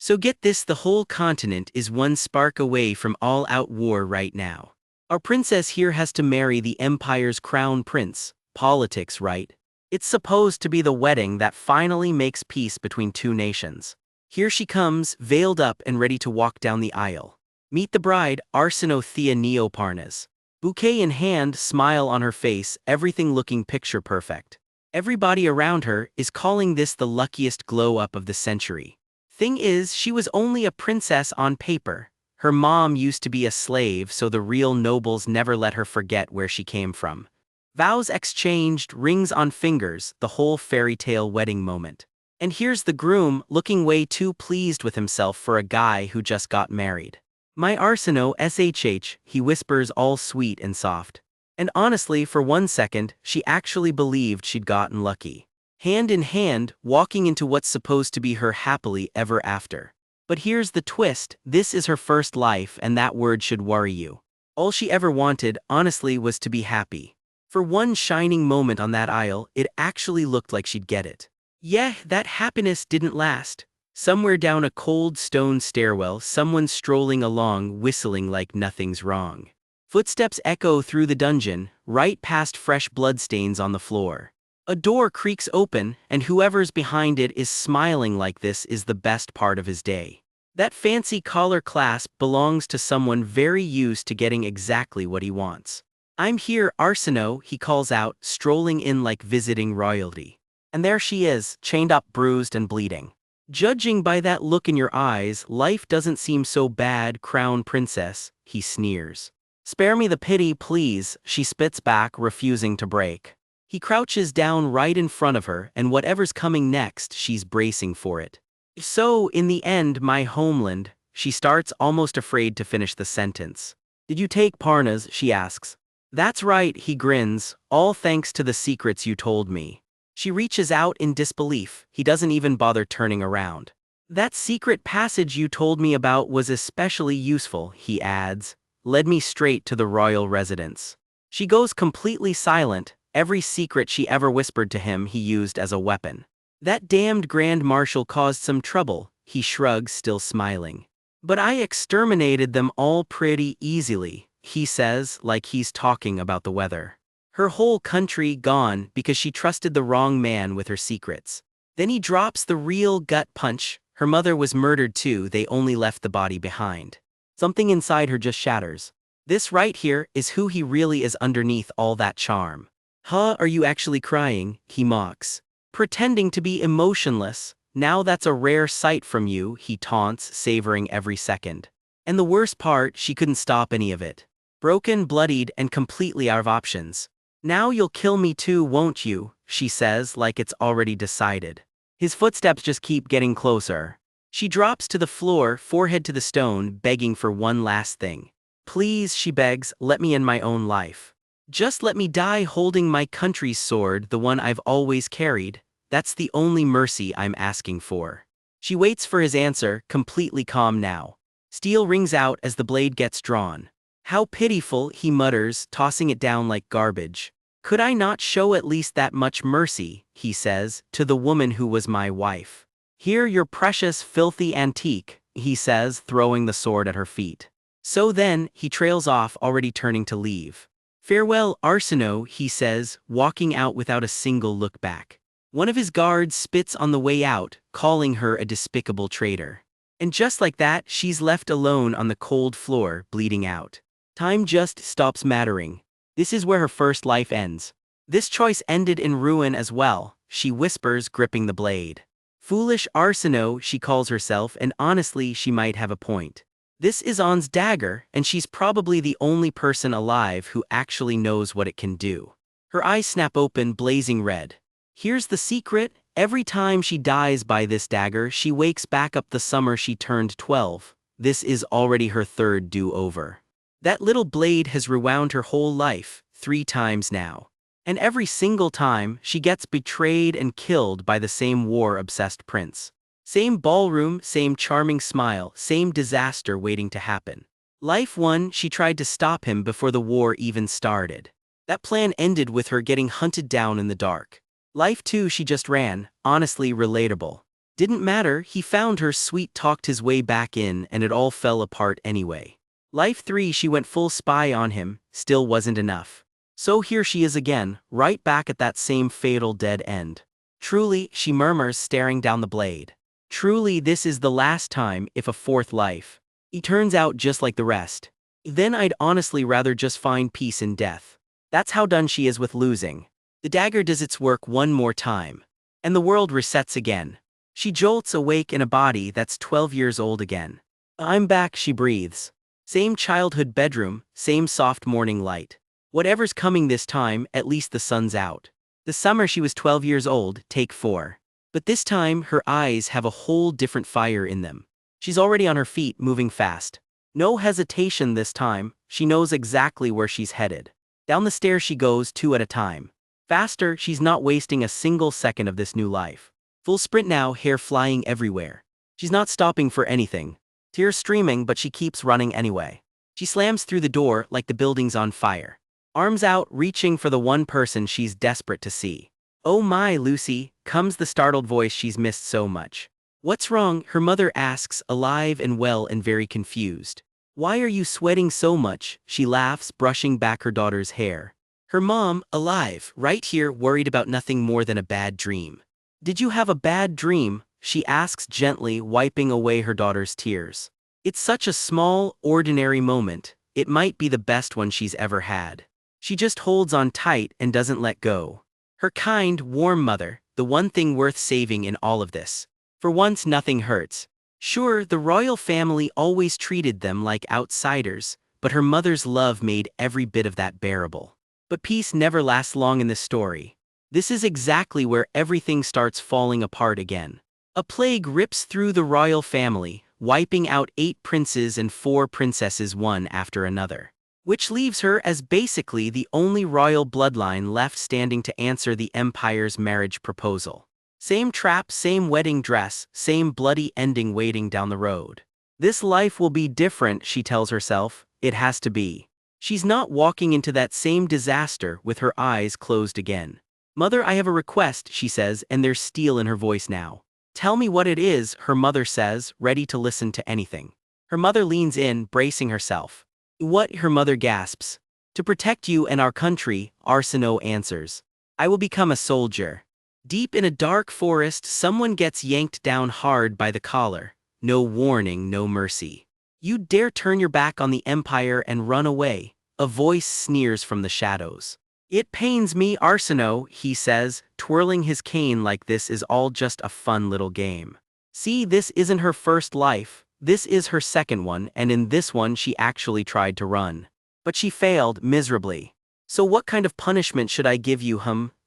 So get this, the whole continent is one spark away from all-out war right now. Our princess here has to marry the empire's crown prince. Politics, right? It's supposed to be the wedding that finally makes peace between two nations. Here she comes, veiled up and ready to walk down the aisle. Meet the bride, Arsinothea Neoparnas. Bouquet in hand, smile on her face, everything looking picture perfect. Everybody around her is calling this the luckiest glow-up of the century. Thing is, she was only a princess on paper. Her mom used to be a slave, so the real nobles never let her forget where she came from. Vows exchanged, rings on fingers, the whole fairy tale wedding moment. And here's the groom, looking way too pleased with himself for a guy who just got married. My Arsino SHH, he whispers all sweet and soft. And honestly, for 1 second, she actually believed she'd gotten lucky. Hand in hand, walking into what's supposed to be her happily ever after. But here's the twist, this is her first life and that word should worry you. All she ever wanted, honestly, was to be happy. For one shining moment on that aisle, it actually looked like she'd get it. Yeah, that happiness didn't last. Somewhere down a cold stone stairwell, someone's strolling along, whistling like nothing's wrong. Footsteps echo through the dungeon, right past fresh bloodstains on the floor. A door creaks open, and whoever's behind it is smiling like this is the best part of his day. That fancy collar clasp belongs to someone very used to getting exactly what he wants. I'm here, Arsino, he calls out, strolling in like visiting royalty. And there she is, chained up, bruised and bleeding. Judging by that look in your eyes, life doesn't seem so bad, crown princess, he sneers. Spare me the pity, please, she spits back, refusing to break. He crouches down right in front of her, and whatever's coming next, she's bracing for it. So, in the end, my homeland, she starts, almost afraid to finish the sentence. Did you take Parnas, she asks. That's right, he grins, all thanks to the secrets you told me. She reaches out in disbelief, he doesn't even bother turning around. That secret passage you told me about was especially useful, he adds, led me straight to the royal residence. She goes completely silent. Every secret she ever whispered to him he used as a weapon. That damned Grand Marshal caused some trouble, he shrugs, still smiling. But I exterminated them all pretty easily, he says, like he's talking about the weather. Her whole country gone because she trusted the wrong man with her secrets. Then he drops the real gut punch. Her mother was murdered too, they only left the body behind. Something inside her just shatters. This right here is who he really is underneath all that charm. Huh, are you actually crying? He mocks. Pretending to be emotionless. Now that's a rare sight from you, he taunts, savoring every second. And the worst part, she couldn't stop any of it. Broken, bloodied, and completely out of options. Now you'll kill me too, won't you? She says, like it's already decided. His footsteps just keep getting closer. She drops to the floor, forehead to the stone, begging for one last thing. Please, she begs, let me end my own life. Just let me die holding my country's sword, the one I've always carried. That's the only mercy I'm asking for. She waits for his answer, completely calm now. Steel rings out as the blade gets drawn. How pitiful, he mutters, tossing it down like garbage. Could I not show at least that much mercy, he says, to the woman who was my wife? Here, your precious, filthy antique, he says, throwing the sword at her feet. So then, he trails off, already turning to leave. Farewell, Arsino, he says, walking out without a single look back. One of his guards spits on the way out, calling her a despicable traitor. And just like that, she's left alone on the cold floor, bleeding out. Time just stops mattering. This is where her first life ends. This choice ended in ruin as well, she whispers, gripping the blade. Foolish Arsino, she calls herself, and honestly, she might have a point. This is On's dagger, and she's probably the only person alive who actually knows what it can do. Her eyes snap open, blazing red. Here's the secret, every time she dies by this dagger, she wakes back up the summer she turned 12. This is already her third do-over. That little blade has rewound her whole life, 3 times now. And every single time, she gets betrayed and killed by the same war-obsessed prince. Same ballroom, same charming smile, same disaster waiting to happen. Life 1, she tried to stop him before the war even started. That plan ended with her getting hunted down in the dark. Life 2, she just ran, honestly relatable. Didn't matter, he found her, sweet-talked his way back in, and it all fell apart anyway. Life 3, she went full spy on him, still wasn't enough. So here she is again, right back at that same fatal dead end. Truly, she murmurs, staring down the blade. Truly, this is the last time, if a fourth life. He turns out just like the rest. Then I'd honestly rather just find peace in death. That's how done she is with losing. The dagger does its work one more time. And the world resets again. She jolts awake in a body that's 12 years old again. I'm back, she breathes. Same childhood bedroom, same soft morning light. Whatever's coming this time, at least the sun's out. The summer she was 12 years old, take 4. But this time, her eyes have a whole different fire in them. She's already on her feet, moving fast. No hesitation this time, she knows exactly where she's headed. Down the stairs she goes, 2 at a time. Faster, she's not wasting a single second of this new life. Full sprint now, hair flying everywhere. She's not stopping for anything. Tears streaming, but she keeps running anyway. She slams through the door like the building's on fire. Arms out, reaching for the one person she's desperate to see. "Oh my, Lucy," comes the startled voice she's missed so much. "What's wrong?" her mother asks, alive and well and very confused. "Why are you sweating so much?" she laughs, brushing back her daughter's hair. Her mom, alive, right here, worried about nothing more than a bad dream. "Did you have a bad dream?" she asks gently, wiping away her daughter's tears. It's such a small, ordinary moment, it might be the best one she's ever had. She just holds on tight and doesn't let go. Her kind, warm mother, the one thing worth saving in all of this. For once, nothing hurts. Sure, the royal family always treated them like outsiders, but her mother's love made every bit of that bearable. But peace never lasts long in this story. This is exactly where everything starts falling apart again. A plague rips through the royal family, wiping out 8 princes and 4 princesses one after another. Which leaves her as basically the only royal bloodline left standing to answer the empire's marriage proposal. Same trap, same wedding dress, same bloody ending waiting down the road. This life will be different, she tells herself, it has to be. She's not walking into that same disaster with her eyes closed again. "Mother, I have a request," she says, and there's steel in her voice now. "Tell me what it is," her mother says, ready to listen to anything. Her mother leans in, bracing herself. "What?" her mother gasps. "To protect you and our country," Arsenault answers. "I will become a soldier." Deep in a dark forest, someone gets yanked down hard by the collar. No warning, no mercy. "You dare turn your back on the Empire and run away," a voice sneers from the shadows. "It pains me, Arsenault," he says, twirling his cane like this is all just a fun little game. See, this isn't her first life, this is her second one, and in this one she actually tried to run. But she failed, miserably. "So what kind of punishment should I give you,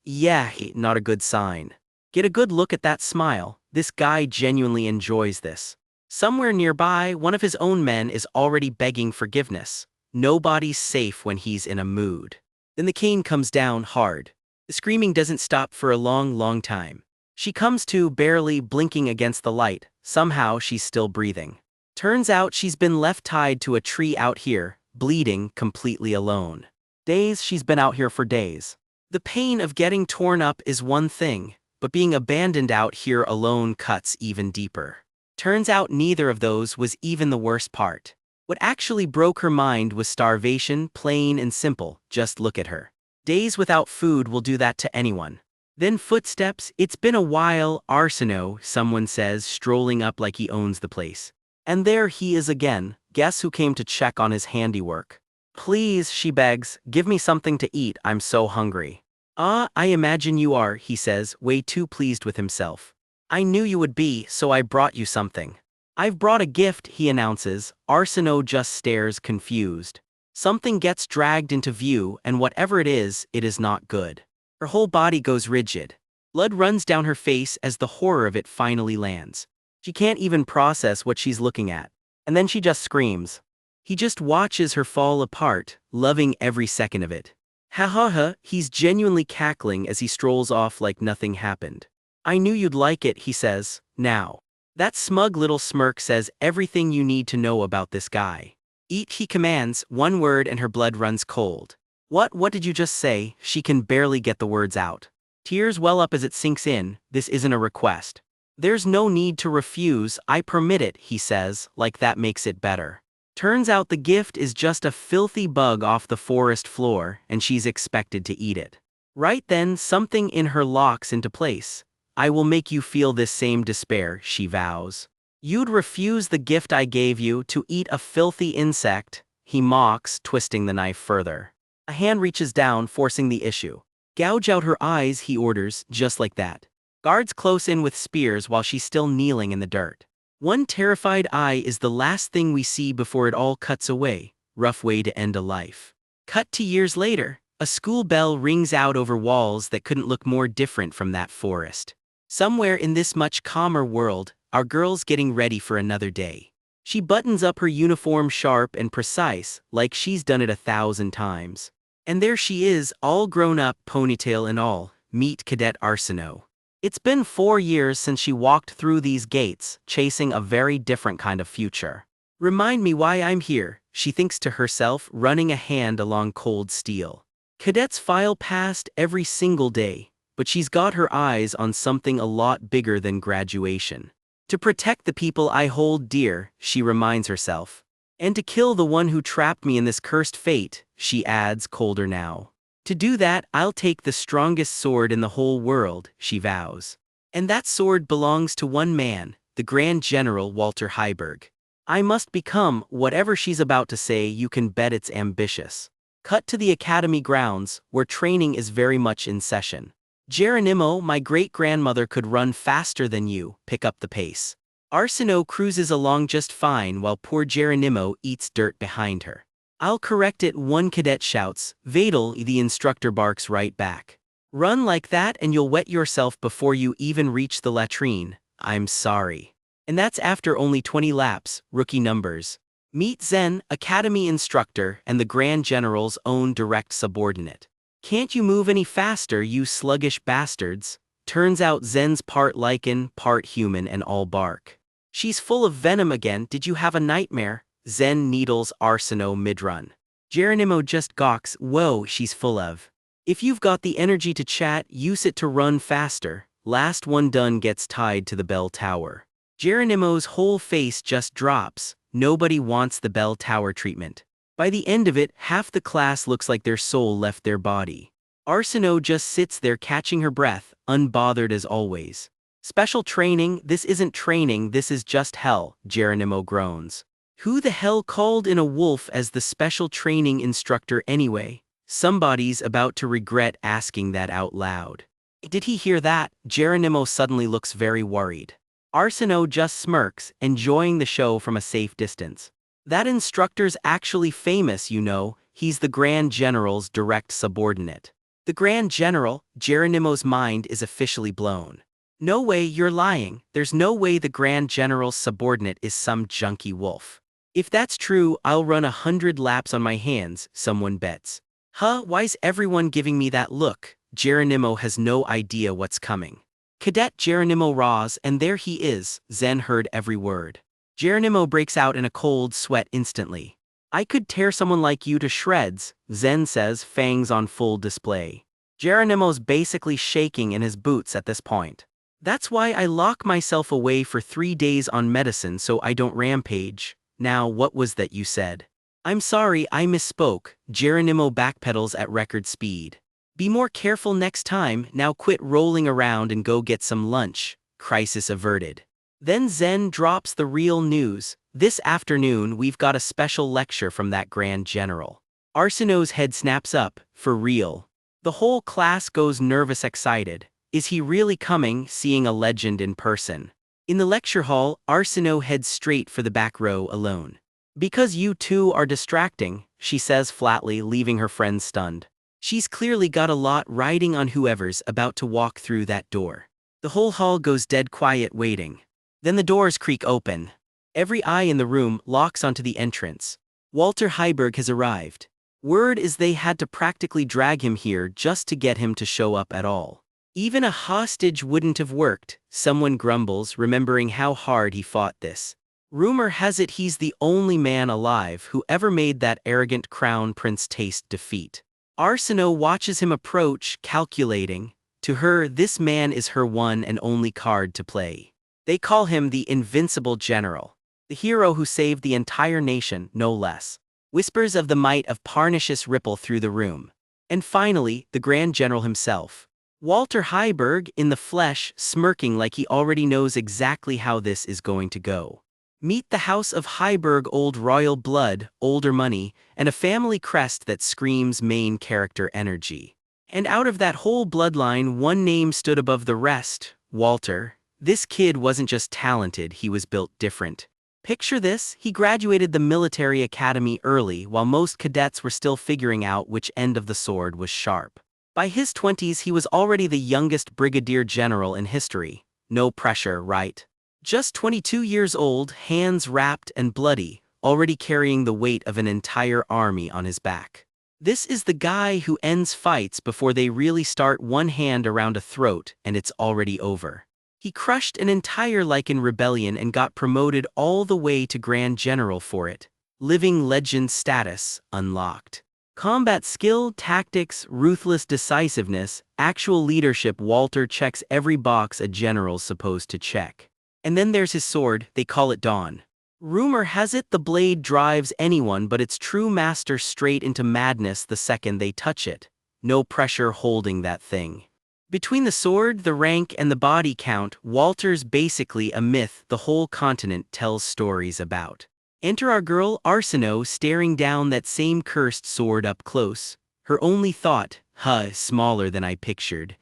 Yeah, not a good sign. Get a good look at that smile, this guy genuinely enjoys this." Somewhere nearby, one of his own men is already begging forgiveness. Nobody's safe when he's in a mood. Then the cane comes down hard. The screaming doesn't stop for a long, long time. She comes to, barely blinking against the light. Somehow she's still breathing. Turns out she's been left tied to a tree out here, bleeding, completely alone. Days, she's been out here for days. The pain of getting torn up is one thing, but being abandoned out here alone cuts even deeper. Turns out neither of those was even the worst part. What actually broke her mind was starvation, plain and simple. Just look at her. Days without food will do that to anyone. Then footsteps. "It's been a while, Arsenault," someone says, strolling up like he owns the place. And there he is again. Guess who came to check on his handiwork? "Please," she begs, "give me something to eat, I'm so hungry." "Ah, I imagine you are," he says, way too pleased with himself. "I knew you would be, so I brought you something." "I've brought a gift," he announces. Arsenault just stares, confused. Something gets dragged into view, and whatever it is not good. Her whole body goes rigid. Blood runs down her face as the horror of it finally lands. She can't even process what she's looking at. And then she just screams. He just watches her fall apart, loving every second of it. "Ha ha ha," he's genuinely cackling as he strolls off like nothing happened. "I knew you'd like it," he says, now. That smug little smirk says everything you need to know about this guy. "Eat," he commands, one word and her blood runs cold. What did you just say?" She can barely get the words out. Tears well up as it sinks in. This isn't a request. There's no need to refuse, I permit it, he says, like that makes it better. Turns out the gift is just a filthy bug off the forest floor, and she's expected to eat it. Right then, something in her locks into place. I will make you feel this same despair, she vows. You'd refuse the gift I gave you to eat a filthy insect, he mocks, twisting the knife further. A hand reaches down, forcing the issue. Gouge out her eyes, he orders, just like that. Guards close in with spears while she's still kneeling in the dirt. One terrified eye is the last thing we see before it all cuts away. Rough way to end a life. Cut to years later, a school bell rings out over walls that couldn't look more different from that forest. Somewhere in this much calmer world, our girl's getting ready for another day. She buttons up her uniform sharp and precise, like she's done it 1,000 times. And there she is, all grown up, ponytail and all. Meet Cadet Arsenault. It's been 4 years since she walked through these gates, chasing a very different kind of future. Remind me why I'm here, she thinks to herself, running a hand along cold steel. Cadets file past every single day, but she's got her eyes on something a lot bigger than graduation. To protect the people I hold dear, she reminds herself. And to kill the one who trapped me in this cursed fate, she adds, colder now. To do that, I'll take the strongest sword in the whole world, she vows. And that sword belongs to one man, the Grand General Walter Heiberg. I must become whatever she's about to say, you can bet it's ambitious. Cut to the academy grounds, where training is very much in session. Geronimo, my great-grandmother could run faster than you, pick up the pace. Arsenault cruises along just fine while poor Geronimo eats dirt behind her. I'll correct it, one cadet shouts. Vadel, the instructor barks right back. Run like that and you'll wet yourself before you even reach the latrine. I'm sorry. And that's after only 20 laps, rookie numbers. Meet Zen, academy instructor and the Grand General's own direct subordinate. Can't you move any faster, you sluggish bastards? Turns out Zen's part lichen, part human and all bark. She's full of venom again, did you have a nightmare? Zen needles Arsenault mid-run. Geronimo just gawks, whoa, she's full of. If you've got the energy to chat, use it to run faster. Last one done gets tied to the bell tower. Geronimo's whole face just drops. Nobody wants the bell tower treatment. By the end of it, half the class looks like their soul left their body. Arsenault just sits there catching her breath, unbothered as always. Special training? This isn't training, this is just hell, Geronimo groans. Who the hell called in a wolf as the special training instructor anyway? Somebody's about to regret asking that out loud. Did he hear that? Geronimo suddenly looks very worried. Arsenault just smirks, enjoying the show from a safe distance. That instructor's actually famous, you know, he's the Grand General's direct subordinate. The Grand General? Geronimo's mind is officially blown. No way, you're lying. There's no way the Grand General's subordinate is some junkie wolf. If that's true, I'll run 100 laps on my hands, someone bets. Huh, why's everyone giving me that look? Geronimo has no idea what's coming. Cadet Geronimo Ross, and there he is, Zen heard every word. Geronimo breaks out in a cold sweat instantly. I could tear someone like you to shreds, Zen says, fangs on full display. Geronimo's basically shaking in his boots at this point. That's why I lock myself away for 3 days on medicine so I don't rampage. Now, what was that you said? I'm sorry, I misspoke. Geronimo backpedals at record speed. Be more careful next time, now quit rolling around and go get some lunch. Crisis averted. Then Zen drops the real news. This afternoon we've got a special lecture from that Grand General. Arsenault's head snaps up, for real. The whole class goes nervous excited. Is he really coming, seeing a legend in person? In the lecture hall, Arsenault heads straight for the back row alone. Because you two are distracting, she says flatly, leaving her friends stunned. She's clearly got a lot riding on whoever's about to walk through that door. The whole hall goes dead quiet waiting. Then the doors creak open. Every eye in the room locks onto the entrance. Walter Heiberg has arrived. Word is they had to practically drag him here just to get him to show up at all. Even a hostage wouldn't have worked, someone grumbles, remembering how hard he fought this. Rumor has it he's the only man alive who ever made that arrogant crown prince taste defeat. Arsenault watches him approach, calculating. To her, this man is her one and only card to play. They call him the Invincible General, the hero who saved the entire nation, no less. Whispers of the might of Parnassus ripple through the room. And finally, the Grand General himself. Walter Heiberg in the flesh, smirking like he already knows exactly how this is going to go. Meet the House of Heiberg, old royal blood, older money, and a family crest that screams main character energy. And out of that whole bloodline, one name stood above the rest, Walter. This kid wasn't just talented, he was built different. Picture this, he graduated the military academy early while most cadets were still figuring out which end of the sword was sharp. By his 20s he was already the youngest brigadier general in history. No pressure, right? Just 22 years old, hands wrapped and bloody, already carrying the weight of an entire army on his back. This is the guy who ends fights before they really start, one hand around a throat and it's already over. He crushed an entire Lycan rebellion and got promoted all the way to Grand General for it. Living legend status unlocked. Combat skill, tactics, ruthless decisiveness, actual leadership. Walter checks every box a general's supposed to check. And then there's his sword, they call it Dawn. Rumor has it the blade drives anyone but its true master straight into madness the second they touch it. No pressure holding that thing. Between the sword, the rank, and the body count, Walter's basically a myth the whole continent tells stories about. Enter our girl, Arsinoe, staring down that same cursed sword up close. Her only thought, smaller than I pictured.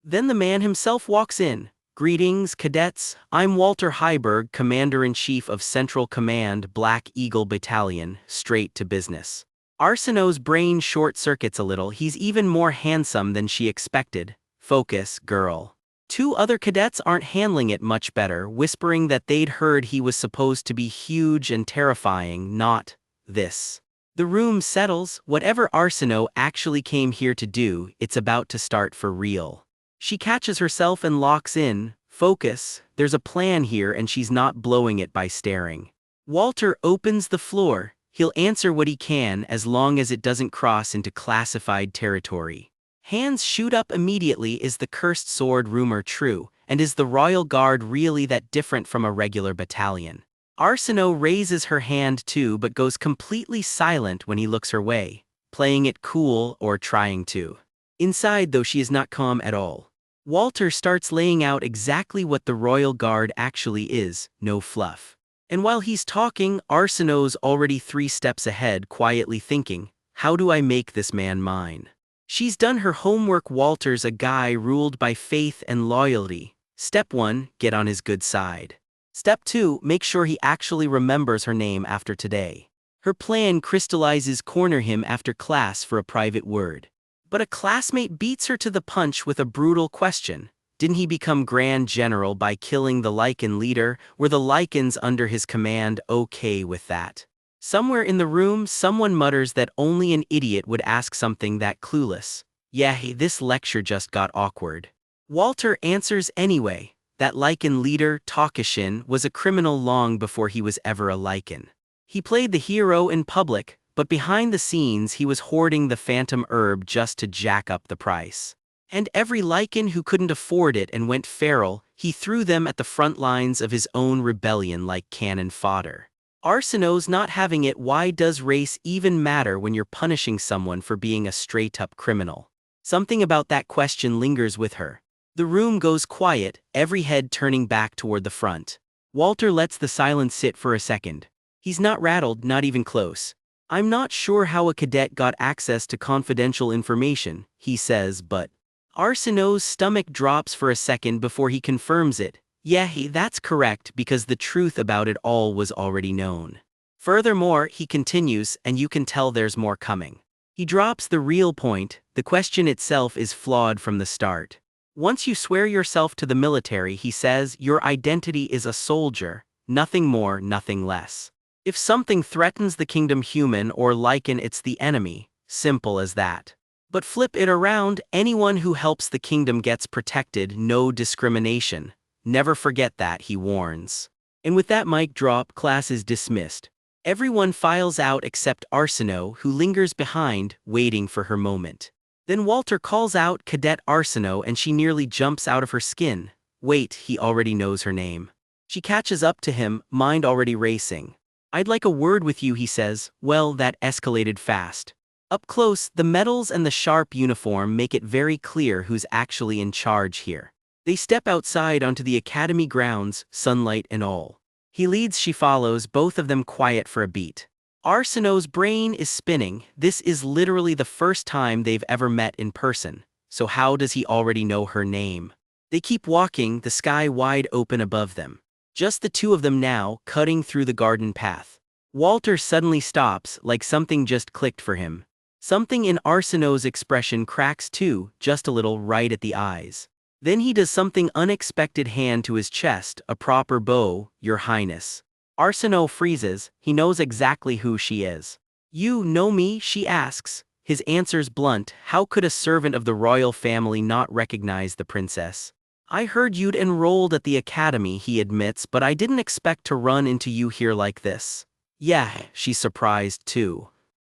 Then the man himself walks in. Greetings, cadets. I'm Walter Heiberg, Commander-in-Chief of Central Command, Black Eagle Battalion, straight to business. Arsinoe's brain short-circuits a little. He's even more handsome than she expected. Focus, girl. Two other cadets aren't handling it much better, whispering that they'd heard he was supposed to be huge and terrifying, not this. The room settles. Whatever Arsinoe actually came here to do, it's about to start for real. She catches herself and locks in. Focus, there's a plan here and she's not blowing it by staring. Walter opens the floor. He'll answer what he can as long as it doesn't cross into classified territory. Hands shoot up immediately. Is the cursed sword rumor true? And is the Royal Guard really that different from a regular battalion? Arsinoe raises her hand too but goes completely silent when he looks her way, playing it cool or trying to. Inside though she is not calm at all. Walter starts laying out exactly what the Royal Guard actually is, no fluff. And while he's talking, Arsinoe's already 3 steps ahead, quietly thinking, how do I make this man mine? She's done her homework. Walter's a guy ruled by faith and loyalty. Step 1, get on his good side. Step 2, make sure he actually remembers her name after today. Her plan crystallizes: corner him after class for a private word. But a classmate beats her to the punch with a brutal question. Didn't he become Grand General by killing the Lycan leader? Were the Lycans under his command okay with that? Somewhere in the room, someone mutters that only an idiot would ask something that clueless. Yeah, this lecture just got awkward. Walter answers anyway. That Lycan leader, Takashin, was a criminal long before he was ever a Lycan. He played the hero in public, but behind the scenes he was hoarding the phantom herb just to jack up the price. And every Lycan who couldn't afford it and went feral, he threw them at the front lines of his own rebellion like cannon fodder. Arsinoe's not having it. Why does race even matter when you're punishing someone for being a straight-up criminal? Something about that question lingers with her. The room goes quiet, every head turning back toward the front. Walter lets the silence sit for a second. He's not rattled, not even close. I'm not sure how a cadet got access to confidential information, he says, but Arsinoe's stomach drops for a second before he confirms it. Yeah, that's correct, because the truth about it all was already known. Furthermore, he continues, and you can tell there's more coming. He drops the real point. The question itself is flawed from the start. Once you swear yourself to the military, he says, your identity is a soldier, nothing more, nothing less. If something threatens the kingdom, human or Lycan, it's the enemy, simple as that. But flip it around, anyone who helps the kingdom gets protected, no discrimination. Never forget that, he warns. And with that mic drop, class is dismissed. Everyone files out except Arsinoe, who lingers behind, waiting for her moment. Then Walter calls out Cadet Arsinoe and she nearly jumps out of her skin. Wait, he already knows her name. She catches up to him, mind already racing. "I'd like a word with you," he says. Well, that escalated fast. Up close, the medals and the sharp uniform make it very clear who's actually in charge here. They step outside onto the academy grounds, sunlight and all. He leads, she follows, both of them quiet for a beat. Arsenault's brain is spinning. This is literally the first time they've ever met in person. So how does he already know her name? They keep walking, the sky wide open above them. Just the two of them now, cutting through the garden path. Walter suddenly stops, like something just clicked for him. Something in Arsenault's expression cracks too, just a little, right at the eyes. Then he does something unexpected, hand to his chest, a proper bow, "Your Highness." Arsenault freezes, he knows exactly who she is. "You know me?" she asks. His answer's blunt. How could a servant of the royal family not recognize the princess? "I heard you'd enrolled at the academy," he admits, "but I didn't expect to run into you here like this." Yeah, she's surprised too.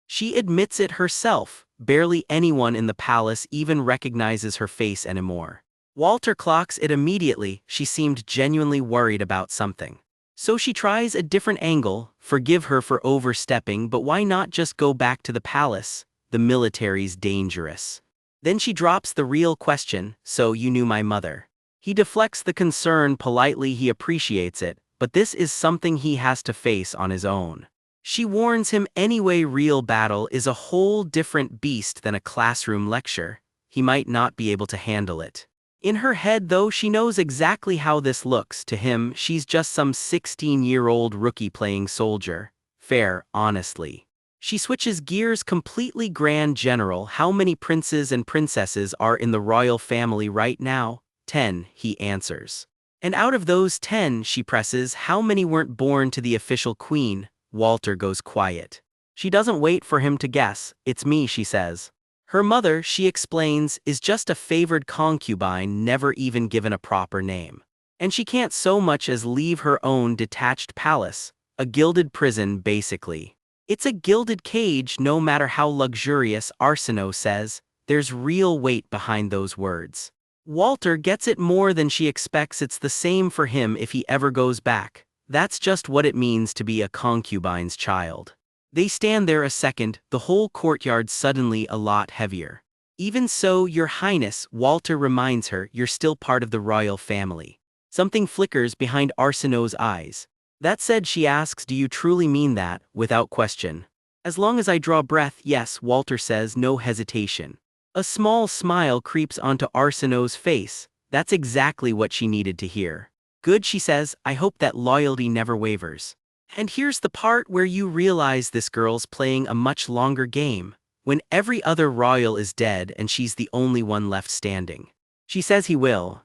She admits it herself. Barely anyone in the palace even recognizes her face anymore. Walter clocks it immediately. She seemed genuinely worried about something. So she tries a different angle. Forgive her for overstepping, but why not just go back to the palace? The military's dangerous. Then she drops the real question, "So you knew my mother?" He deflects the concern politely. He appreciates it, but this is something he has to face on his own. She warns him anyway, real battle is a whole different beast than a classroom lecture. He might not be able to handle it. In her head though, she knows exactly how this looks. To him, she's just some 16-year-old rookie playing soldier. Fair, honestly. She switches gears completely. "Grand General, how many princes and princesses are in the royal family right now?" 10, he answers. "And out of those 10, she presses, how many weren't born to the official queen?" Walter goes quiet. She doesn't wait for him to guess. "It's me," she says. Her mother, she explains, is just a favored concubine, never even given a proper name. And she can't so much as leave her own detached palace, a gilded prison basically. It's a gilded cage, no matter how luxurious, Arsenault says. There's real weight behind those words. Walter gets it more than she expects. It's the same for him if he ever goes back. That's just what it means to be a concubine's child. They stand there a second, the whole courtyard suddenly a lot heavier. "Even so, Your Highness," Walter reminds her, "you're still part of the royal family." Something flickers behind Arsenault's eyes. That said, she asks, "Do you truly mean that?" Without question. "As long as I draw breath, yes," Walter says, no hesitation. A small smile creeps onto Arsenault's face. That's exactly what she needed to hear. "Good," she says, "I hope that loyalty never wavers." And here's the part where you realize this girl's playing a much longer game, when every other royal is dead and she's the only one left standing. She says he will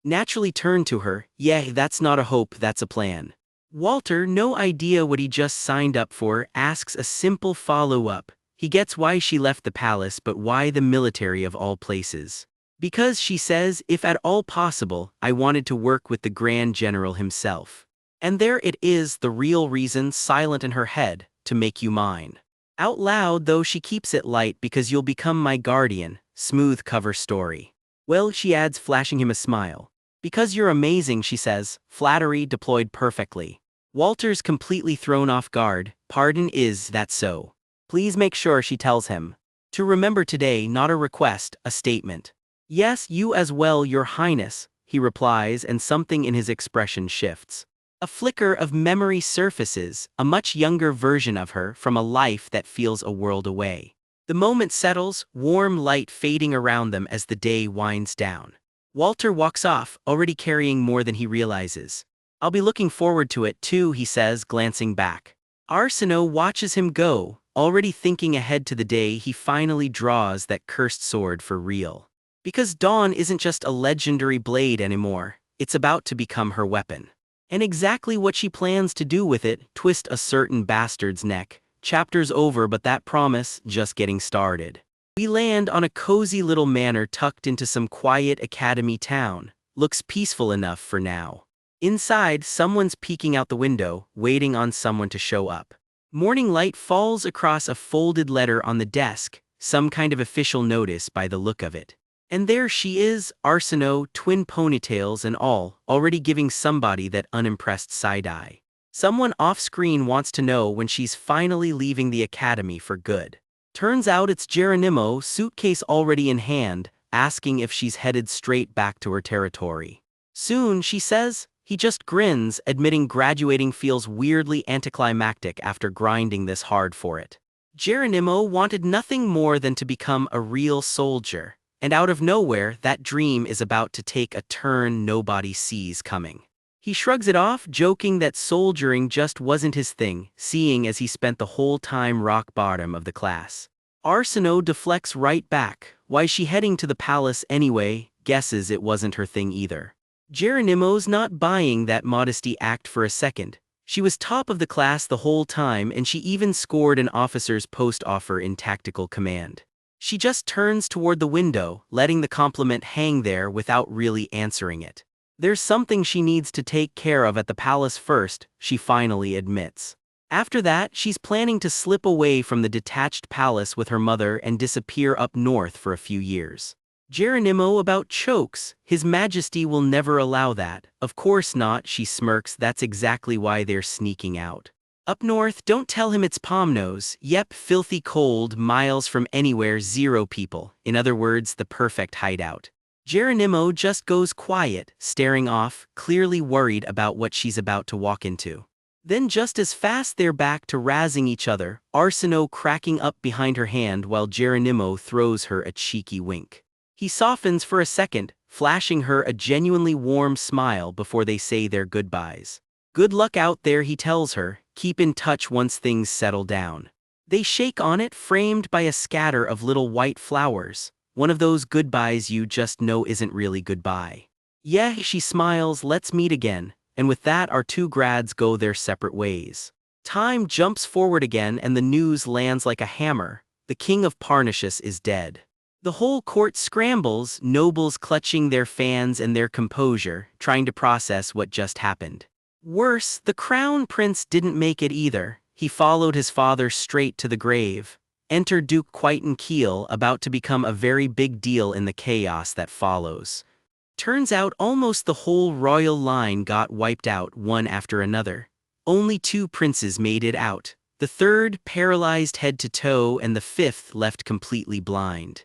naturally turn to her. Yeah, that's not a hope, that's a plan. Walter, no idea what he just signed up for, asks a simple follow-up. He gets why she left the palace, but why the military of all places? Because, she says, if at all possible, I wanted to work with the Grand General himself. And there it is, the real reason, silent in her head, to make you mine. Out loud though, she keeps it light, because you'll become my guardian. Smooth cover story. Well, she adds, flashing him a smile. Because you're amazing, she says, flattery deployed perfectly. Walter's completely thrown off guard. Pardon, is that so? Please make sure, she tells him. To remember today, not a request, a statement. Yes, you as well, Your Highness, he replies, and something in his expression shifts. A flicker of memory surfaces, a much younger version of her from a life that feels a world away. The moment settles, warm light fading around them as the day winds down. Walter walks off, already carrying more than he realizes. I'll be looking forward to it too, he says, glancing back. Arsenault watches him go, already thinking ahead to the day he finally draws that cursed sword for real. Because Dawn isn't just a legendary blade anymore, it's about to become her weapon. And exactly what she plans to do with it, twist a certain bastard's neck. Chapter's over, but that promise, just getting started. We land on a cozy little manor tucked into some quiet academy town. Looks peaceful enough for now. Inside, someone's peeking out the window, waiting on someone to show up. Morning light falls across a folded letter on the desk, some kind of official notice by the look of it. And there she is, Arsenault, twin ponytails and all, already giving somebody that unimpressed side-eye. Someone off-screen wants to know when she's finally leaving the academy for good. Turns out it's Geronimo, suitcase already in hand, asking if she's headed straight back to her territory. Soon, she says. He just grins, admitting graduating feels weirdly anticlimactic after grinding this hard for it. Geronimo wanted nothing more than to become a real soldier, and out of nowhere, that dream is about to take a turn nobody sees coming. He shrugs it off, joking that soldiering just wasn't his thing, seeing as he spent the whole time rock bottom of the class. Arsenault deflects right back. Why's she heading to the palace anyway? Guesses it wasn't her thing either. Geronimo's not buying that modesty act for a second. She was top of the class the whole time and she even scored an officer's post offer in tactical command. She just turns toward the window, letting the compliment hang there without really answering it. There's something she needs to take care of at the palace first, she finally admits. After that, she's planning to slip away from the detached palace with her mother and disappear up north for a few years. Geronimo about chokes. His Majesty will never allow that. Of course not, she smirks. That's exactly why they're sneaking out. Up north, don't tell him it's Pomnos. Yep, filthy cold, miles from anywhere, 0 people. In other words, the perfect hideout. Geronimo just goes quiet, staring off, clearly worried about what she's about to walk into. Then just as fast they're back to razzing each other, Arsenault cracking up behind her hand while Geronimo throws her a cheeky wink. He softens for a second, flashing her a genuinely warm smile before they say their goodbyes. Good luck out there, he tells her, keep in touch once things settle down. They shake on it, framed by a scatter of little white flowers. One of those goodbyes you just know isn't really goodbye. Yeah, she smiles, let's meet again, and with that our 2 grads go their separate ways. Time jumps forward again and the news lands like a hammer. The king of Parnassus is dead. The whole court scrambles, nobles clutching their fans and their composure, trying to process what just happened. Worse, the crown prince didn't make it either. He followed his father straight to the grave. Enter Duke Kiel, about to become a very big deal in the chaos that follows. Turns out almost the whole royal line got wiped out one after another. Only 2 princes made it out. The 3rd paralyzed head to toe and the 5th left completely blind.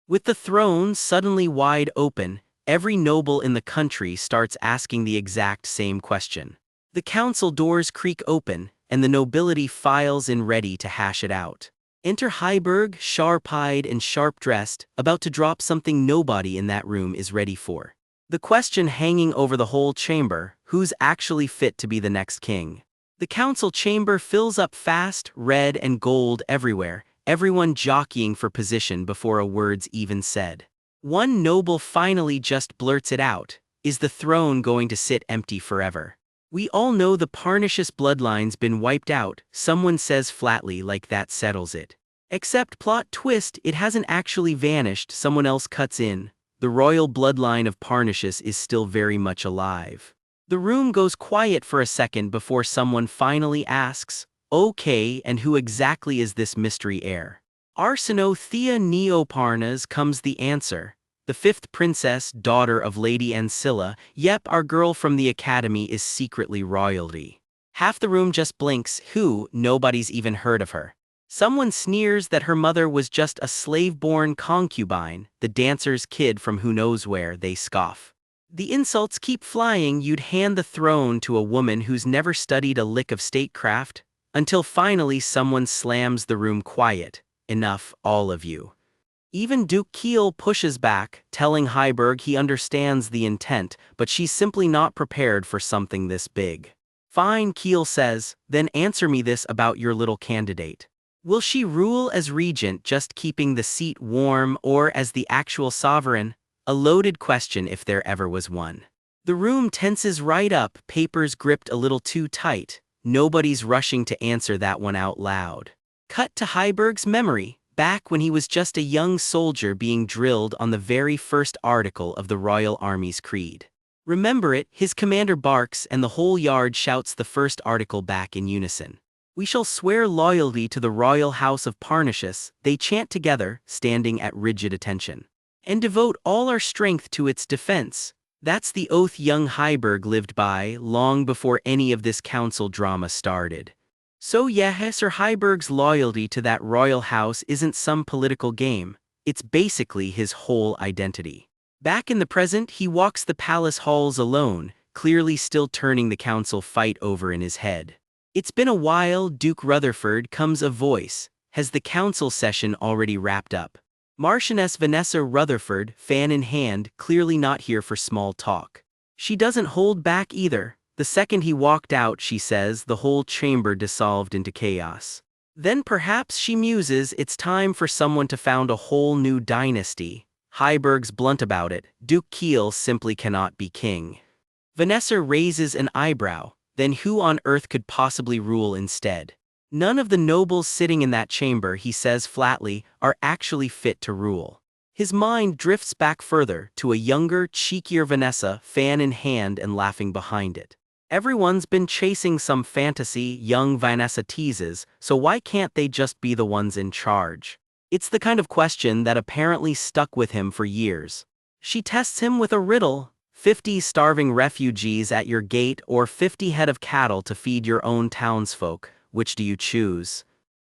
With the throne suddenly wide open, every noble in the country starts asking the exact same question. The council doors creak open, and the nobility files in ready to hash it out. Enter Heiberg, sharp-eyed and sharp-dressed, about to drop something nobody in that room is ready for. The question hanging over the whole chamber, who's actually fit to be the next king? The council chamber fills up fast, red and gold everywhere, everyone jockeying for position before a word's even said. One noble finally just blurts it out, is the throne going to sit empty forever? We all know the Parnassus bloodline's been wiped out, someone says flatly, like that settles it. Except plot twist, it hasn't actually vanished, someone else cuts in. The royal bloodline of Parnassus is still very much alive. The room goes quiet for a second before someone finally asks, okay, and who exactly is this mystery heir? Arsenault Thea Neoparnas, comes the answer. The 5th princess, daughter of Lady Ancilla. Yep, our girl from the academy is secretly royalty. Half the room just blinks. Who? Nobody's even heard of her. Someone sneers that her mother was just a slave-born concubine, the dancer's kid from who knows where. They scoff. The insults keep flying. You'd hand the throne to a woman who's never studied a lick of statecraft, until finally someone slams the room quiet. Enough, all of you. Even Duke Kiel pushes back, telling Heiberg he understands the intent, but she's simply not prepared for something this big. Fine, Kiel says, then answer me this about your little candidate. Will she rule as regent, just keeping the seat warm, or as the actual sovereign? A loaded question if there ever was one. The room tenses right up, papers gripped a little too tight. Nobody's rushing to answer that one out loud. Cut to Heiberg's memory, back when he was just a young soldier being drilled on the very first article of the Royal Army's creed. Remember it, his commander barks and the whole yard shouts the first article back in unison. We shall swear loyalty to the royal house of Parnassus, they chant together, standing at rigid attention. and devote all our strength to its defense. That's the oath young Heiberg lived by long before any of this council drama started. So yeah, Sir Heiberg's loyalty to that royal house isn't some political game, it's basically his whole identity. Back in the present, he walks the palace halls alone, clearly still turning the council fight over in his head. It's been a while, Duke Rutherford, comes a voice. Has the council session already wrapped up? Marchioness Vanessa Rutherford, fan in hand, clearly not here for small talk. She doesn't hold back either. The second he walked out, she says, the whole chamber dissolved into chaos. Then perhaps she muses, it's time for someone to found a whole new dynasty. Heiberg's blunt about it, Duke Kiel simply cannot be king. Vanessa raises an eyebrow, then who on earth could possibly rule instead? None of the nobles sitting in that chamber, he says flatly, are actually fit to rule. His mind drifts back further to a younger, cheekier Vanessa, fan in hand and laughing behind it. Everyone's been chasing some fantasy, young Vanessa teases, so why can't they just be the ones in charge? It's the kind of question that apparently stuck with him for years. She tests him with a riddle: 50 starving refugees at your gate or 50 head of cattle to feed your own townsfolk. Which do you choose?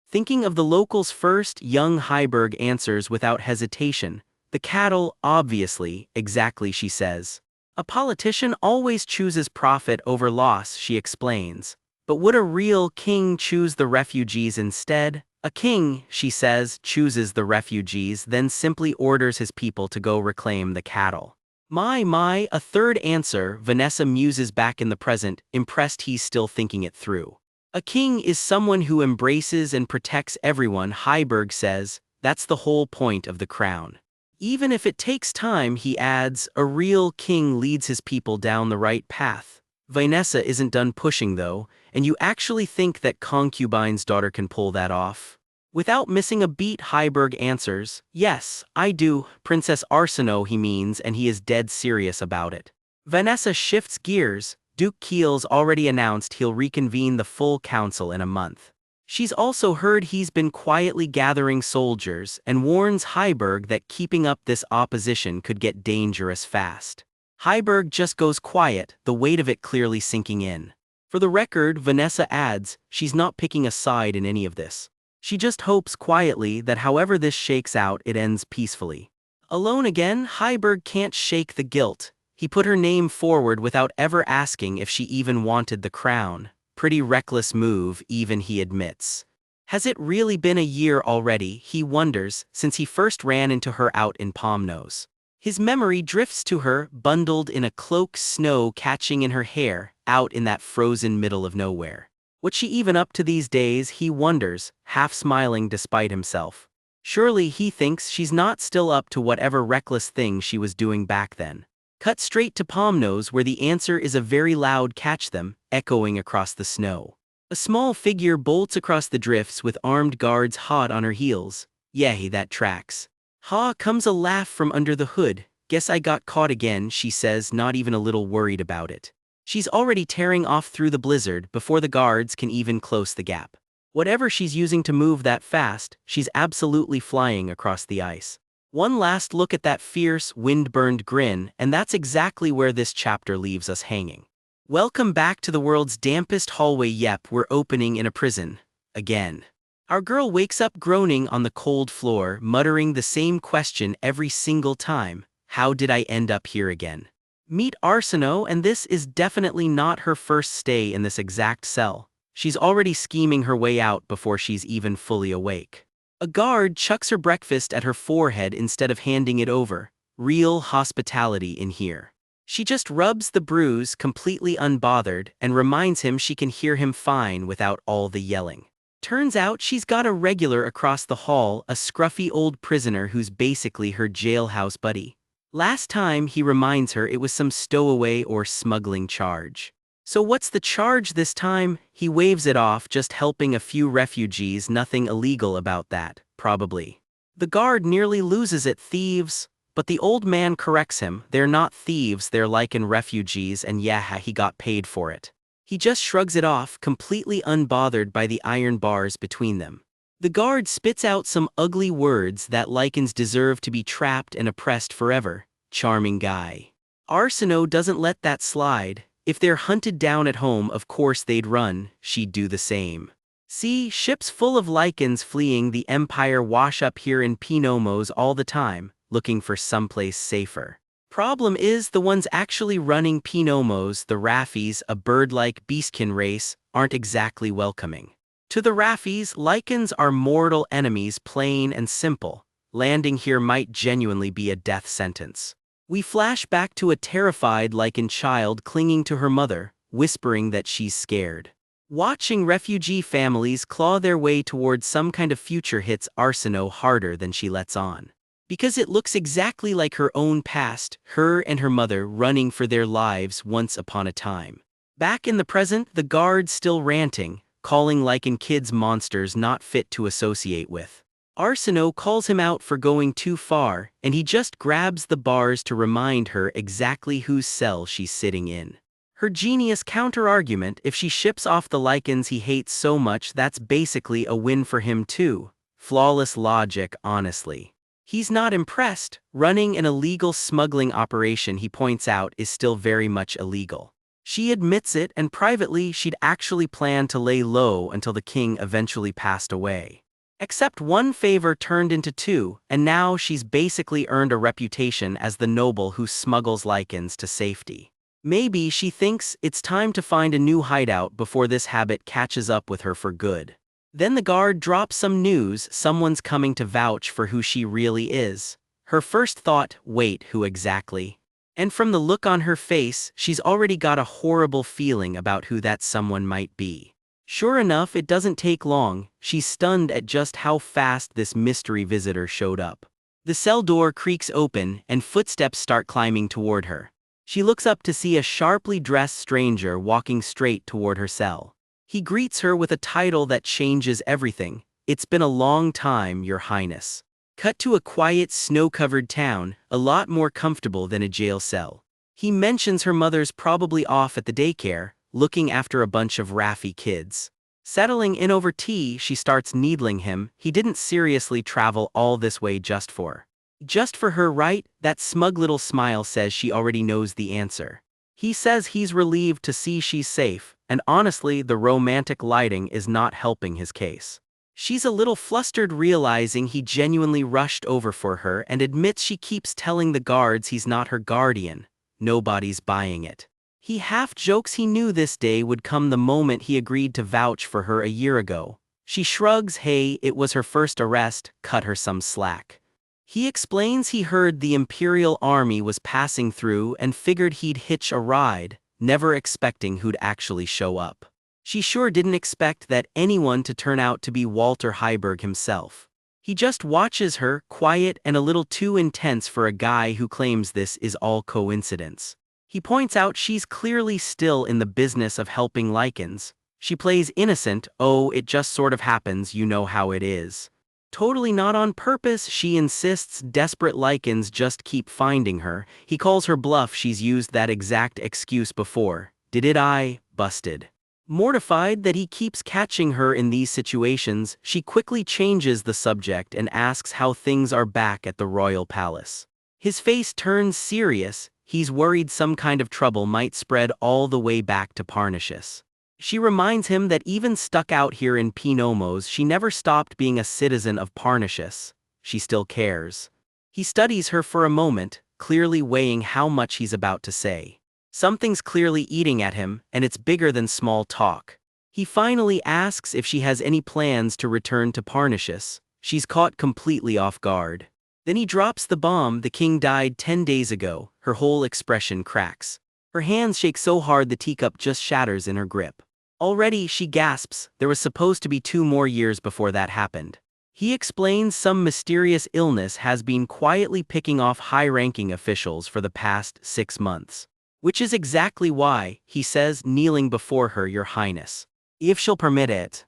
Thinking of the locals first, young Heiberg answers without hesitation. The cattle, obviously, exactly, she says. A politician always chooses profit over loss, she explains. But would a real king choose the refugees instead? A king, she says, chooses the refugees, then simply orders his people to go reclaim the cattle. My, a third answer, Vanessa muses back in the present, impressed he's still thinking it through. A king is someone who embraces and protects everyone, Heiberg says, that's the whole point of the crown. Even if it takes time, he adds, a real king leads his people down the right path. Vanessa isn't done pushing though, and you actually think that concubine's daughter can pull that off? Without missing a beat, Heiberg answers, yes, I do, Princess Arsinoe he means, and he is dead serious about it. Vanessa shifts gears. Duke Kiel's already announced he'll reconvene the full council in a month. She's also heard he's been quietly gathering soldiers and warns Heiberg that keeping up this opposition could get dangerous fast. Heiberg just goes quiet, the weight of it clearly sinking in. For the record, Vanessa adds, she's not picking a side in any of this. She just hopes quietly that however this shakes out, it ends peacefully. Alone again, Heiberg can't shake the guilt. He put her name forward without ever asking if she even wanted the crown. Pretty reckless move, even he admits. Has it really been a year already, he wonders, since he first ran into her out in Pomnose? His memory drifts to her, bundled in a cloak, snow catching in her hair, out in that frozen middle of nowhere. What's she even up to these days, he wonders, half smiling despite himself. Surely he thinks she's not still up to whatever reckless thing she was doing back then. Cut straight to Pomnose, where the answer is a very loud catch them, echoing across the snow. A small figure bolts across the drifts with armed guards hot on her heels. Yay, that tracks. Ha, comes a laugh from under the hood. Guess I got caught again, she says, not even a little worried about it. She's already tearing off through the blizzard before the guards can even close the gap. Whatever she's using to move that fast, she's absolutely flying across the ice. One last look at that fierce, wind-burned grin, and that's exactly where this chapter leaves us hanging. Welcome back to the world's dampest hallway. Yep, we're opening in a prison. Again. Our girl wakes up groaning on the cold floor, muttering the same question every single time. How did I end up here again? Meet Arsinoe, and this is definitely not her first stay in this exact cell. She's already scheming her way out before she's even fully awake. A guard chucks her breakfast at her forehead instead of handing it over. Real hospitality in here. She just rubs the bruise, completely unbothered, and reminds him she can hear him fine without all the yelling. Turns out she's got a regular across the hall, a scruffy old prisoner who's basically her jailhouse buddy. Last time, he reminds her, it was some stowaway or smuggling charge. So what's the charge this time? He waves it off, just helping a few refugees, nothing illegal about that, probably. The guard nearly loses it. Thieves? But the old man corrects him, they're not thieves, they're like refugees, and yeah, he got paid for it. He just shrugs it off, completely unbothered by the iron bars between them. The guard spits out some ugly words that lichens deserve to be trapped and oppressed forever. Charming guy. Arsinoe doesn't let that slide. If they're hunted down at home, of course they'd run. She'd do the same. See, ships full of lichens fleeing the empire wash up here in Pinomos all the time, looking for someplace safer. Problem is, the ones actually running Pinomos, the Raffis, a bird-like beastkin race, aren't exactly welcoming. To the Raffis, lichens are mortal enemies, plain and simple. Landing here might genuinely be a death sentence. We flash back to a terrified lichen child clinging to her mother, whispering that she's scared. Watching refugee families claw their way towards some kind of future hits Arsinoe harder than she lets on. Because it looks exactly like her own past, her and her mother running for their lives once upon a time. Back in the present, the guard's still ranting, calling lichen kids monsters not fit to associate with. Arsinoe calls him out for going too far, and he just grabs the bars to remind her exactly whose cell she's sitting in. Her genius counter-argument: if she ships off the lichens he hates so much, that's basically a win for him too. Flawless logic, honestly. He's not impressed. Running an illegal smuggling operation, he points out, is still very much illegal. She admits it, and privately she'd actually planned to lay low until the king eventually passed away. Except one favor turned into two, and now she's basically earned a reputation as the noble who smuggles lichens to safety. Maybe she thinks it's time to find a new hideout before this habit catches up with her for good. Then the guard drops some news: someone's coming to vouch for who she really is. Her first thought, wait, who exactly? And from the look on her face, she's already got a horrible feeling about who that someone might be. Sure enough, it doesn't take long. She's stunned at just how fast this mystery visitor showed up. The cell door creaks open, and footsteps start climbing toward her. She looks up to see a sharply dressed stranger walking straight toward her cell. He greets her with a title that changes everything. It's been a long time, Your Highness. Cut to a quiet, snow-covered town, a lot more comfortable than a jail cell. He mentions her mother's probably off at the daycare, looking after a bunch of Raffi kids. Settling in over tea, she starts needling him. He didn't seriously travel all this way just for her, right? That smug little smile says she already knows the answer. He says he's relieved to see she's safe, and honestly, the romantic lighting is not helping his case. She's a little flustered, realizing he genuinely rushed over for her, and admits she keeps telling the guards he's not her guardian. Nobody's buying it. He half jokes he knew this day would come the moment he agreed to vouch for her a year ago. She shrugs, hey, it was her first arrest, cut her some slack. He explains he heard the Imperial Army was passing through and figured he'd hitch a ride, never expecting who'd actually show up. She sure didn't expect that anyone to turn out to be Walter Heiberg himself. He just watches her, quiet and a little too intense for a guy who claims this is all coincidence. He points out she's clearly still in the business of helping lichens. She plays innocent, oh, it just sort of happens, you know how it is. Totally not on purpose, she insists desperate lichens just keep finding her. He calls her bluff, she's used that exact excuse before. Busted. Mortified that he keeps catching her in these situations, she quickly changes the subject and asks how things are back at the royal palace. His face turns serious. He's worried some kind of trouble might spread all the way back to Parnassus. She reminds him that even stuck out here in Pinomos, she never stopped being a citizen of Parnassus. She still cares. He studies her for a moment, clearly weighing how much he's about to say. Something's clearly eating at him, and it's bigger than small talk. He finally asks if she has any plans to return to Parnassus. She's caught completely off guard. Then he drops the bomb: the king died 10 days ago. Her whole expression cracks. Her hands shake so hard the teacup just shatters in her grip. Already, she gasps, there was supposed to be 2 more years before that happened. He explains some mysterious illness has been quietly picking off high-ranking officials for the past 6 months. Which is exactly why, he says, kneeling before her, Your Highness. If she'll permit it.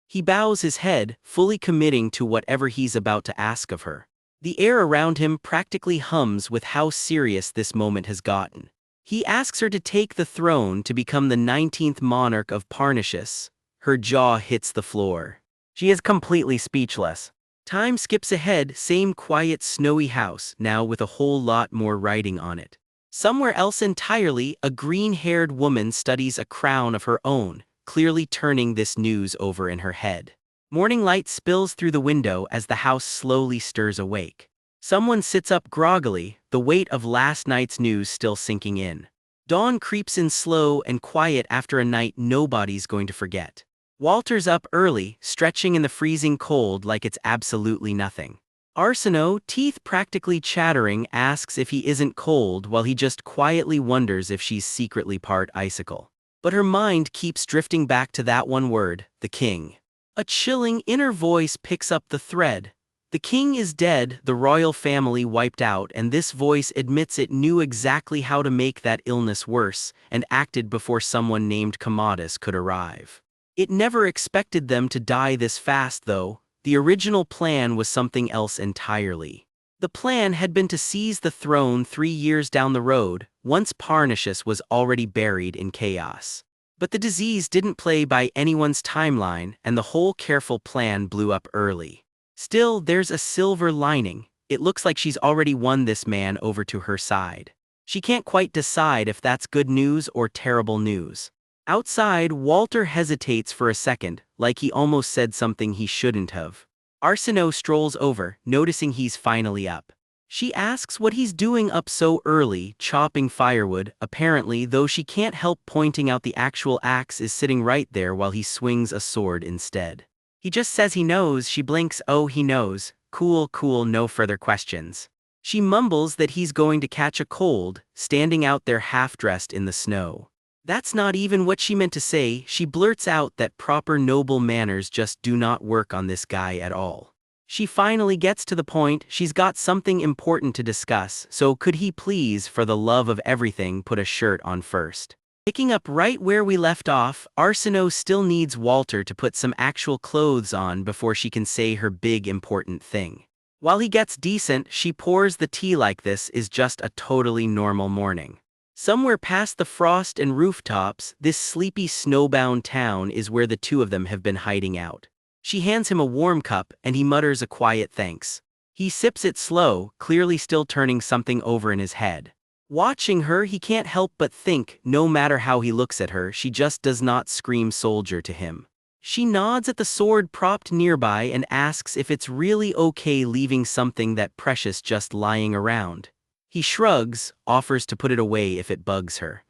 He bows his head, fully committing to whatever he's about to ask of her. The air around him practically hums with how serious this moment has gotten. He asks her to take the throne to become the 19th monarch of Parnassus. Her jaw hits the floor. She is completely speechless. Time skips ahead, same quiet snowy house, now with a whole lot more writing on it. Somewhere else entirely, a green-haired woman studies a crown of her own, clearly turning this news over in her head. Morning light spills through the window as the house slowly stirs awake. Someone sits up groggily, the weight of last night's news still sinking in. Dawn creeps in slow and quiet after a night nobody's going to forget. Walter's up early, stretching in the freezing cold like it's absolutely nothing. Arsenault, teeth practically chattering, asks if he isn't cold while he just quietly wonders if she's secretly part icicle. But her mind keeps drifting back to that one word, the king. A chilling inner voice picks up the thread. The king is dead, the royal family wiped out, and this voice admits it knew exactly how to make that illness worse and acted before someone named Commodus could arrive. It never expected them to die this fast though. The original plan was something else entirely. The plan had been to seize the throne 3 years down the road, once Parnassus was already buried in chaos. But the disease didn't play by anyone's timeline, and the whole careful plan blew up early. Still, there's a silver lining. It looks like she's already won this man over to her side. She can't quite decide if that's good news or terrible news. Outside, Walter hesitates for a second, like he almost said something he shouldn't have. Arsenault strolls over, noticing he's finally up. She asks what he's doing up so early, chopping firewood, apparently, though she can't help pointing out the actual axe is sitting right there while he swings a sword instead. He just says he knows. She blinks. Oh, he knows. Cool, no further questions. She mumbles that he's going to catch a cold, standing out there half-dressed in the snow. That's not even what she meant to say. She blurts out that proper noble manners just do not work on this guy at all. She finally gets to the point. She's got something important to discuss, so could he please, for the love of everything, put a shirt on first? Picking up right where we left off, Arsenault still needs Walter to put some actual clothes on before she can say her big important thing. While he gets decent, she pours the tea like this is just a totally normal morning. Somewhere past the frost and rooftops, this sleepy snowbound town is where the two of them have been hiding out. She hands him a warm cup and he mutters a quiet thanks. He sips it slow, clearly still turning something over in his head. Watching her, he can't help but think, no matter how he looks at her, she just does not scream soldier to him. She nods at the sword propped nearby and asks if it's really okay leaving something that precious just lying around. He shrugs, offers to put it away if it bugs her.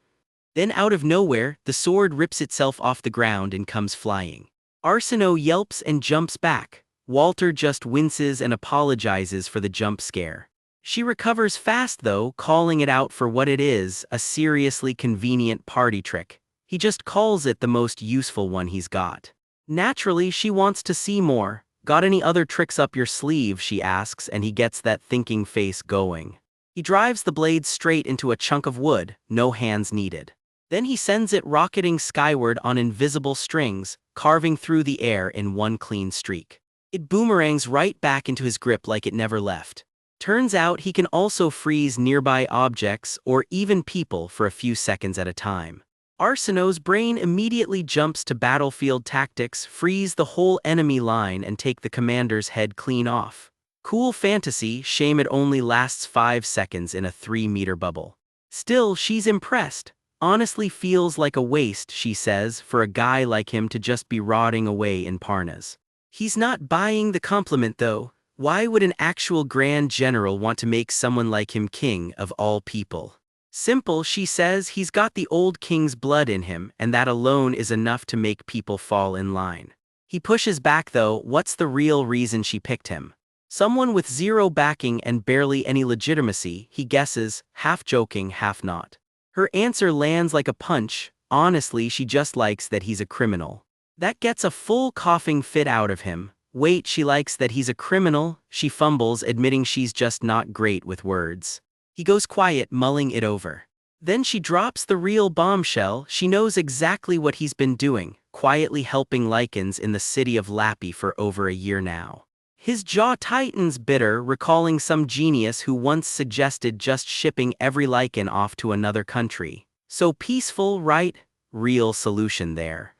Then out of nowhere, the sword rips itself off the ground and comes flying. Arsenault yelps and jumps back. Walter just winces and apologizes for the jump scare. She recovers fast though, calling it out for what it is, a seriously convenient party trick. He just calls it the most useful one he's got. Naturally, she wants to see more. Got any other tricks up your sleeve, she asks, and he gets that thinking face going. He drives the blade straight into a chunk of wood, no hands needed. Then he sends it rocketing skyward on invisible strings, carving through the air in one clean streak. It boomerangs right back into his grip like it never left. Turns out he can also freeze nearby objects or even people for a few seconds at a time. Arsenault's brain immediately jumps to battlefield tactics, freeze the whole enemy line and take the commander's head clean off. Cool fantasy, shame it only lasts 5 seconds in a 3-meter bubble. Still, she's impressed. Honestly feels like a waste, she says, for a guy like him to just be rotting away in Parnas. He's not buying the compliment though. Why would an actual grand general want to make someone like him king of all people? Simple, she says, he's got the old king's blood in him, and that alone is enough to make people fall in line. He pushes back though. What's the real reason she picked him? Someone with zero backing and barely any legitimacy, he guesses, half joking, half not. Her answer lands like a punch. Honestly, she just likes that he's a criminal. That gets a full coughing fit out of him. Wait, she likes that he's a criminal? She fumbles, admitting she's just not great with words. He goes quiet, mulling it over. Then she drops the real bombshell. She knows exactly what he's been doing, quietly helping lichens in the city of Lappy for over a year now. His jaw tightens, bitter, recalling some genius who once suggested just shipping every lichen off to another country. So peaceful, right? Real solution there.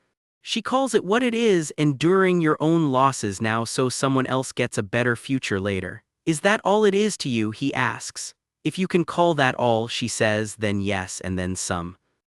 She calls it what it is, enduring your own losses now so someone else gets a better future later. Is that all it is to you, he asks. If you can call that all, she says, then yes and then some.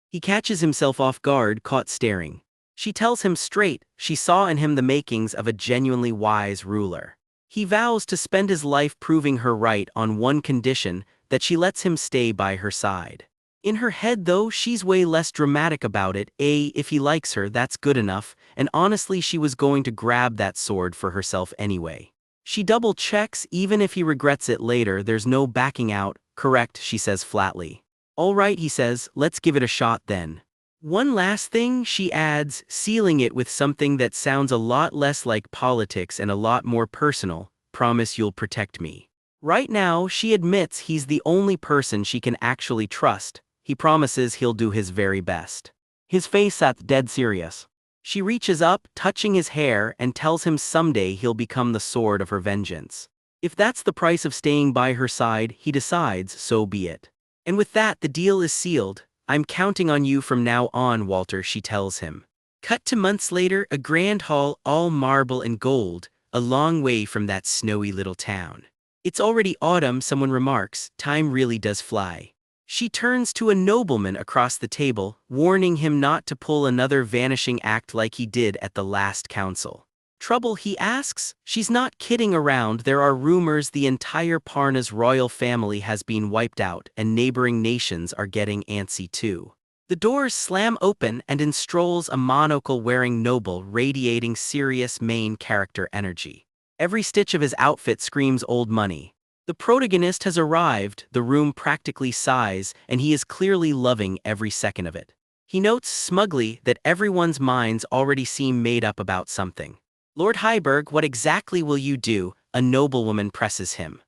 He catches himself off guard, caught staring. She tells him straight, she saw in him the makings of a genuinely wise ruler. He vows to spend his life proving her right on one condition, that she lets him stay by her side. In her head though, she's way less dramatic about it. If he likes her, that's good enough, and honestly she was going to grab that sword for herself anyway. She double checks, even if he regrets it later, there's no backing out. Correct, she says flatly. All right, he says, let's give it a shot then. One last thing, she adds, sealing it with something that sounds a lot less like politics and a lot more personal. Promise you'll protect me. Right now, she admits he's the only person she can actually trust. He promises he'll do his very best. His face sat dead serious. She reaches up, touching his hair, and tells him someday he'll become the sword of her vengeance. If that's the price of staying by her side, he decides, so be it. And with that, the deal is sealed. I'm counting on you from now on, Walter, she tells him. Cut to months later, a grand hall, all marble and gold, a long way from that snowy little town. It's already autumn, someone remarks. Time really does fly. She turns to a nobleman across the table, warning him not to pull another vanishing act like he did at the last council. Trouble, he asks? She's not kidding around. There are rumors the entire Parna's royal family has been wiped out and neighboring nations are getting antsy too. The doors slam open and in strolls a monocle-wearing noble radiating serious main character energy. Every stitch of his outfit screams old money. The protagonist has arrived, the room practically sighs, and he is clearly loving every second of it. He notes smugly that everyone's minds already seem made up about something. Lord Heiberg, what exactly will you do? A noblewoman presses him.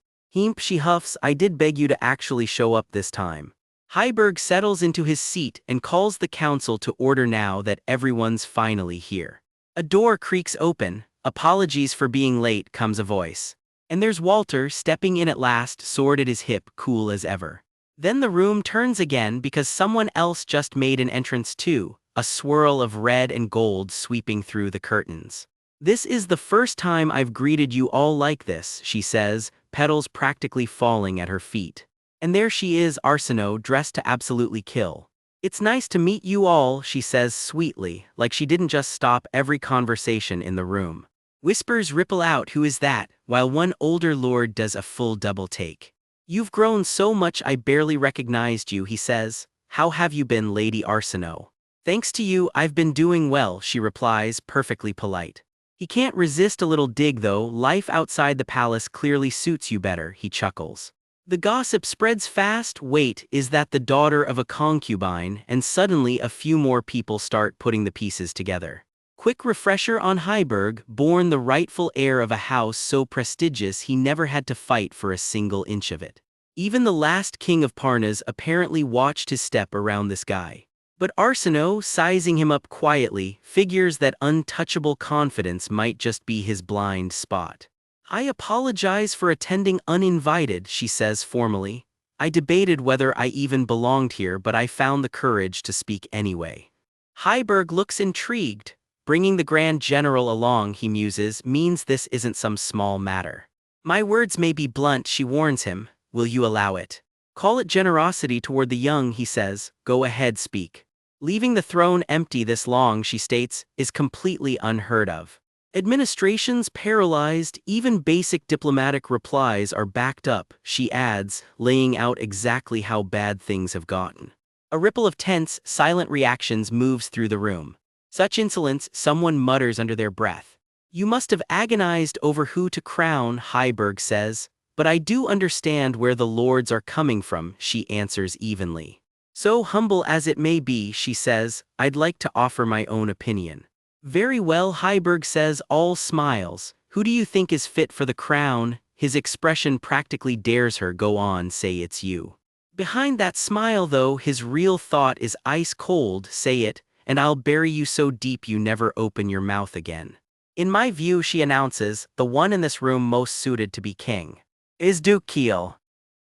She huffs, I did beg you to actually show up this time. Heiberg settles into his seat and calls the council to order now that everyone's finally here. A door creaks open. Apologies for being late, comes a voice. And there's Walter stepping in at last, sword at his hip, cool as ever. Then the room turns again because someone else just made an entrance too, a swirl of red and gold sweeping through the curtains. This is the first time I've greeted you all like this, she says, petals practically falling at her feet. And there she is, Arsenault, dressed to absolutely kill. It's nice to meet you all, she says sweetly, like she didn't just stop every conversation in the room. Whispers ripple out, who is that, while one older lord does a full double take. You've grown so much I barely recognized you, he says. How have you been, Lady Arsenault? Thanks to you, I've been doing well, she replies, perfectly polite. He can't resist a little dig though, life outside the palace clearly suits you better, he chuckles. The gossip spreads fast. Wait, is that the daughter of a concubine? And suddenly a few more people start putting the pieces together. Quick refresher on Heiberg, born the rightful heir of a house so prestigious he never had to fight for a single inch of it. Even the last king of Parnas apparently watched his step around this guy. But Arsenault, sizing him up quietly, figures that untouchable confidence might just be his blind spot. I apologize for attending uninvited, she says formally. I debated whether I even belonged here, but I found the courage to speak anyway. Heiberg looks intrigued. Bringing the Grand General along, he muses, means this isn't some small matter. My words may be blunt, she warns him. Will you allow it? Call it generosity toward the young, he says. Go ahead, speak. Leaving the throne empty this long, she states, is completely unheard of. Administrations paralyzed, even basic diplomatic replies are backed up, she adds, laying out exactly how bad things have gotten. A ripple of tense, silent reactions moves through the room. Such insolence, someone mutters under their breath. You must have agonized over who to crown, Heiberg says. But I do understand where the lords are coming from, she answers evenly. So humble as it may be, she says, I'd like to offer my own opinion. Very well, Heiberg says, all smiles. Who do you think is fit for the crown? His expression practically dares her go on, say it's you. Behind that smile though, his real thought is ice cold, say it, and I'll bury you so deep you never open your mouth again. In my view, she announces, the one in this room most suited to be king is Duke Kiel.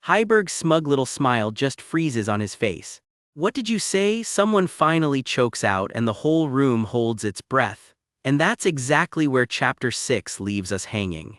Heiberg's smug little smile just freezes on his face. What did you say? Someone finally chokes out and the whole room holds its breath. And that's exactly where Chapter 6 leaves us hanging.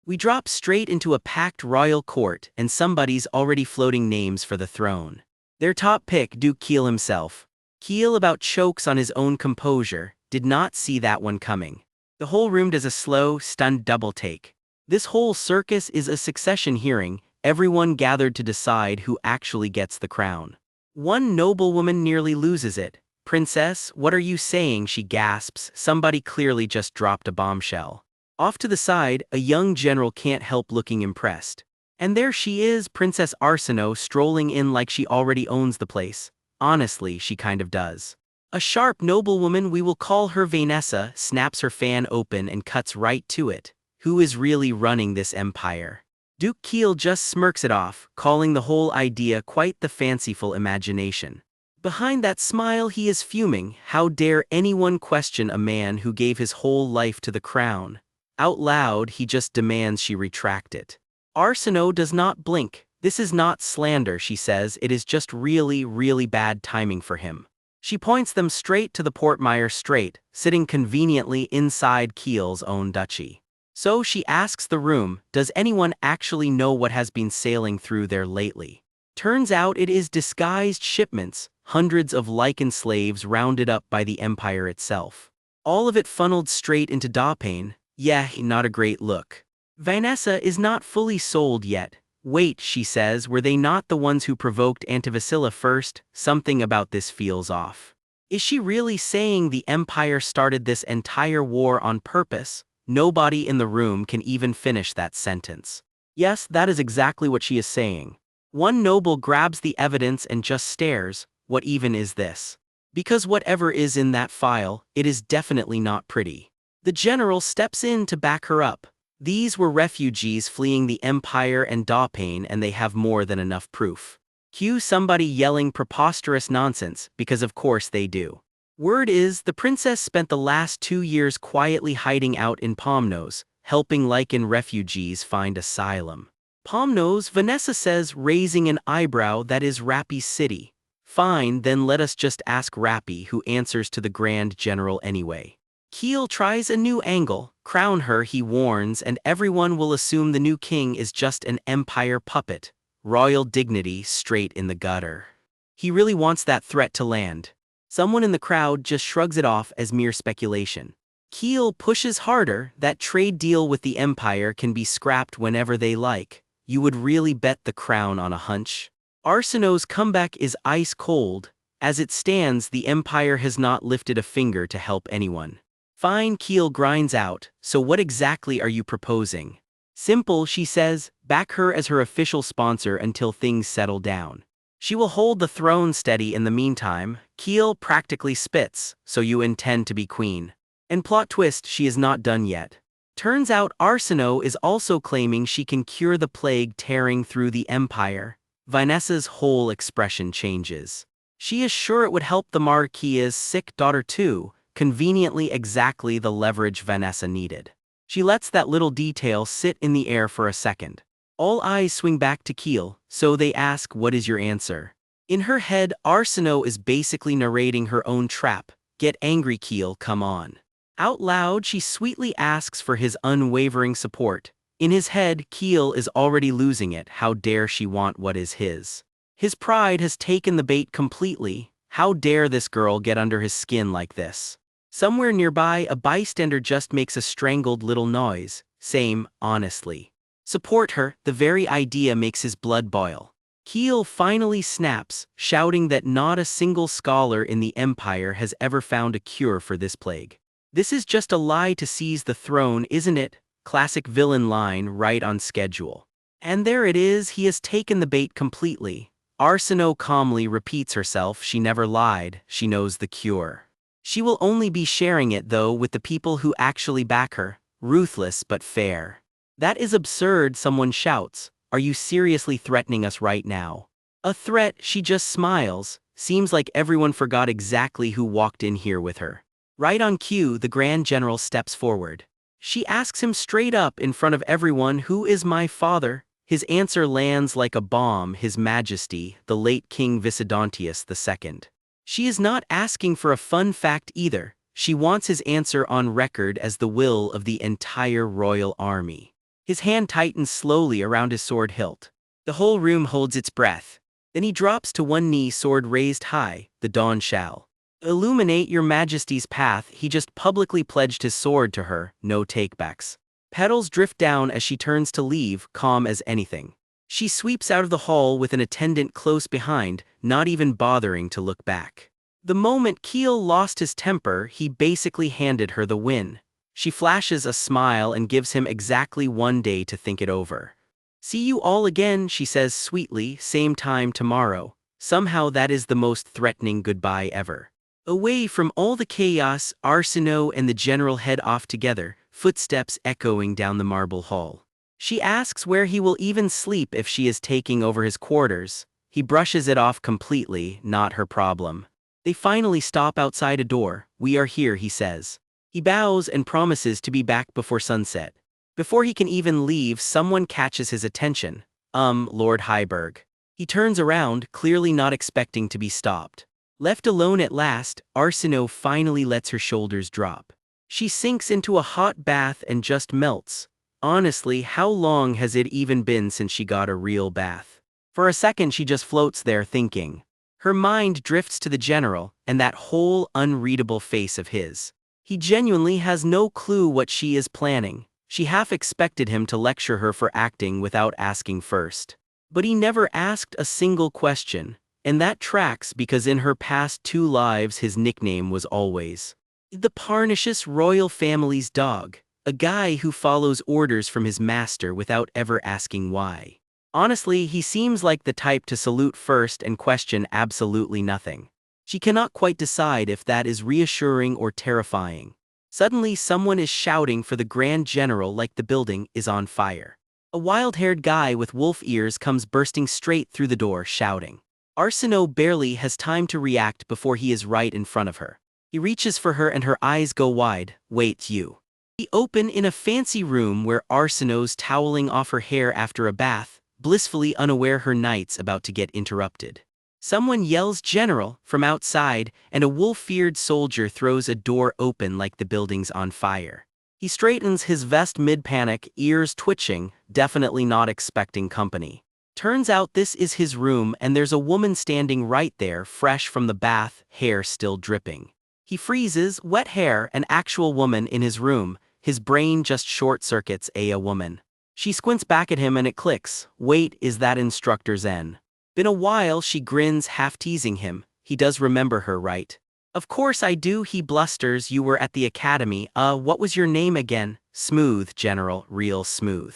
We drop straight into a packed royal court and somebody's already floating names for the throne. Their top pick, Duke Keel himself. Keel about chokes on his own composure, did not see that one coming. The whole room does a slow, stunned double take. This whole circus is a succession hearing, everyone gathered to decide who actually gets the crown. One noblewoman nearly loses it. "Princess, what are you saying?" she gasps. Somebody clearly just dropped a bombshell. Off to the side, a young general can't help looking impressed. And there she is, Princess Arsinoe, strolling in like she already owns the place. Honestly, she kind of does. A sharp noblewoman, we will call her Vanessa, snaps her fan open and cuts right to it. Who is really running this empire? Duke Keel just smirks it off, calling the whole idea quite the fanciful imagination. Behind that smile he is fuming. How dare anyone question a man who gave his whole life to the crown? Out loud he just demands she retract it. Arsinoe does not blink. This is not slander, she says, it is just really, really bad timing for him. She points them straight to the Portmeyer Strait, sitting conveniently inside Keel's own duchy. So she asks the room, does anyone actually know what has been sailing through there lately? Turns out it is disguised shipments, hundreds of licensed slaves rounded up by the empire itself. All of it funneled straight into Dawpane. Yeah, not a great look. Vanessa is not fully sold yet. Wait, she says, were they not the ones who provoked Antivasilla first? Something about this feels off. Is she really saying the empire started this entire war on purpose? Nobody in the room can even finish that sentence. Yes, that is exactly what she is saying. One noble grabs the evidence and just stares. What even is this? Because whatever is in that file, it is definitely not pretty. The general steps in to back her up. These were refugees fleeing the empire and Dawpane, and they have more than enough proof. Cue somebody yelling preposterous nonsense, because of course they do. Word is, the princess spent the last 2 years quietly hiding out in Palmnose, helping Lycan refugees find asylum. Palmnose, Vanessa says, raising an eyebrow. That is Rappy's city. Fine, then let us just ask Rappy, who answers to the Grand General anyway. Keel tries a new angle. Crown her, he warns, and everyone will assume the new king is just an empire puppet. Royal dignity straight in the gutter. He really wants that threat to land. Someone in the crowd just shrugs it off as mere speculation. Keel pushes harder. That trade deal with the empire can be scrapped whenever they like. You would really bet the crown on a hunch? Arsinoe's comeback is ice cold. As it stands, the empire has not lifted a finger to help anyone. Fine, Keel grinds out, so what exactly are you proposing? Simple, she says, back her as her official sponsor until things settle down. She will hold the throne steady in the meantime. Keel practically spits, so you intend to be queen. And plot twist, she is not done yet. Turns out Arsinoe is also claiming she can cure the plague tearing through the empire. Vanessa's whole expression changes. She is sure it would help the Marquis's sick daughter too, conveniently exactly the leverage Vanessa needed. She lets that little detail sit in the air for a second. All eyes swing back to Keel, so they ask, what is your answer? In her head, Arsinoe is basically narrating her own trap. Get angry, Keel, come on. Out loud, she sweetly asks for his unwavering support. In his head, Keel is already losing it. How dare she want what is his? His pride has taken the bait completely. How dare this girl get under his skin like this? Somewhere nearby, a bystander just makes a strangled little noise. Same, honestly. Support her, the very idea makes his blood boil. Keel finally snaps, shouting that not a single scholar in the empire has ever found a cure for this plague. This is just a lie to seize the throne, isn't it? Classic villain line, right on schedule. And there it is, he has taken the bait completely. Arsinoe calmly repeats herself, she never lied, she knows the cure. She will only be sharing it though with the people who actually back her. Ruthless but fair. That is absurd, someone shouts. Are you seriously threatening us right now? A threat, she just smiles. Seems like everyone forgot exactly who walked in here with her. Right on cue, the Grand General steps forward. She asks him straight up in front of everyone, who is my father? His answer lands like a bomb, His Majesty, the late King Visidontius II. She is not asking for a fun fact either. She wants his answer on record as the will of the entire royal army. His hand tightens slowly around his sword hilt. The whole room holds its breath. Then he drops to one knee, sword raised high. The dawn shall illuminate your Majesty's path. He just publicly pledged his sword to her, no takebacks. Petals drift down as she turns to leave, calm as anything. She sweeps out of the hall with an attendant close behind, not even bothering to look back. The moment Keel lost his temper, he basically handed her the win. She flashes a smile and gives him exactly 1 day to think it over. See you all again, she says sweetly, same time tomorrow. Somehow that is the most threatening goodbye ever. Away from all the chaos, Arsinoe and the general head off together, footsteps echoing down the marble hall. She asks where he will even sleep if she is taking over his quarters. He brushes it off completely, not her problem. They finally stop outside a door. We are here, he says. He bows and promises to be back before sunset. Before he can even leave, someone catches his attention. Lord Heiberg. He turns around, clearly not expecting to be stopped. Left alone at last, Arsinoe finally lets her shoulders drop. She sinks into a hot bath and just melts. Honestly, how long has it even been since she got a real bath? For a second she just floats there thinking. Her mind drifts to the general, and that whole unreadable face of his. He genuinely has no clue what she is planning. She half expected him to lecture her for acting without asking first. But he never asked a single question, and that tracks because in her past 2 lives his nickname was always the Parnassus royal family's dog, a guy who follows orders from his master without ever asking why. Honestly, he seems like the type to salute first and question absolutely nothing. She cannot quite decide if that is reassuring or terrifying. Suddenly someone is shouting for the Grand General like the building is on fire. A wild-haired guy with wolf ears comes bursting straight through the door shouting. Arsinoe barely has time to react before he is right in front of her. He reaches for her and her eyes go wide. Wait, you. He open in a fancy room where Arsinoe's toweling off her hair after a bath, blissfully unaware her night's about to get interrupted. Someone yells "General" from outside, and a wolf-eared soldier throws a door open like the building's on fire. He straightens his vest mid-panic, ears twitching, definitely not expecting company. Turns out this is his room and there's a woman standing right there, fresh from the bath, hair still dripping. He freezes, wet hair, an actual woman in his room. His brain just short-circuits. A woman. She squints back at him and it clicks. Wait, is that Instructor Zen? Been a while, she grins, half teasing him. He does remember her, right? Of course I do, he blusters. You were at the academy. What was your name again? Smooth, General, real smooth.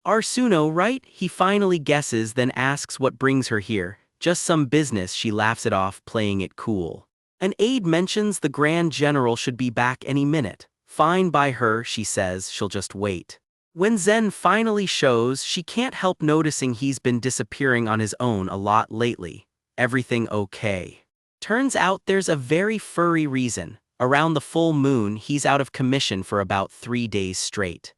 Arsinoe, right? He finally guesses, then asks what brings her here. Just some business, she laughs it off, playing it cool. An aide mentions the Grand General should be back any minute. Fine by her, she says, she'll just wait. When Zen finally shows, she can't help noticing he's been disappearing on his own a lot lately. Everything okay? Turns out there's a very furry reason. Around the full moon, he's out of commission for about 3 days straight.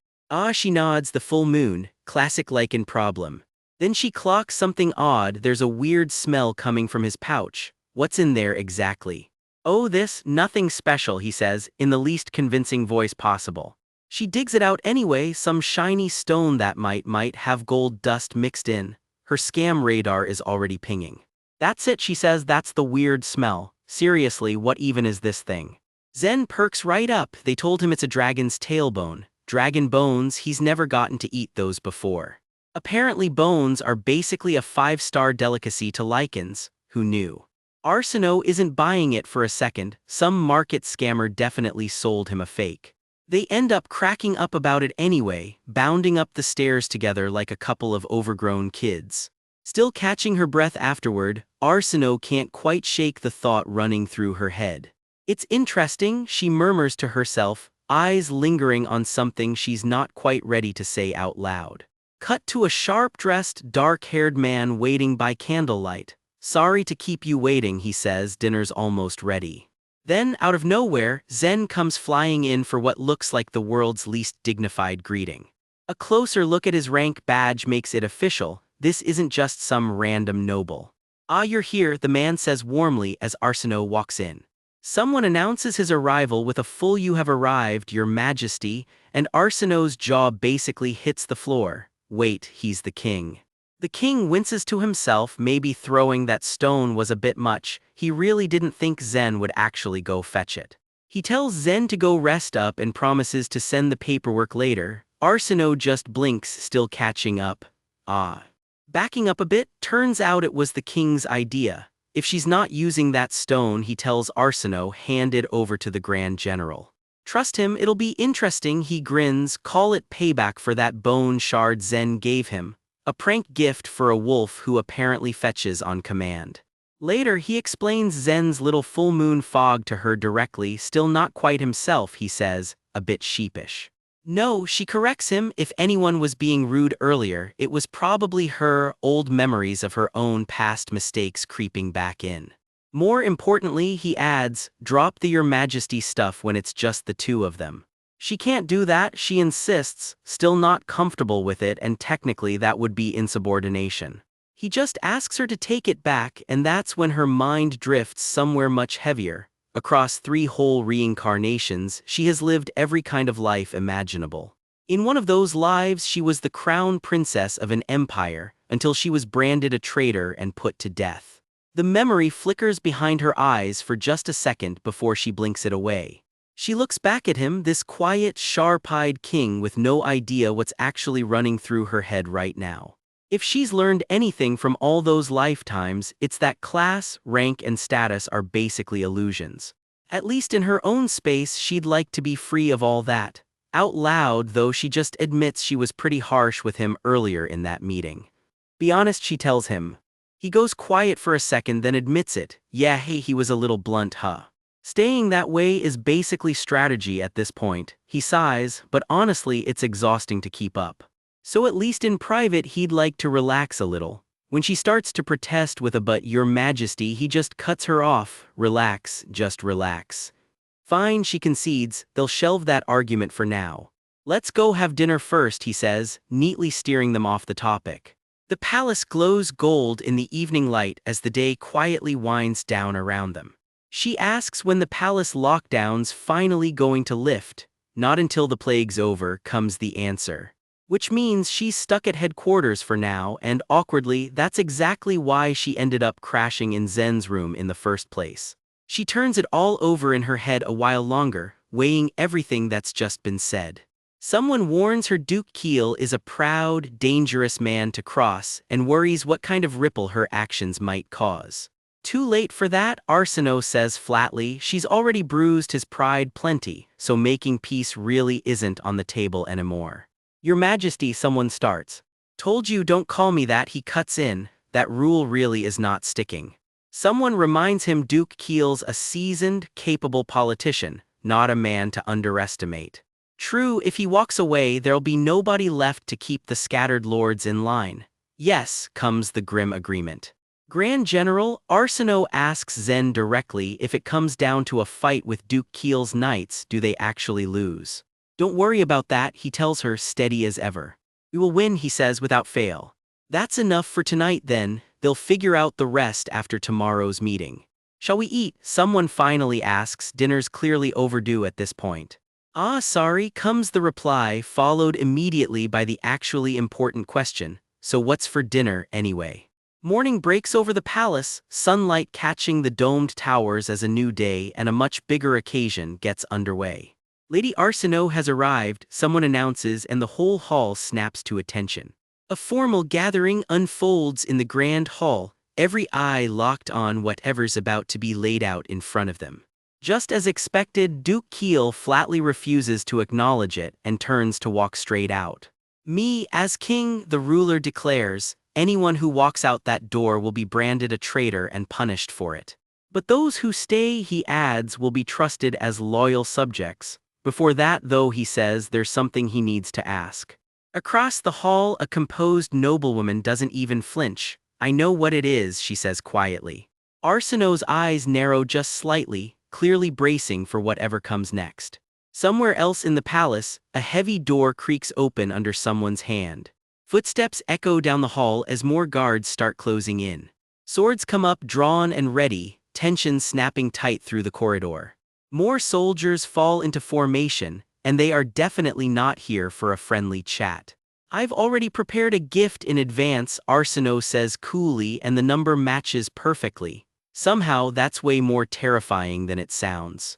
She nods. The full moon, classic lichen problem. Then she clocks something odd. There's a weird smell coming from his pouch. What's in there exactly? Oh, this, nothing special, he says, in the least convincing voice possible. She digs it out anyway, some shiny stone that might have gold dust mixed in. Her scam radar is already pinging. That's it, she says, that's the weird smell. Seriously, what even is this thing? Zen perks right up. They told him it's a dragon's tailbone. Dragon bones, he's never gotten to eat those before. Apparently bones are basically a 5-star delicacy to lichens. Who knew? Arsinoe isn't buying it for a second. Some market scammer definitely sold him a fake. They end up cracking up about it anyway, bounding up the stairs together like a couple of overgrown kids. Still catching her breath afterward, Arsinoe can't quite shake the thought running through her head. It's interesting, she murmurs to herself, eyes lingering on something she's not quite ready to say out loud. Cut to a sharp-dressed, dark-haired man waiting by candlelight. Sorry to keep you waiting, he says, dinner's almost ready. Then, out of nowhere, Zen comes flying in for what looks like the world's least dignified greeting. A closer look at his rank badge makes it official. This isn't just some random noble. "Ah, you're here," the man says warmly as Arsinoe walks in. Someone announces his arrival with a full "You have arrived, your majesty," and Arsinoe's jaw basically hits the floor. Wait, he's the king. The king winces to himself, maybe throwing that stone was a bit much. He really didn't think Zen would actually go fetch it. He tells Zen to go rest up and promises to send the paperwork later. Arsinoe just blinks, still catching up. Ah. Backing up a bit, turns out it was the king's idea. If she's not using that stone, he tells Arsinoe, hand it over to the Grand General. Trust him, it'll be interesting, he grins, call it payback for that bone shard Zen gave him. A prank gift for a wolf who apparently fetches on command. Later, he explains Zen's little full moon fog to her directly, still not quite himself, he says, a bit sheepish. No, she corrects him, if anyone was being rude earlier, it was probably her, old memories of her own past mistakes creeping back in. More importantly, he adds, drop the Your Majesty stuff when it's just the two of them. She can't do that, she insists, still not comfortable with it, and technically that would be insubordination. He just asks her to take it back, and that's when her mind drifts somewhere much heavier. Across 3 whole reincarnations, she has lived every kind of life imaginable. In one of those lives, she was the crown princess of an empire, until she was branded a traitor and put to death. The memory flickers behind her eyes for just a second before she blinks it away. She looks back at him, this quiet, sharp-eyed king with no idea what's actually running through her head right now. If she's learned anything from all those lifetimes, it's that class, rank, and status are basically illusions. At least in her own space, she'd like to be free of all that. Out loud, though, she just admits she was pretty harsh with him earlier in that meeting. Be honest, she tells him. He goes quiet for a second, then admits it. Yeah, hey, he was a little blunt, huh? Staying that way is basically strategy at this point. He sighs, but honestly, it's exhausting to keep up. So at least in private, he'd like to relax a little. When she starts to protest with a "but, Your Majesty," he just cuts her off. Relax, just relax. Fine, she concedes, they'll shelve that argument for now. Let's go have dinner first, he says, neatly steering them off the topic. The palace glows gold in the evening light as the day quietly winds down around them. She asks when the palace lockdown's finally going to lift. Not until the plague's over, comes the answer. Which means she's stuck at headquarters for now, and awkwardly, that's exactly why she ended up crashing in Zen's room in the first place. She turns it all over in her head a while longer, weighing everything that's just been said. Someone warns her Duke Keel is a proud, dangerous man to cross, and worries what kind of ripple her actions might cause. Too late for that, Arsinoe says flatly. She's already bruised his pride plenty, so making peace really isn't on the table anymore. Your Majesty, someone starts. Told you don't call me that, he cuts in. That rule really is not sticking. Someone reminds him Duke Keel's a seasoned, capable politician, not a man to underestimate. True, if he walks away, there'll be nobody left to keep the scattered lords in line. Yes, comes the grim agreement. Grand General, Arsinoe asks Zen directly, if it comes down to a fight with Duke Keel's knights, do they actually lose? Don't worry about that, he tells her, steady as ever. We will win, he says, without fail. That's enough for tonight then, they'll figure out the rest after tomorrow's meeting. Shall we eat? Someone finally asks, dinner's clearly overdue at this point. Ah, sorry, comes the reply, followed immediately by the actually important question. So what's for dinner, anyway? Morning breaks over the palace, sunlight catching the domed towers as a new day and a much bigger occasion gets underway. Lady Arsinoe has arrived, someone announces, and the whole hall snaps to attention. A formal gathering unfolds in the grand hall, every eye locked on whatever's about to be laid out in front of them. Just as expected, Duke Keel flatly refuses to acknowledge it and turns to walk straight out. Me, as king, the ruler declares, anyone who walks out that door will be branded a traitor and punished for it. But those who stay, he adds, will be trusted as loyal subjects. Before that, though, he says, there's something he needs to ask. Across the hall, a composed noblewoman doesn't even flinch. I know what it is, she says quietly. Arsinoe's eyes narrow just slightly, clearly bracing for whatever comes next. Somewhere else in the palace, a heavy door creaks open under someone's hand. Footsteps echo down the hall as more guards start closing in. Swords come up drawn and ready, tension snapping tight through the corridor. More soldiers fall into formation, and they are definitely not here for a friendly chat. "I've already prepared a gift in advance," Arsino says coolly, and the number matches perfectly. Somehow that's way more terrifying than it sounds.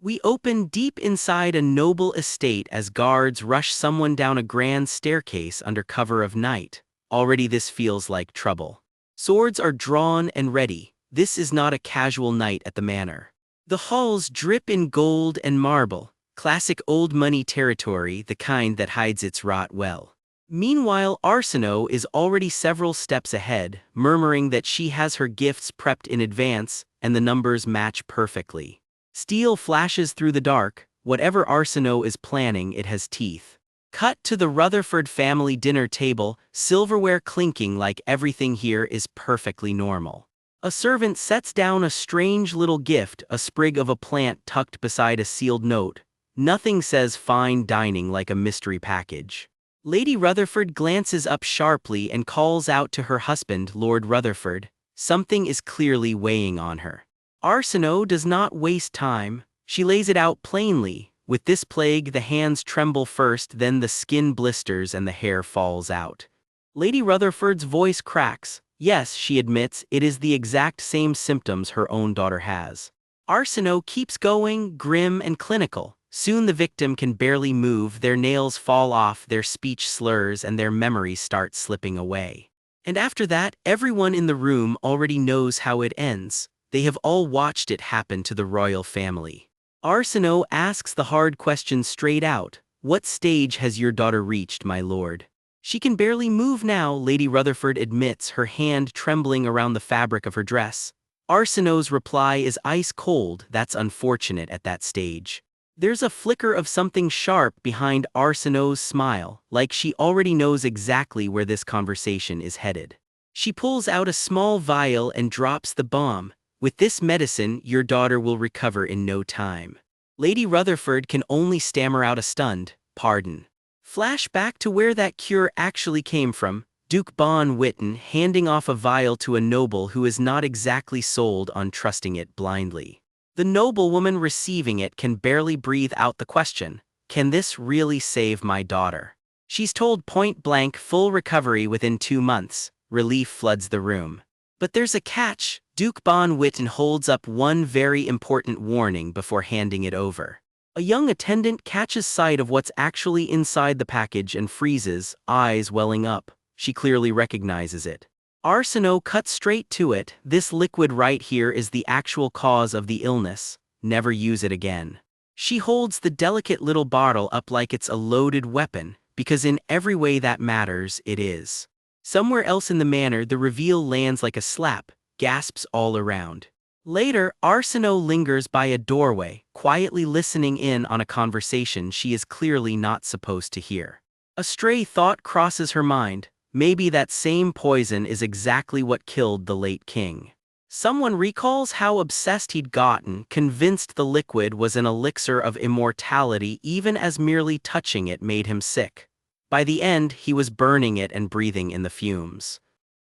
We open deep inside a noble estate as guards rush someone down a grand staircase under cover of night. Already this feels like trouble. Swords are drawn and ready. This is not a casual night at the manor. The halls drip in gold and marble, classic old money territory, the kind that hides its rot well. Meanwhile, Arsino is already several steps ahead, murmuring that she has her gifts prepped in advance, and the numbers match perfectly. Steel flashes through the dark. Whatever Arsino is planning, it has teeth. Cut to the Rutherford family dinner table, silverware clinking like everything here is perfectly normal. A servant sets down a strange little gift, a sprig of a plant tucked beside a sealed note. Nothing says fine dining like a mystery package. Lady Rutherford glances up sharply and calls out to her husband, Lord Rutherford. Something is clearly weighing on her. Arsino does not waste time. She lays it out plainly. With this plague, the hands tremble first, then the skin blisters and the hair falls out. Lady Rutherford's voice cracks. Yes, she admits, it is the exact same symptoms her own daughter has. Arsino keeps going, grim and clinical. Soon the victim can barely move, their nails fall off, their speech slurs, and their memories start slipping away. And after that, everyone in the room already knows how it ends. They have all watched it happen to the royal family. Arsino asks the hard question straight out. What stage has your daughter reached, my lord? She can barely move now, Lady Rutherford admits, her hand trembling around the fabric of her dress. Arsino's reply is ice cold. That's unfortunate at that stage. There's a flicker of something sharp behind Arsino's smile, like she already knows exactly where this conversation is headed. She pulls out a small vial and drops the bomb. With this medicine, your daughter will recover in no time. Lady Rutherford can only stammer out a stunned, "Pardon." Flash back to where that cure actually came from, Duke Von Witten handing off a vial to a noble who is not exactly sold on trusting it blindly. The noblewoman receiving it can barely breathe out the question, "Can this really save my daughter?" She's told point blank full recovery within 2 months. Relief floods the room. But there's a catch. Duke Von Witten holds up one very important warning before handing it over. A young attendant catches sight of what's actually inside the package and freezes, eyes welling up. She clearly recognizes it. Arsino cuts straight to it. This liquid right here is the actual cause of the illness. Never use it again. She holds the delicate little bottle up like it's a loaded weapon, because in every way that matters, it is. Somewhere else in the manor, the reveal lands like a slap, gasps all around. Later, Arsino lingers by a doorway, quietly listening in on a conversation she is clearly not supposed to hear. A stray thought crosses her mind. Maybe that same poison is exactly what killed the late king. Someone recalls how obsessed he'd gotten, convinced the liquid was an elixir of immortality even as merely touching it made him sick. By the end, he was burning it and breathing in the fumes.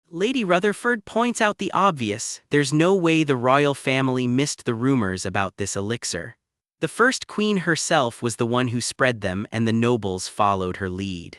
Lady Rutherford points out the obvious. There's no way the royal family missed the rumors about this elixir. The first queen herself was the one who spread them, and the nobles followed her lead.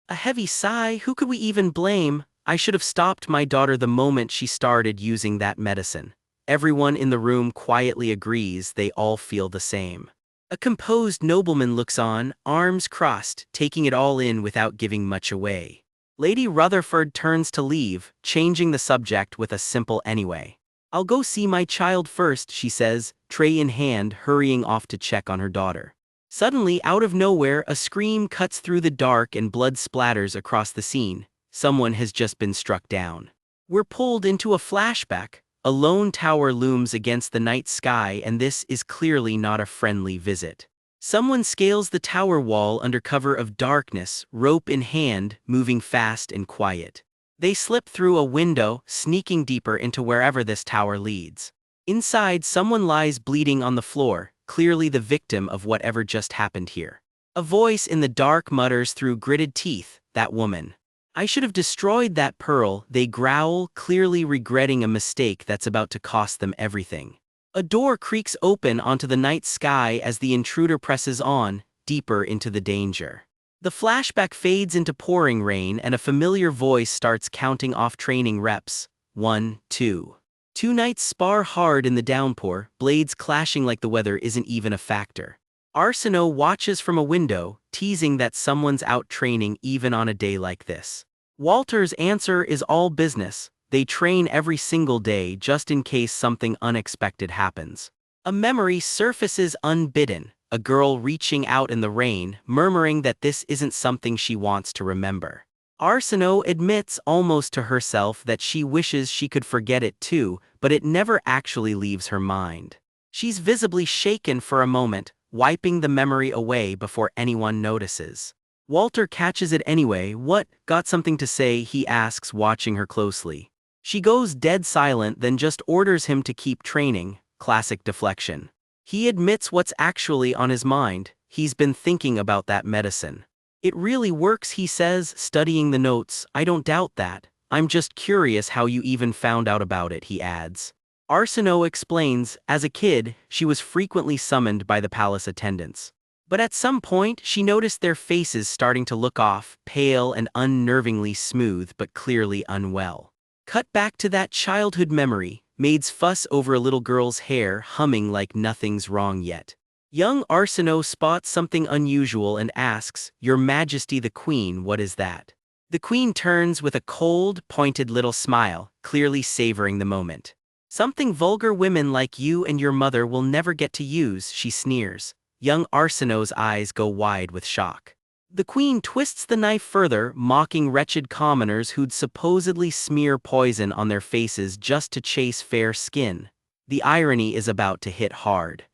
A heavy sigh. Who could we even blame? I should have stopped my daughter the moment she started using that medicine. Everyone in the room quietly agrees. They all feel the same. A composed nobleman looks on, arms crossed, taking it all in without giving much away. Lady Rutherford turns to leave, changing the subject with a simple "anyway." "I'll go see my child first," she says, tray in hand, hurrying off to check on her daughter. Suddenly, out of nowhere, a scream cuts through the dark and blood splatters across the scene. Someone has just been struck down. We're pulled into a flashback. A lone tower looms against the night sky, and this is clearly not a friendly visit. Someone scales the tower wall under cover of darkness, rope in hand, moving fast and quiet. They slip through a window, sneaking deeper into wherever this tower leads. Inside, someone lies bleeding on the floor, clearly the victim of whatever just happened here. A voice in the dark mutters through gritted teeth, "That woman. I should have destroyed that pearl," they growl, clearly regretting a mistake that's about to cost them everything. A door creaks open onto the night sky as the intruder presses on, deeper into the danger. The flashback fades into pouring rain and a familiar voice starts counting off training reps. 1, 2. Two knights spar hard in the downpour, blades clashing like the weather isn't even a factor. Arsenault watches from a window, teasing that someone's out training even on a day like this. Walter's answer is all business. They train every single day just in case something unexpected happens. A memory surfaces unbidden, a girl reaching out in the rain, murmuring that this isn't something she wants to remember. Arsenault admits almost to herself that she wishes she could forget it too, but it never actually leaves her mind. She's visibly shaken for a moment, wiping the memory away before anyone notices. Walter catches it anyway. "What, got something to say?" he asks, watching her closely. She goes dead silent, then just orders him to keep training. Classic deflection. He admits what's actually on his mind. He's been thinking about that medicine. "It really works," he says, studying the notes. "I don't doubt that. I'm just curious how you even found out about it," he adds. Arsenault explains, as a kid, she was frequently summoned by the palace attendants. But at some point, she noticed their faces starting to look off, pale and unnervingly smooth but clearly unwell. Cut back to that childhood memory, maids fuss over a little girl's hair, humming like nothing's wrong yet. Young Arsenault spots something unusual and asks, "Your Majesty the Queen, what is that?" The Queen turns with a cold, pointed little smile, clearly savoring the moment. "Something vulgar women like you and your mother will never get to use," she sneers. Young Arsenault's eyes go wide with shock. The Queen twists the knife further, mocking wretched commoners who'd supposedly smear poison on their faces just to chase fair skin. The irony is about to hit hard.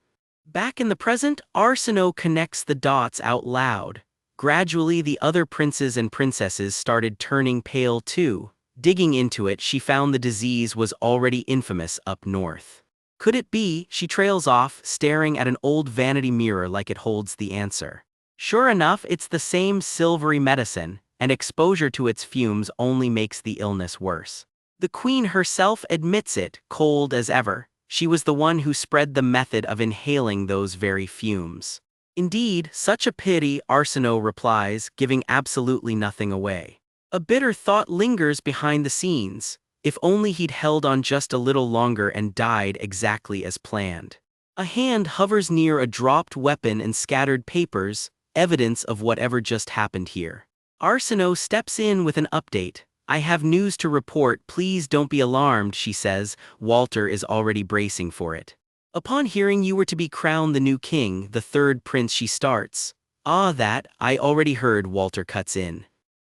Back in the present, Arsenault connects the dots out loud. Gradually, the other princes and princesses started turning pale too. Digging into it, she found the disease was already infamous up north. Could it be? She trails off, staring at an old vanity mirror like it holds the answer. Sure enough, it's the same silvery medicine, and exposure to its fumes only makes the illness worse. The Queen herself admits it, cold as ever. She was the one who spread the method of inhaling those very fumes. "Indeed, such a pity," Arsenault replies, giving absolutely nothing away. A bitter thought lingers behind the scenes. If only he'd held on just a little longer and died exactly as planned. A hand hovers near a dropped weapon and scattered papers, evidence of whatever just happened here. Arsenault steps in with an update. "I have news to report, please don't be alarmed," she says. Walter is already bracing for it. "Upon hearing you were to be crowned the new king, the third prince," she starts. "Ah, that, I already heard," Walter cuts in.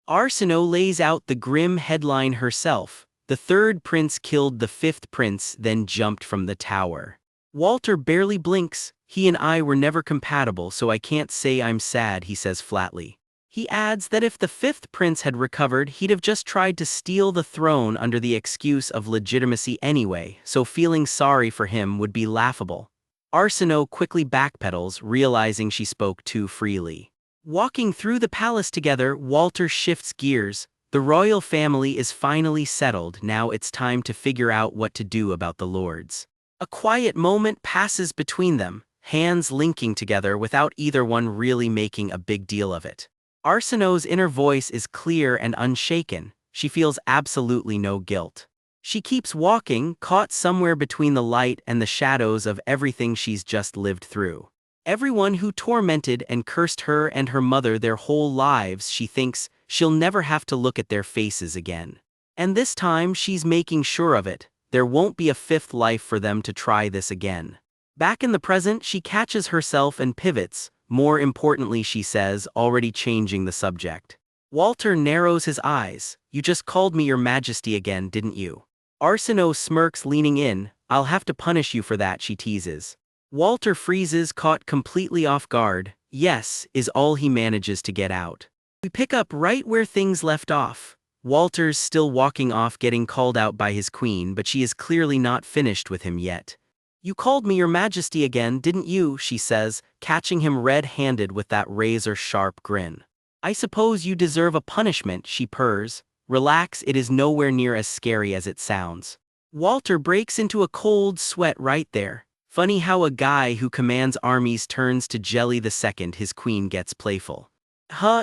Arsenault lays out the grim headline herself. "The third prince killed the fifth prince, then jumped from the tower." Walter barely blinks. "He and I were never compatible, so I can't say I'm sad," he says flatly. He adds that if the fifth prince had recovered, he'd have just tried to steal the throne under the excuse of legitimacy anyway, so feeling sorry for him would be laughable. Arsenault quickly backpedals, realizing she spoke too freely. Walking through the palace together, Walter shifts gears. The royal family is finally settled, now it's time to figure out what to do about the lords. A quiet moment passes between them, hands linking together without either one really making a big deal of it. Arsenault's inner voice is clear and unshaken. She feels absolutely no guilt. She keeps walking, caught somewhere between the light and the shadows of everything she's just lived through. Everyone who tormented and cursed her and her mother their whole lives, she thinks she'll never have to look at their faces again. And this time she's making sure of it. There won't be a fifth life for them to try this again. Back in the present, she catches herself and pivots. More importantly, she says, already changing the subject. Walter narrows his eyes. "You just called me your majesty again, didn't you?" Arsenault smirks, leaning in. "I'll have to punish you for that," she teases. Walter freezes, caught completely off guard. "Yes," is all he manages to get out. We pick up right where things left off. Walter's still walking off, getting called out by his queen, but she is clearly not finished with him yet. You called me your majesty again, didn't you? She says, catching him red-handed with that razor-sharp grin. I suppose you deserve a punishment, she purrs. Relax, it is nowhere near as scary as it sounds. Walter breaks into a cold sweat right there. Funny how a guy who commands armies turns to jelly the second his queen gets playful.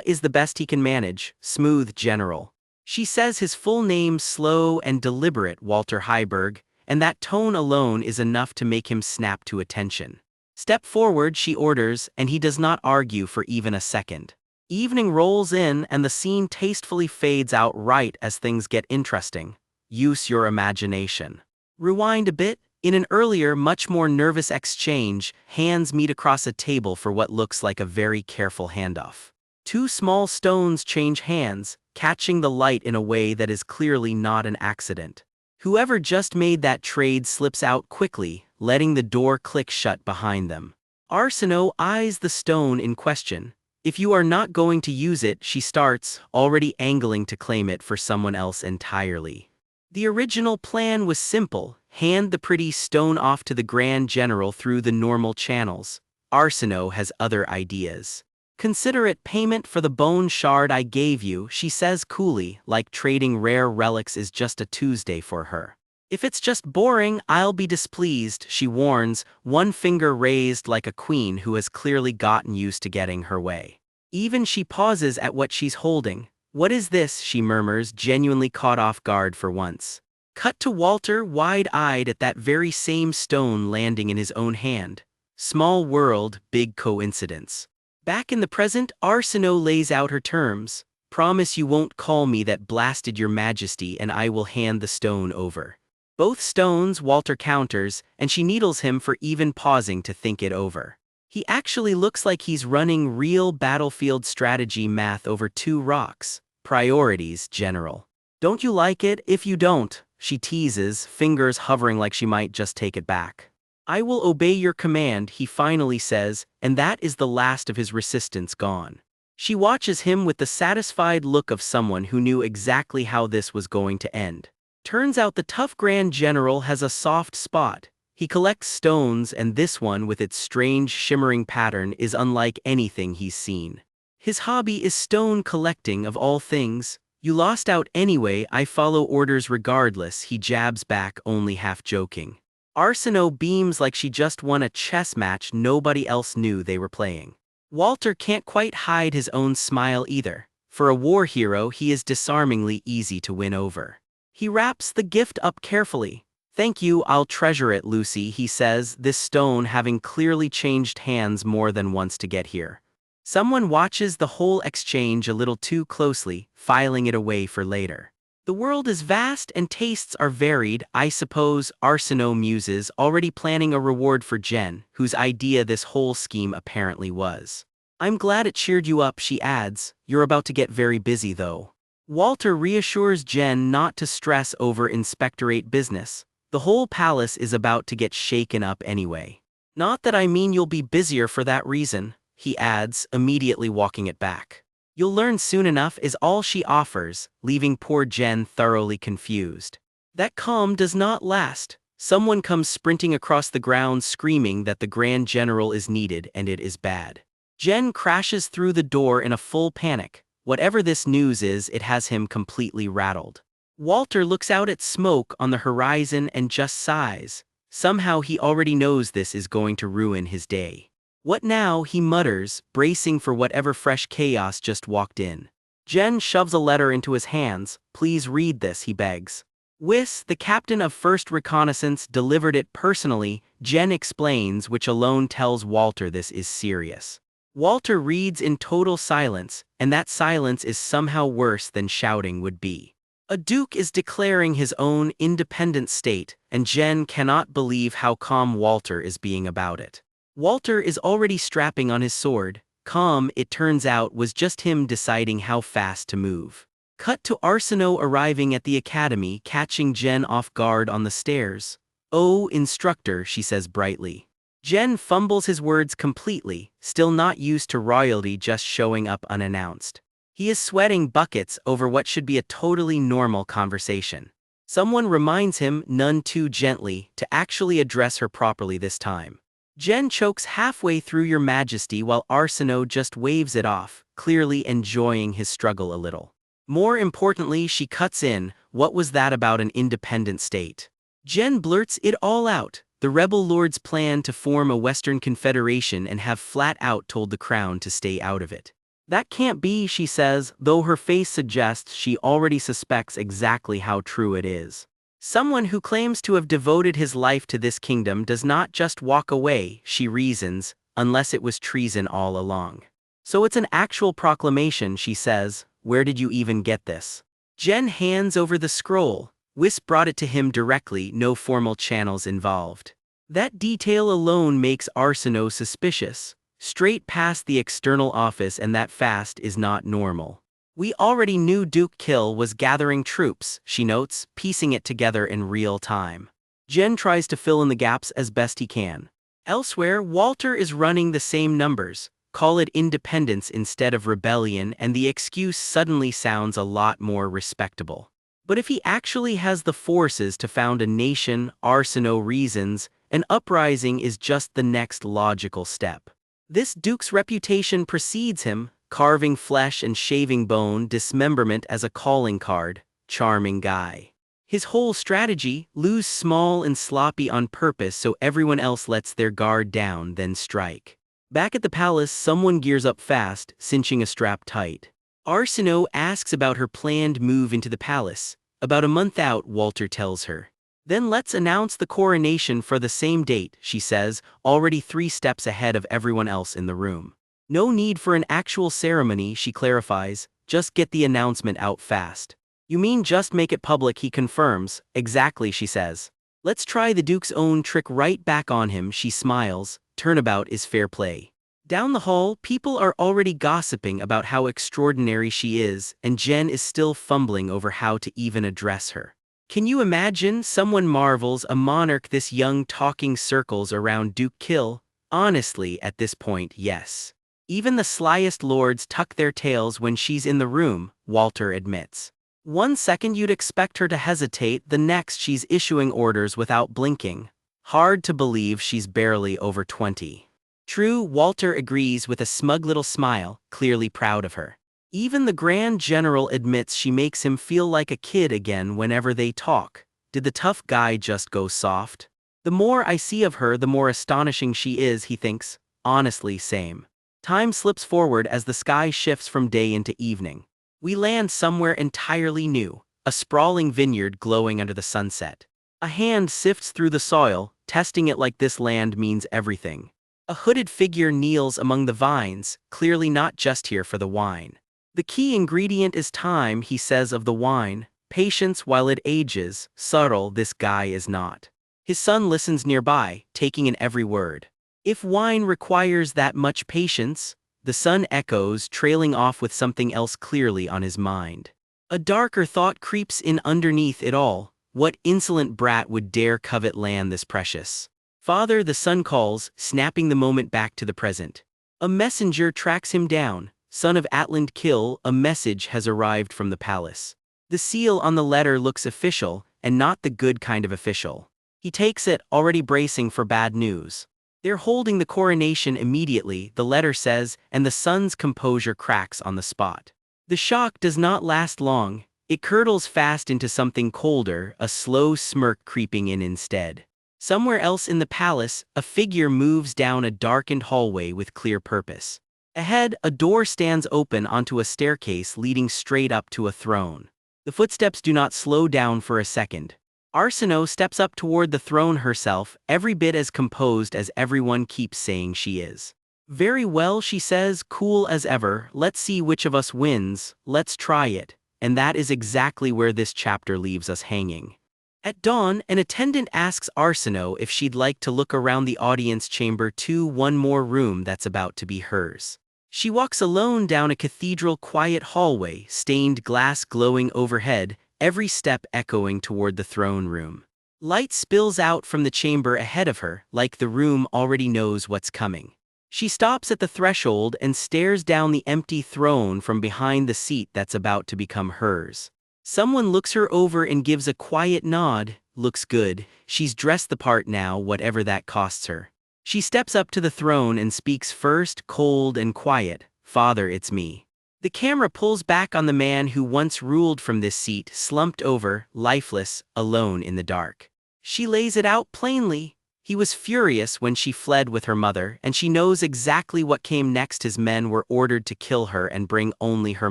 Is the best he can manage, smooth general. She says his full name slow and deliberate, Walter Heiberg, and that tone alone is enough to make him snap to attention. Step forward, she orders, and he does not argue for even a second. Evening rolls in and the scene tastefully fades out right as things get interesting. Use your imagination. Rewind a bit. In an earlier, much more nervous exchange, hands meet across a table for what looks like a very careful handoff. Two small stones change hands, catching the light in a way that is clearly not an accident. Whoever just made that trade slips out quickly, letting the door click shut behind them. Arsinoe eyes the stone in question. If you are not going to use it, she starts, already angling to claim it for someone else entirely. The original plan was simple: hand the pretty stone off to the Grand General through the normal channels. Arsinoe has other ideas. Consider it payment for the bone shard I gave you, she says coolly, like trading rare relics is just a Tuesday for her. If it's just boring, I'll be displeased, she warns, one finger raised like a queen who has clearly gotten used to getting her way. Even she pauses at what she's holding. What is this, she murmurs, genuinely caught off guard for once. Cut to Walter, wide-eyed at that very same stone landing in his own hand. Small world, big coincidence. Back in the present, Arsinoe lays out her terms. Promise you won't call me that blasted your majesty and I will hand the stone over. Both stones, Walter counters, and she needles him for even pausing to think it over. He actually looks like he's running real battlefield strategy math over two rocks. Priorities, General. Don't you like it? If you don't, she teases, fingers hovering like she might just take it back. I will obey your command, he finally says, and that is the last of his resistance gone. She watches him with the satisfied look of someone who knew exactly how this was going to end. Turns out the tough Grand General has a soft spot. He collects stones, and this one with its strange shimmering pattern is unlike anything he's seen. His hobby is stone collecting of all things. You lost out anyway, I follow orders regardless, he jabs back, only half joking. Arsinoe beams like she just won a chess match nobody else knew they were playing. Walter can't quite hide his own smile either. For a war hero, he is disarmingly easy to win over. He wraps the gift up carefully. Thank you, I'll treasure it, Lucy, he says, this stone having clearly changed hands more than once to get here. Someone watches the whole exchange a little too closely, filing it away for later. The world is vast and tastes are varied, I suppose, Arsinoe muses, already planning a reward for Jen, whose idea this whole scheme apparently was. I'm glad it cheered you up, she adds. You're about to get very busy though. Walter reassures Jen not to stress over inspectorate business. The whole palace is about to get shaken up anyway. Not that I mean you'll be busier for that reason, he adds, immediately walking it back. You'll learn soon enough is all she offers, leaving poor Jen thoroughly confused. That calm does not last. Someone comes sprinting across the ground screaming that the Grand General is needed and it is bad. Jen crashes through the door in a full panic. Whatever this news is, it has him completely rattled. Walter looks out at smoke on the horizon and just sighs. Somehow he already knows this is going to ruin his day. What now, he mutters, bracing for whatever fresh chaos just walked in. Jen shoves a letter into his hands. Please read this, he begs. Wyss, the captain of First Reconnaissance, delivered it personally, Jen explains, which alone tells Walter this is serious. Walter reads in total silence, and that silence is somehow worse than shouting would be. A duke is declaring his own independent state, and Jen cannot believe how calm Walter is being about it. Walter is already strapping on his sword. Calm, it turns out, was just him deciding how fast to move. Cut to Arsinoe arriving at the academy, catching Jen off guard on the stairs. Oh, instructor, she says brightly. Jen fumbles his words completely, still not used to royalty just showing up unannounced. He is sweating buckets over what should be a totally normal conversation. Someone reminds him, none too gently, to actually address her properly this time. Jen chokes halfway through "Your Majesty" while Arsenault just waves it off, clearly enjoying his struggle a little. More importantly, she cuts in, "What was that about an independent state?" Jen blurts it all out. The rebel lords plan to form a Western Confederation and have flat out told the crown to stay out of it. "That can't be," she says, though her face suggests she already suspects exactly how true it is. Someone who claims to have devoted his life to this kingdom does not just walk away, she reasons, unless it was treason all along. "So it's an actual proclamation," she says. "Where did you even get this?" Jen hands over the scroll. Wisp brought it to him directly, no formal channels involved. That detail alone makes Arsenault suspicious. Straight past the external office, and that fast is not normal. "We already knew Duke Kill was gathering troops," she notes, piecing it together in real time. Jen tries to fill in the gaps as best he can. Elsewhere, Walter is running the same numbers. Call it independence instead of rebellion, and the excuse suddenly sounds a lot more respectable. But if he actually has the forces to found a nation, Arsenault reasons, an uprising is just the next logical step. This duke's reputation precedes him, carving flesh and shaving bone, dismemberment as a calling card, charming guy. His whole strategy, lose small and sloppy on purpose so everyone else lets their guard down, then strike. Back at the palace, someone gears up fast, cinching a strap tight. Arsenault asks about her planned move into the palace. "About a month out," Walter tells her. "Then let's announce the coronation for the same date," she says, already 3 steps ahead of everyone else in the room. "No need for an actual ceremony," she clarifies, "just get the announcement out fast." "You mean just make it public," he confirms. "Exactly," she says. "Let's try the Duke's own trick right back on him," she smiles. Turnabout is fair play. Down the hall, people are already gossiping about how extraordinary she is, and Jen is still fumbling over how to even address her. "Can you imagine?" someone marvels, "a monarch this young talking circles around Duke Kill?" Honestly, at this point, yes. Even the slyest lords tuck their tails when she's in the room, Walter admits. One second you'd expect her to hesitate, the next she's issuing orders without blinking. Hard to believe she's barely over 20. True, Walter agrees with a smug little smile, clearly proud of her. Even the Grand General admits she makes him feel like a kid again whenever they talk. Did the tough guy just go soft? "The more I see of her, the more astonishing she is," he thinks. Honestly, same. Time slips forward as the sky shifts from day into evening. We land somewhere entirely new, a sprawling vineyard glowing under the sunset. A hand sifts through the soil, testing it like this land means everything. A hooded figure kneels among the vines, clearly not just here for the wine. "The key ingredient is time," he says of the wine. "Patience while it ages." Subtle, this guy is not. His son listens nearby, taking in every word. "If wine requires that much patience," the son echoes, trailing off with something else clearly on his mind. A darker thought creeps in underneath it all. What insolent brat would dare covet land this precious? "Father," the son calls, snapping the moment back to the present. A messenger tracks him down. "Son of Atland Kill, a message has arrived from the palace." The seal on the letter looks official, and not the good kind of official. He takes it, already bracing for bad news. "They're holding the coronation immediately," the letter says, and the son's composure cracks on the spot. The shock does not last long. It curdles fast into something colder, a slow smirk creeping in instead. Somewhere else in the palace, a figure moves down a darkened hallway with clear purpose. Ahead, a door stands open onto a staircase leading straight up to a throne. The footsteps do not slow down for a second. Arsenault steps up toward the throne herself, every bit as composed as everyone keeps saying she is. "Very well," she says, cool as ever. "Let's see which of us wins. Let's try it." And that is exactly where this chapter leaves us hanging. At dawn, an attendant asks Arsenault if she'd like to look around the audience chamber too, one more room that's about to be hers. She walks alone down a cathedral quiet hallway, stained glass glowing overhead, every step echoing toward the throne room. Light spills out from the chamber ahead of her, like the room already knows what's coming. She stops at the threshold and stares down the empty throne from behind the seat that's about to become hers. Someone looks her over and gives a quiet nod. Looks good, she's dressed the part now, whatever that costs her. She steps up to the throne and speaks first, cold and quiet. Father, it's me. The camera pulls back on the man who once ruled from this seat, slumped over, lifeless, alone in the dark. She lays it out plainly. He was furious when she fled with her mother, and she knows exactly what came next. His men were ordered to kill her and bring only her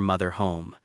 mother home.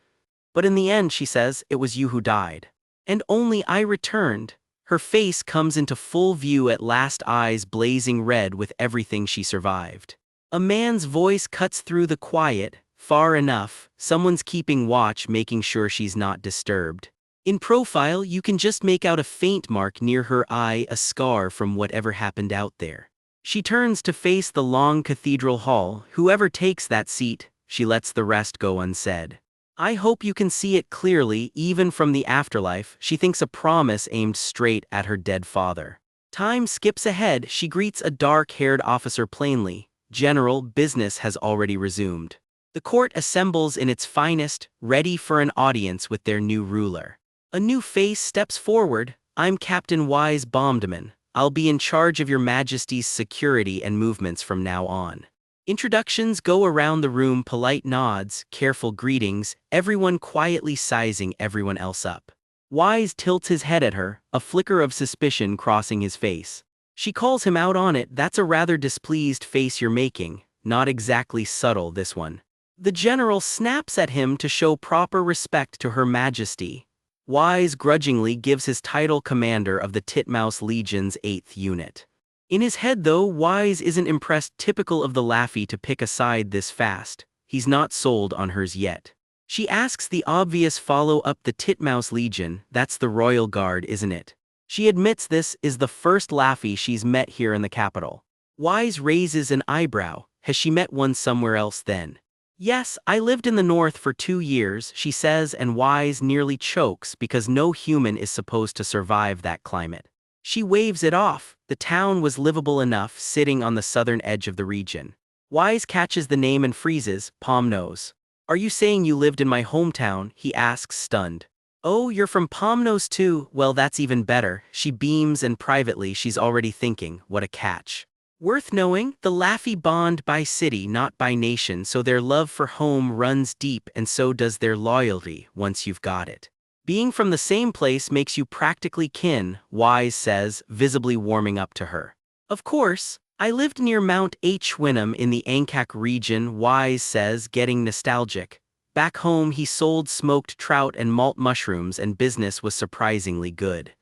But in the end, she says, it was you who died. And only I returned. Her face comes into full view at last, eyes blazing red with everything she survived. A man's voice cuts through the quiet. Far enough, someone's keeping watch, making sure she's not disturbed. In profile, you can just make out a faint mark near her eye, a scar from whatever happened out there. She turns to face the long cathedral hall. Whoever takes that seat, she lets the rest go unsaid. I hope you can see it clearly, even from the afterlife. She thinks a promise aimed straight at her dead father. Time skips ahead. She greets a dark-haired officer plainly. General, business has already resumed. The court assembles in its finest, ready for an audience with their new ruler. A new face steps forward. I'm Captain Wise Bombdman. I'll be in charge of your Majesty's security and movements from now on. Introductions go around the room, polite nods, careful greetings, everyone quietly sizing everyone else up. Wise tilts his head at her, a flicker of suspicion crossing his face. She calls him out on it. That's a rather displeased face you're making. Not exactly subtle, this one. The general snaps at him to show proper respect to Her Majesty. Wise grudgingly gives his title commander of the Titmouse Legion's 8th unit. In his head though, Wise isn't impressed, typical of the Laffy to pick a side this fast. He's not sold on hers yet. She asks the obvious follow-up, the Titmouse Legion, that's the Royal Guard, isn't it? She admits this is the first Laffy she's met here in the capital. Wise raises an eyebrow. Has she met one somewhere else then? Yes, I lived in the north for 2 years, she says, and Wise nearly chokes because no human is supposed to survive that climate. She waves it off. The town was livable enough, sitting on the southern edge of the region. Wise catches the name and freezes. Pomnos. Are you saying you lived in my hometown? He asks, stunned. Oh, you're from Pomnos too? Well, that's even better. She beams, and privately she's already thinking, what a catch. Worth knowing, the Laffy bond by city, not by nation, so their love for home runs deep, and so does their loyalty once you've got it. Being from the same place makes you practically kin, Wise says, visibly warming up to her. Of course, I lived near Mount Winham in the Angkak region, Wise says, getting nostalgic. Back home he sold smoked trout and malt mushrooms, and business was surprisingly good.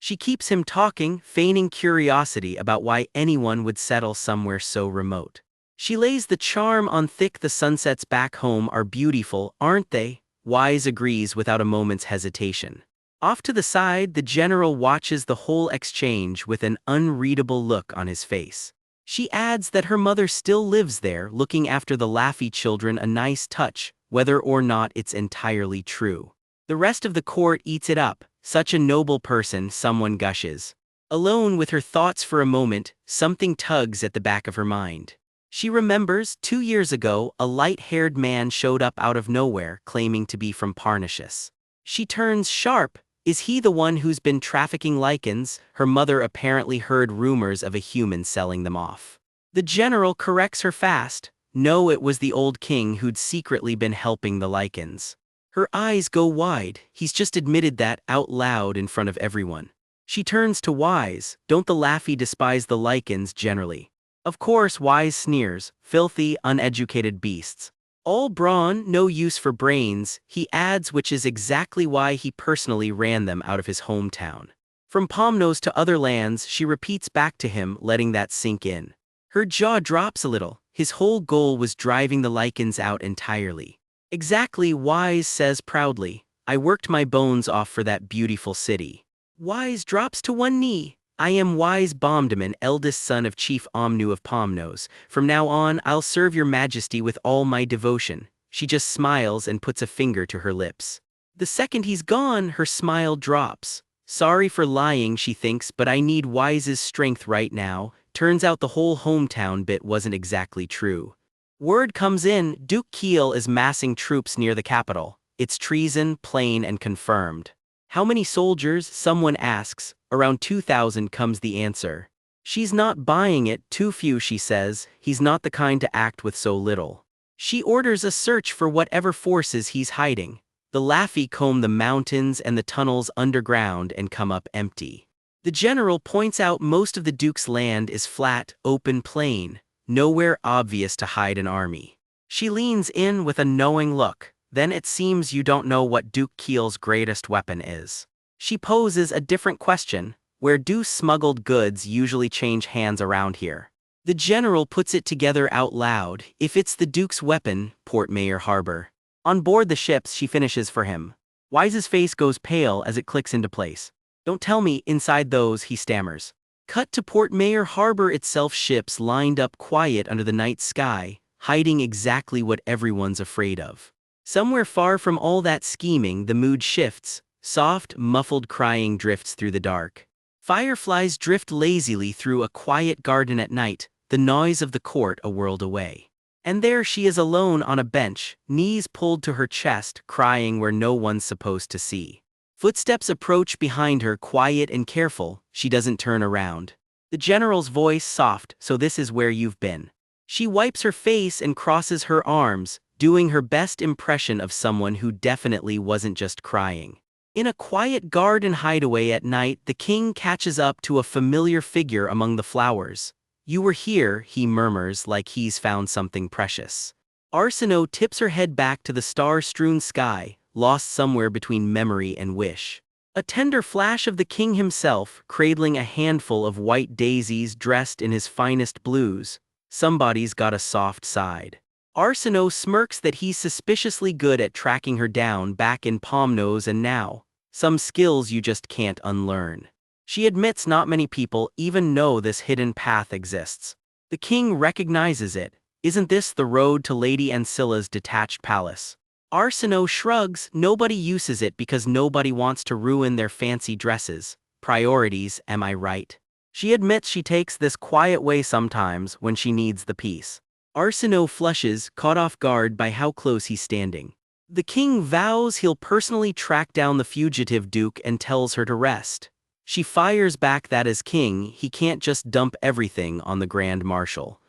She keeps him talking, feigning curiosity about why anyone would settle somewhere so remote. She lays the charm on thick. The sunsets back home are beautiful, aren't they? Wise agrees without a moment's hesitation. Off to the side, the general watches the whole exchange with an unreadable look on his face. She adds that her mother still lives there, looking after the Laffy children, a nice touch, whether or not it's entirely true. The rest of the court eats it up. Such a noble person, someone gushes. Alone with her thoughts for a moment, something tugs at the back of her mind. She remembers, 2 years ago, a light-haired man showed up out of nowhere, claiming to be from Parnassus. She turns sharp. Is he the one who's been trafficking lichens? Her mother apparently heard rumors of a human selling them off. The general corrects her fast. No, it was the old king who'd secretly been helping the lichens. Her eyes go wide. He's just admitted that out loud in front of everyone. She turns to Wise. Don't the Laffy despise the lichens generally? Of course, Wise sneers. Filthy, uneducated beasts. All brawn, no use for brains, he adds, which is exactly why he personally ran them out of his hometown. From Pomnos to other lands, she repeats back to him, letting that sink in. Her jaw drops a little. His whole goal was driving the lichens out entirely. Exactly, Wise says proudly. I worked my bones off for that beautiful city. Wise drops to one knee. I am Wise Bombdman, eldest son of Chief Omnu of Pomnos. From now on, I'll serve your majesty with all my devotion. She just smiles and puts a finger to her lips. The second he's gone, her smile drops. Sorry for lying, she thinks, but I need Wise's strength right now. Turns out the whole hometown bit wasn't exactly true. Word comes in, Duke Kiel is massing troops near the capital. It's treason, plain and confirmed. How many soldiers? Someone asks. Around 2,000 comes the answer. She's not buying it, too few, she says. He's not the kind to act with so little. She orders a search for whatever forces he's hiding. The Laffy comb the mountains and the tunnels underground and come up empty. The general points out most of the Duke's land is flat, open plain, nowhere obvious to hide an army. She leans in with a knowing look. Then it seems you don't know what Duke Keel's greatest weapon is. She poses a different question. Where do smuggled goods usually change hands around here? The general puts it together out loud. If it's the Duke's weapon, Port Mayor Harbor. On board the ships, she finishes for him. Wise's face goes pale as it clicks into place. Don't tell me, inside those, he stammers. Cut to Port Mayor Harbor itself, ships lined up quiet under the night sky, hiding exactly what everyone's afraid of. Somewhere far from all that scheming, the mood shifts. Soft, muffled crying drifts through the dark. Fireflies drift lazily through a quiet garden at night, the noise of the court a world away. And there she is alone on a bench, knees pulled to her chest, crying where no one's supposed to see. Footsteps approach behind her, quiet and careful. She doesn't turn around. The general's voice soft, so this is where you've been. She wipes her face and crosses her arms, doing her best impression of someone who definitely wasn't just crying. In a quiet garden hideaway at night, the king catches up to a familiar figure among the flowers. You were here, he murmurs like he's found something precious. Arsenault tips her head back to the star-strewn sky, lost somewhere between memory and wish. A tender flash of the king himself, cradling a handful of white daisies dressed in his finest blues. Somebody's got a soft side. Arsenault smirks that he's suspiciously good at tracking her down back in Pomnose and now. Some skills you just can't unlearn. She admits not many people even know this hidden path exists. The king recognizes it. Isn't this the road to Lady Ancilla's detached palace? Arsenault shrugs. Nobody uses it because nobody wants to ruin their fancy dresses. Priorities, am I right? She admits she takes this quiet way sometimes when she needs the peace. Arsenault flushes, caught off guard by how close he's standing. The king vows he'll personally track down the fugitive duke and tells her to rest. She fires back that as king, he can't just dump everything on the Grand Marshal.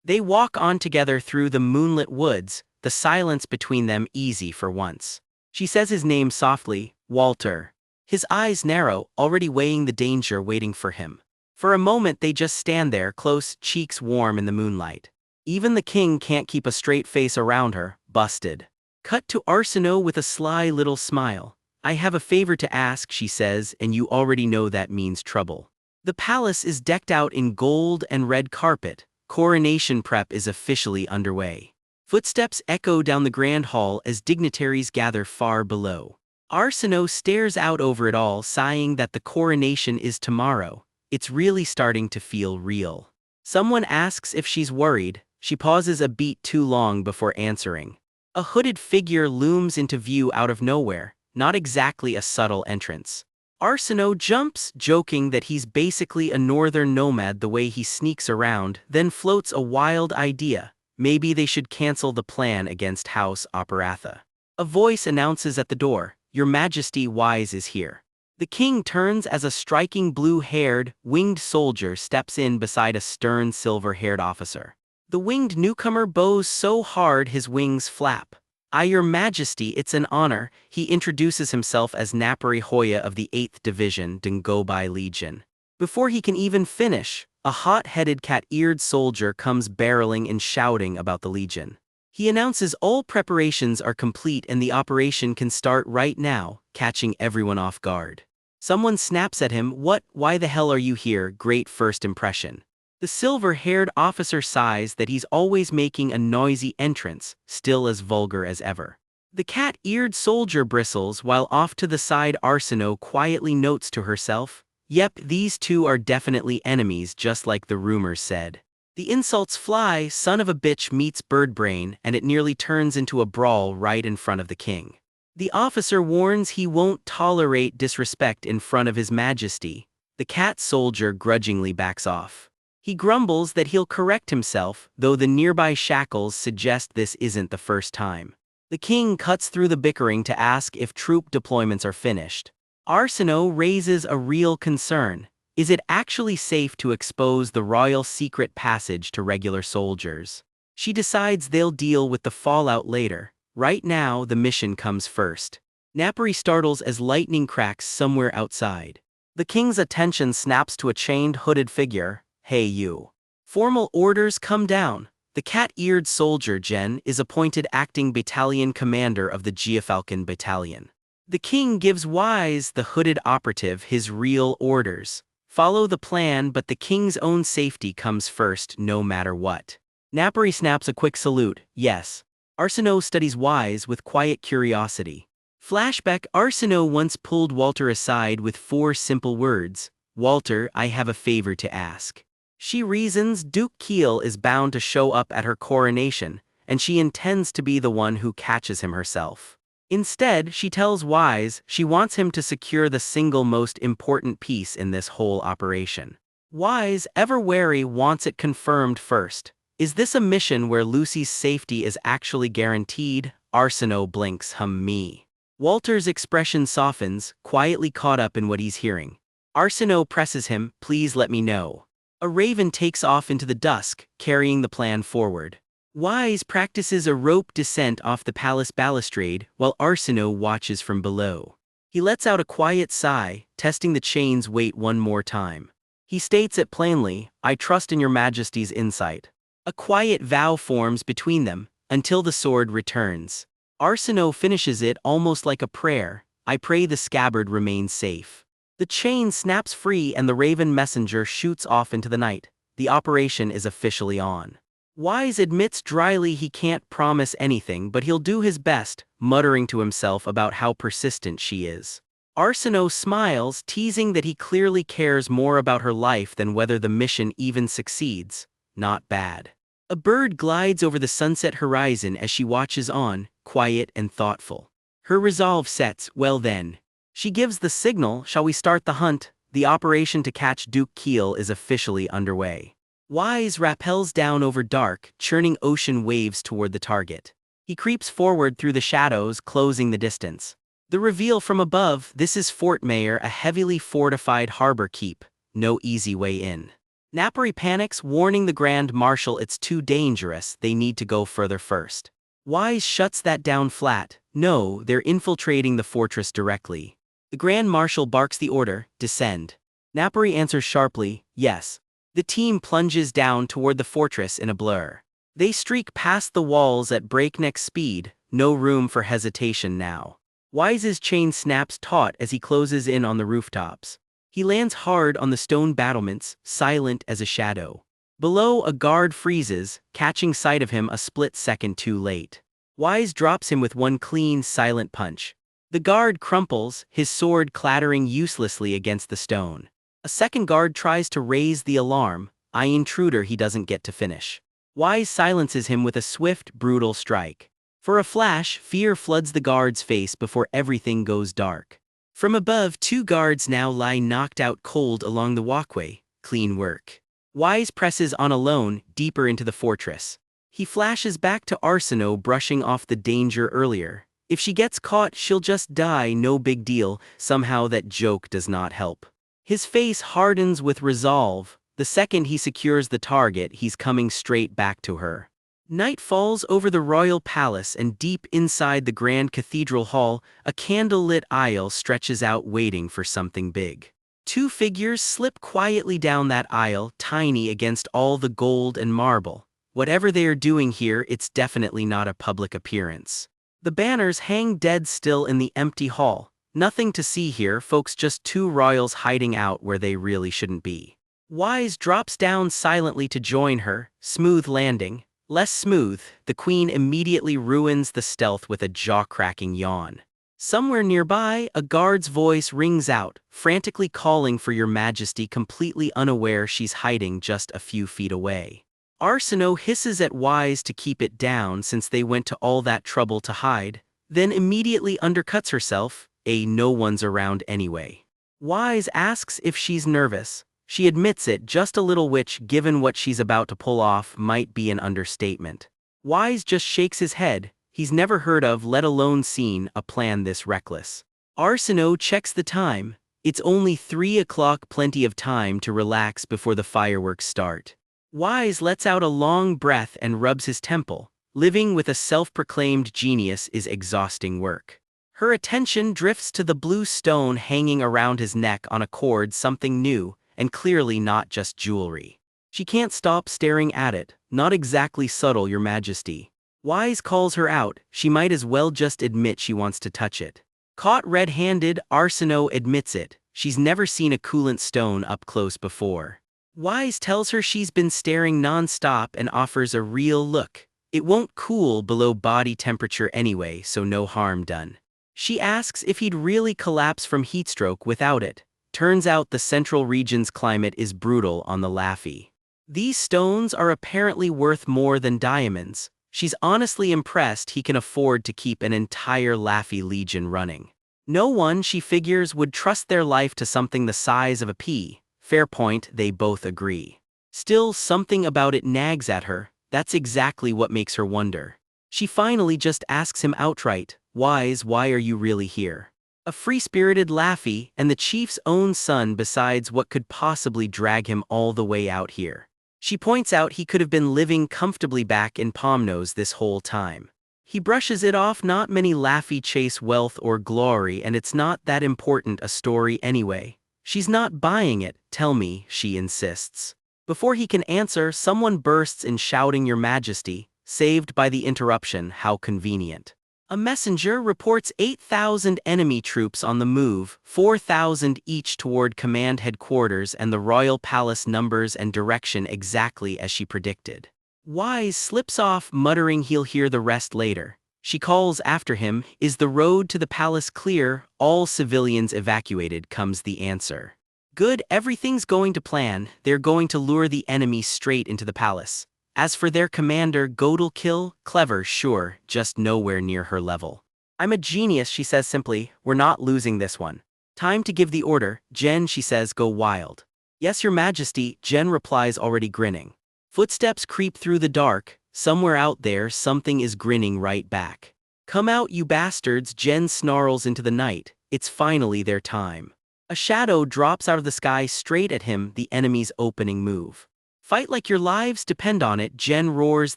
They walk on together through the moonlit woods, the silence between them easy for once. She says his name softly, Walter. His eyes narrow, already weighing the danger waiting for him. For a moment they just stand there, close, cheeks warm in the moonlight. Even the king can't keep a straight face around her, busted. Cut to Arsenault with a sly little smile. I have a favor to ask, she says, and you already know that means trouble. The palace is decked out in gold and red carpet. Coronation prep is officially underway. Footsteps echo down the grand hall as dignitaries gather far below. Arsenault stares out over it all, sighing that the coronation is tomorrow. It's really starting to feel real. Someone asks if she's worried. She pauses a beat too long before answering. A hooded figure looms into view out of nowhere, not exactly a subtle entrance. Arsenault jumps, joking that he's basically a northern nomad the way he sneaks around, then floats a wild idea. Maybe they should cancel the plan against House Operatha. A voice announces at the door, Your Majesty, Wise is here. The king turns as a striking blue-haired, winged soldier steps in beside a stern silver-haired officer. The winged newcomer bows so hard his wings flap. Your Majesty, it's an honor. He introduces himself as Napari Hoya of the 8th Division, Dingobai Legion. Before he can even finish, a hot-headed cat-eared soldier comes barreling and shouting about the Legion. He announces all preparations are complete and the operation can start right now, catching everyone off guard. Someone snaps at him, why the hell are you here? Great first impression. The silver-haired officer sighs that he's always making a noisy entrance, still as vulgar as ever. The cat-eared soldier bristles while off to the side Arsenault quietly notes to herself, Yep, these two are definitely enemies just like the rumors said. The insults fly, son of a bitch meets birdbrain, and it nearly turns into a brawl right in front of the king. The officer warns he won't tolerate disrespect in front of His Majesty. The cat soldier grudgingly backs off. He grumbles that he'll correct himself, though the nearby shackles suggest this isn't the first time. The king cuts through the bickering to ask if troop deployments are finished. Arsenault raises a real concern. Is it actually safe to expose the royal secret passage to regular soldiers? She decides they'll deal with the fallout later. Right now, the mission comes first. Napari startles as lightning cracks somewhere outside. The king's attention snaps to a chained hooded figure. Hey you. Formal orders come down. The cat-eared soldier Jen is appointed acting battalion commander of the Giafalcon battalion. The king gives Wise, the hooded operative, his real orders. Follow the plan, but the king's own safety comes first no matter what. Napari snaps a quick salute. Yes. Arsenault studies Wise with quiet curiosity. Flashback: Arsenault once pulled Walter aside with 4 simple words. Walter, I have a favor to ask. She reasons Duke Kiel is bound to show up at her coronation, and she intends to be the one who catches him herself. Instead, she tells Wise she wants him to secure the single most important piece in this whole operation. Wise, ever wary, wants it confirmed first. Is this a mission where Lucy's safety is actually guaranteed? Arsenault blinks. Me. Walter's expression softens, quietly caught up in what he's hearing. Arsenault presses him. Please let me know. A raven takes off into the dusk, carrying the plan forward. Wise practices a rope descent off the palace balustrade while Arsenault watches from below. He lets out a quiet sigh, testing the chain's weight one more time. He states it plainly, I trust in your majesty's insight. A quiet vow forms between them, until the sword returns. Arsenault finishes it almost like a prayer. I pray the scabbard remains safe. The chain snaps free and the raven messenger shoots off into the night. The operation is officially on. Wise admits dryly he can't promise anything, but he'll do his best, muttering to himself about how persistent she is. Arsenault smiles, teasing that he clearly cares more about her life than whether the mission even succeeds. Not bad. A bird glides over the sunset horizon as she watches on, quiet and thoughtful. Her resolve sets. Well then. She gives the signal. Shall we start the hunt? The operation to catch Duke Kiel is officially underway. Wise rappels down over dark, churning ocean waves toward the target. He creeps forward through the shadows, closing the distance. The reveal from above: this is Fort Mayor, a heavily fortified harbor keep. No easy way in. Napari panics, warning the Grand Marshal it's too dangerous, they need to go further first. Wise shuts that down flat. No, they're infiltrating the fortress directly. The Grand Marshal barks the order, descend. Napari answers sharply, yes. The team plunges down toward the fortress in a blur. They streak past the walls at breakneck speed, no room for hesitation now. Wise's chain snaps taut as he closes in on the rooftops. He lands hard on the stone battlements, silent as a shadow. Below, a guard freezes, catching sight of him a split second too late. Wise drops him with one clean, silent punch. The guard crumples, his sword clattering uselessly against the stone. A second guard tries to raise the alarm. Intruder he doesn't get to finish. Wise silences him with a swift, brutal strike. For a flash, fear floods the guard's face before everything goes dark. From above, 2 guards now lie knocked out cold along the walkway. Clean work. Wise presses on alone, deeper into the fortress. He flashes back to Arsenault brushing off the danger earlier. If she gets caught, she'll just die, no big deal. Somehow that joke does not help. His face hardens with resolve. The second he secures the target, he's coming straight back to her. Night falls over the royal palace, and deep inside the grand cathedral hall, a candlelit aisle stretches out waiting for something big. 2 figures slip quietly down that aisle, tiny against all the gold and marble. Whatever they are doing here, it's definitely not a public appearance. The banners hang dead still in the empty hall. Nothing to see here, folks, just 2 royals hiding out where they really shouldn't be. Wise drops down silently to join her, smooth landing. Less smooth, the queen immediately ruins the stealth with a jaw-cracking yawn. Somewhere nearby, a guard's voice rings out, frantically calling for your majesty, completely unaware she's hiding just a few feet away. Arsenault hisses at Wise to keep it down since they went to all that trouble to hide, then immediately undercuts herself. No one's around anyway. Wise asks if she's nervous. She admits it just a little, which, given what she's about to pull off, might be an understatement. Wise just shakes his head. he's never heard of, let alone seen, a plan this reckless. Arsenault checks the time. It's only 3 o'clock, plenty of time to relax before the fireworks start. Wise lets out a long breath and rubs his temple. Living with a self-proclaimed genius is exhausting work. Her attention drifts to the blue stone hanging around his neck on a cord, something new, and clearly not just jewelry. She can't stop staring at it. Not exactly subtle, Your Majesty. Wise calls her out. She might as well just admit she wants to touch it. Caught red-handed, Arsenault admits it. She's never seen a coolant stone up close before. Wise tells her she's been staring non-stop and offers a real look. It won't cool below body temperature anyway, so no harm done. She asks if he'd really collapse from heatstroke without it. Turns out the central region's climate is brutal on the Laffy. These stones are apparently worth more than diamonds. She's honestly impressed he can afford to keep an entire Laffy legion running. No one, she figures, would trust their life to something the size of a pea. Fair point, they both agree. Still, something about it nags at her. That's exactly what makes her wonder. She finally just asks him outright, Wise, why are you really here? A free-spirited Laffy, and the chief's own son besides, what could possibly drag him all the way out here? She points out he could have been living comfortably back in Pomnose this whole time. He brushes it off. Not many Laffy chase wealth or glory, and it's not that important a story anyway. She's not buying it. Tell me, she insists. Before he can answer, someone bursts in shouting, Your Majesty, saved by the interruption. How convenient. A messenger reports 8,000 enemy troops on the move, 4,000 each toward command headquarters, and the royal palace numbers and direction exactly as she predicted. Wise slips off, muttering he'll hear the rest later. She calls after him, Is the road to the palace clear? All civilians evacuated, comes the answer. Good, everything's going to plan. They're going to lure the enemy straight into the palace. As for their commander, Curdle, clever, sure, just nowhere near her level. I'm a genius, she says simply. We're not losing this one. Time to give the order. Jen, she says, go wild. Yes, Your Majesty, Jen replies, already grinning. Footsteps creep through the dark. Somewhere out there, something is grinning right back. Come out, you bastards, Jen snarls into the night. It's finally their time. A shadow drops out of the sky straight at him, the enemy's opening move. Fight like your lives depend on it, Jen roars,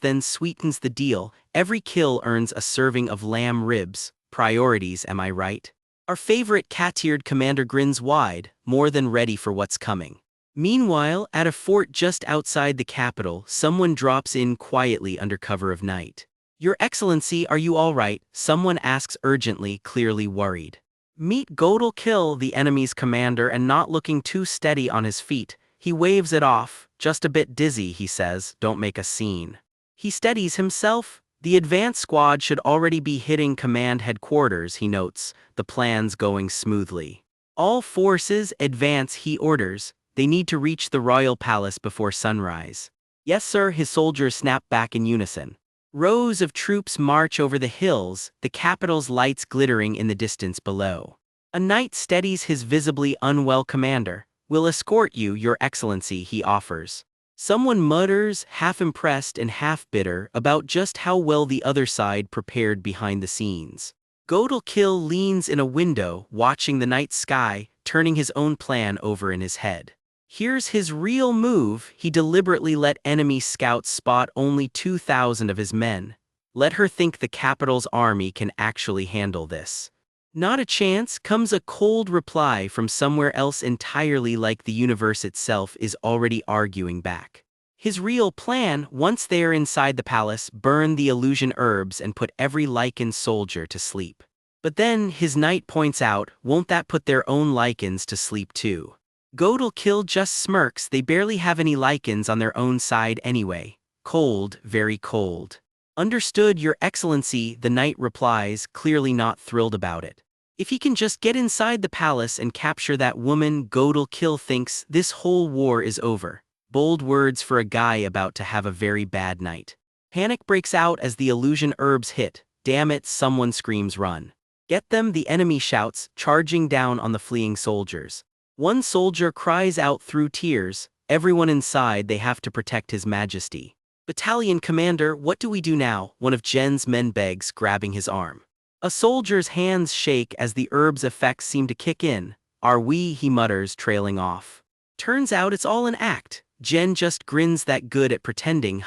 then sweetens the deal. Every kill earns a serving of lamb ribs. Priorities, am I right? Our favorite cat-eared commander grins wide, more than ready for what's coming. Meanwhile, at a fort just outside the capital, someone drops in quietly under cover of night. Your Excellency, are you all right? Someone asks urgently, clearly worried. Meet Curdle, the enemy's commander, and not looking too steady on his feet. He waves it off. Just a bit dizzy, he says, don't make a scene. He steadies himself. The advance squad should already be hitting command headquarters, he notes, the plan's going smoothly. All forces advance, he orders. They need to reach the royal palace before sunrise. Yes, sir, his soldiers snap back in unison. Rows of troops march over the hills, the capital's lights glittering in the distance below. A knight steadies his visibly unwell commander. We'll escort you, Your Excellency, he offers. Someone mutters, half impressed and half bitter, about just how well the other side prepared behind the scenes. Curdle leans in a window, watching the night sky, turning his own plan over in his head. Here's his real move. He deliberately let enemy scouts spot only 2,000 of his men. Let her think the capital's army can actually handle this. Not a chance, comes a cold reply from somewhere else entirely, like the universe itself is already arguing back. His real plan, once they're inside the palace, burn the illusion herbs and put every lichen soldier to sleep. But then, his knight points out, won't that put their own lichens to sleep too? Curdle just smirks, they barely have any lichens on their own side anyway. Cold, very cold. Understood, Your Excellency, the knight replies, clearly not thrilled about it. If he can just get inside the palace and capture that woman, Curdle thinks this whole war is over. Bold words for a guy about to have a very bad night. Panic breaks out as the illusion herbs hit. Damn it, someone screams, run. Get them, the enemy shouts, charging down on the fleeing soldiers. One soldier cries out through tears, everyone inside, they have to protect His Majesty. Battalion commander, what do we do now? One of Jen's men begs, grabbing his arm. A soldier's hands shake as the herb's effects seem to kick in. Are we? He mutters, trailing off. Turns out it's all an act. Jen just grins that good at pretending,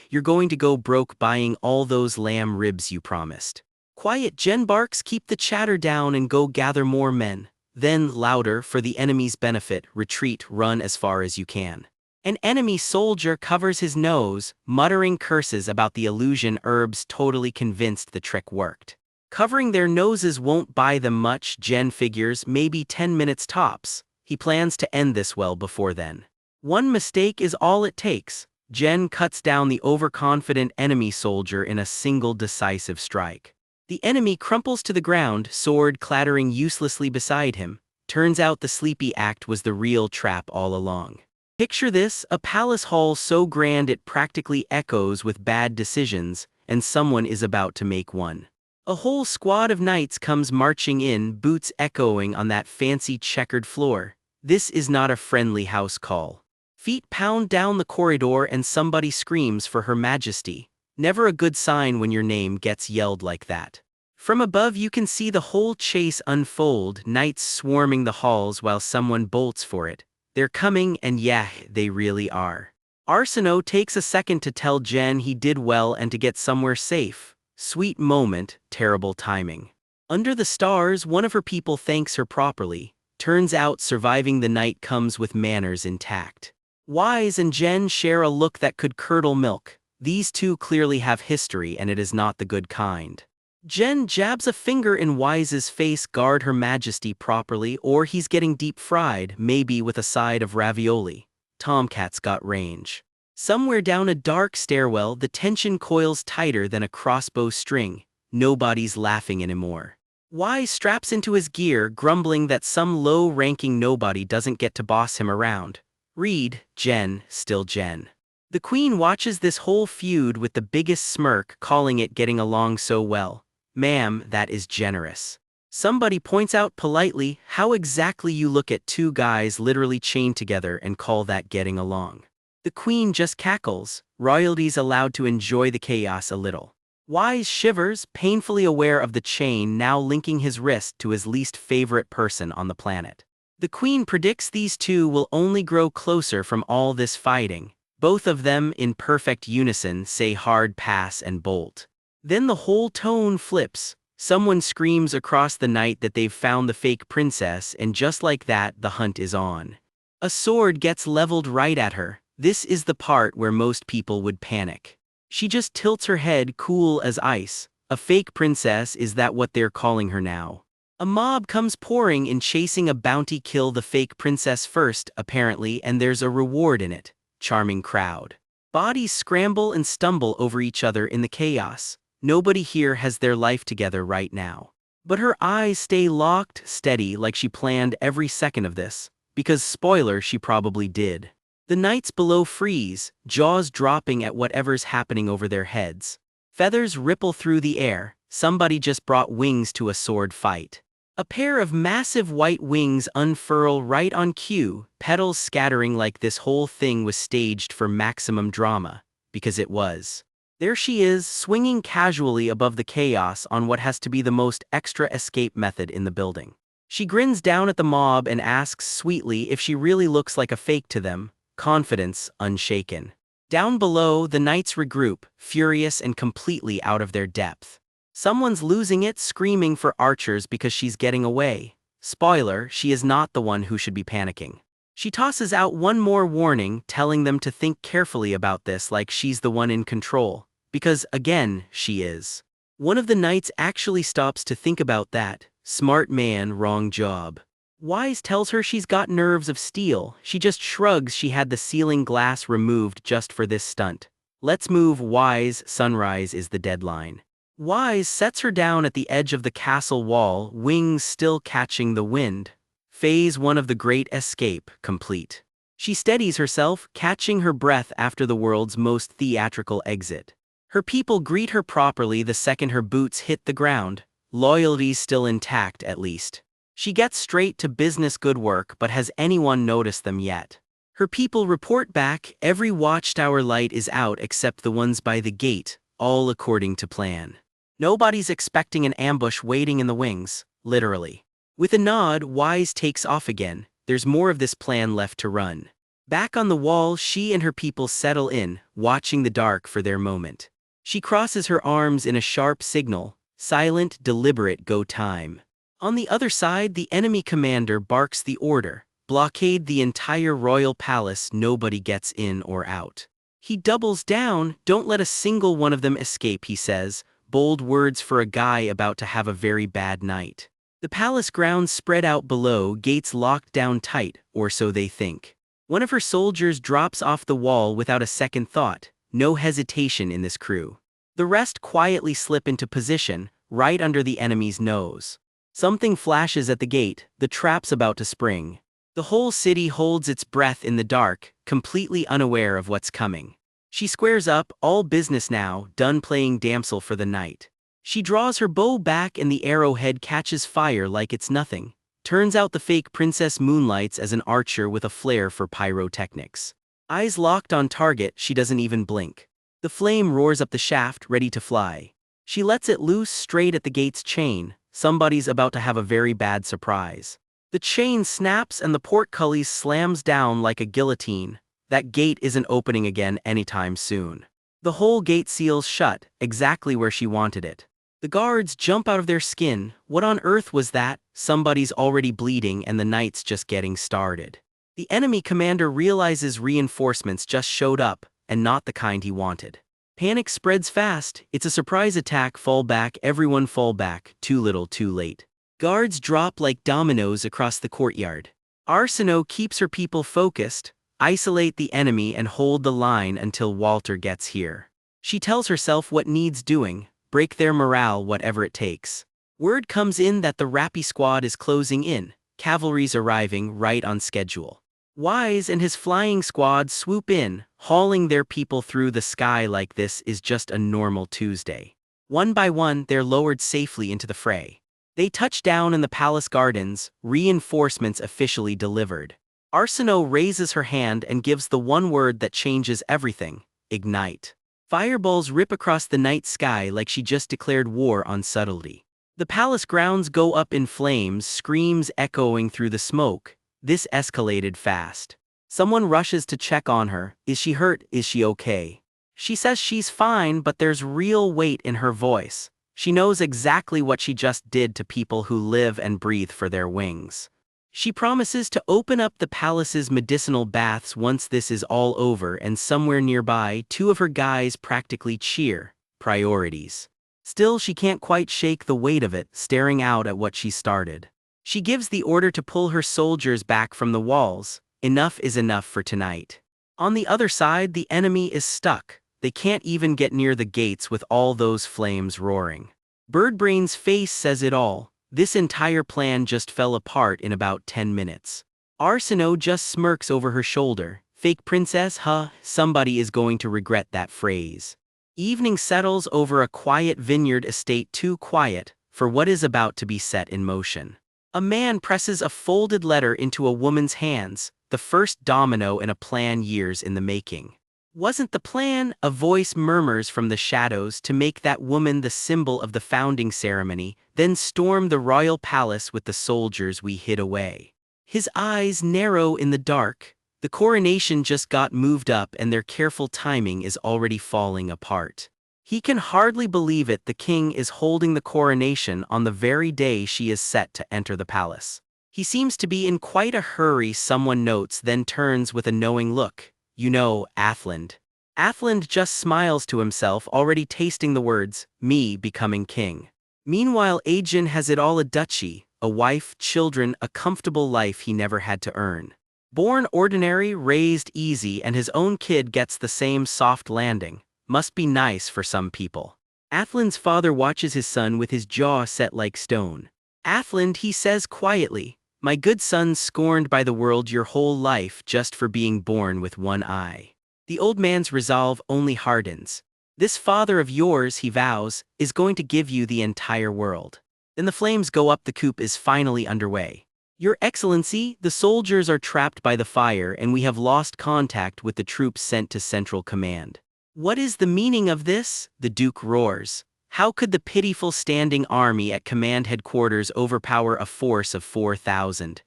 you're going to go broke buying all those lamb ribs you promised. Quiet, Jen barks, keep the chatter down and go gather more men. Then, louder, for the enemy's benefit, retreat, run as far as you can. An enemy soldier covers his nose, muttering curses about the illusion. Herbs totally convinced the trick worked. Covering their noses won't buy them much, Jen figures, maybe 10 minutes tops. He plans to end this well before then. One mistake is all it takes. Jen cuts down the overconfident enemy soldier in a single decisive strike. The enemy crumples to the ground, sword clattering uselessly beside him. Turns out the sleepy act was the real trap all along. Picture this, a palace hall so grand it practically echoes with bad decisions, and someone is about to make one. A whole squad of knights comes marching in, boots echoing on that fancy checkered floor. This is not a friendly house call. Feet pound down the corridor and somebody screams for Her Majesty. Never a good sign when your name gets yelled like that. From above you can see the whole chase unfold, knights swarming the halls while someone bolts for it. They're coming, and yeah, they really are. Arsenault takes a second to tell Jen he did well and to get somewhere safe. Sweet moment, terrible timing. Under the stars, one of her people thanks her properly. Turns out surviving the night comes with manners intact. Wise and Jen share a look that could curdle milk. These two clearly have history, and it is not the good kind. Jen jabs a finger in Wise's face, guard Her Majesty properly, or he's getting deep fried, maybe with a side of ravioli. Tomcat's got range. Somewhere down a dark stairwell, the tension coils tighter than a crossbow string. Nobody's laughing anymore. Wise straps into his gear, grumbling that some low-ranking nobody doesn't get to boss him around. Read, Jen, still Jen. The Queen watches this whole feud with the biggest smirk, calling it getting along so well. Ma'am, that is generous. Somebody points out politely, how exactly you look at two guys literally chained together and call that getting along. The Queen just cackles, royalty's allowed to enjoy the chaos a little. Wise shivers, painfully aware of the chain now linking his wrist to his least favorite person on the planet. The Queen predicts these two will only grow closer from all this fighting. Both of them, in perfect unison, say hard pass and bolt. Then the whole tone flips. Someone screams across the night that they've found the fake princess, and just like that, the hunt is on. A sword gets leveled right at her. This is the part where most people would panic. She just tilts her head, cool as ice. A fake princess, is that what they're calling her now? A mob comes pouring in, chasing a bounty. Kill the fake princess first, apparently, and there's a reward in it. Charming crowd. Bodies scramble and stumble over each other in the chaos. Nobody here has their life together right now. But her eyes stay locked, steady, like she planned every second of this. Because, spoiler, she probably did. The knights below freeze, jaws dropping at whatever's happening over their heads. Feathers ripple through the air. Somebody just brought wings to a sword fight. A pair of massive white wings unfurl right on cue, petals scattering like this whole thing was staged for maximum drama. Because it was. There she is, swinging casually above the chaos on what has to be the most extra escape method in the building. She grins down at the mob and asks sweetly if she really looks like a fake to them, confidence unshaken. Down below, the knights regroup, furious and completely out of their depth. Someone's losing it, screaming for archers because she's getting away. Spoiler, she is not the one who should be panicking. She tosses out one more warning, telling them to think carefully about this, like she's the one in control. Because, again, she is. One of the knights actually stops to think about that. Smart man, wrong job. Wise tells her she's got nerves of steel. She just shrugs. She had the ceiling glass removed just for this stunt. Let's move, Wise. Sunrise is the deadline. Wise sets her down at the edge of the castle wall, wings still catching the wind. Phase 1 of the Great Escape complete. She steadies herself, catching her breath after the world's most theatrical exit. Her people greet her properly the second her boots hit the ground. Loyalty's still intact, at least. She gets straight to business, good work, but has anyone noticed them yet? Her people report back, every watchtower light is out except the ones by the gate, all according to plan. Nobody's expecting an ambush waiting in the wings, literally. With a nod, Wise takes off again. There's more of this plan left to run. Back on the wall, she and her people settle in, watching the dark for their moment. She crosses her arms in a sharp signal, silent, deliberate go time. On the other side, the enemy commander barks the order. Blockade the entire royal palace, nobody gets in or out. He doubles down, don't let a single one of them escape, he says, bold words for a guy about to have a very bad night. The palace grounds spread out below, gates locked down tight, or so they think. One of her soldiers drops off the wall without a second thought, no hesitation in this crew. The rest quietly slip into position, right under the enemy's nose. Something flashes at the gate, the trap's about to spring. The whole city holds its breath in the dark, completely unaware of what's coming. She squares up, all business now, done playing damsel for the night. She draws her bow back and the arrowhead catches fire like it's nothing. Turns out the fake princess moonlights as an archer with a flair for pyrotechnics. Eyes locked on target, she doesn't even blink. The flame roars up the shaft, ready to fly. She lets it loose straight at the gate's chain. Somebody's about to have a very bad surprise. The chain snaps and the portcullis slams down like a guillotine. That gate isn't opening again anytime soon. The whole gate seals shut, exactly where she wanted it. The guards jump out of their skin. What on earth was that? Somebody's already bleeding and the night's just getting started. The enemy commander realizes reinforcements just showed up, and not the kind he wanted. Panic spreads fast, it's a surprise attack, fall back, everyone fall back, too little too late. Guards drop like dominoes across the courtyard. Arsinoe keeps her people focused, isolate the enemy and hold the line until Walter gets here. She tells herself what needs doing, break their morale whatever it takes. Word comes in that the Rappy squad is closing in, cavalry's arriving right on schedule. Wise and his flying squad swoop in, hauling their people through the sky like this is just a normal Tuesday. One by one, they're lowered safely into the fray. They touch down in the palace gardens, reinforcements officially delivered. Arsinoe raises her hand and gives the one word that changes everything: ignite. Fireballs rip across the night sky like she just declared war on subtlety. The palace grounds go up in flames, screams echoing through the smoke. This escalated fast. Someone rushes to check on her. Is she hurt? Is she okay? She says she's fine, but there's real weight in her voice. She knows exactly what she just did to people who live and breathe for their wings. She promises to open up the palace's medicinal baths once this is all over, and somewhere nearby, two of her guys practically cheer. Priorities. Still, she can't quite shake the weight of it, staring out at what she started. She gives the order to pull her soldiers back from the walls. Enough is enough for tonight. On the other side, the enemy is stuck. They can't even get near the gates with all those flames roaring. Birdbrain's face says it all. This entire plan just fell apart in about 10 minutes. Arsinoe just smirks over her shoulder. Fake princess, huh? Somebody is going to regret that phrase. Evening settles over a quiet vineyard estate, too quiet for what is about to be set in motion. A man presses a folded letter into a woman's hands, the first domino in a plan years in the making. Wasn't the plan, a voice murmurs from the shadows, to make that woman the symbol of the founding ceremony, then storm the royal palace with the soldiers we hid away? His eyes narrow in the dark. The coronation just got moved up and their careful timing is already falling apart. He can hardly believe it. The king is holding the coronation on the very day she is set to enter the palace. He seems to be in quite a hurry, someone notes, then turns with a knowing look. You know, Athland. Athland just smiles to himself, already tasting the words, me becoming king. Meanwhile, Aegon has it all: a duchy, a wife, children, a comfortable life he never had to earn. Born ordinary, raised easy, and his own kid gets the same soft landing. Must be nice for some people. Athland's father watches his son with his jaw set like stone. Athland, he says quietly, my good son, scorned by the world your whole life just for being born with one eye. The old man's resolve only hardens. This father of yours, he vows, is going to give you the entire world. Then the flames go up. The coup is finally underway. Your Excellency, the soldiers are trapped by the fire and we have lost contact with the troops sent to Central Command. What is the meaning of this? The Duke roars. How could the pitiful standing army at command headquarters overpower a force of 4,000?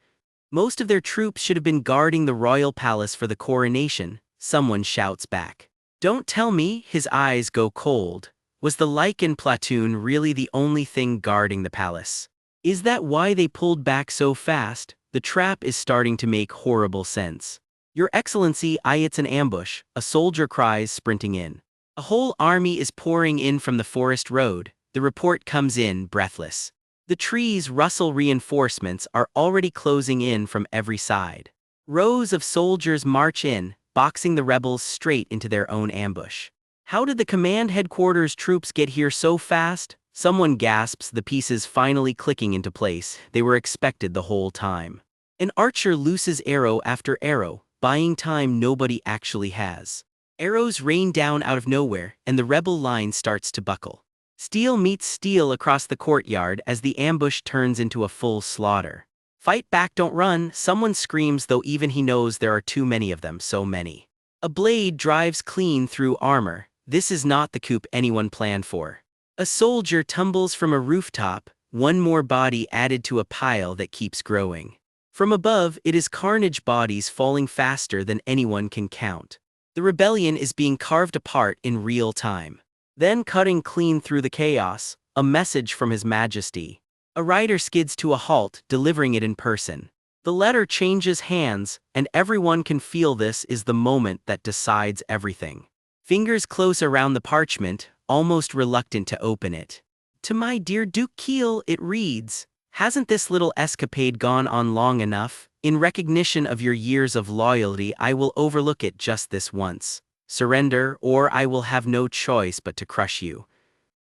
Most of their troops should have been guarding the royal palace for the coronation, someone shouts back. Don't tell me, his eyes go cold. Was the Lycan platoon really the only thing guarding the palace? Is that why they pulled back so fast? The trap is starting to make horrible sense. Your Excellency, it's an ambush, a soldier cries, sprinting in. A whole army is pouring in from the forest road. The report comes in, breathless. The trees rustle, reinforcements are already closing in from every side. Rows of soldiers march in, boxing the rebels straight into their own ambush. How did the command headquarters troops get here so fast? Someone gasps, the pieces finally clicking into place. They were expected the whole time. An archer looses arrow after arrow, buying time nobody actually has. Arrows rain down out of nowhere, and the rebel line starts to buckle. Steel meets steel across the courtyard as the ambush turns into a full slaughter. Fight back, don't run, someone screams, though even he knows there are too many of them, so many. A blade drives clean through armor. This is not the coup anyone planned for. A soldier tumbles from a rooftop, one more body added to a pile that keeps growing. From above, it is carnage, bodies falling faster than anyone can count. The rebellion is being carved apart in real time. Then, cutting clean through the chaos, a message from His Majesty. A rider skids to a halt, delivering it in person. The letter changes hands, and everyone can feel this is the moment that decides everything. Fingers close around the parchment, almost reluctant to open it. To my dear Duke Keel, it reads, hasn't this little escapade gone on long enough? In recognition of your years of loyalty, I will overlook it just this once. Surrender, or I will have no choice but to crush you.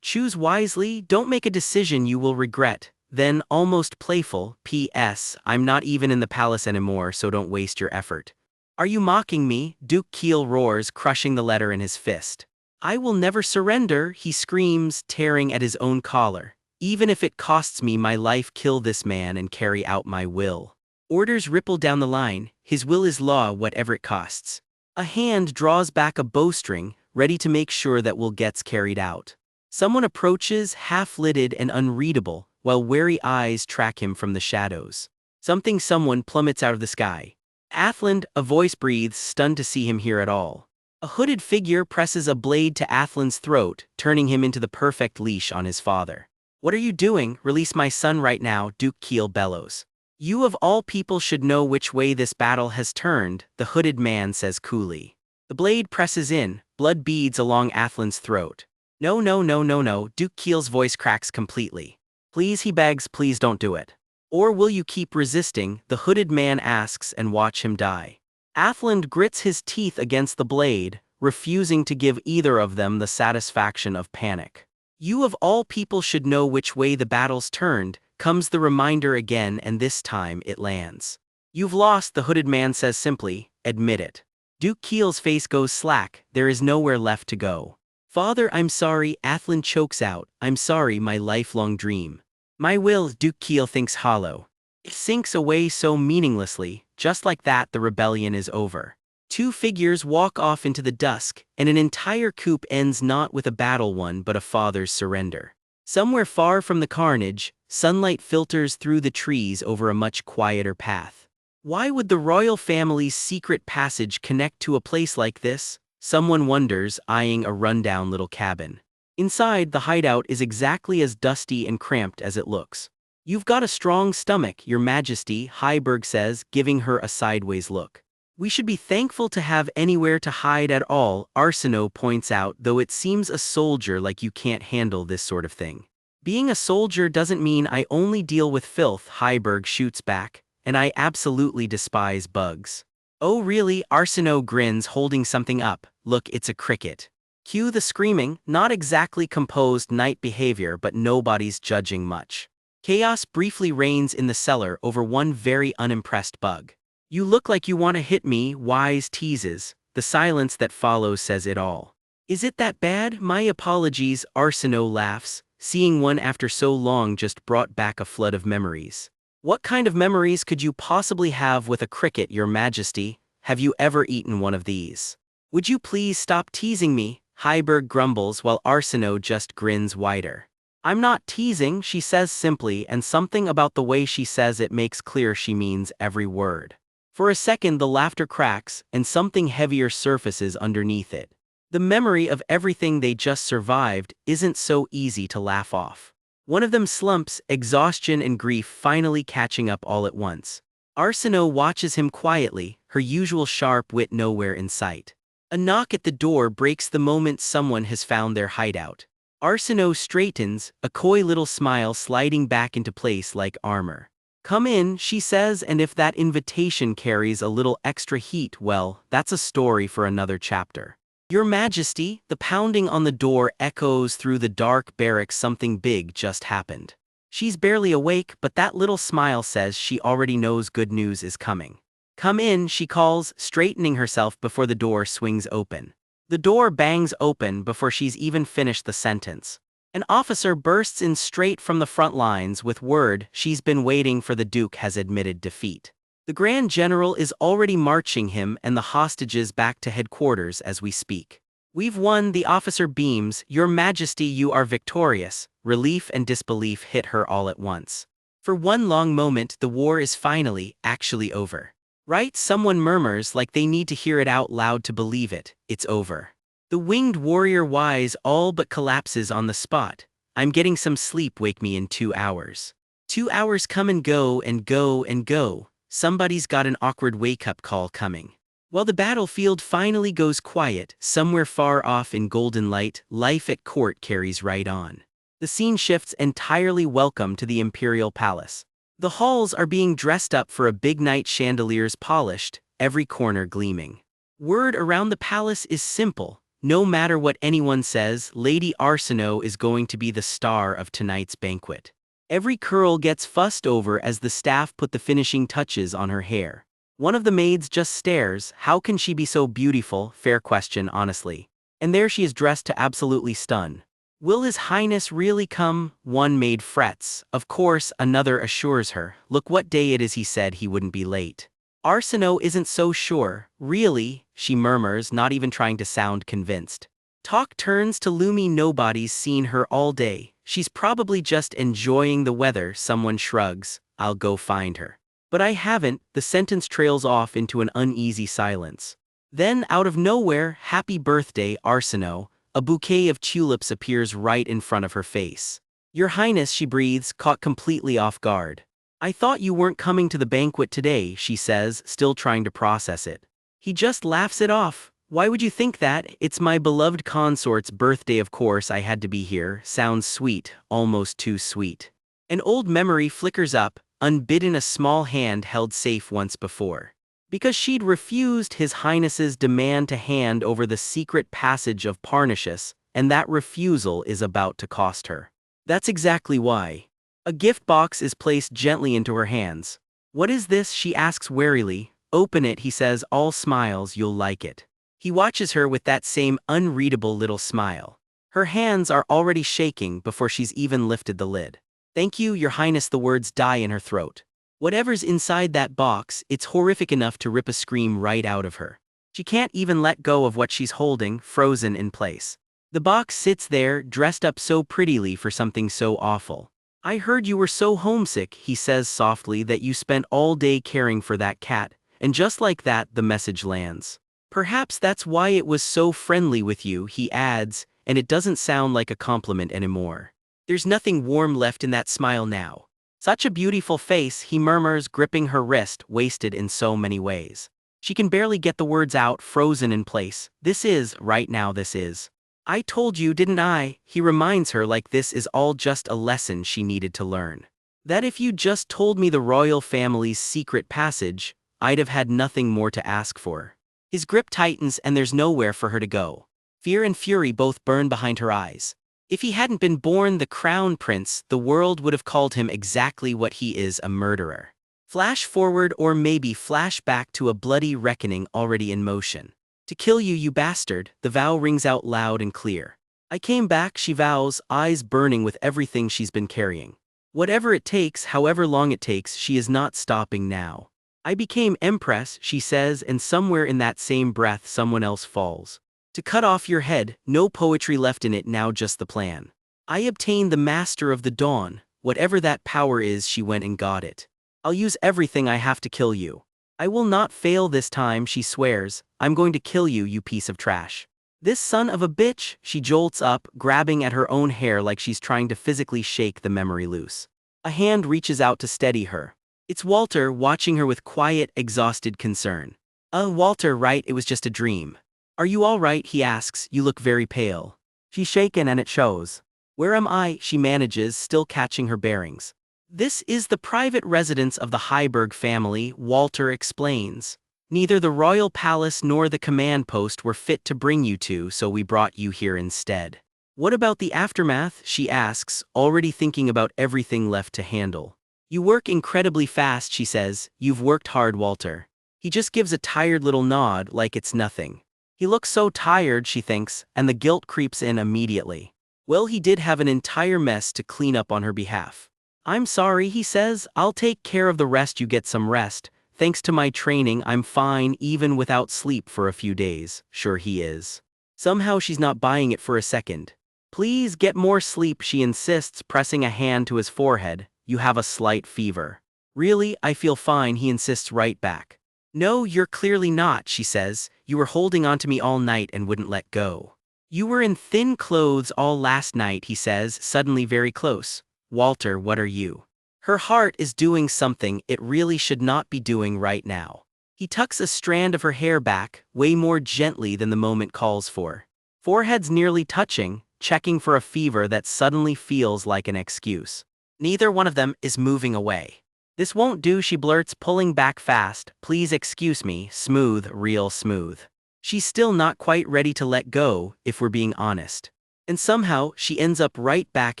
Choose wisely, don't make a decision you will regret. Then, almost playful, P.S. I'm not even in the palace anymore, so don't waste your effort. Are you mocking me? Duke Keel roars, crushing the letter in his fist. I will never surrender, he screams, tearing at his own collar. Even if it costs me my life, kill this man and carry out my will. Orders ripple down the line, his will is law whatever it costs. A hand draws back a bowstring, ready to make sure that will gets carried out. Someone approaches, half-lidded and unreadable, while wary eyes track him from the shadows. Someone plummets out of the sky. Athland, a voice breathes, stunned to see him here at all. A hooded figure presses a blade to Athland's throat, turning him into the perfect leash on his father. What are you doing? Release my son right now, Duke Keel bellows. You of all people should know which way this battle has turned, the hooded man says coolly. The blade presses in, blood beads along Athland's throat. No, Duke Keel's voice cracks completely. Please, he begs, please don't do it. Or will you keep resisting, the hooded man asks, and watch him die? Athland grits his teeth against the blade, refusing to give either of them the satisfaction of panic. You of all people should know which way the battle's turned, comes the reminder again, and this time it lands. You've lost, the hooded man says simply, admit it. Duke Keel's face goes slack, there is nowhere left to go. Father, I'm sorry, Athland chokes out, I'm sorry, my lifelong dream. My will, Duke Keel thinks hollow. It sinks away so meaninglessly, just like that the rebellion is over. Two figures walk off into the dusk, and an entire coup ends not with a battle won but a father's surrender. Somewhere far from the carnage, sunlight filters through the trees over a much quieter path. Why would the royal family's secret passage connect to a place like this? Someone wonders, eyeing a rundown little cabin. Inside, the hideout is exactly as dusty and cramped as it looks. You've got a strong stomach, Your Majesty, Heiberg says, giving her a sideways look. We should be thankful to have anywhere to hide at all, Arsenault points out, though it seems a soldier like you can't handle this sort of thing. Being a soldier doesn't mean I only deal with filth, Heiberg shoots back, and I absolutely despise bugs. Oh really? Arsenault grins, holding something up. Look, it's a cricket. Cue the screaming, not exactly composed knight behavior, but nobody's judging much. Chaos briefly reigns in the cellar over one very unimpressed bug. You look like you want to hit me, Wise teases. The silence that follows says it all. Is it that bad? My apologies, Arsenault laughs. Seeing one after so long just brought back a flood of memories. What kind of memories could you possibly have with a cricket, Your Majesty? Have you ever eaten one of these? Would you please stop teasing me? Heiberg grumbles while Arsinoe just grins wider. I'm not teasing, she says simply, and something about the way she says it makes clear she means every word. For a second the laughter cracks, and something heavier surfaces underneath it. The memory of everything they just survived isn't so easy to laugh off. One of them slumps, exhaustion and grief finally catching up all at once. Arsinoe watches him quietly, her usual sharp wit nowhere in sight. A knock at the door breaks the moment someone has found their hideout. Arsinoe straightens, a coy little smile sliding back into place like armor. Come in, she says, and if that invitation carries a little extra heat, well, that's a story for another chapter. Your Majesty, the pounding on the door echoes through the dark barracks. Something big just happened. She's barely awake, but that little smile says she already knows good news is coming. Come in, she calls, straightening herself before the door swings open. The door bangs open before she's even finished the sentence. An officer bursts in straight from the front lines with word she's been waiting for. The Duke has admitted defeat. The Grand General is already marching him and the hostages back to headquarters as we speak. We've won, the officer beams. Your Majesty, you are victorious. Relief and disbelief hit her all at once. For one long moment the war is finally, actually over. Right? Someone murmurs like they need to hear it out loud to believe it. It's over. The winged warrior wise all but collapses on the spot. I'm getting some sleep, wake me in 2 hours. 2 hours come and go and go and go. Somebody's got an awkward wake-up call coming. While the battlefield finally goes quiet, somewhere far off in golden light, life at court carries right on. The scene shifts entirely. Welcome to the Imperial Palace. The halls are being dressed up for a big night, chandeliers polished, every corner gleaming. Word around the palace is simple. No matter what anyone says, Lady Arsinoe is going to be the star of tonight's banquet. Every curl gets fussed over as the staff put the finishing touches on her hair. One of the maids just stares. How can she be so beautiful? Fair question, honestly. And there she is, dressed to absolutely stun. Will His Highness really come? One maid frets. Of course, another assures her. Look what day it is, he said he wouldn't be late. Arsinoe isn't so sure. Really? She murmurs, not even trying to sound convinced. Talk turns to Lumi. Nobody's seen her all day. She's probably just enjoying the weather. Someone shrugs. I'll go find her. But I haven't. The sentence trails off into an uneasy silence. Then, out of nowhere, happy birthday, Arsinoe. A bouquet of tulips appears right in front of her face. Your Highness, she breathes, caught completely off guard. I thought you weren't coming to the banquet today, she says, still trying to process it. He just laughs it off. Why would you think that? It's my beloved consort's birthday, of course I had to be here. Sounds sweet, almost too sweet. An old memory flickers up, unbidden. A small hand held safe once before. Because she'd refused His Highness's demand to hand over the secret passage of Parnassus, and that refusal is about to cost her. That's exactly why. A gift box is placed gently into her hands. What is this? She asks warily. Open it, he says, all smiles. You'll like it. He watches her with that same unreadable little smile. Her hands are already shaking before she's even lifted the lid. Thank you, Your Highness. The words die in her throat. Whatever's inside that box, it's horrific enough to rip a scream right out of her. She can't even let go of what she's holding, frozen in place. The box sits there, dressed up so prettily for something so awful. I heard you were so homesick, he says softly, that you spent all day caring for that cat, and just like that, the message lands. Perhaps that's why it was so friendly with you, he adds, and it doesn't sound like a compliment anymore. There's nothing warm left in that smile now. Such a beautiful face, he murmurs, gripping her wrist, wasted in so many ways. She can barely get the words out, frozen in place. This is, right now this is. I told you, didn't I? He reminds her like this is all just a lesson she needed to learn. That if you just told me the royal family's secret passage, I'd have had nothing more to ask for. His grip tightens and there's nowhere for her to go. Fear and fury both burn behind her eyes. If he hadn't been born the crown prince, the world would have called him exactly what he is, a murderer. Flash forward, or maybe flash back to a bloody reckoning already in motion. To kill you, you bastard, the vow rings out loud and clear. I came back, she vows, eyes burning with everything she's been carrying. Whatever it takes, however long it takes, she is not stopping now. I became empress, she says, and somewhere in that same breath someone else falls. To cut off your head, no poetry left in it now, just the plan. I obtained the master of the dawn, whatever that power is, she went and got it. I'll use everything I have to kill you. I will not fail this time, she swears. I'm going to kill you, you piece of trash. This son of a bitch, she jolts up, grabbing at her own hair like she's trying to physically shake the memory loose. A hand reaches out to steady her. It's Walter, watching her with quiet, exhausted concern. Walter, right, it was just a dream. Are you all right, he asks, you look very pale. She's shaken and it shows. Where am I, she manages, still catching her bearings. This is the private residence of the Heiberg family, Walter explains. Neither the royal palace nor the command post were fit to bring you to, so we brought you here instead. What about the aftermath, she asks, already thinking about everything left to handle. You work incredibly fast, she says. You've worked hard, Walter. He just gives a tired little nod, like it's nothing. He looks so tired, she thinks, and the guilt creeps in immediately. Well, he did have an entire mess to clean up on her behalf. I'm sorry, he says. I'll take care of the rest, you get some rest. Thanks to my training, I'm fine even without sleep for a few days. Sure he is. Somehow she's not buying it for a second. Please get more sleep, she insists, pressing a hand to his forehead. You have a slight fever. Really, I feel fine, he insists right back. No, you're clearly not, she says. You were holding on to me all night and wouldn't let go. You were in thin clothes all last night, he says, suddenly very close. Walter, what are you? Her heart is doing something it really should not be doing right now. He tucks a strand of her hair back, way more gently than the moment calls for. Foreheads nearly touching, checking for a fever that suddenly feels like an excuse. Neither one of them is moving away. This won't do, she blurts, pulling back fast. Please excuse me, smooth, real smooth. She's still not quite ready to let go, if we're being honest. And somehow, she ends up right back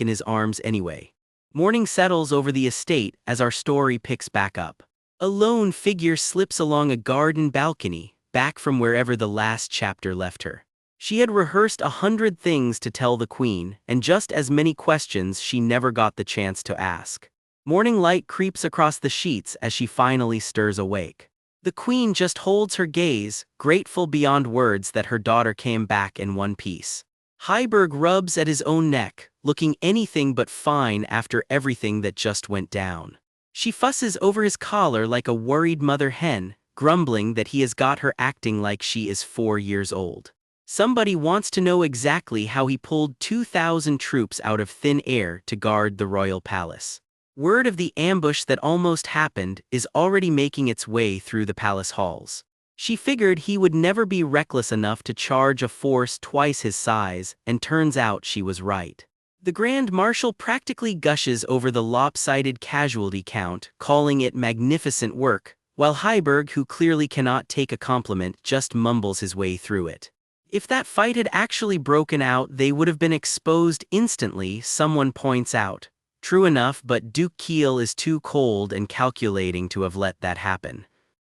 in his arms anyway. Morning settles over the estate as our story picks back up. A lone figure slips along a garden balcony, back from wherever the last chapter left her. She had rehearsed 100 things to tell the queen, and just as many questions she never got the chance to ask. Morning light creeps across the sheets as she finally stirs awake. The queen just holds her gaze, grateful beyond words that her daughter came back in one piece. Heiberg rubs at his own neck, looking anything but fine after everything that just went down. She fusses over his collar like a worried mother hen, grumbling that he has got her acting like she is 4 years old. Somebody wants to know exactly how he pulled 2,000 troops out of thin air to guard the royal palace. Word of the ambush that almost happened is already making its way through the palace halls. She figured he would never be reckless enough to charge a force twice his size, and turns out she was right. The Grand Marshal practically gushes over the lopsided casualty count, calling it magnificent work, while Heiberg, who clearly cannot take a compliment, just mumbles his way through it. If that fight had actually broken out, they would have been exposed instantly, someone points out. True enough, but Duke Kiel is too cold and calculating to have let that happen.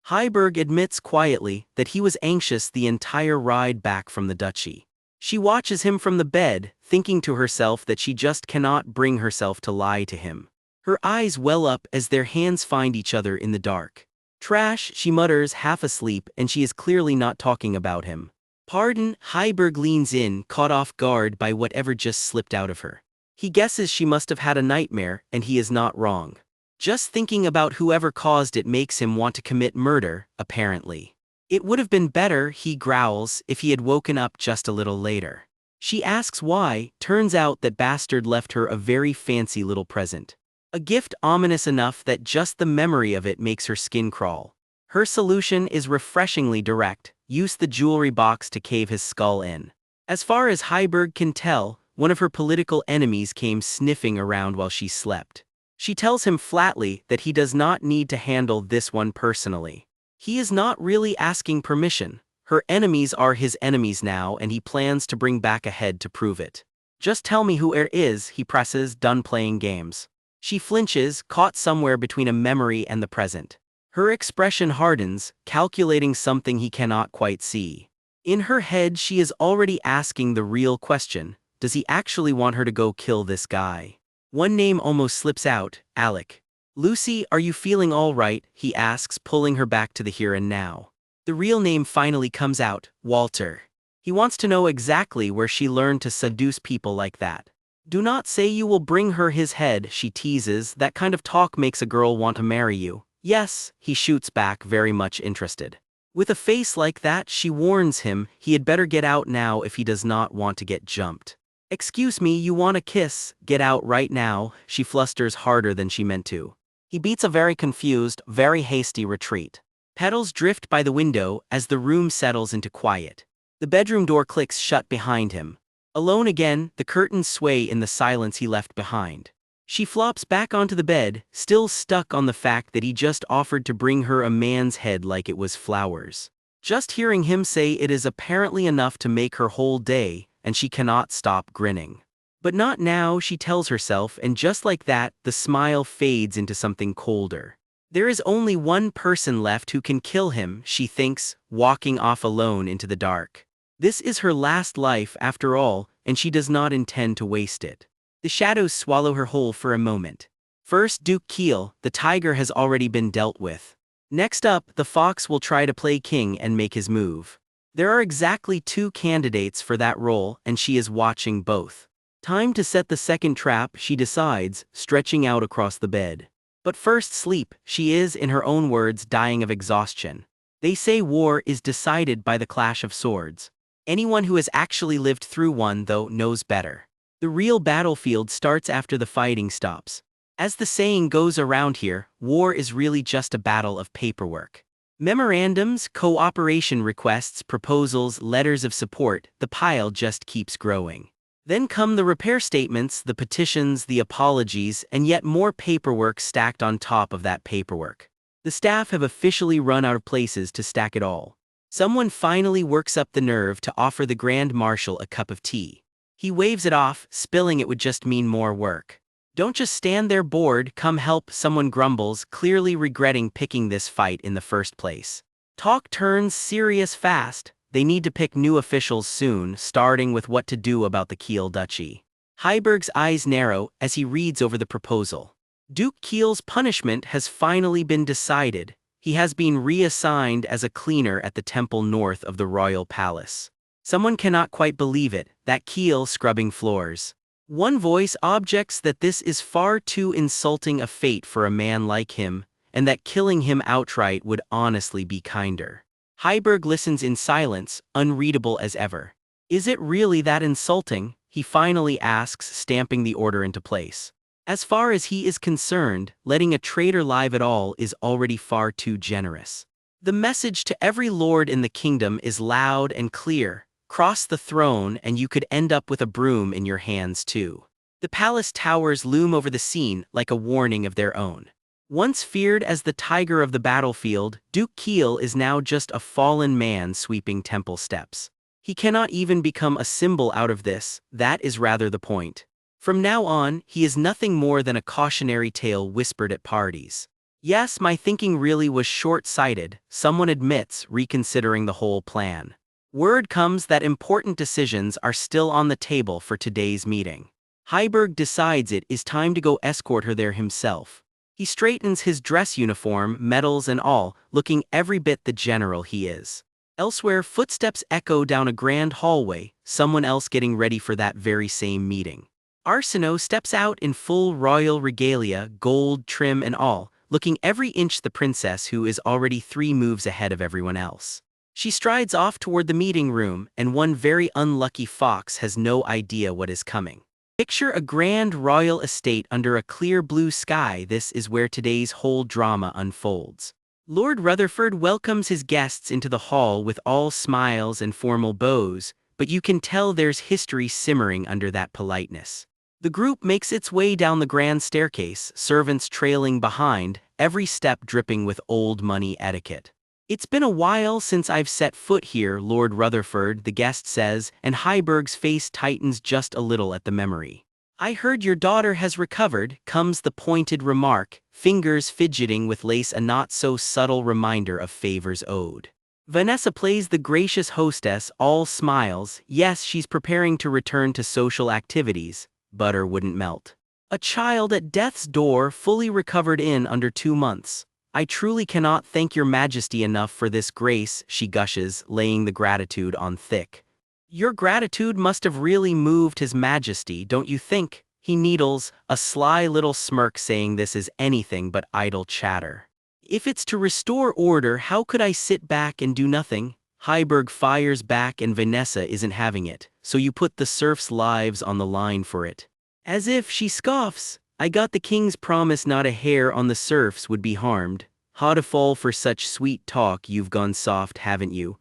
Heiberg admits quietly that he was anxious the entire ride back from the duchy. She watches him from the bed, thinking to herself that she just cannot bring herself to lie to him. Her eyes well up as their hands find each other in the dark. Trash, she mutters, half asleep, and she is clearly not talking about him. Pardon, Heiberg leans in, caught off guard by whatever just slipped out of her. He guesses she must have had a nightmare, and he is not wrong. Just thinking about whoever caused it makes him want to commit murder, apparently. It would have been better, he growls, if he had woken up just a little later. She asks why. Turns out that bastard left her a very fancy little present. A gift ominous enough that just the memory of it makes her skin crawl. Her solution is refreshingly direct: use the jewelry box to cave his skull in. As far as Heiberg can tell, one of her political enemies came sniffing around while she slept. She tells him flatly that he does not need to handle this one personally. He is not really asking permission. Her enemies are his enemies now, and he plans to bring back a head to prove it. Just tell me who it is, he presses, done playing games. She flinches, caught somewhere between a memory and the present. Her expression hardens, calculating something he cannot quite see. In her head, she is already asking the real question: does he actually want her to go kill this guy? One name almost slips out, Alec. Lucy, are you feeling all right? He asks, pulling her back to the here and now. The real name finally comes out, Walter. He wants to know exactly where she learned to seduce people like that. Do not say you will bring her his head, she teases, that kind of talk makes a girl want to marry you. Yes, he shoots back, very much interested. With a face like that, she warns him he had better get out now if he does not want to get jumped. Excuse me, you want a kiss? Get out right now, she flusters harder than she meant to. He beats a very confused, very hasty retreat. Petals drift by the window as the room settles into quiet. The bedroom door clicks shut behind him. Alone again, the curtains sway in the silence he left behind. She flops back onto the bed, still stuck on the fact that he just offered to bring her a man's head like it was flowers. Just hearing him say it is apparently enough to make her whole day, and she cannot stop grinning. But not now, she tells herself, and just like that, the smile fades into something colder. There is only one person left who can kill him, she thinks, walking off alone into the dark. This is her last life after all, and she does not intend to waste it. The shadows swallow her whole for a moment. First, Duke Keel, the tiger has already been dealt with. Next up, the fox will try to play king and make his move. There are exactly 2 candidates for that role, and she is watching both. Time to set the second trap, she decides, stretching out across the bed. But first sleep, she is, in her own words, dying of exhaustion. They say war is decided by the clash of swords. Anyone who has actually lived through one, though, knows better. The real battlefield starts after the fighting stops. As the saying goes around here, war is really just a battle of paperwork. Memorandums, cooperation requests, proposals, letters of support, the pile just keeps growing. Then come the repair statements, the petitions, the apologies, and yet more paperwork stacked on top of that paperwork. The staff have officially run out of places to stack it all. Someone finally works up the nerve to offer the Grand Marshal a cup of tea. He waves it off, spilling it would just mean more work. Don't just stand there bored, come help, someone grumbles, clearly regretting picking this fight in the first place. Talk turns serious fast. They need to pick new officials soon, starting with what to do about the Kiel Duchy. Heiberg's eyes narrow as he reads over the proposal. Duke Kiel's punishment has finally been decided. He has been reassigned as a cleaner at the temple north of the royal palace. Someone cannot quite believe it, that Kiel scrubbing floors. One voice objects that this is far too insulting a fate for a man like him, and that killing him outright would honestly be kinder. Heiberg listens in silence, unreadable as ever. Is it really that insulting? He finally asks, stamping the order into place. As far as he is concerned, letting a traitor live at all is already far too generous. The message to every lord in the kingdom is loud and clear. Cross the throne and you could end up with a broom in your hands too. The palace towers loom over the scene like a warning of their own. Once feared as the tiger of the battlefield, Duke Kiel is now just a fallen man sweeping temple steps. He cannot even become a symbol out of this, that is rather the point. From now on, he is nothing more than a cautionary tale whispered at parties. Yes, my thinking really was short-sighted, someone admits, reconsidering the whole plan. Word comes that important decisions are still on the table for today's meeting. Heiberg decides it is time to go escort her there himself. He straightens his dress uniform, medals and all, looking every bit the general he is. Elsewhere, footsteps echo down a grand hallway, someone else getting ready for that very same meeting. Arsinoe steps out in full royal regalia, gold trim and all, looking every inch the princess who is already 3 moves ahead of everyone else. She strides off toward the meeting room, and one very unlucky fox has no idea what is coming. Picture a grand royal estate under a clear blue sky. This is where today's whole drama unfolds. Lord Rutherford welcomes his guests into the hall with all smiles and formal bows, but you can tell there's history simmering under that politeness. The group makes its way down the grand staircase, servants trailing behind, every step dripping with old money etiquette. It's been a while since I've set foot here, Lord Rutherford, the guest says, and Heiberg's face tightens just a little at the memory. I heard your daughter has recovered, comes the pointed remark, fingers fidgeting with lace, a not-so-subtle reminder of favors owed. Vanessa plays the gracious hostess, all smiles. Yes, she's preparing to return to social activities. Butter wouldn't melt. A child at death's door fully recovered in under 2 months. I truly cannot thank your majesty enough for this grace, she gushes, laying the gratitude on thick. Your gratitude must have really moved his majesty, don't you think? He needles, a sly little smirk saying this is anything but idle chatter. If it's to restore order, how could I sit back and do nothing? Heiberg fires back and Vanessa isn't having it, so you put the serfs' lives on the line for it. As if, she scoffs, I got the king's promise not a hair on the serfs would be harmed. How to fall for such sweet talk, you've gone soft, haven't you?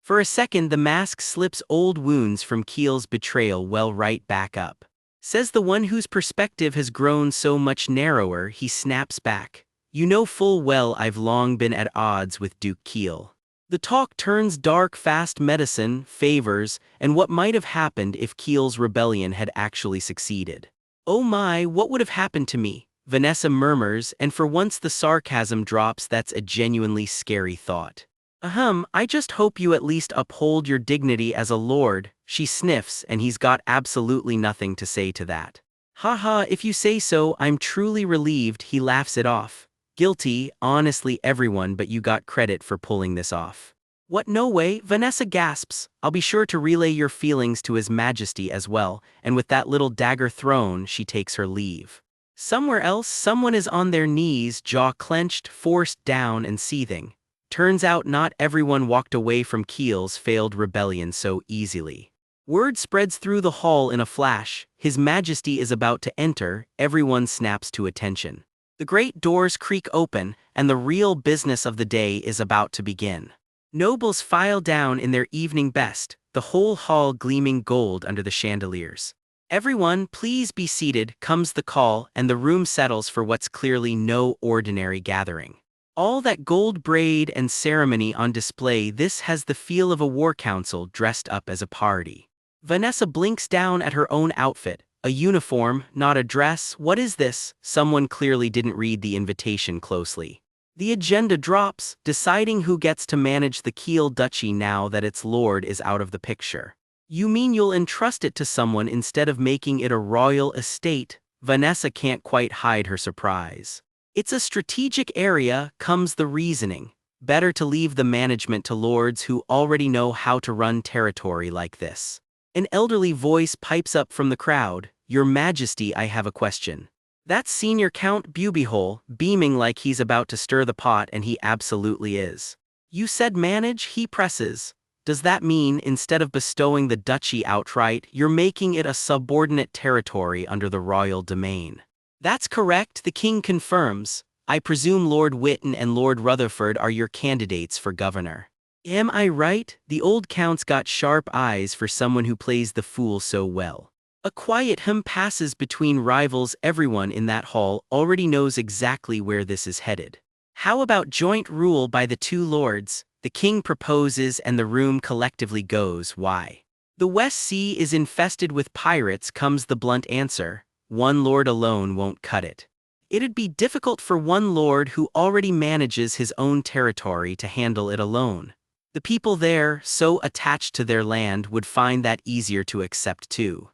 For a second the mask slips old wounds from Keel's betrayal well right back up. Says the one whose perspective has grown so much narrower, he snaps back. You know full well I've long been at odds with Duke Keel. The talk turns dark fast medicine, favors, and what might have happened if Keel's rebellion had actually succeeded. Oh my, what would have happened to me? Vanessa murmurs, and for once the sarcasm drops. That's a genuinely scary thought. I just hope you at least uphold your dignity as a lord, she sniffs, and he's got absolutely nothing to say to that. Haha, if you say so, I'm truly relieved, he laughs it off. Guilty, honestly everyone but you got credit for pulling this off. What, no way? Vanessa gasps. I'll be sure to relay your feelings to his majesty as well, and with that little dagger thrown, she takes her leave. Somewhere else, someone is on their knees, jaw clenched, forced down and seething. Turns out not everyone walked away from Keel's failed rebellion so easily. Word spreads through the hall in a flash. His majesty is about to enter, everyone snaps to attention. The great doors creak open, and the real business of the day is about to begin. Nobles file down in their evening best, the whole hall gleaming gold under the chandeliers. Everyone, please be seated, comes the call, and the room settles for what's clearly no ordinary gathering. All that gold braid and ceremony on display, this has the feel of a war council dressed up as a party. Vanessa blinks down at her own outfit. A uniform, not a dress. What is this? Someone clearly didn't read the invitation closely. The agenda drops, deciding who gets to manage the Keel duchy now that its lord is out of the picture. You mean you'll entrust it to someone instead of making it a royal estate? Vanessa can't quite hide her surprise. It's a strategic area, comes the reasoning. Better to leave the management to lords who already know how to run territory like this. An elderly voice pipes up from the crowd. Your Majesty, I have a question. That's Senior Count Bubihole, beaming like he's about to stir the pot, and he absolutely is. You said manage, he presses. Does that mean, instead of bestowing the duchy outright, you're making it a subordinate territory under the royal domain? That's correct, the king confirms. I presume Lord Whitton and Lord Rutherford are your candidates for governor. Am I right? The old count's got sharp eyes for someone who plays the fool so well. A quiet hum passes between rivals. Everyone in that hall already knows exactly where this is headed. How about joint rule by the two lords? The king proposes and the room collectively goes, why? The West Sea is infested with pirates, comes the blunt answer. One lord alone won't cut it. It'd be difficult for one lord who already manages his own territory to handle it alone. The people there, so attached to their land, would find that easier to accept too.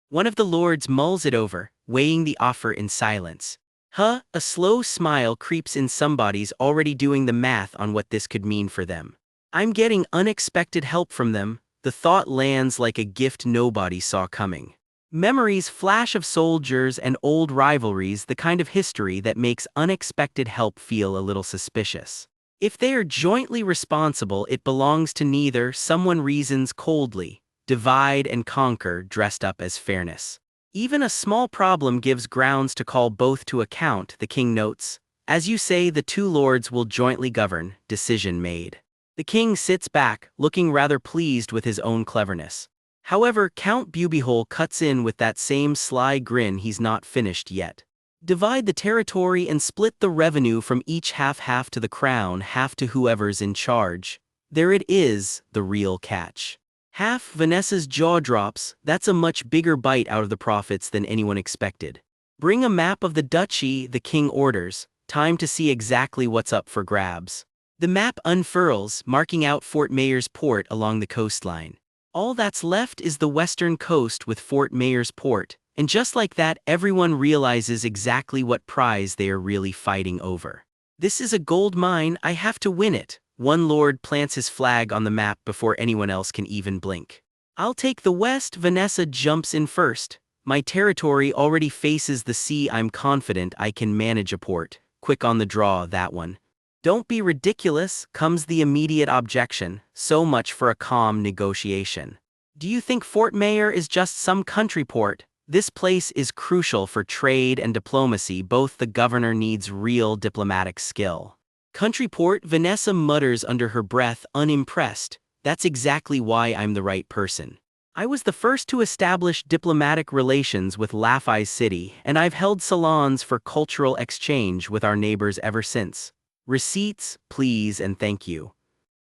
One of the lords mulls it over, weighing the offer in silence. A slow smile creeps in. Somebody's already doing the math on what this could mean for them. I'm getting unexpected help from them. The thought lands like a gift nobody saw coming. Memories flash of soldiers and old rivalries, the kind of history that makes unexpected help feel a little suspicious. If they are jointly responsible, it belongs to neither. Someone reasons coldly. Divide and conquer, dressed up as fairness. Even a small problem gives grounds to call both to account, the king notes. As you say, the two lords will jointly govern. Decision made. The king sits back, looking rather pleased with his own cleverness. However, Count Bubihole cuts in with that same sly grin. He's not finished yet. Divide the territory and split the revenue from each, half to the crown, half to whoever's in charge. There it is, the real catch. Half. Vanessa's jaw drops. That's a much bigger bite out of the profits than anyone expected. Bring a map of the duchy, the king orders. Time to see exactly what's up for grabs. The map unfurls, marking out Fort Mayer's port along the coastline. All that's left is the western coast with Fort Mayer's port, And just like that, everyone realizes exactly what prize they are really fighting over. This is a gold mine, I have to win it. One lord plants his flag on the map before anyone else can even blink. I'll take the west, Vanessa jumps in first. My territory already faces the sea, I'm confident I can manage a port. Quick on the draw, that one. Don't be ridiculous, comes the immediate objection, so much for a calm negotiation. Do you think Fort Mayor is just some country port? This place is crucial for trade and diplomacy, both the governor needs real diplomatic skill. Country port, Vanessa mutters under her breath, unimpressed. That's exactly why I'm the right person. I was the first to establish diplomatic relations with Lafai City, and I've held salons for cultural exchange with our neighbors ever since. Receipts, please and thank you.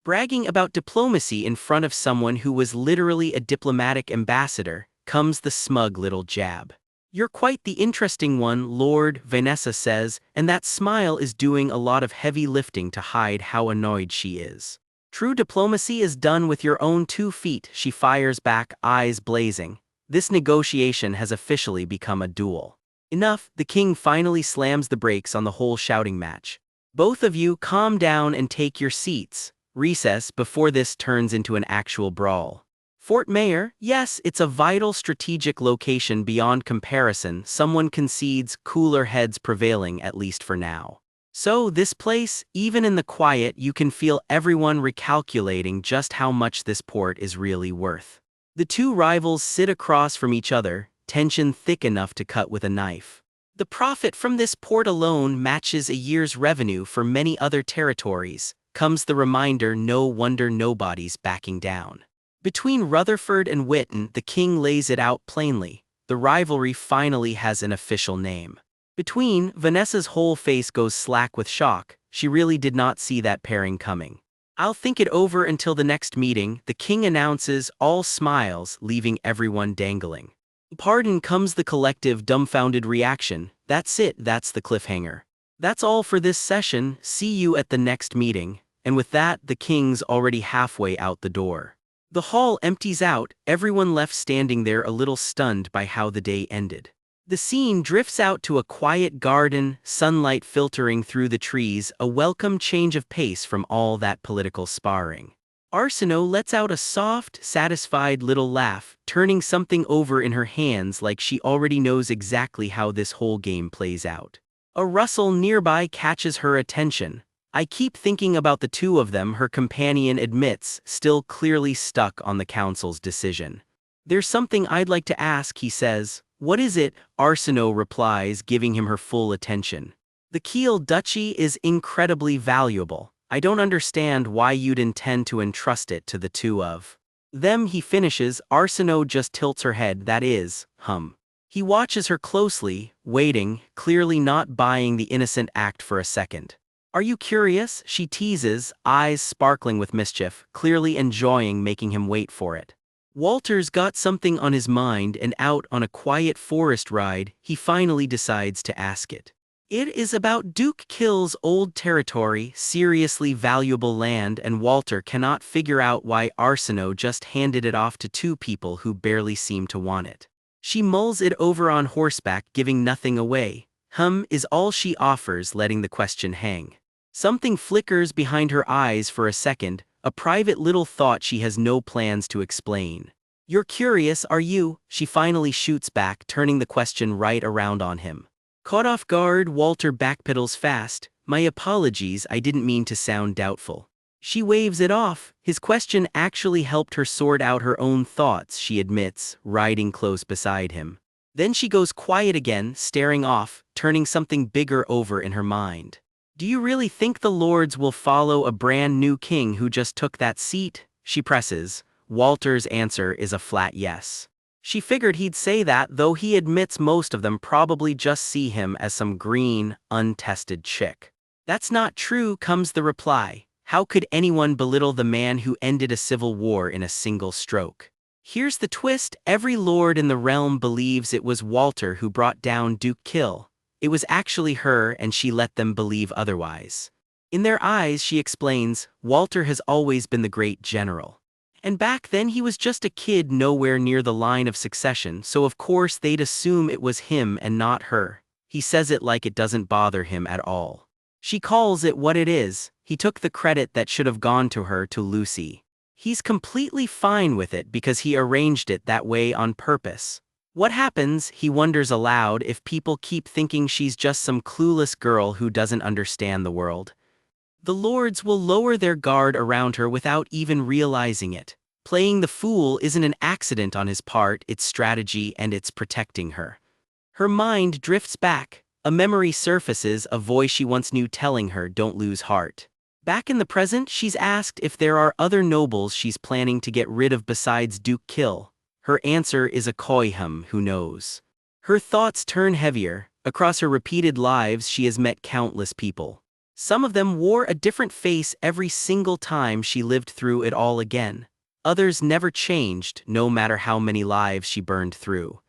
Bragging about diplomacy in front of someone who was literally a diplomatic ambassador, comes the smug little jab. You're quite the interesting one, Lord, Vanessa says, and that smile is doing a lot of heavy lifting to hide how annoyed she is. True diplomacy is done with your own 2 feet, she fires back, eyes blazing. This negotiation has officially become a duel. Enough, the king finally slams the brakes on the whole shouting match. Both of you calm down and take your seats. Recess before this turns into an actual brawl. Fort Mayor, yes, it's a vital strategic location beyond comparison, someone concedes, cooler heads prevailing at least for now. So this place, even in the quiet, you can feel everyone recalculating just how much this port is really worth. The 2 rivals sit across from each other, tension thick enough to cut with a knife. The profit from this port alone matches a year's revenue for many other territories, comes the reminder, no wonder nobody's backing down. Between Rutherford and Whitton, the king lays it out plainly. The rivalry finally has an official name. Between, Vanessa's whole face goes slack with shock. She really did not see that pairing coming. I'll think it over until the next meeting, the king announces, all smiles, leaving everyone dangling. Pardon, comes the collective dumbfounded reaction. That's it, that's the cliffhanger. That's all for this session, see you at the next meeting. And with that, the king's already halfway out the door. The hall empties out, everyone left standing there a little stunned by how the day ended. The scene drifts out to a quiet garden, sunlight filtering through the trees, a welcome change of pace from all that political sparring. Arsenault lets out a soft, satisfied little laugh, turning something over in her hands like she already knows exactly how this whole game plays out. A rustle nearby catches her attention. I keep thinking about the 2 of them, her companion admits, still clearly stuck on the council's decision. There's something I'd like to ask, he says. What is it? Arsenault replies, giving him her full attention. The Kiel Duchy is incredibly valuable. I don't understand why you'd intend to entrust it to the 2 of them, he finishes. Arsenault just tilts her head, that is, He watches her closely, waiting, clearly not buying the innocent act for a second. Are you curious? She teases, eyes sparkling with mischief, clearly enjoying making him wait for it. Walter's got something on his mind, and out on a quiet forest ride, he finally decides to ask it. It is about Duke Kill's old territory, seriously valuable land, and Walter cannot figure out why Arsenault just handed it off to 2 people who barely seem to want it. She mulls it over on horseback, giving nothing away. Is all she offers, letting the question hang. Something flickers behind her eyes for a second, a private little thought she has no plans to explain. You're curious, are you? She finally shoots back, turning the question right around on him. Caught off guard, Walter backpedals fast. My apologies, I didn't mean to sound doubtful. She waves it off. His question actually helped her sort out her own thoughts, she admits, riding close beside him. Then she goes quiet again, staring off, turning something bigger over in her mind. Do you really think the lords will follow a brand new king who just took that seat? She presses. Walter's answer is a flat yes. She figured he'd say that, though he admits most of them probably just see him as some green, untested chick. That's not true, comes the reply. How could anyone belittle the man who ended a civil war in a single stroke? Here's the twist, every lord in the realm believes it was Walter who brought down Duke Kill. It was actually her, and she let them believe otherwise. In their eyes, she explains, Walter has always been the great general. And back then he was just a kid nowhere near the line of succession, so of course they'd assume it was him and not her. He says it like it doesn't bother him at all. She calls it what it is. He took the credit that should have gone to her to Lucy. He's completely fine with it because he arranged it that way on purpose. What happens, he wonders aloud, if people keep thinking she's just some clueless girl who doesn't understand the world? The lords will lower their guard around her without even realizing it. Playing the fool isn't an accident on his part, it's strategy and it's protecting her. Her mind drifts back. A memory surfaces, a voice she once knew telling her, "Don't lose heart." Back in the present, she's asked if there are other nobles she's planning to get rid of besides Duke Kill. Her answer is a coy hum, who knows. Her thoughts turn heavier. Across her repeated lives she has met countless people. Some of them wore a different face every single time she lived through it all again. Others never changed, no matter how many lives she burned through.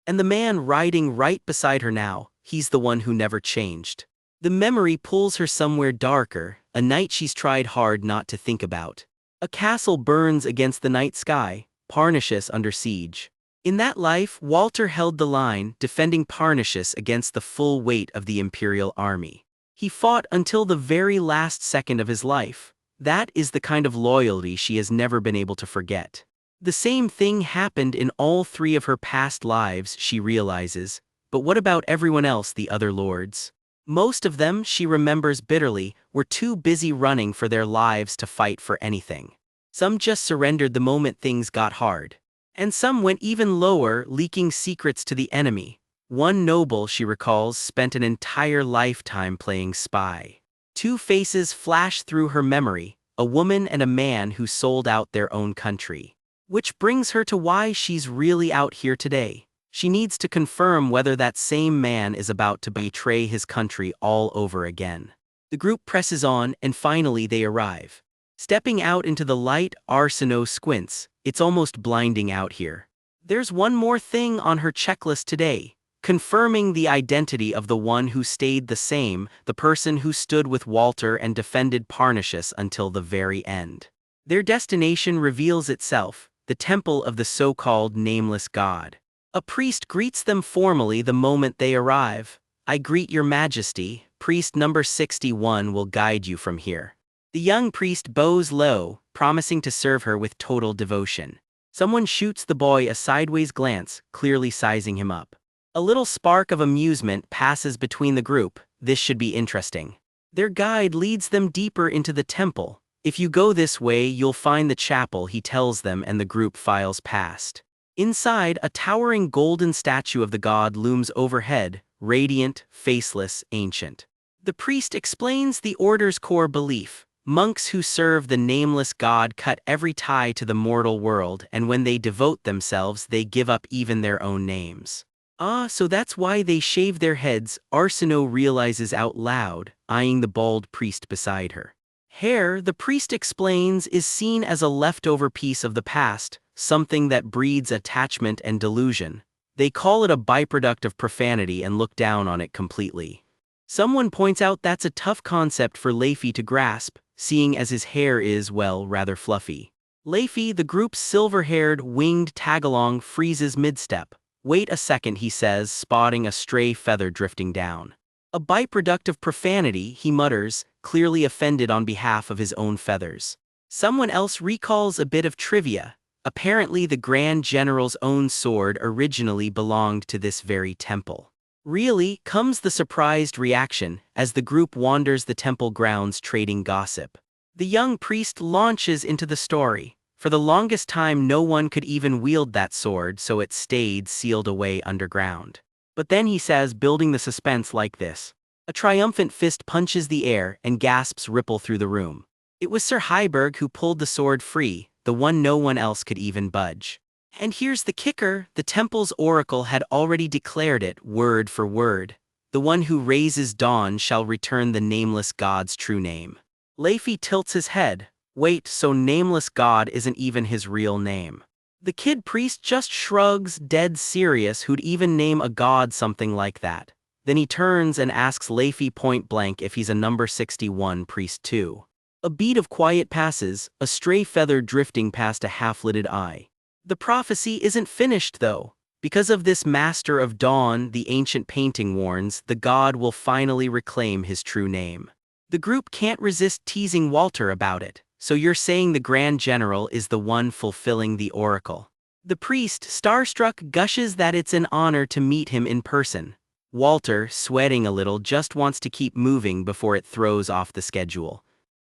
And the man riding right beside her now, he's the one who never changed. The memory pulls her somewhere darker, a night she's tried hard not to think about. A castle burns against the night sky, Parnassus under siege. In that life, Walter held the line, defending Parnassus against the full weight of the imperial army. He fought until the very last second of his life. That is the kind of loyalty she has never been able to forget. The same thing happened in all three of her past lives, she realizes. But what about everyone else, the other lords? Most of them, she remembers bitterly, were too busy running for their lives to fight for anything. Some just surrendered the moment things got hard. And some went even lower, leaking secrets to the enemy. One noble, she recalls, spent an entire lifetime playing spy. Two faces flash through her memory, a woman and a man who sold out their own country. Which brings her to why she's really out here today. She needs to confirm whether that same man is about to betray his country all over again. The group presses on, and finally they arrive. Stepping out into the light, Arsenault squints. It's almost blinding out here. There's one more thing on her checklist today. Confirming the identity of the one who stayed the same, the person who stood with Walter and defended Parnassus until the very end. Their destination reveals itself, the temple of the so-called nameless god. A priest greets them formally the moment they arrive. "I greet your majesty, priest number 61 will guide you from here." The young priest bows low, promising to serve her with total devotion. Someone shoots the boy a sideways glance, clearly sizing him up. A little spark of amusement passes between the group. This should be interesting. Their guide leads them deeper into the temple. "If you go this way, you'll find the chapel," he tells them, and the group files past. Inside, a towering golden statue of the god looms overhead, radiant, faceless, ancient. The priest explains the order's core belief. Monks who serve the nameless god cut every tie to the mortal world, and when they devote themselves, they give up even their own names. "Ah, so that's why they shave their heads," Arsenault realizes out loud, eyeing the bald priest beside her. Hair, the priest explains, is seen as a leftover piece of the past, something that breeds attachment and delusion. They call it a byproduct of profanity and look down on it completely. Someone points out that's a tough concept for Leify to grasp, seeing as his hair is, well, rather fluffy. Leify, the group's silver-haired, winged tagalong, freezes mid-step. "Wait a second," he says, spotting a stray feather drifting down. "A byproduct of profanity," he mutters, clearly offended on behalf of his own feathers. Someone else recalls a bit of trivia. Apparently the Grand General's own sword originally belonged to this very temple. "Really?" comes the surprised reaction, as the group wanders the temple grounds trading gossip. The young priest launches into the story. For the longest time no one could even wield that sword, so it stayed sealed away underground. But then he says, building the suspense like this. A triumphant fist punches the air, and gasps ripple through the room. It was Sir Heiberg who pulled the sword free, the one no one else could even budge. And here's the kicker, the temple's oracle had already declared it, word for word. The one who raises dawn shall return the nameless god's true name. Leify tilts his head. Wait, so nameless god isn't even his real name. The kid priest just shrugs, dead serious, who'd even name a god something like that. Then he turns and asks Leify point blank if he's a number 61 priest too. A beat of quiet passes, a stray feather drifting past a half-lidded eye. The prophecy isn't finished, though. Because of this master of dawn, the ancient painting warns, the god will finally reclaim his true name. The group can't resist teasing Walter about it. So you're saying the Grand General is the one fulfilling the oracle? The priest, starstruck, gushes that it's an honor to meet him in person. Walter, sweating a little, just wants to keep moving before it throws off the schedule.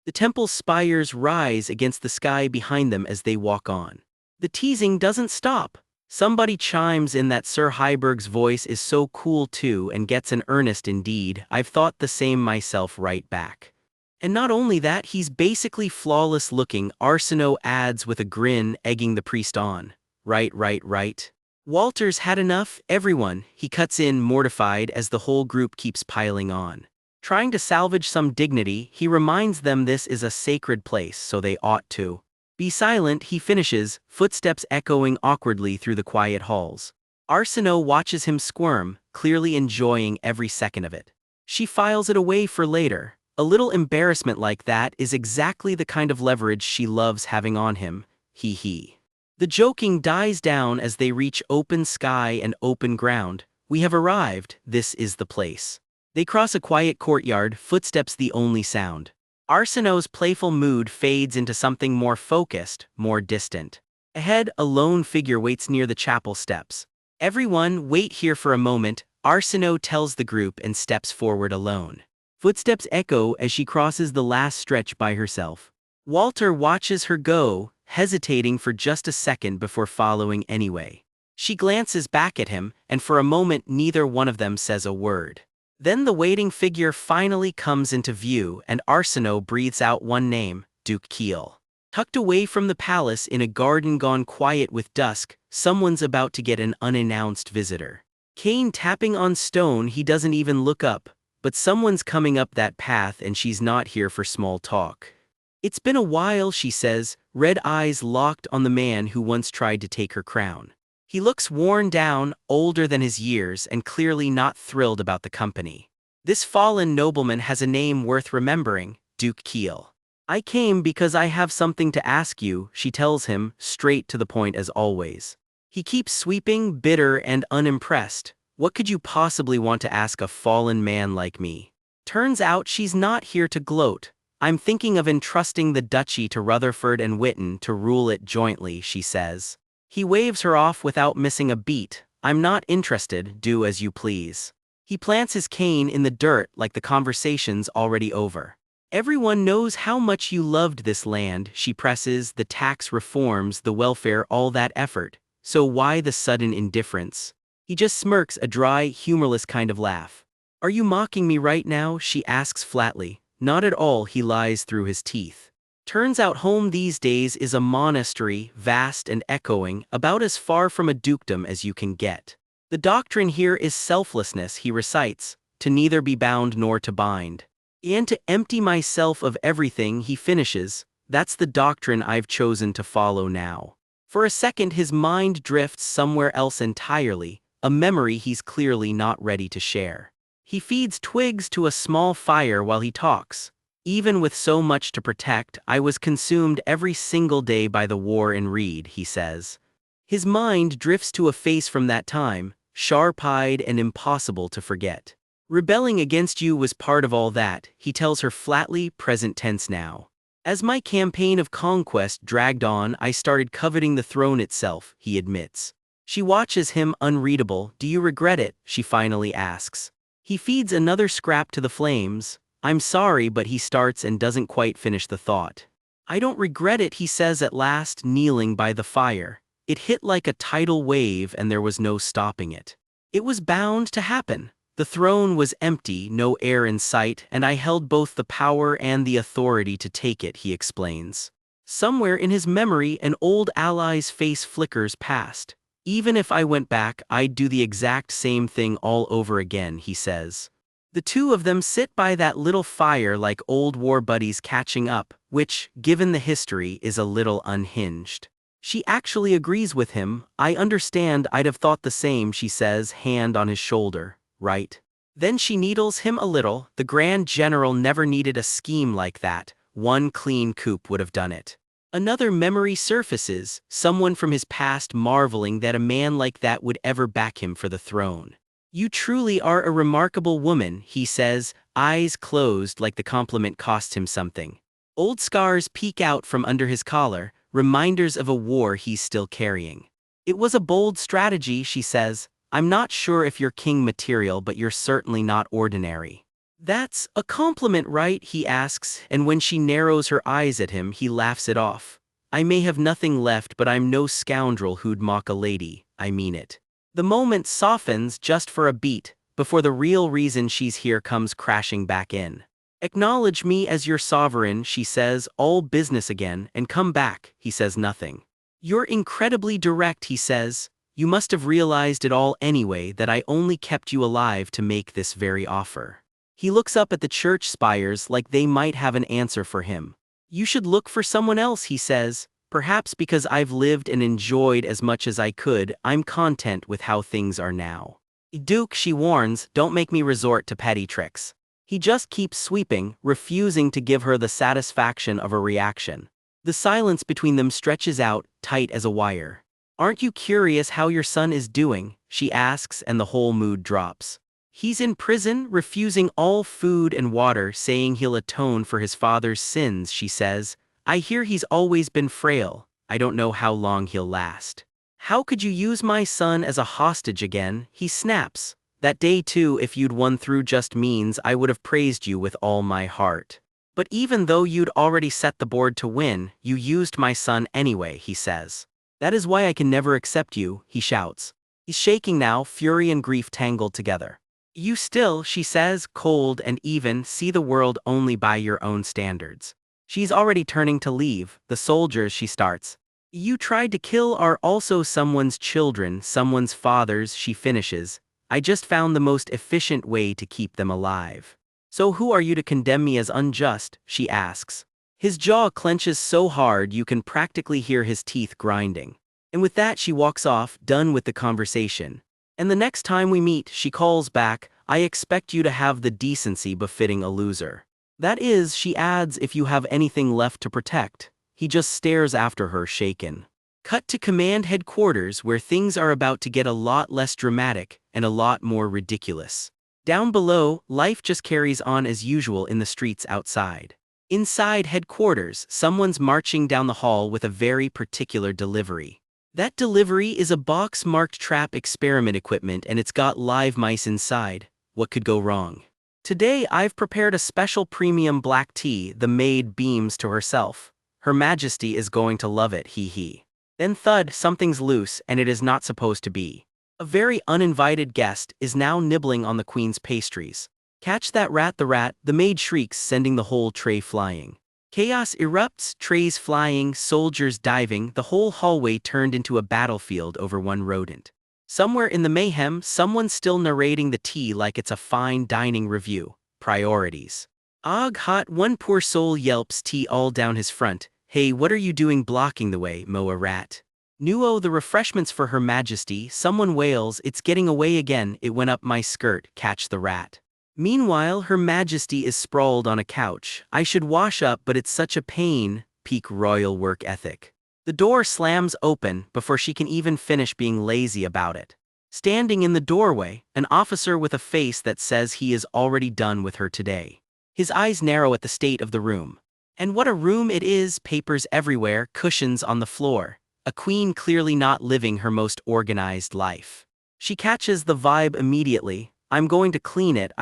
The temple's spires rise against the sky behind them as they walk on. The teasing doesn't stop. Somebody chimes in that Sir Heiberg's voice is so cool too and gets an earnest indeed. I've thought the same myself right back. And not only that, he's basically flawless looking, Arsenault adds with a grin, egging the priest on. Right. Walter's had enough, everyone, he cuts in, mortified as the whole group keeps piling on. Trying to salvage some dignity, he reminds them this is a sacred place, so they ought to be silent. He finishes, footsteps echoing awkwardly through the quiet halls. Arsenault watches him squirm, clearly enjoying every second of it. She files it away for later. A little embarrassment like that is exactly the kind of leverage she loves having on him. He. The joking dies down as they reach open sky and open ground. We have arrived, this is the place. They cross a quiet courtyard, footsteps the only sound. Arsenault's playful mood fades into something more focused, more distant. Ahead, a lone figure waits near the chapel steps. Everyone, wait here for a moment, Arsenault tells the group and steps forward alone. Footsteps echo as she crosses the last stretch by herself. Walter watches her go, hesitating for just a second before following anyway. She glances back at him, and for a moment neither one of them says a word. Then the waiting figure finally comes into view and Arsenault breathes out one name, Duke Kiel. Tucked away from the palace in a garden gone quiet with dusk, someone's about to get an unannounced visitor. Cane tapping on stone, he doesn't even look up, but someone's coming up that path and she's not here for small talk. It's been a while, she says, red eyes locked on the man who once tried to take her crown. He looks worn down, older than his years, and clearly not thrilled about the company. This fallen nobleman has a name worth remembering, Duke Kiel. I came because I have something to ask you, she tells him, straight to the point as always. He keeps sweeping, bitter and unimpressed. What could you possibly want to ask a fallen man like me? Turns out she's not here to gloat. I'm thinking of entrusting the duchy to Rutherford and Witten to rule it jointly, she says. He waves her off without missing a beat. I'm not interested, do as you please. He plants his cane in the dirt like the conversation's already over. Everyone knows how much you loved this land, she presses, the tax reforms, the welfare, all that effort. So why the sudden indifference? He just smirks, a dry, humorless kind of laugh. Are you mocking me right now? She asks flatly. Not at all, he lies through his teeth. Turns out home these days is a monastery, vast and echoing, about as far from a dukedom as you can get. The doctrine here is selflessness, he recites, to neither be bound nor to bind. And to empty myself of everything, he finishes, that's the doctrine I've chosen to follow now. For a second his mind drifts somewhere else entirely, a memory he's clearly not ready to share. He feeds twigs to a small fire while he talks. Even with so much to protect, I was consumed every single day by the war in Reed, he says. His mind drifts to a face from that time, sharp-eyed and impossible to forget. Rebelling against you was part of all that, he tells her flatly, present tense now. As my campaign of conquest dragged on, I started coveting the throne itself, he admits. She watches him, unreadable. Do you regret it? She finally asks. He feeds another scrap to the flames. I'm sorry, but he starts and doesn't quite finish the thought. I don't regret it, he says at last, kneeling by the fire. It hit like a tidal wave and there was no stopping it. It was bound to happen. The throne was empty, no heir in sight, and I held both the power and the authority to take it, he explains. Somewhere in his memory, an old ally's face flickers past. Even if I went back, I'd do the exact same thing all over again, he says. The two of them sit by that little fire like old war buddies catching up, which, given the history, is a little unhinged. She actually agrees with him. I understand, I'd have thought the same, she says, hand on his shoulder. Right? Then she needles him a little. The Grand General never needed a scheme like that. one clean coup would have done it. Another memory surfaces, someone from his past marveling that a man like that would ever back him for the throne. You truly are a remarkable woman, he says, eyes closed like the compliment cost him something. Old scars peek out from under his collar, reminders of a war he's still carrying. It was a bold strategy, she says. I'm not sure if you're king material, but you're certainly not ordinary. That's a compliment, right? He asks, and when she narrows her eyes at him, he laughs it off. I may have nothing left, but I'm no scoundrel who'd mock a lady, I mean it. The moment softens just for a beat, before the real reason she's here comes crashing back in. Acknowledge me as your sovereign, she says, all business again, and come back, he says nothing. You're incredibly direct, he says. You must have realized it all anyway, that I only kept you alive to make this very offer. He looks up at the church spires like they might have an answer for him. You should look for someone else, he says. Perhaps because I've lived and enjoyed as much as I could, I'm content with how things are now. Duke, she warns, don't make me resort to petty tricks. He just keeps sweeping, refusing to give her the satisfaction of a reaction. The silence between them stretches out, tight as a wire. Aren't you curious how your son is doing? She asks, and the whole mood drops. He's in prison, refusing all food and water, saying he'll atone for his father's sins, she says. I hear he's always been frail. I don't know how long he'll last. How could you use my son as a hostage again? He snaps. That day too, if you'd won through just means, I would have praised you with all my heart. But even though you'd already set the board to win, you used my son anyway, he says. That is why I can never accept you, he shouts. He's shaking now, fury and grief tangled together. You still, she says, cold and even, see the world only by your own standards. She's already turning to leave. The soldiers, she starts. You tried to kill are also someone's children, someone's fathers, she finishes. I just found the most efficient way to keep them alive. So who are you to condemn me as unjust? She asks. His jaw clenches so hard you can practically hear his teeth grinding. And with that she walks off, done with the conversation. And the next time we meet, she calls back, I expect you to have the decency befitting a loser. That is, she adds, if you have anything left to protect. He just stares after her, shaken. Cut to command headquarters, where things are about to get a lot less dramatic and a lot more ridiculous. Down below, life just carries on as usual in the streets outside. Inside headquarters, someone's marching down the hall with a very particular delivery. That delivery is a box marked trap experiment equipment, and it's got live mice inside. What could go wrong? Today I've prepared a special premium black tea, the maid beams to herself. Her Majesty is going to love it, he. Then thud, something's loose, and it is not supposed to be. A very uninvited guest is now nibbling on the queen's pastries. Catch that rat, the maid shrieks, sending the whole tray flying. Chaos erupts, trays flying, soldiers diving, the whole hallway turned into a battlefield over one rodent. Somewhere in the mayhem, someone's still narrating the tea like it's a fine dining review. Priorities. Og hot, one poor soul yelps, tea all down his front. Hey, what are you doing blocking the way, Moa rat? Nuo, the refreshments for Her Majesty, someone wails, it's getting away again, it went up my skirt, catch the rat. Meanwhile, Her Majesty is sprawled on a couch. I should wash up, but it's such a pain. Peak royal work ethic. The door slams open before she can even finish being lazy about it. Standing in the doorway, an officer with a face that says he is already done with her today. His eyes narrow at the state of the room. And what a room it is, papers everywhere, cushions on the floor. A queen clearly not living her most organized life. She catches the vibe immediately. I'm going to clean it,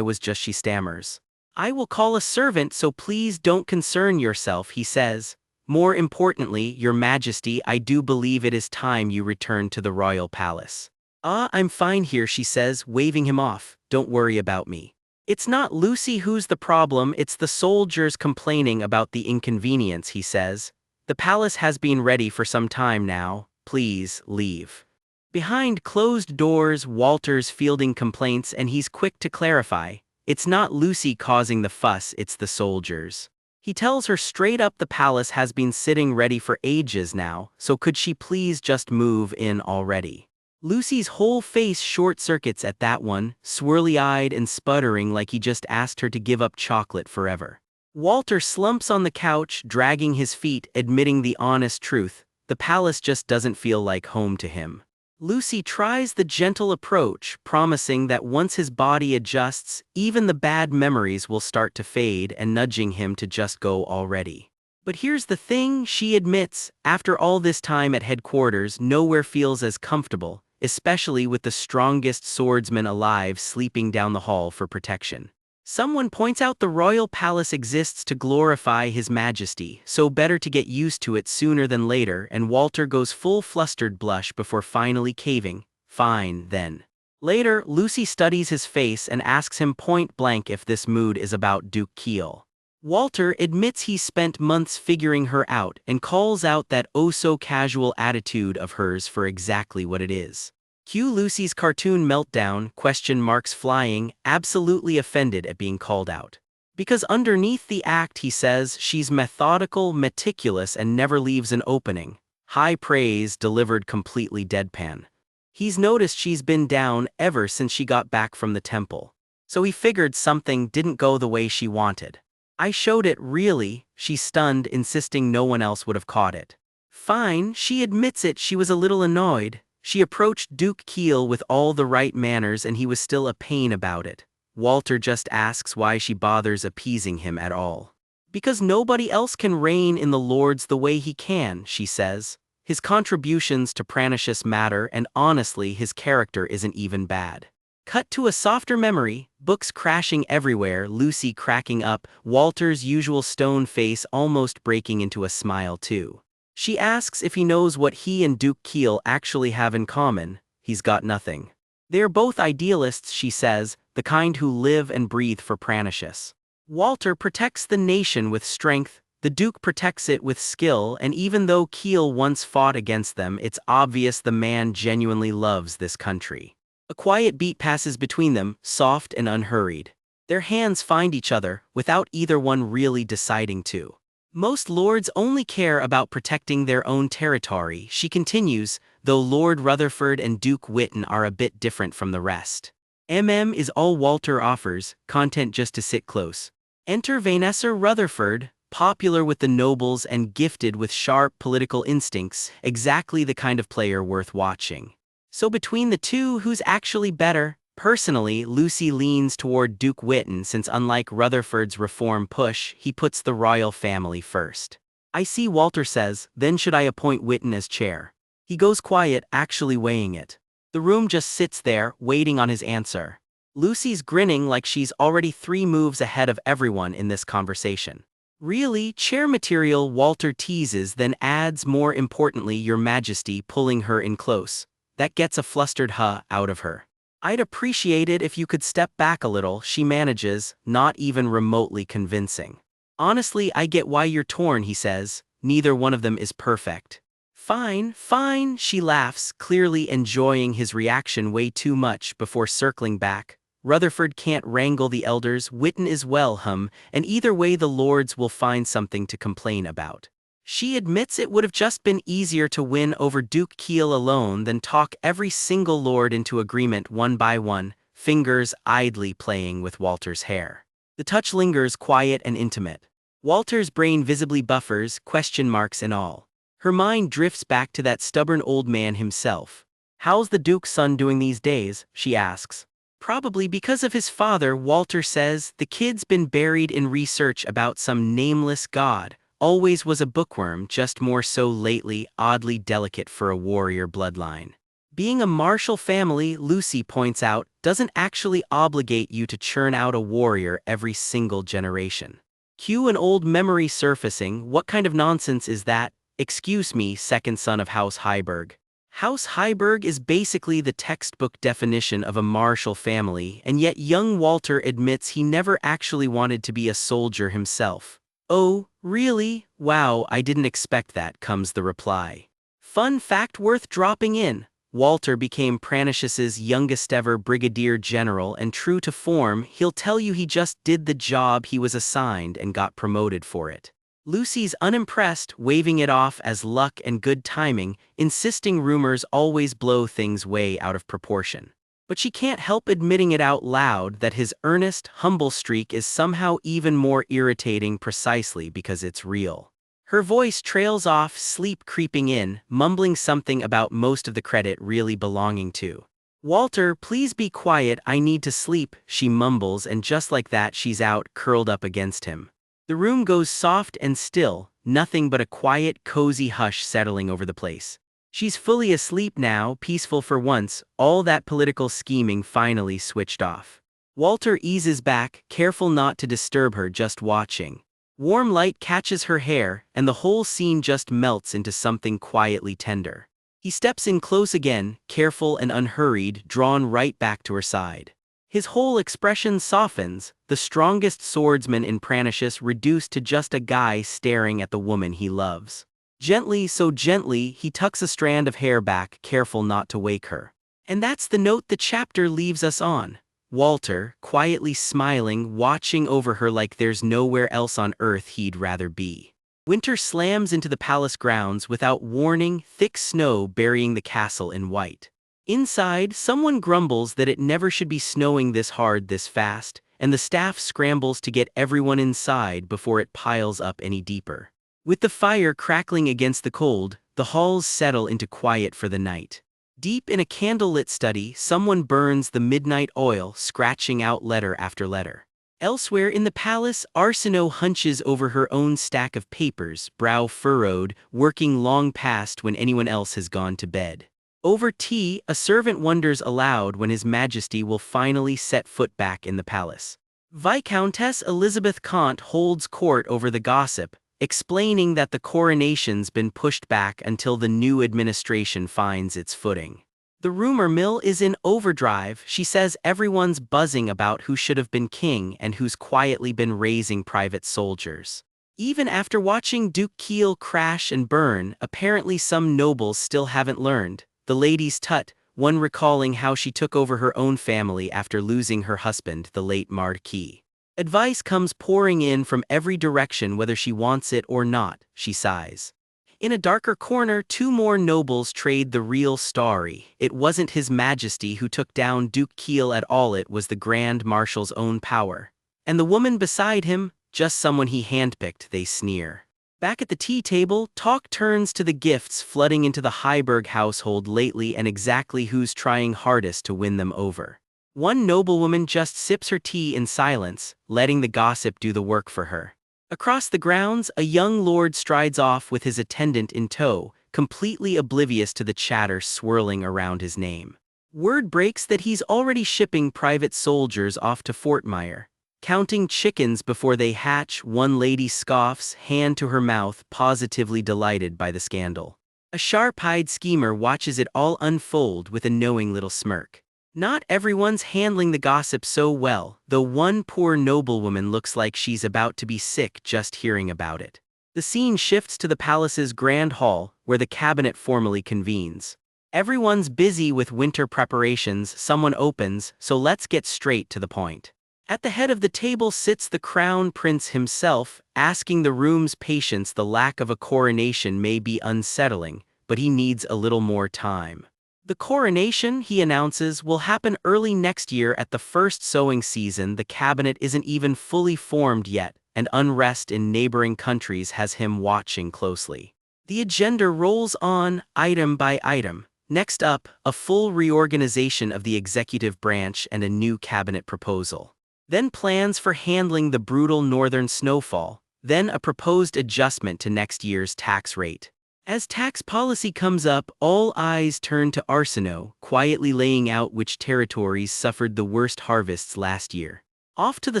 she stammers. I will call a servant, so please don't concern yourself, he says. More importantly, Your Majesty, I do believe it is time you return to the royal palace. I'm fine here, she says, waving him off. Don't worry about me. It's not Lucy who's the problem, it's the soldiers complaining about the inconvenience, he says. The palace has been ready for some time now. Please, leave. Behind closed doors, Walter's fielding complaints, and he's quick to clarify. It's not Lucy causing the fuss, it's the soldiers. He tells her straight up the palace has been sitting ready for ages now, so could she please just move in already? Lucy's whole face short-circuits at that one, swirly-eyed and sputtering like he just asked her to give up chocolate forever. Walter slumps on the couch, dragging his feet, admitting the honest truth. The palace just doesn't feel like home to him. Lucy tries the gentle approach, promising that once his body adjusts, even the bad memories will start to fade and nudging him to just go already. But here's the thing, she admits, after all this time at headquarters, nowhere feels as comfortable, especially with the strongest swordsman alive sleeping down the hall for protection. Someone points out the royal palace exists to glorify his majesty, so better to get used to it sooner than later, and Walter goes full flustered blush before finally caving. Fine, then. Later, Lucy studies his face and asks him point blank if this mood is about Duke Keel. Walter admits he spent months figuring her out and calls out that oh-so-casual attitude of hers for exactly what it is. Cue Lucy's cartoon meltdown, question marks flying, absolutely offended at being called out. Because underneath the act, he says, she's methodical, meticulous, and never leaves an opening. High praise delivered completely deadpan. He's noticed she's been down ever since she got back from the temple. So he figured something didn't go the way she wanted. I showed it, really, she's stunned, insisting no one else would have caught it. Fine, she admits it, she was a little annoyed. She approached Duke Keel with all the right manners and he was still a pain about it. Walter just asks why she bothers appeasing him at all. Because nobody else can reign in the lords the way he can, she says. His contributions to Pranicious matter, and honestly his character isn't even bad. Cut to a softer memory, books crashing everywhere, Lucy cracking up, Walter's usual stone face almost breaking into a smile too. She asks if he knows what he and Duke Keel actually have in common. He's got nothing. They are both idealists, she says, the kind who live and breathe for Pranicious. Walter protects the nation with strength, the Duke protects it with skill, and even though Keel once fought against them, it's obvious the man genuinely loves this country. A quiet beat passes between them, soft and unhurried. Their hands find each other, without either one really deciding to. Most lords only care about protecting their own territory, she continues, though Lord Rutherford and Duke Witten are a bit different from the rest. Is all Walter offers, content just to sit close. Enter Vanessa Rutherford, popular with the nobles and gifted with sharp political instincts, exactly the kind of player worth watching. So between the two, who's actually better? Personally, Lucy leans toward Duke Witten since unlike Rutherford's reform push, he puts the royal family first. I see, Walter says, then should I appoint Witten as chair? He goes quiet, actually weighing it. The room just sits there, waiting on his answer. Lucy's grinning like she's already 3 moves ahead of everyone in this conversation. Really, chair material, Walter teases, then adds, more importantly, Your Majesty, pulling her in close. That gets a flustered huh out of her. I'd appreciate it if you could step back a little, she manages, not even remotely convincing. Honestly, I get why you're torn, he says, neither one of them is perfect. Fine, fine, she laughs, clearly enjoying his reaction way too much before circling back. Rutherford can't wrangle the elders, Witten is well, and either way the lords will find something to complain about. She admits it would have just been easier to win over Duke Keel alone than talk every single lord into agreement one by one, fingers idly playing with Walter's hair. The touch lingers, quiet and intimate. Walter's brain visibly buffers, question marks and all. Her mind drifts back to that stubborn old man himself. How's the Duke's son doing these days, she asks. Probably because of his father, Walter says, the kid's been buried in research about some nameless god. Always was a bookworm, just more so lately, oddly delicate for a warrior bloodline. Being a martial family, Lucy points out, doesn't actually obligate you to churn out a warrior every single generation. Cue an old memory surfacing, what kind of nonsense is that? Excuse me, second son of House Heiberg. House Heiberg is basically the textbook definition of a martial family, and yet young Walter admits he never actually wanted to be a soldier himself. Oh, really? Wow, I didn't expect that, comes the reply. Fun fact worth dropping in. Walter became Pranicious's youngest ever brigadier general, and true to form, he'll tell you he just did the job he was assigned and got promoted for it. Lucy's unimpressed, waving it off as luck and good timing, insisting rumors always blow things way out of proportion. but she can't help admitting it out loud that his earnest, humble streak is somehow even more irritating precisely because it's real. Her voice trails off, sleep creeping in, mumbling something about most of the credit really belonging to Walter. Please be quiet, I need to sleep, she mumbles, and just like that she's out, curled up against him. The room goes soft and still, nothing but a quiet, cozy hush settling over the place. She's fully asleep now, peaceful for once, all that political scheming finally switched off. Walter eases back, careful not to disturb her, just watching. Warm light catches her hair, and the whole scene just melts into something quietly tender. He steps in close again, careful and unhurried, drawn right back to her side. His whole expression softens, the strongest swordsman in Pranicious reduced to just a guy staring at the woman he loves. Gently, so gently, he tucks a strand of hair back, careful not to wake her. And that's the note the chapter leaves us on. Walter, quietly smiling, watching over her like there's nowhere else on earth he'd rather be. Winter slams into the palace grounds without warning, thick snow burying the castle in white. Inside, someone grumbles that it never should be snowing this hard this fast, and the staff scrambles to get everyone inside before it piles up any deeper. With the fire crackling against the cold, the halls settle into quiet for the night. Deep in a candlelit study, someone burns the midnight oil, scratching out letter after letter. Elsewhere in the palace, Arsinoe hunches over her own stack of papers, brow furrowed, working long past when anyone else has gone to bed. Over tea, a servant wonders aloud when His Majesty will finally set foot back in the palace. Viscountess Elizabeth Kant holds court over the gossip, explaining that the coronation's been pushed back until the new administration finds its footing. The rumor mill is in overdrive. She says everyone's buzzing about who should have been king and who's quietly been raising private soldiers. Even after watching Duke Kiel crash and burn, apparently some nobles still haven't learned. The ladies tut, one recalling how she took over her own family after losing her husband, the late Marquis. Advice comes pouring in from every direction whether she wants it or not, she sighs. In a darker corner, two more nobles trade the real story. It wasn't His Majesty who took down Duke Kiel at all, it was the Grand Marshal's own power. And the woman beside him, just someone he handpicked, they sneer. Back at the tea table, talk turns to the gifts flooding into the Heiberg household lately and exactly who's trying hardest to win them over. One noblewoman just sips her tea in silence, letting the gossip do the work for her. Across the grounds, a young lord strides off with his attendant in tow, completely oblivious to the chatter swirling around his name. Word breaks that he's already shipping private soldiers off to Fort Myer. Counting chickens before they hatch, one lady scoffs, hand to her mouth, positively delighted by the scandal. A sharp-eyed schemer watches it all unfold with a knowing little smirk. Not everyone's handling the gossip so well, though one poor noblewoman looks like she's about to be sick just hearing about it. The scene shifts to the palace's grand hall, where the cabinet formally convenes. Everyone's busy with winter preparations, someone opens, so let's get straight to the point. At the head of the table sits the crown prince himself, asking the room's patience. The lack of a coronation may be unsettling, but he needs a little more time. The coronation, he announces, will happen early next year at the first sowing season. The cabinet isn't even fully formed yet, and unrest in neighboring countries has him watching closely. The agenda rolls on, item by item. Next up, a full reorganization of the executive branch and a new cabinet proposal. Then plans for handling the brutal northern snowfall, then a proposed adjustment to next year's tax rate. As tax policy comes up, all eyes turn to Arsinoe, quietly laying out which territories suffered the worst harvests last year. Off to the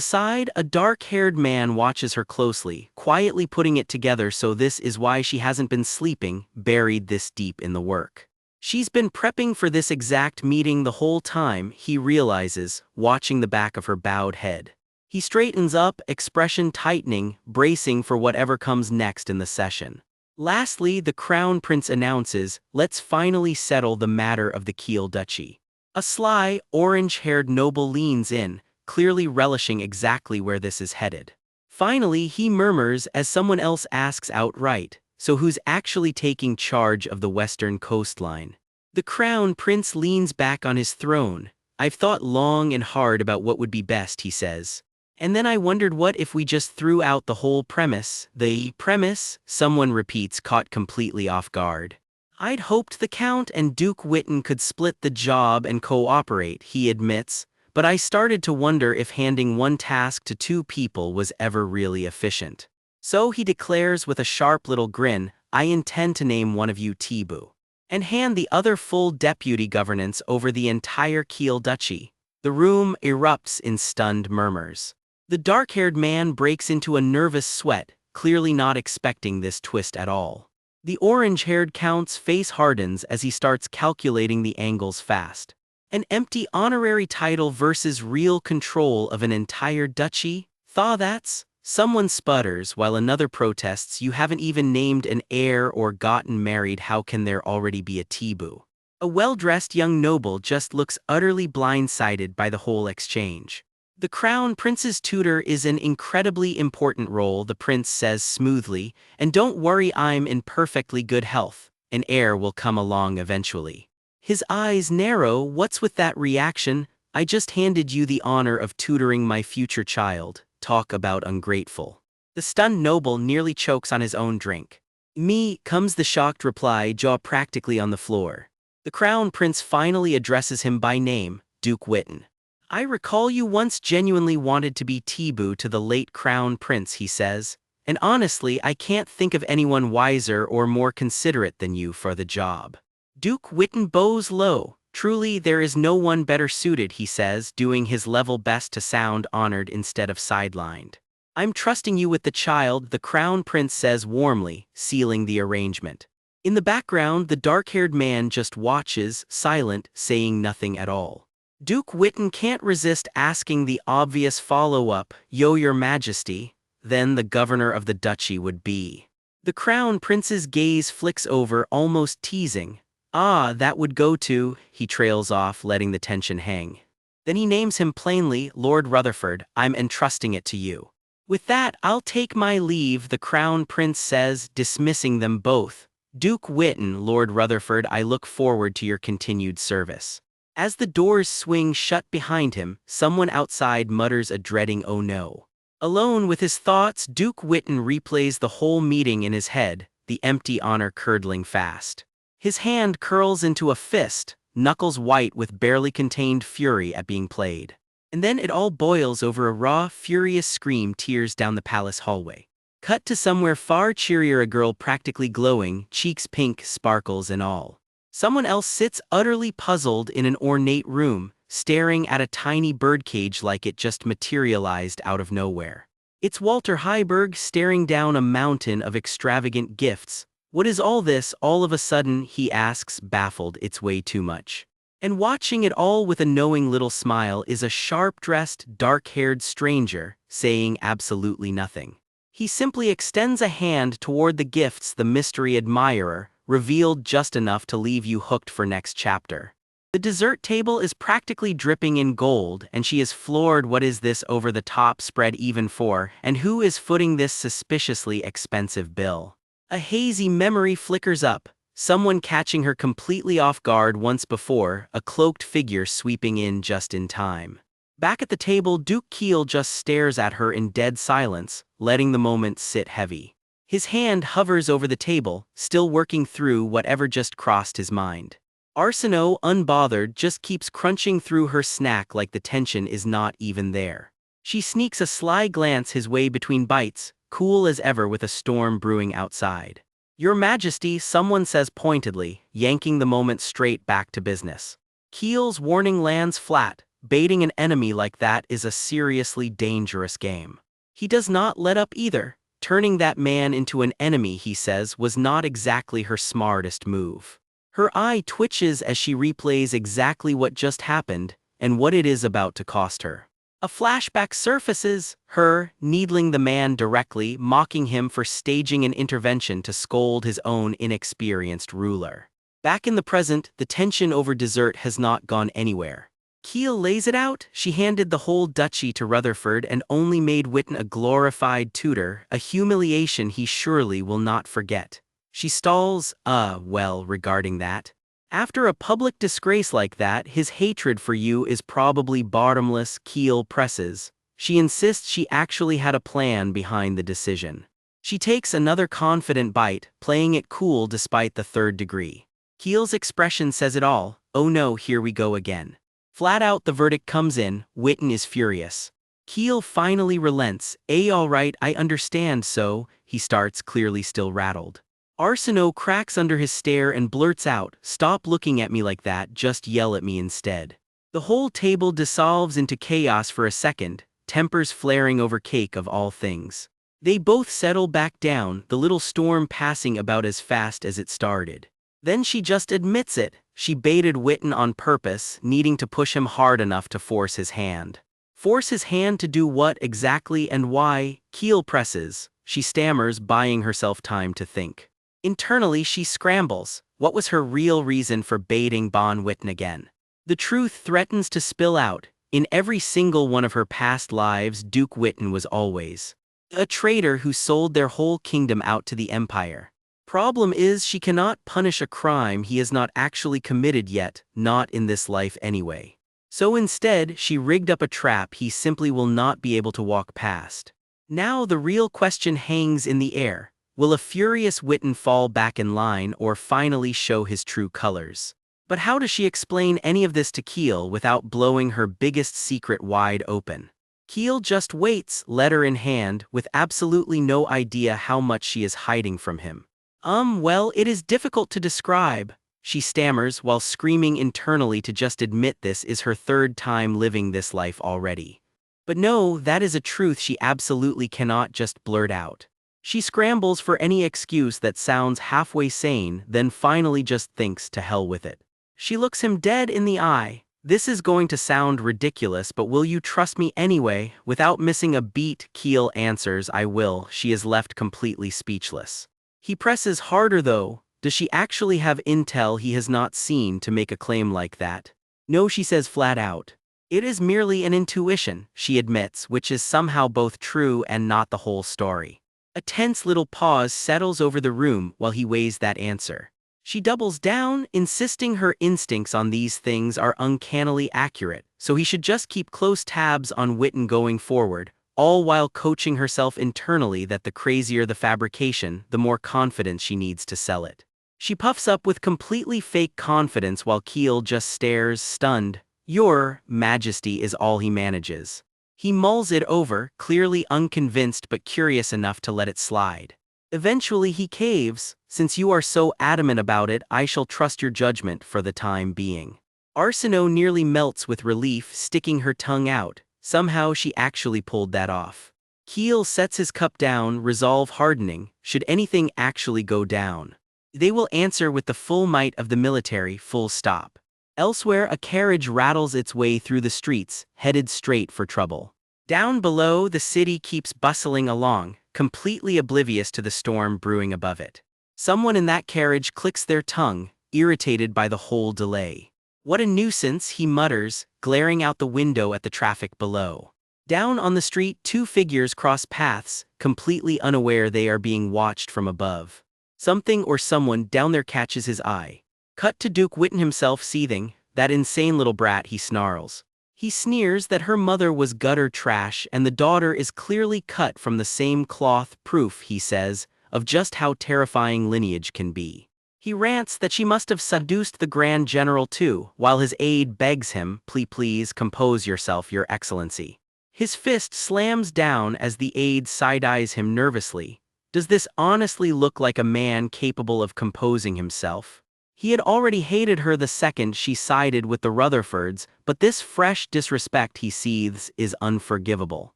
side, a dark-haired man watches her closely, quietly putting it together. So this is why she hasn't been sleeping, buried this deep in the work. She's been prepping for this exact meeting the whole time, he realizes, watching the back of her bowed head. He straightens up, expression tightening, bracing for whatever comes next in the session. Lastly, the crown prince announces, let's finally settle the matter of the Kiel Duchy. A sly, orange-haired noble leans in, clearly relishing exactly where this is headed. Finally, he murmurs as someone else asks outright, so who's actually taking charge of the western coastline? The crown prince leans back on his throne, I've thought long and hard about what would be best, he says. And then I wondered, what if we just threw out the whole premise? The premise? Someone repeats, caught completely off guard. I'd hoped the Count and Duke Witten could split the job and cooperate, he admits, but I started to wonder if handing one task to two people was ever really efficient. So he declares with a sharp little grin, I intend to name one of you Tibu, and hand the other full deputy governance over the entire Kiel Duchy. The room erupts in stunned murmurs. The dark-haired man breaks into a nervous sweat, clearly not expecting this twist at all. The orange-haired Count's face hardens as he starts calculating the angles fast. An empty honorary title versus real control of an entire duchy? That's? Someone sputters while another protests, you haven't even named an heir or gotten married, how can there already be a Tibu? A well-dressed young noble just looks utterly blindsided by the whole exchange. The crown prince's tutor is an incredibly important role, the prince says smoothly, and don't worry, I'm in perfectly good health. An heir will come along eventually. His eyes narrow. What's with that reaction? I just handed you the honor of tutoring my future child. Talk about ungrateful. The stunned noble nearly chokes on his own drink. Me, comes the shocked reply, jaw practically on the floor. The crown prince finally addresses him by name, Duke Witten. I recall you once genuinely wanted to be Tibu to the late crown prince, he says, and honestly I can't think of anyone wiser or more considerate than you for the job. Duke Witten bows low. Truly there is no one better suited, he says, doing his level best to sound honored instead of sidelined. I'm trusting you with the child, the crown prince says warmly, sealing the arrangement. In the background, the dark-haired man just watches, silent, saying nothing at all. Duke Witten can't resist asking the obvious follow-up, Yo, your majesty, then the governor of the duchy would be. The crown prince's gaze flicks over, almost teasing. That would go to, he trails off, letting the tension hang. Then he names him plainly, Lord Rutherford, I'm entrusting it to you. With that, I'll take my leave, the crown prince says, dismissing them both. Duke Witten, Lord Rutherford, I look forward to your continued service. As the doors swing shut behind him, someone outside mutters a dreading oh no. Alone with his thoughts, Duke Witten replays the whole meeting in his head, the empty honor curdling fast. His hand curls into a fist, knuckles white with barely contained fury at being played. And then it all boils over. A raw, furious scream tears down the palace hallway. Cut to somewhere far cheerier, a girl practically glowing, cheeks pink, sparkles and all. Someone else sits utterly puzzled in an ornate room, staring at a tiny birdcage like it just materialized out of nowhere. It's Walter Heiberg staring down a mountain of extravagant gifts. What is all this, all of a sudden, he asks, baffled. It's way too much. And watching it all with a knowing little smile is a sharp-dressed, dark-haired stranger, saying absolutely nothing. He simply extends a hand toward the gifts, the mystery admirer, revealed just enough to leave you hooked for next chapter. The dessert table is practically dripping in gold, and she is floored. What is this over-the-top spread even for, and who is footing this suspiciously expensive bill? A hazy memory flickers up, someone catching her completely off guard once before, a cloaked figure sweeping in just in time. Back at the table, Duke Kiel just stares at her in dead silence, letting the moment sit heavy. His hand hovers over the table, still working through whatever just crossed his mind. Arsenault, unbothered, just keeps crunching through her snack like the tension is not even there. She sneaks a sly glance his way between bites, cool as ever with a storm brewing outside. Your Majesty, someone says pointedly, yanking the moment straight back to business. Kiel's warning lands flat. Baiting an enemy like that is a seriously dangerous game. He does not let up either. Turning that man into an enemy, he says, was not exactly her smartest move. Her eye twitches as she replays exactly what just happened and what it is about to cost her. A flashback surfaces, her needling the man directly, mocking him for staging an intervention to scold his own inexperienced ruler. Back in the present, the tension over dessert has not gone anywhere. Kiel lays it out. She handed the whole duchy to Rutherford and only made Witten a glorified tutor, a humiliation he surely will not forget. She stalls, regarding that. After a public disgrace like that, his hatred for you is probably bottomless. Keel presses. She insists she actually had a plan behind the decision. She takes another confident bite, playing it cool despite the third degree. Keel's expression says it all. Oh no, here we go again. Flat out the verdict comes in. Witten is furious. Keel finally relents. Alright, I understand, so, he starts, clearly still rattled. Arsenault cracks under his stare and blurts out, stop looking at me like that, just yell at me instead. The whole table dissolves into chaos for a second, tempers flaring over cake of all things. They both settle back down, the little storm passing about as fast as it started. Then she just admits it, she baited Witten on purpose, needing to push him hard enough to force his hand. Force his hand to do what exactly and why? Keel presses, she stammers, buying herself time to think. Internally she scrambles. What was her real reason for baiting Bon Witten again? The truth threatens to spill out. In every single one of her past lives, Duke Witten was always a traitor who sold their whole kingdom out to the Empire. Problem is, she cannot punish a crime he has not actually committed yet, not in this life anyway. So instead, she rigged up a trap he simply will not be able to walk past. Now the real question hangs in the air. Will a furious Witten fall back in line or finally show his true colors? But how does she explain any of this to Keel without blowing her biggest secret wide open? Keel just waits, letter in hand, with absolutely no idea how much she is hiding from him. Well, it is difficult to describe, she stammers while screaming internally to just admit this is her third time living this life already. But no, that is a truth she absolutely cannot just blurt out. She scrambles for any excuse that sounds halfway sane, then finally just thinks to hell with it. She looks him dead in the eye. This is going to sound ridiculous, but will you trust me anyway? Without missing a beat, Keel answers, I will. She is left completely speechless. He presses harder though. Does she actually have intel he has not seen to make a claim like that? No, she says flat out. It is merely an intuition, she admits, which is somehow both true and not the whole story. A tense little pause settles over the room while he weighs that answer. She doubles down, insisting her instincts on these things are uncannily accurate, so he should just keep close tabs on Witten going forward, all while coaching herself internally that the crazier the fabrication, the more confidence she needs to sell it. She puffs up with completely fake confidence while Keel just stares, stunned. Your Majesty is all he manages. He mulls it over, clearly unconvinced but curious enough to let it slide. Eventually he caves. Since you are so adamant about it, I shall trust your judgment for the time being. Arsenault nearly melts with relief, sticking her tongue out. Somehow she actually pulled that off. Keel sets his cup down, resolve hardening. Should anything actually go down, they will answer with the full might of the military, full stop. Elsewhere, a carriage rattles its way through the streets, headed straight for trouble. Down below, the city keeps bustling along, completely oblivious to the storm brewing above it. Someone in that carriage clicks their tongue, irritated by the whole delay. What a nuisance, he mutters, glaring out the window at the traffic below. Down on the street, two figures cross paths, completely unaware they are being watched from above. Something or someone down there catches his eye. Cut to Duke Witten himself seething. That insane little brat, he snarls. He sneers that her mother was gutter trash and the daughter is clearly cut from the same cloth, proof, he says, of just how terrifying lineage can be. He rants that she must have seduced the Grand General too, while his aide begs him, please, compose yourself, Your Excellency. His fist slams down as the aide side-eyes him nervously. Does this honestly look like a man capable of composing himself? He had already hated her the second she sided with the Rutherfords, but this fresh disrespect, he seethes, is unforgivable.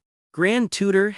Grand Tutor,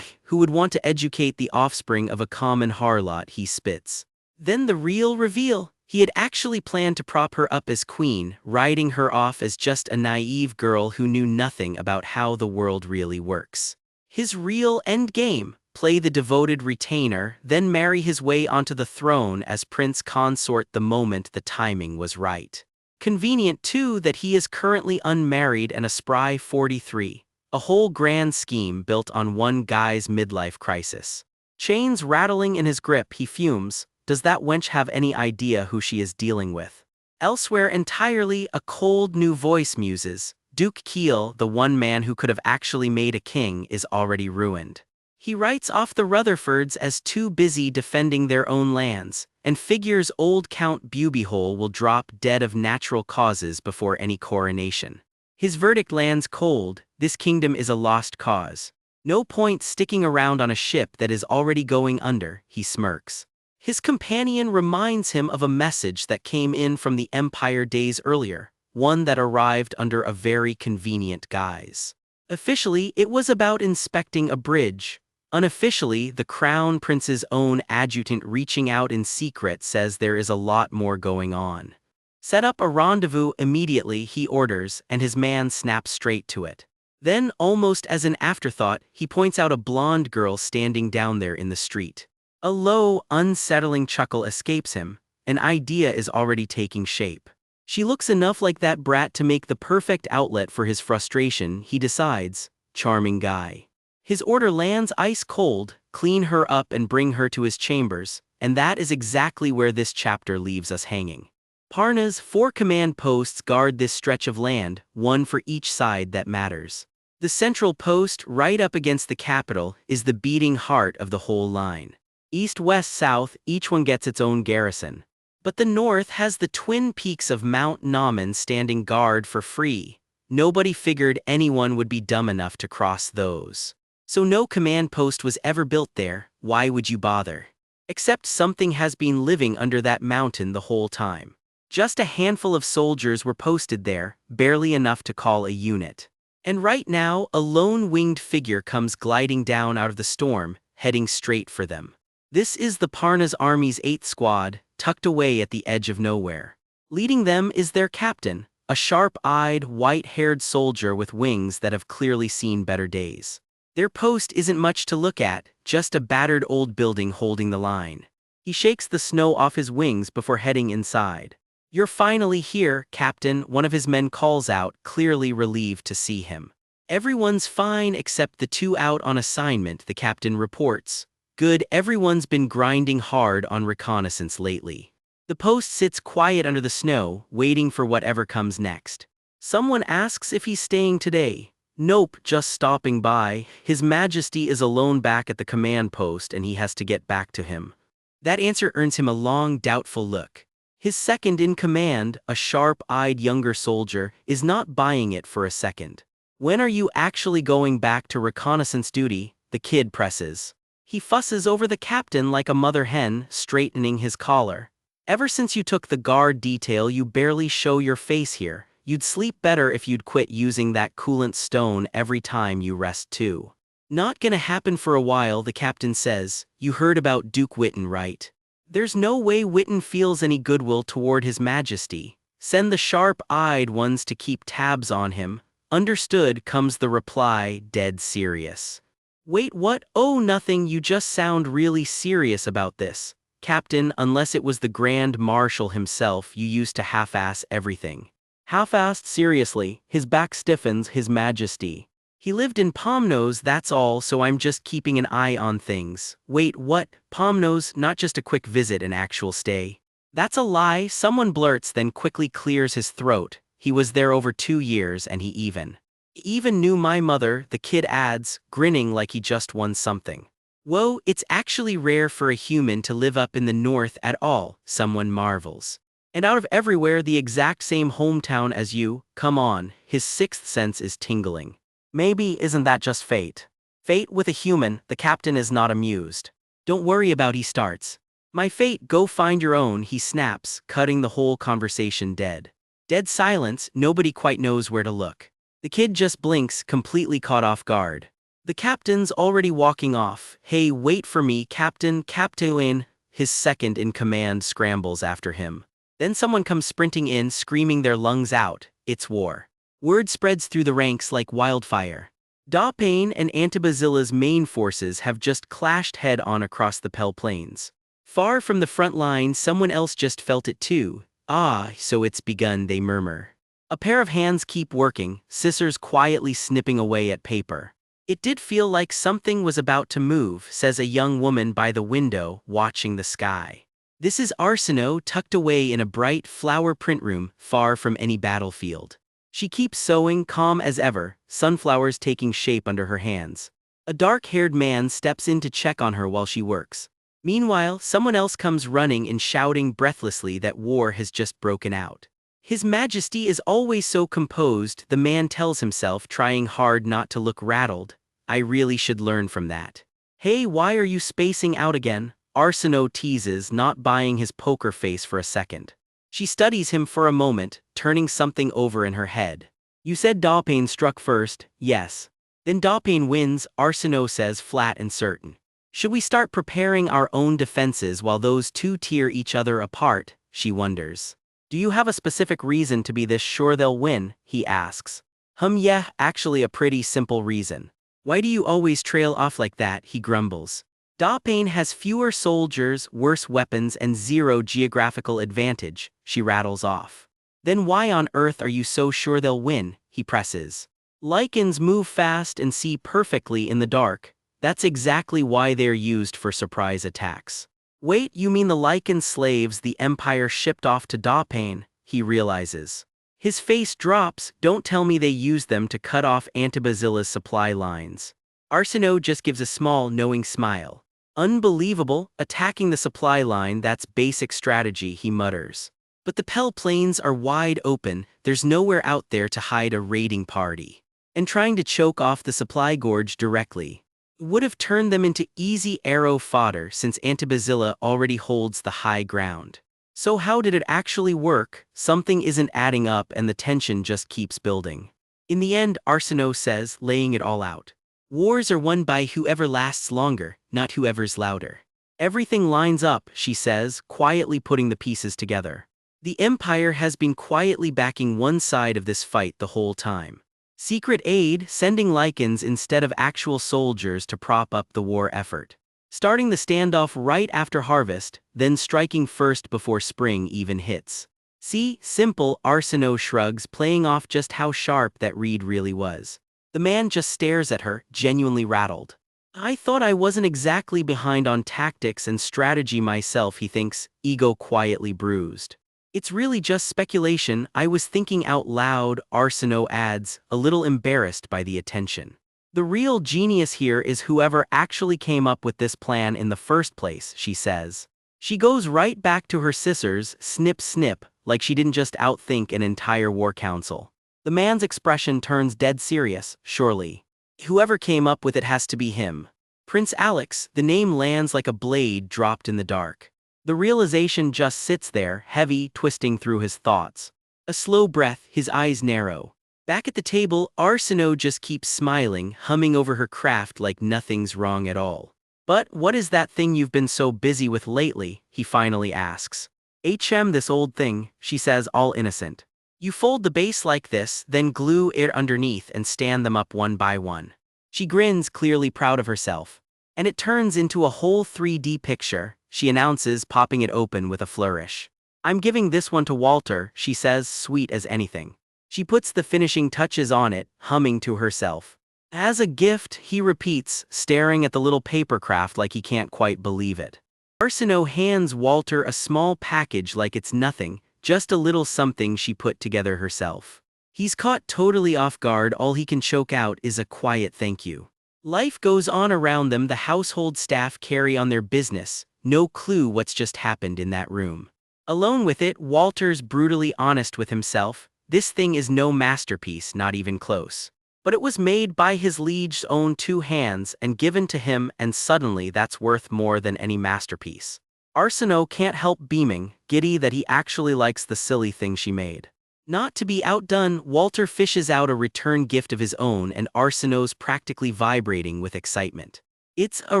who would want to educate the offspring of a common harlot, he spits. Then the real reveal. He had actually planned to prop her up as queen, writing her off as just a naive girl who knew nothing about how the world really works. His real endgame: play the devoted retainer, then marry his way onto the throne as prince consort the moment the timing was right. Convenient too that he is currently unmarried and a spry 43. A whole grand scheme built on one guy's midlife crisis. Chains rattling in his grip, he fumes. Does that wench have any idea who she is dealing with? Elsewhere entirely, a cold new voice muses, Duke Keel, the one man who could have actually made a king, is already ruined. He writes off the Rutherfords as too busy defending their own lands, and figures old Count Bubihole will drop dead of natural causes before any coronation. His verdict lands cold: this kingdom is a lost cause. No point sticking around on a ship that is already going under, he smirks. His companion reminds him of a message that came in from the Empire days earlier, one that arrived under a very convenient guise. Officially, it was about inspecting a bridge. Unofficially, the Crown Prince's own adjutant reaching out in secret says there is a lot more going on. Set up a rendezvous immediately, he orders, and his man snaps straight to it. Then, almost as an afterthought, he points out a blonde girl standing down there in the street. A low, unsettling chuckle escapes him. An idea is already taking shape. She looks enough like that brat to make the perfect outlet for his frustration, he decides. Charming guy. His order lands ice cold: clean her up and bring her to his chambers, and that is exactly where this chapter leaves us hanging. Parna's 4 command posts guard this stretch of land, one for each side that matters. The central post, right up against the capital, is the beating heart of the whole line. East, west, south, each one gets its own garrison. But the north has the twin peaks of Mount Naman standing guard for free. Nobody figured anyone would be dumb enough to cross those. So no command post was ever built there. Why would you bother? Except something has been living under that mountain the whole time. Just a handful of soldiers were posted there, barely enough to call a unit. And right now, a lone winged figure comes gliding down out of the storm, heading straight for them. This is the Parna's army's 8th squad, tucked away at the edge of nowhere. Leading them is their captain, a sharp-eyed, white-haired soldier with wings that have clearly seen better days. Their post isn't much to look at, just a battered old building holding the line. He shakes the snow off his wings before heading inside. "You're finally here, Captain," one of his men calls out, clearly relieved to see him. "Everyone's fine except the 2 out on assignment," the captain reports. "Good, everyone's been grinding hard on reconnaissance lately." The post sits quiet under the snow, waiting for whatever comes next. Someone asks if he's staying today. "Nope, just stopping by. His Majesty is alone back at the command post and he has to get back to him." That answer earns him a long, doubtful look. His second in command, a sharp-eyed younger soldier, is not buying it for a second. "When are you actually going back to reconnaissance duty?" the kid presses. He fusses over the captain like a mother hen, straightening his collar. "Ever since you took the guard detail, you barely show your face here. You'd sleep better if you'd quit using that coolant stone every time you rest too." "Not gonna happen for a while," the captain says. "You heard about Duke Witten, right? There's no way Witten feels any goodwill toward His Majesty. Send the sharp-eyed ones to keep tabs on him." "Understood," comes the reply, dead serious. "Wait, what? Oh, nothing, you just sound really serious about this. Captain, unless it was the Grand Marshal himself, you used to half-ass everything." "Half-assed? Seriously?" His back stiffens. "His Majesty. He lived in Pomnos, that's all, so I'm just keeping an eye on things." "Wait, what? Pomnos? Not just a quick visit, an actual stay?" "That's a lie," someone blurts, then quickly clears his throat. "He was there over 2 years and he even knew my mother," the kid adds, grinning like he just won something. "Whoa, it's actually rare for a human to live up in the north at all," someone marvels. "And out of everywhere, the exact same hometown as you. Come on." His 6th sense is tingling. Maybe isn't that just fate? Fate with a human, the captain is not amused. "Don't worry about," he starts. "My fate, go find your own," he snaps, cutting the whole conversation dead. Dead silence, nobody quite knows where to look. The kid just blinks, completely caught off guard. The captain's already walking off. "Hey, wait for me, Captain, Captain." His second in command scrambles after him. Then someone comes sprinting in, screaming their lungs out. It's war. Word spreads through the ranks like wildfire. Da Pain and Antibazilla's main forces have just clashed head-on across the Pell Plains. Far from the front line, someone else just felt it too. "Ah, so it's begun," they murmur. A pair of hands keep working, scissors quietly snipping away at paper. "It did feel like something was about to move," says a young woman by the window, watching the sky. This is Arsinoe tucked away in a bright flower print room far from any battlefield. She keeps sewing, calm as ever, sunflowers taking shape under her hands. A dark-haired man steps in to check on her while she works. Meanwhile, someone else comes running and shouting breathlessly that war has just broken out. His Majesty is always so composed, the man tells himself, trying hard not to look rattled. I really should learn from that. Hey, why are you spacing out again? Arsinoe teases, not buying his poker face for a second. She studies him for a moment, turning something over in her head. You said Dawpain struck first, yes. Then Dawpain wins, Arsinoe says, flat and certain. Should we start preparing our own defenses while those two tear each other apart? She wonders. Do you have a specific reason to be this sure they'll win? He asks. Yeah, actually a pretty simple reason. Why do you always trail off like that? He grumbles. Dawpain has fewer soldiers, worse weapons, and zero geographical advantage, she rattles off. Then why on earth are you so sure they'll win? He presses. Lycans move fast and see perfectly in the dark. That's exactly why they're used for surprise attacks. Wait, you mean the Lycan slaves the Empire shipped off to Dawpain? He realizes. His face drops. Don't tell me they used them to cut off Antibazilla's supply lines. Arsinoe just gives a small, knowing smile. Unbelievable, attacking the supply line, that's basic strategy, he mutters. But the Pell Plains are wide open, there's nowhere out there to hide a raiding party. And trying to choke off the supply gorge directly would have turned them into easy arrow fodder since Antibazilla already holds the high ground. So how did it actually work? Something isn't adding up and the tension just keeps building. In the end, Arsinoe says, laying it all out. Wars are won by whoever lasts longer, not whoever's louder. Everything lines up, she says, quietly putting the pieces together. The Empire has been quietly backing one side of this fight the whole time. Secret aid, sending Lycans instead of actual soldiers to prop up the war effort. Starting the standoff right after harvest, then striking first before spring even hits. See, simple, Arsinoe shrugs, playing off just how sharp that read really was. The man just stares at her, genuinely rattled. I thought I wasn't exactly behind on tactics and strategy myself, he thinks, ego quietly bruised. It's really just speculation, I was thinking out loud, Arsinoe adds, a little embarrassed by the attention. The real genius here is whoever actually came up with this plan in the first place, she says. She goes right back to her scissors, snip snip, like she didn't just outthink an entire war council. The man's expression turns dead serious, surely. Whoever came up with it has to be him. Prince Alex, the name lands like a blade dropped in the dark. The realization just sits there, heavy, twisting through his thoughts. A slow breath, his eyes narrow. Back at the table, Arsinoe just keeps smiling, humming over her craft like nothing's wrong at all. But what is that thing you've been so busy with lately? He finally asks. This old thing, she says, all innocent. You fold the base like this, then glue it underneath and stand them up one by one. She grins, clearly proud of herself. And it turns into a whole 3D picture, she announces, popping it open with a flourish. I'm giving this one to Walter, she says, sweet as anything. She puts the finishing touches on it, humming to herself. As a gift, he repeats, staring at the little paper craft like he can't quite believe it. Arsinoe hands Walter a small package like it's nothing, just a little something she put together herself. He's caught totally off guard, all he can choke out is a quiet thank you. Life goes on around them, the household staff carry on their business, no clue what's just happened in that room. Alone with it, Walter's brutally honest with himself, this thing is no masterpiece, not even close. But it was made by his liege's own two hands and given to him, and suddenly that's worth more than any masterpiece. Arsinoe can't help beaming, giddy that he actually likes the silly thing she made. Not to be outdone, Walter fishes out a return gift of his own and Arsinoe's practically vibrating with excitement. It's a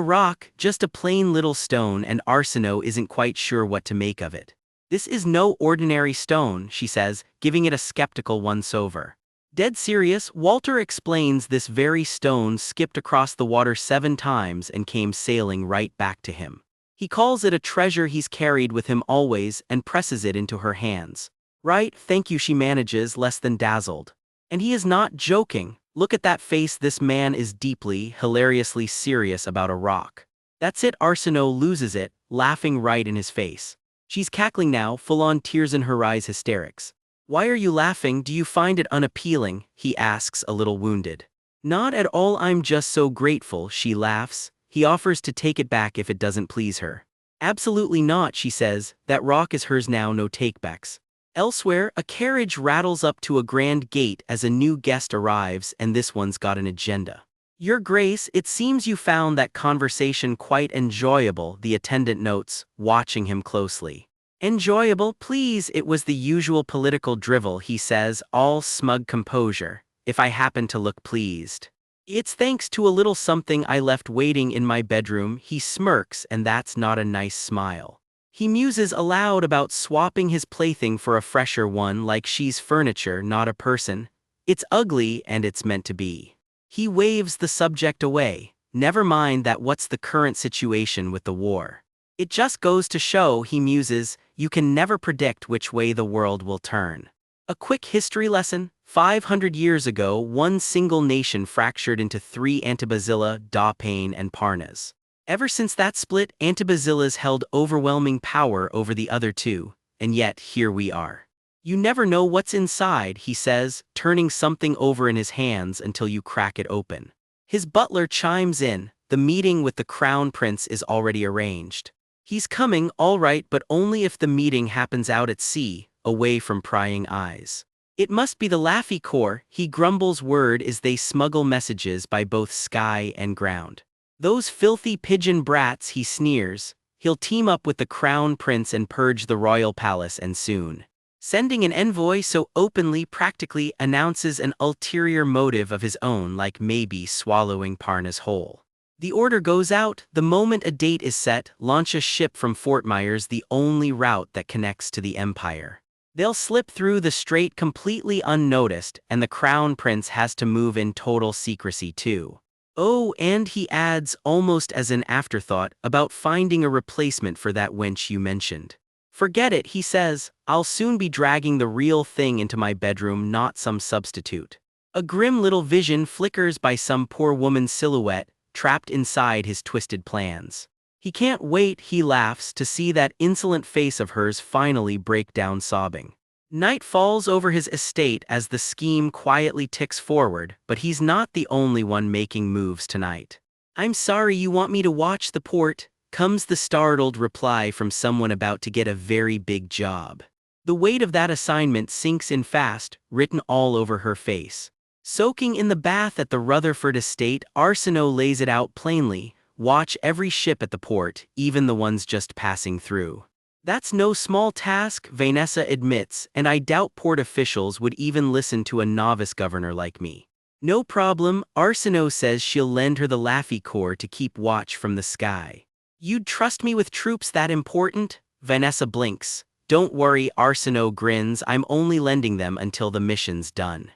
rock, just a plain little stone, and Arsinoe isn't quite sure what to make of it. This is no ordinary stone, she says, giving it a skeptical once-over. Dead serious, Walter explains this very stone skipped across the water 7 times and came sailing right back to him. He calls it a treasure he's carried with him always and presses it into her hands. Right, thank you, she manages, less than dazzled. And he is not joking. Look at that face, this man is deeply, hilariously serious about a rock. That's it, Arsinoe loses it, laughing right in his face. She's cackling now, full-on tears in her eyes hysterics. Why are you laughing? Do you find it unappealing? He asks, a little wounded. Not at all, I'm just so grateful, she laughs. He offers to take it back if it doesn't please her. Absolutely not, she says, that rock is hers now, no takebacks. Elsewhere, a carriage rattles up to a grand gate as a new guest arrives, and this one's got an agenda. Your Grace, it seems you found that conversation quite enjoyable, the attendant notes, watching him closely. Enjoyable, please, it was the usual political drivel, he says, all smug composure, if I happen to look pleased. It's thanks to a little something I left waiting in my bedroom, he smirks, and that's not a nice smile. He muses aloud about swapping his plaything for a fresher one, like she's furniture, not a person. It's ugly, and it's meant to be. He waves the subject away. Never mind that, what's the current situation with the war? It just goes to show, he muses, you can never predict which way the world will turn. A quick history lesson. 500 years ago, one single nation fractured into three: Antibazilla, Dapane, and Parnas. Ever since that split, Antibazilla's held overwhelming power over the other two, and yet here we are. You never know what's inside, he says, turning something over in his hands until you crack it open. His butler chimes in. The meeting with the crown prince is already arranged. He's coming, all right, but only if the meeting happens out at sea, away from prying eyes. It must be the Laffy Corps, he grumbles. Word is they smuggle messages by both sky and ground. Those filthy pigeon brats, he sneers. He'll team up with the crown prince and purge the royal palace, and soon. Sending an envoy so openly practically announces an ulterior motive of his own, like maybe swallowing Parnas whole. The order goes out, the moment a date is set, launch a ship from Fort Myers, the only route that connects to the Empire. They'll slip through the strait completely unnoticed, and the crown prince has to move in total secrecy too. Oh, and he adds, almost as an afterthought, about finding a replacement for that wench you mentioned. Forget it, he says, I'll soon be dragging the real thing into my bedroom, not some substitute. A grim little vision flickers by some poor woman's silhouette, trapped inside his twisted plans. He can't wait, he laughs, to see that insolent face of hers finally break down sobbing. Night falls over his estate as the scheme quietly ticks forward, but he's not the only one making moves tonight. I'm sorry, you want me to watch the port? Comes the startled reply from someone about to get a very big job. The weight of that assignment sinks in fast, written all over her face. Soaking in the bath at the Rutherford estate, Arsenault lays it out plainly. Watch every ship at the port, even the ones just passing through. That's no small task, Vanessa admits, and I doubt port officials would even listen to a novice governor like me. No problem, Arsenault says she'll lend her the Laffy Corps to keep watch from the sky. You'd trust me with troops that important? Vanessa blinks. Don't worry, Arsenault grins, I'm only lending them until the mission's done.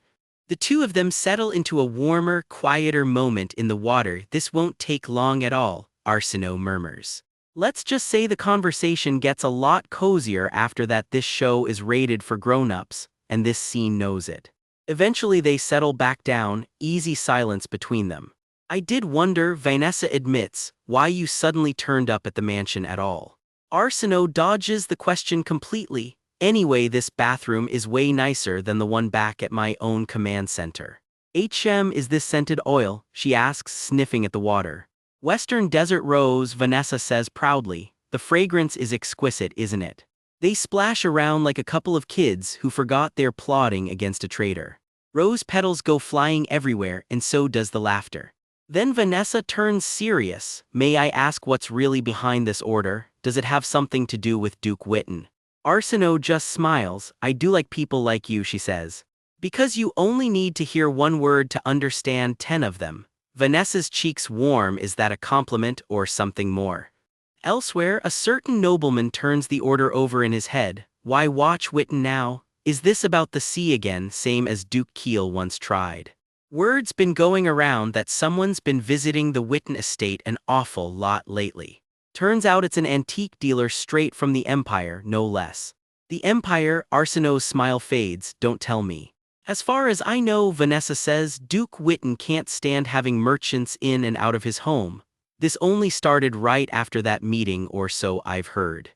The two of them settle into a warmer, quieter moment in the water. This won't take long at all, Arsenault murmurs. Let's just say the conversation gets a lot cozier after that. This show is rated for grown-ups, and this scene knows it. Eventually they settle back down, easy silence between them. I did wonder, Vanessa admits, why you suddenly turned up at the mansion at all. Arsenault dodges the question completely. Anyway, this bathroom is way nicer than the one back at my own command center. Is this scented oil? She asks, sniffing at the water. Western Desert Rose, Vanessa says proudly. The fragrance is exquisite, isn't it? They splash around like a couple of kids who forgot they're plotting against a traitor. Rose petals go flying everywhere, and so does the laughter. Then Vanessa turns serious. May I ask what's really behind this order? Does it have something to do with Duke Witten? Arsenault just smiles. I do like people like you, she says. Because you only need to hear one word to understand 10 of them. Vanessa's cheeks warm. Is that a compliment or something more? Elsewhere, a certain nobleman turns the order over in his head. Why watch Witten now? Is this about the sea again, same as Duke Keel once tried? Word's been going around that someone's been visiting the Witten estate an awful lot lately. Turns out it's an antique dealer straight from the Empire, no less. The Empire? Arsenault's smile fades. Don't tell me. As far as I know, Vanessa says, Duke Witten can't stand having merchants in and out of his home. This only started right after that meeting, or so I've heard.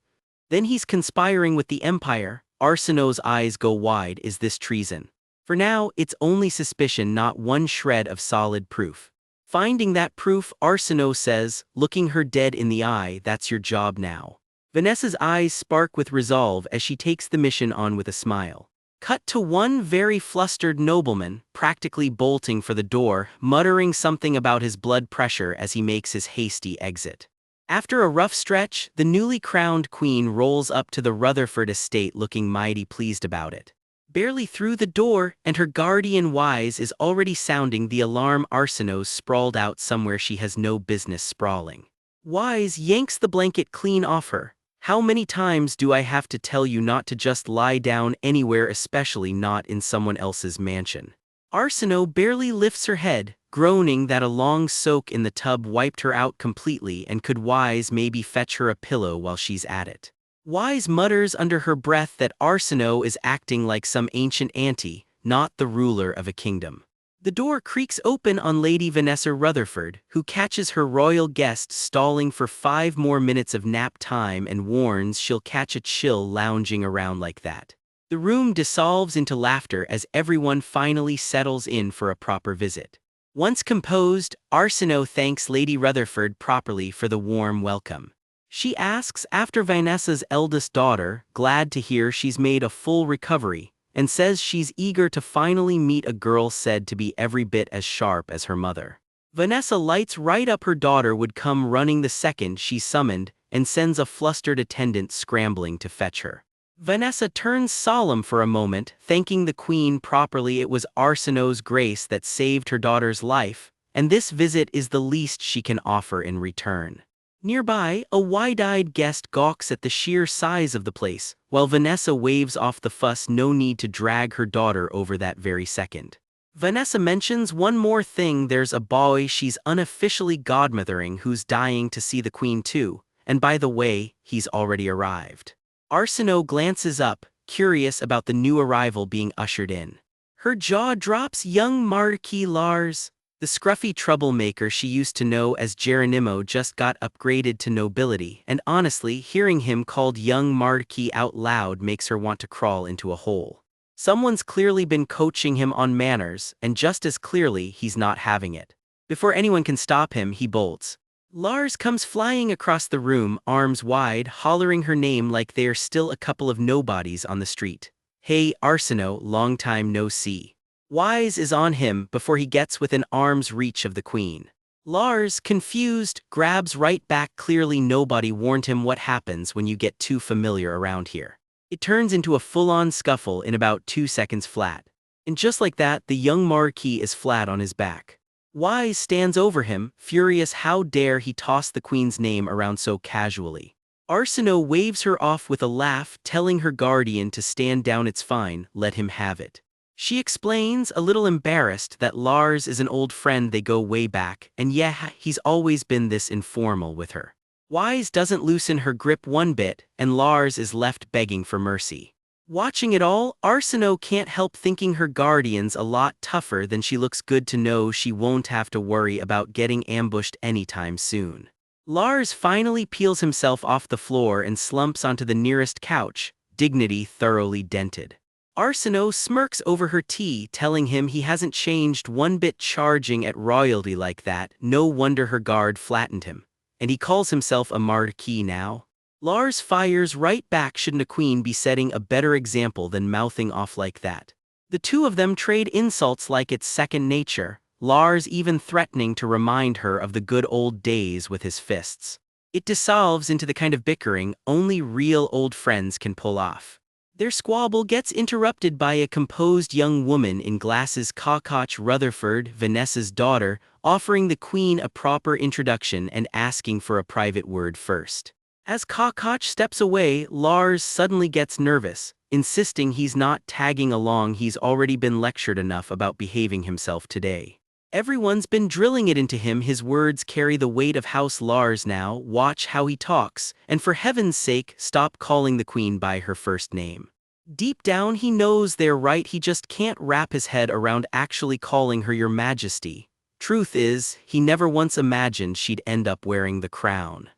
Then he's conspiring with the Empire. Arsinoe's eyes go wide. Is this treason? For now, it's only suspicion, not one shred of solid proof. Finding that proof, Arsinoe says, looking her dead in the eye, that's your job now. Vanessa's eyes spark with resolve as she takes the mission on with a smile. Cut to one very flustered nobleman, practically bolting for the door, muttering something about his blood pressure as he makes his hasty exit. After a rough stretch, the newly crowned queen rolls up to the Rutherford estate looking mighty pleased about it. Barely through the door, and her guardian Wise is already sounding the alarm. Arsinoe's sprawled out somewhere she has no business sprawling. Wise yanks the blanket clean off her. How many times do I have to tell you not to just lie down anywhere, especially not in someone else's mansion? Arsinoe barely lifts her head, groaning that a long soak in the tub wiped her out completely, and could Wise maybe fetch her a pillow while she's at it. Wise mutters under her breath that Arsinoe is acting like some ancient auntie, not the ruler of a kingdom. The door creaks open on Lady Vanessa Rutherford, who catches her royal guest stalling for 5 more minutes of nap time and warns she'll catch a chill lounging around like that. The room dissolves into laughter as everyone finally settles in for a proper visit. Once composed, Arsinoe thanks Lady Rutherford properly for the warm welcome. She asks after Vanessa's eldest daughter, glad to hear she's made a full recovery, and says she's eager to finally meet a girl said to be every bit as sharp as her mother. Vanessa lights right up her daughter would come running the second she's summoned, and sends a flustered attendant scrambling to fetch her. Vanessa turns solemn for a moment, thanking the queen properly. It was Arsinoe's grace that saved her daughter's life, and this visit is the least she can offer in return. Nearby, a wide-eyed guest gawks at the sheer size of the place, while Vanessa waves off the fuss. No need to drag her daughter over that very second. Vanessa mentions one more thing. There's a boy she's unofficially godmothering who's dying to see the queen too, and by the way, he's already arrived. Arsinoe glances up, curious about the new arrival being ushered in. Her jaw drops. Young Marquis Lars, the scruffy troublemaker she used to know as Geronimo, just got upgraded to nobility, and honestly, hearing him called young Marquis out loud makes her want to crawl into a hole. Someone's clearly been coaching him on manners, and just as clearly he's not having it. Before anyone can stop him, he bolts. Lars comes flying across the room, arms wide, hollering her name like they're still a couple of nobodies on the street. Hey, Arsinoe, long time no see. Wise is on him before he gets within arm's reach of the queen. Lars, confused, grabs right back. Clearly nobody warned him what happens when you get too familiar around here. It turns into a full-on scuffle in about 2 seconds flat. And just like that, the young Marquis is flat on his back. Wise stands over him, furious. How dare he toss the queen's name around so casually. Arsinoe waves her off with a laugh, telling her guardian to stand down. It's fine, let him have it. She explains, a little embarrassed, that Lars is an old friend, they go way back, and yeah, he's always been this informal with her. Wise doesn't loosen her grip one bit, and Lars is left begging for mercy. Watching it all, Arsinoe can't help thinking her guardian's a lot tougher than she looks. Good to know she won't have to worry about getting ambushed anytime soon. Lars finally peels himself off the floor and slumps onto the nearest couch, dignity thoroughly dented. Arsinoe smirks over her tea, telling him he hasn't changed one bit. Charging at royalty like that, no wonder her guard flattened him. And he calls himself a marquis now? Lars fires right back. Shouldn't a queen be setting a better example than mouthing off like that? The two of them trade insults like it's second nature, Lars even threatening to remind her of the good old days with his fists. It dissolves into the kind of bickering only real old friends can pull off. Their squabble gets interrupted by a composed young woman in glasses. Cockatch Rutherford, Vanessa's daughter, offering the queen a proper introduction and asking for a private word first. As Cockatch steps away, Lars suddenly gets nervous, insisting he's not tagging along. He's already been lectured enough about behaving himself today. Everyone's been drilling it into him. His words carry the weight of House Lars now. Watch how he talks, and for heaven's sake, stop calling the queen by her first name. Deep down he knows they're right, he just can't wrap his head around actually calling her your majesty. Truth is, he never once imagined she'd end up wearing the crown.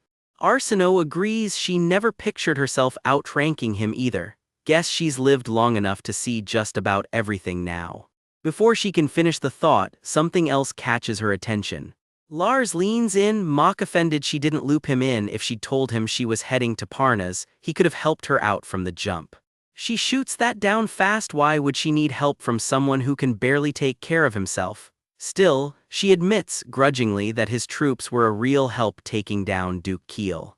Arsenault agrees she never pictured herself outranking him either. Guess she's lived long enough to see just about everything now. Before she can finish the thought, something else catches her attention. Lars leans in, mock offended she didn't loop him in. If she'd told him she was heading to Parna's, he could have helped her out from the jump. She shoots that down fast. Why would she need help from someone who can barely take care of himself? Still, she admits, grudgingly, that his troops were a real help taking down Duke Kiel.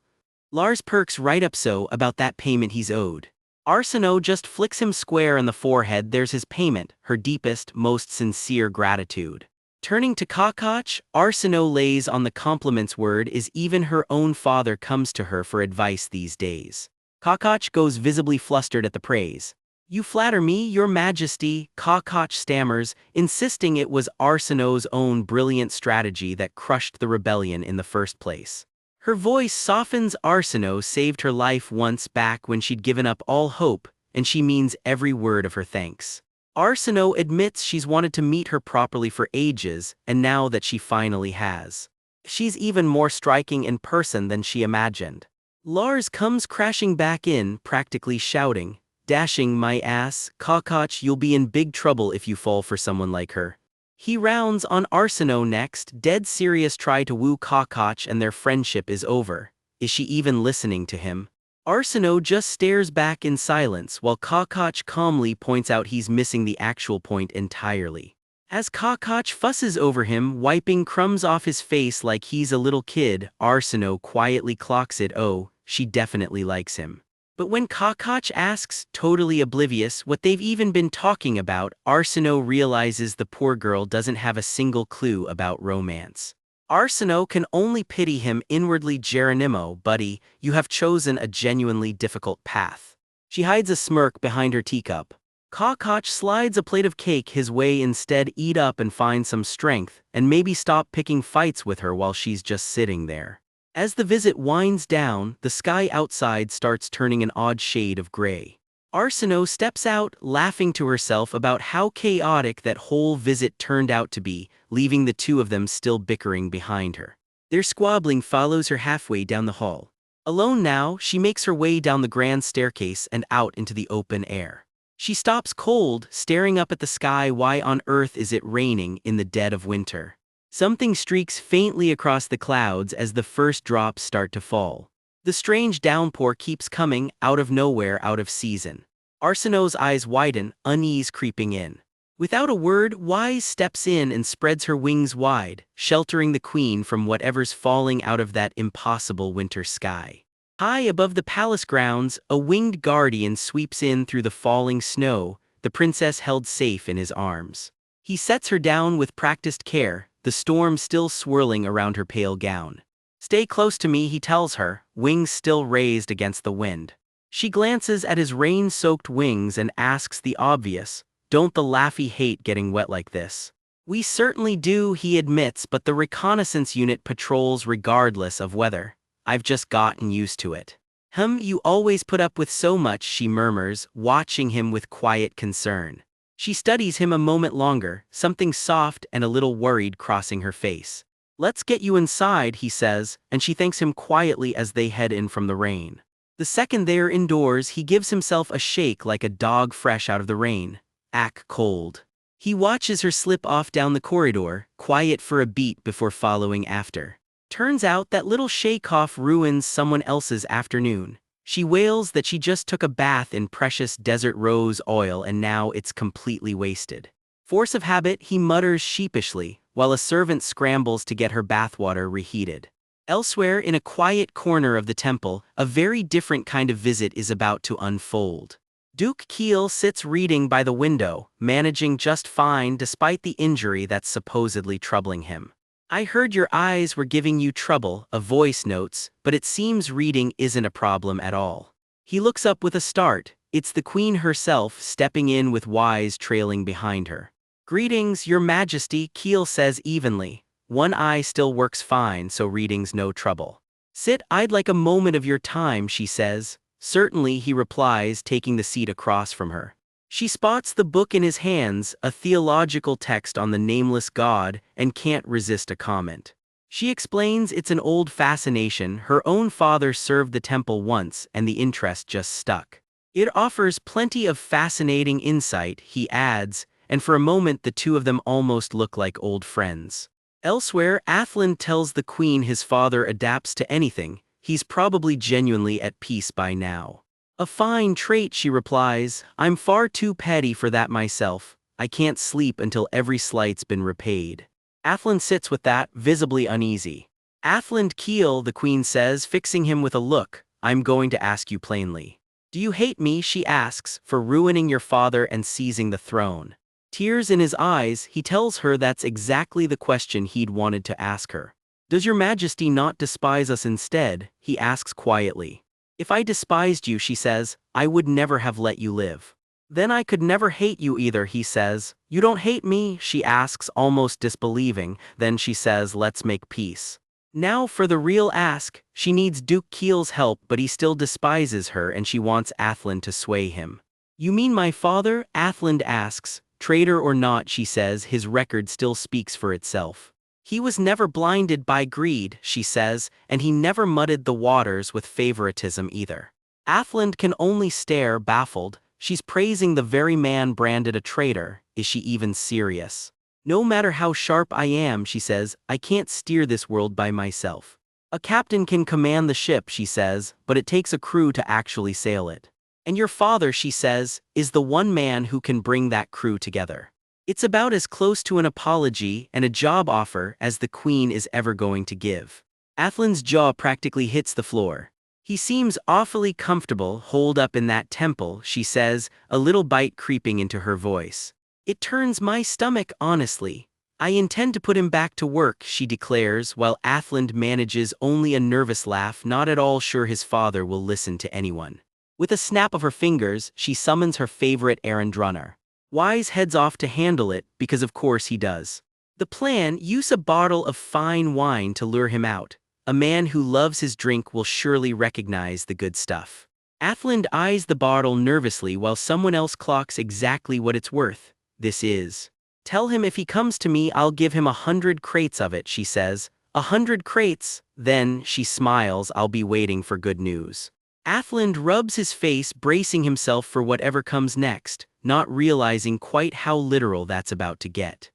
Lars perks right up so about that payment he's owed. Arsenault just flicks him square on the forehead. There's his payment, her deepest, most sincere gratitude. Turning to Kakach, Arsenault lays on the compliments. Word is even her own father comes to her for advice these days. Kakach goes visibly flustered at the praise. You flatter me, your majesty, Kakach stammers, insisting it was Arsenault's own brilliant strategy that crushed the rebellion in the first place. Her voice softens. Arsenault saved her life once back when she'd given up all hope, and she means every word of her thanks. Arsenault admits she's wanted to meet her properly for ages, and now that she finally has. She's even more striking in person than she imagined. Lars comes crashing back in, practically shouting, "Dashing my ass, Kakach, you'll be in big trouble if you fall for someone like her." He rounds on Arsenault next, dead serious. Try to woo Kakach and their friendship is over. Is she even listening to him? Arsenault just stares back in silence while Kakach calmly points out he's missing the actual point entirely. As Kakach fusses over him, wiping crumbs off his face like he's a little kid, Arsenault quietly clocks it. Oh, she definitely likes him. But when Kakach asks, totally oblivious, what they've even been talking about, Arsenault realizes the poor girl doesn't have a single clue about romance. Arsenault can only pity him inwardly. Geronimo, buddy, you have chosen a genuinely difficult path. She hides a smirk behind her teacup. Kakach slides a plate of cake his way. Instead, eat up and find some strength, and maybe stop picking fights with her while she's just sitting there. As the visit winds down, the sky outside starts turning an odd shade of gray. Arsenault steps out, laughing to herself about how chaotic that whole visit turned out to be, leaving the two of them still bickering behind her. Their squabbling follows her halfway down the hall. Alone now, she makes her way down the grand staircase and out into the open air. She stops cold, staring up at the sky. Why on earth is it raining in the dead of winter? Something streaks faintly across the clouds as the first drops start to fall. The strange downpour keeps coming, out of nowhere, out of season. Arsenault's eyes widen, unease creeping in. Without a word, Wise steps in and spreads her wings wide, sheltering the queen from whatever's falling out of that impossible winter sky. High above the palace grounds, a winged guardian sweeps in through the falling snow, the princess held safe in his arms. He sets her down with practiced care, the storm still swirling around her pale gown. Stay close to me, he tells her, wings still raised against the wind. She glances at his rain-soaked wings and asks the obvious, don't the Laffy hate getting wet like this? We certainly do, he admits, but the reconnaissance unit patrols regardless of weather. I've just gotten used to it. You always put up with so much, she murmurs, watching him with quiet concern. She studies him a moment longer, something soft and a little worried crossing her face. Let's get you inside, he says, and she thanks him quietly as they head in from the rain. The second they're indoors, he gives himself a shake like a dog fresh out of the rain. Ack cold. He watches her slip off down the corridor, quiet for a beat before following after. Turns out that little shake-off ruins someone else's afternoon. She wails that she just took a bath in precious desert rose oil and now it's completely wasted. Force of habit, he mutters sheepishly, while a servant scrambles to get her bathwater reheated. Elsewhere, in a quiet corner of the temple, a very different kind of visit is about to unfold. Duke Kiel sits reading by the window, managing just fine despite the injury that's supposedly troubling him. I heard your eyes were giving you trouble, a voice notes, but it seems reading isn't a problem at all. He looks up with a start. It's the queen herself stepping in with Wise trailing behind her. Greetings, your majesty, Kiel says evenly. One eye still works fine, so reading's no trouble. Sit, I'd like a moment of your time, she says. Certainly, he replies, taking the seat across from her. She spots the book in his hands, a theological text on the nameless God, and can't resist a comment. She explains it's an old fascination. Her own father served the temple once and the interest just stuck. It offers plenty of fascinating insight, he adds, and for a moment the two of them almost look like old friends. Elsewhere, Athland tells the queen his father adapts to anything. He's probably genuinely at peace by now. A fine trait, she replies. I'm far too petty for that myself. I can't sleep until every slight's been repaid. Athland sits with that, visibly uneasy. Athland Keel, the queen says, fixing him with a look. I'm going to ask you plainly. Do you hate me, she asks, for ruining your father and seizing the throne? Tears in his eyes, he tells her that's exactly the question he'd wanted to ask her. Does your majesty not despise us instead? He asks quietly. If I despised you, she says, I would never have let you live. Then I could never hate you either, he says. You don't hate me, she asks, almost disbelieving. Then she says, let's make peace. Now for the real ask. She needs Duke Keel's help, but he still despises her and she wants Athland to sway him. You mean my father? Athland asks. Traitor or not, she says, his record still speaks for itself. He was never blinded by greed, she says, and he never muddied the waters with favoritism either. Athland can only stare, baffled. She's praising the very man branded a traitor. Is she even serious? No matter how sharp I am, she says, I can't steer this world by myself. A captain can command the ship, she says, but it takes a crew to actually sail it. And your father, she says, is the one man who can bring that crew together. It's about as close to an apology and a job offer as the queen is ever going to give. Athland's jaw practically hits the floor. He seems awfully comfortable holed up in that temple, she says, a little bite creeping into her voice. It turns my stomach, honestly. I intend to put him back to work, she declares, while Athland manages only a nervous laugh, not at all sure his father will listen to anyone. With a snap of her fingers, she summons her favorite errand runner. Wise heads off to handle it, because of course he does. The plan: use a bottle of fine wine to lure him out. A man who loves his drink will surely recognize the good stuff. Athland eyes the bottle nervously while someone else clocks exactly what it's worth. This is. Tell him if he comes to me I'll give him 100 crates of it, she says. 100 crates? Then, she smiles, I'll be waiting for good news. Athland rubs his face, bracing himself for whatever comes next, not realizing quite how literal that's about to get.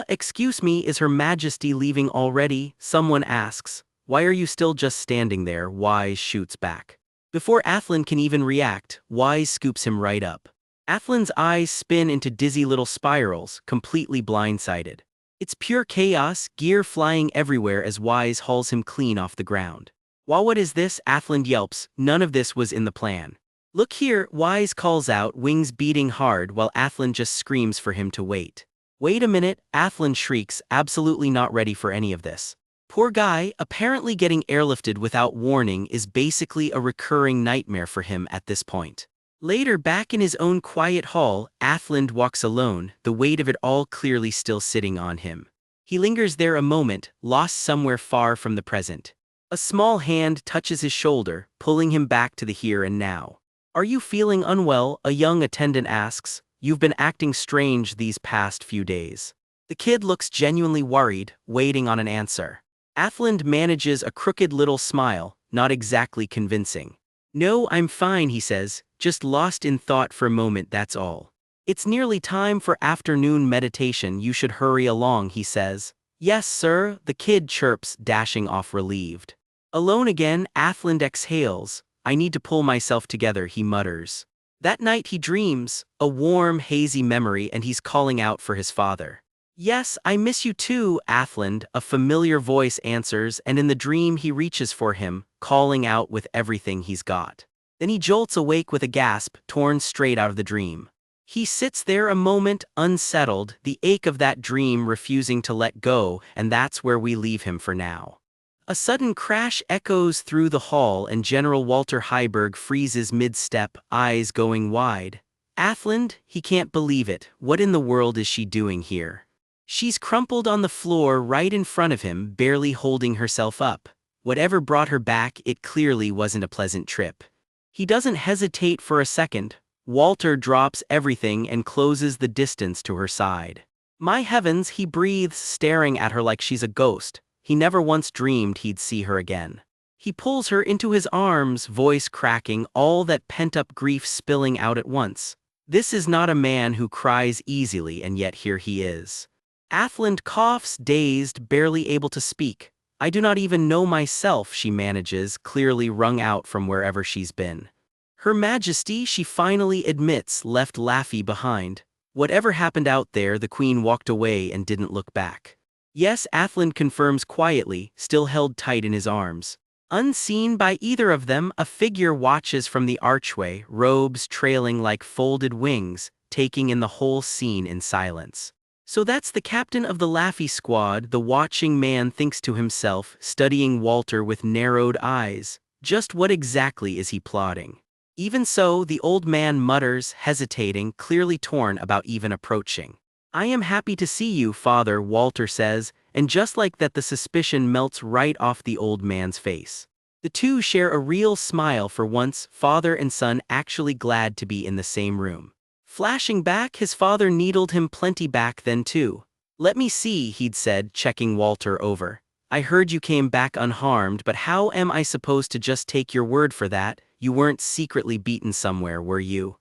Excuse me, is Her Majesty leaving already? Someone asks. Why are you still just standing there? Wise shoots back. Before Athland can even react, Wise scoops him right up. Athland's eyes spin into dizzy little spirals, completely blindsided. It's pure chaos, gear flying everywhere as Wise hauls him clean off the ground. What is this? Athland yelps. None of this was in the plan. Look here, Wise calls out, wings beating hard while Athland just screams for him to wait. Wait a minute, Athland shrieks, absolutely not ready for any of this. Poor guy, apparently getting airlifted without warning is basically a recurring nightmare for him at this point. Later, back in his own quiet hall, Athland walks alone, the weight of it all clearly still sitting on him. He lingers there a moment, lost somewhere far from the present. A small hand touches his shoulder, pulling him back to the here and now. Are you feeling unwell? A young attendant asks. You've been acting strange these past few days. The kid looks genuinely worried, waiting on an answer. Athland manages a crooked little smile, not exactly convincing. No, I'm fine, he says, just lost in thought for a moment, that's all. It's nearly time for afternoon meditation, you should hurry along, he says. Yes, sir, the kid chirps, dashing off relieved. Alone again, Athland exhales. I need to pull myself together, he mutters. That night he dreams, a warm, hazy memory, and he's calling out for his father. Yes, I miss you too, Athland, a familiar voice answers, and in the dream he reaches for him, calling out with everything he's got. Then he jolts awake with a gasp, torn straight out of the dream. He sits there a moment, unsettled, the ache of that dream refusing to let go, and that's where we leave him for now. A sudden crash echoes through the hall and General Walter Heiberg freezes mid-step, eyes going wide. Athland, he can't believe it. What in the world is she doing here? She's crumpled on the floor right in front of him, barely holding herself up. Whatever brought her back, it clearly wasn't a pleasant trip. He doesn't hesitate for a second. Walter drops everything and closes the distance to her side. My heavens, he breathes, staring at her like she's a ghost. he never once dreamed he'd see her again. He pulls her into his arms, voice cracking, all that pent-up grief spilling out at once. This is not a man who cries easily, and yet here he is. Athland coughs, dazed, barely able to speak. I do not even know myself, she manages, clearly wrung out from wherever she's been. Her Majesty, she finally admits, left Laffy behind. Whatever happened out there, the Queen walked away and didn't look back. Yes, Athland confirms quietly, still held tight in his arms. Unseen by either of them, a figure watches from the archway, robes trailing like folded wings, taking in the whole scene in silence. So that's the captain of the Laffy squad, the watching man thinks to himself, studying Walter with narrowed eyes. Just what exactly is he plotting? Even so, the old man mutters, hesitating, clearly torn about even approaching. I am happy to see you, father, Walter says, and just like that the suspicion melts right off the old man's face. The two share a real smile for once, father and son actually glad to be in the same room. Flashing back, his father needled him plenty back then too. Let me see, he'd said, checking Walter over. I heard you came back unharmed, but how am I supposed to just take your word for that? You weren't secretly beaten somewhere, were you?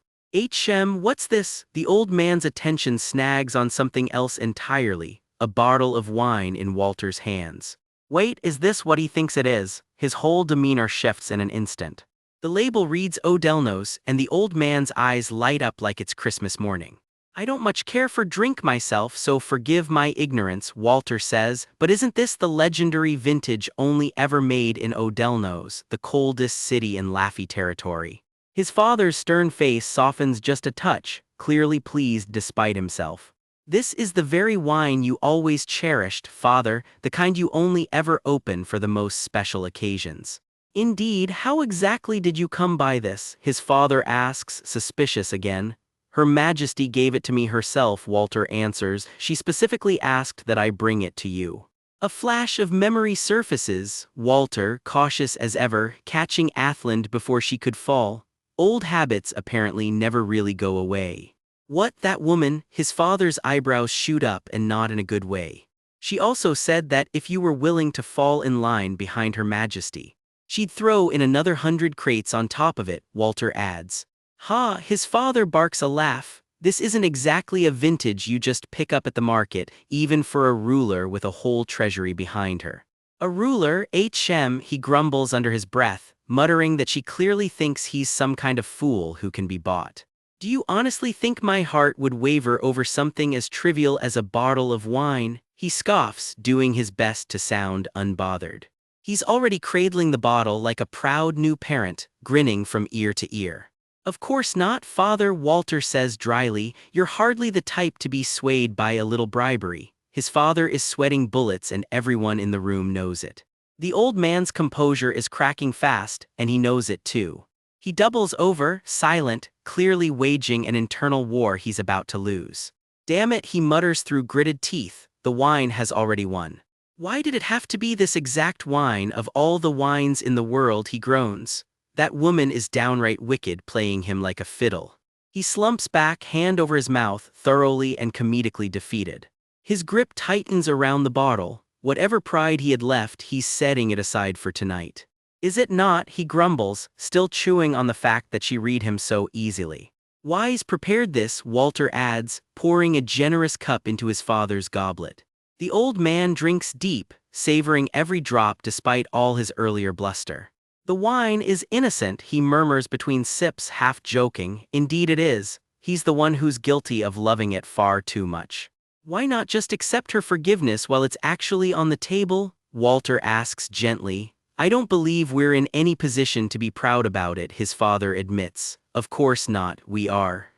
What's this? The old man's attention snags on something else entirely, a bottle of wine in Walter's hands. Wait, is this what he thinks it is? His whole demeanor shifts in an instant. The label reads Odelnos, and the old man's eyes light up like it's Christmas morning. I don't much care for drink myself, so forgive my ignorance, Walter says, but isn't this the legendary vintage only ever made in Odelnos, the coldest city in Laffy territory? His father's stern face softens just a touch, clearly pleased despite himself. This is the very wine you always cherished, father, the kind you only ever open for the most special occasions. Indeed, how exactly did you come by this? His father asks, suspicious again. Her Majesty gave it to me herself, Walter answers. She specifically asked that I bring it to you. A flash of memory surfaces, Walter, cautious as ever, catching Athland before she could fall. Old habits apparently never really go away. What, that woman? His father's eyebrows shoot up and not in a good way. She also said that if you were willing to fall in line behind Her Majesty, she'd throw in another 100 crates on top of it, Walter adds. Ha, his father barks a laugh. This isn't exactly a vintage you just pick up at the market, even for a ruler with a whole treasury behind her. A ruler, he grumbles under his breath, muttering that she clearly thinks he's some kind of fool who can be bought. Do you honestly think my heart would waver over something as trivial as a bottle of wine? He scoffs, doing his best to sound unbothered. He's already cradling the bottle like a proud new parent, grinning from ear to ear. Of course not, father, Walter says dryly. You're hardly the type to be swayed by a little bribery. His father is sweating bullets and everyone in the room knows it. The old man's composure is cracking fast, and he knows it too. He doubles over, silent, clearly waging an internal war he's about to lose. Damn it, he mutters through gritted teeth, the wine has already won. Why did it have to be this exact wine of all the wines in the world, he groans. That woman is downright wicked, playing him like a fiddle. He slumps back, hand over his mouth, thoroughly and comedically defeated. His grip tightens around the bottle. Whatever pride he had left, he's setting it aside for tonight. Is it not, he grumbles, still chewing on the fact that she read him so easily. Wise prepared this, Walter adds, pouring a generous cup into his father's goblet. The old man drinks deep, savoring every drop despite all his earlier bluster. The wine is innocent, he murmurs between sips, half joking. Indeed it is. He's the one who's guilty of loving it far too much. Why not just accept her forgiveness while it's actually on the table? Walter asks gently. I don't believe we're in any position to be proud about it, his father admits. Of course not, we are.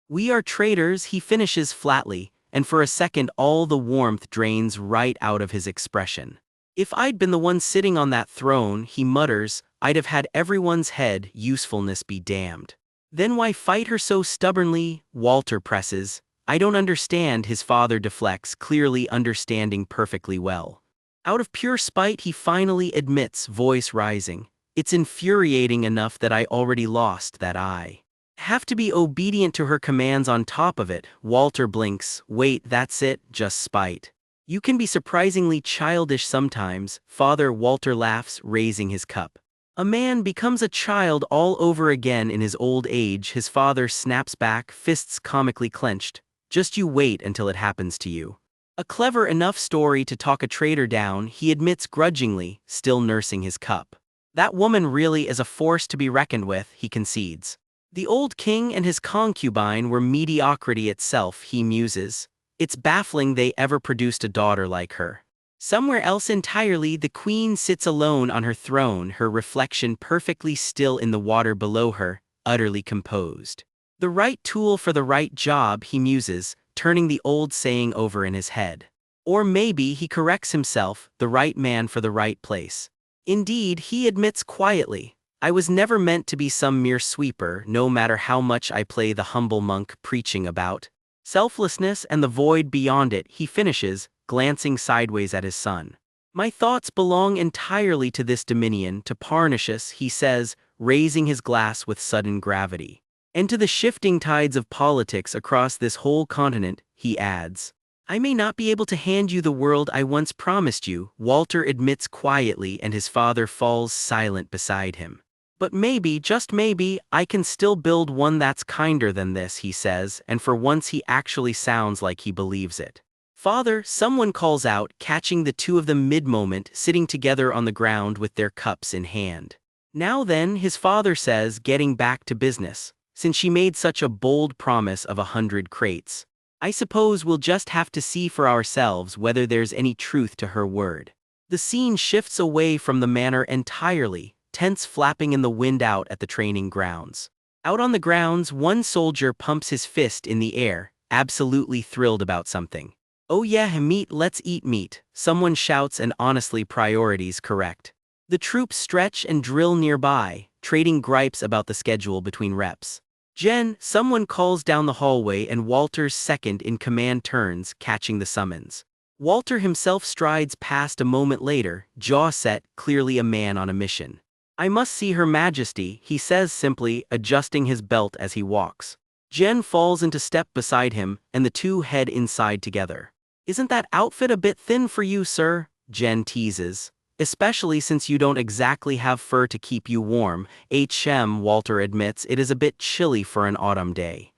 We are traitors, he finishes flatly, and for a second all the warmth drains right out of his expression. If I'd been the one sitting on that throne, he mutters, I'd have had everyone's head, usefulness be damned. Then why fight her so stubbornly? Walter presses. I don't understand, his father deflects, clearly understanding perfectly well. Out of pure spite he finally admits, voice rising. It's infuriating enough that I already lost, that I have to be obedient to her commands on top of it. Walter blinks. Wait, that's it, just spite. You can be surprisingly childish sometimes, Father Walter laughs, raising his cup. A man becomes a child all over again in his old age, his father snaps back, fists comically clenched. Just you wait until it happens to you. A clever enough story to talk a traitor down, he admits grudgingly, still nursing his cup. That woman really is a force to be reckoned with, he concedes. The old king and his concubine were mediocrity itself, he muses. It's baffling they ever produced a daughter like her. Somewhere else entirely, the queen sits alone on her throne, her reflection perfectly still in the water below her, utterly composed. The right tool for the right job, he muses, turning the old saying over in his head. Or maybe, he corrects himself, the right man for the right place. Indeed, he admits quietly, I was never meant to be some mere sweeper, no matter how much I play the humble monk preaching about selflessness and the void beyond it, he finishes, glancing sideways at his son. My thoughts belong entirely to this dominion, to Parnassus, he says, raising his glass with sudden gravity. And to the shifting tides of politics across this whole continent, he adds. I may not be able to hand you the world I once promised you, Walter admits quietly, and his father falls silent beside him. But maybe, just maybe, I can still build one that's kinder than this, he says, and for once he actually sounds like he believes it. Father, someone calls out, catching the two of them mid-moment, sitting together on the ground with their cups in hand. Now then, his father says, getting back to business. Since she made such a bold promise of 100 crates, I suppose we'll just have to see for ourselves whether there's any truth to her word. The scene shifts away from the manor entirely, tents flapping in the wind out at the training grounds. Out on the grounds, one soldier pumps his fist in the air, absolutely thrilled about something. Oh yeah, meat, let's eat meat, someone shouts, and honestly, priorities correct. The troops stretch and drill nearby, trading gripes about the schedule between reps. Jen, someone calls down the hallway, and Walter's second in command turns, catching the summons. Walter himself strides past a moment later, jaw set, clearly a man on a mission. I must see Her Majesty, he says simply, adjusting his belt as he walks. Jen falls into step beside him, and the two head inside together. Isn't that outfit a bit thin for you, sir? Jen teases. Especially since you don't exactly have fur to keep you warm, Walter admits it is a bit chilly for an autumn day.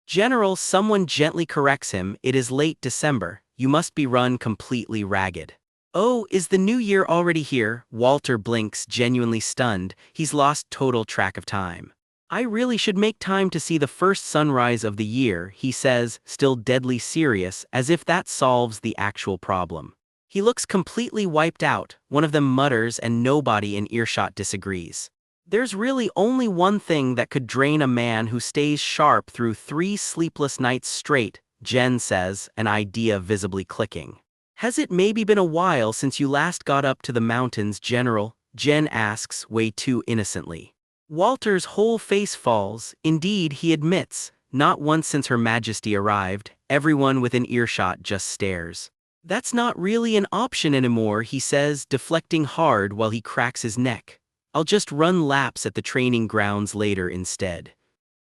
General, someone gently corrects him, it is late December, you must be run completely ragged. Oh, is the new year already here? Walter blinks, genuinely stunned, he's lost total track of time. I really should make time to see the first sunrise of the year, he says, still deadly serious, as if that solves the actual problem. He looks completely wiped out, one of them mutters, and nobody in earshot disagrees. There's really only one thing that could drain a man who stays sharp through 3 sleepless nights straight, Jen says, an idea visibly clicking. Has it maybe been a while since you last got up to the mountains, General? Jen asks, way too innocently. Walter's whole face falls, indeed, he admits, not once since Her Majesty arrived, everyone within earshot just stares. That's not really an option anymore, he says, deflecting hard while he cracks his neck. I'll just run laps at the training grounds later instead.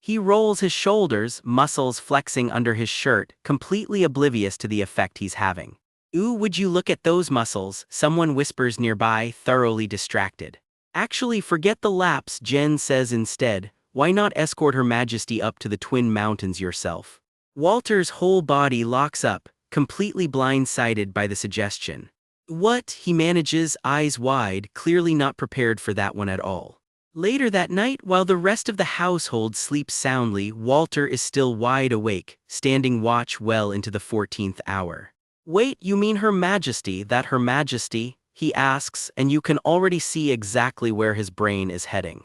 He rolls his shoulders, muscles flexing under his shirt, completely oblivious to the effect he's having. Ooh, would you look at those muscles, someone whispers nearby, thoroughly distracted. Actually, forget the laps, Jen says instead, why not escort Her Majesty up to the Twin Mountains yourself? Walter's whole body locks up, completely blindsided by the suggestion. What? He manages, eyes wide, clearly not prepared for that one at all. Later that night, while the rest of the household sleeps soundly, Walter is still wide awake, standing watch well into the 14th hour. Wait, you mean Her Majesty, that Her Majesty? He asks, and you can already see exactly where his brain is heading.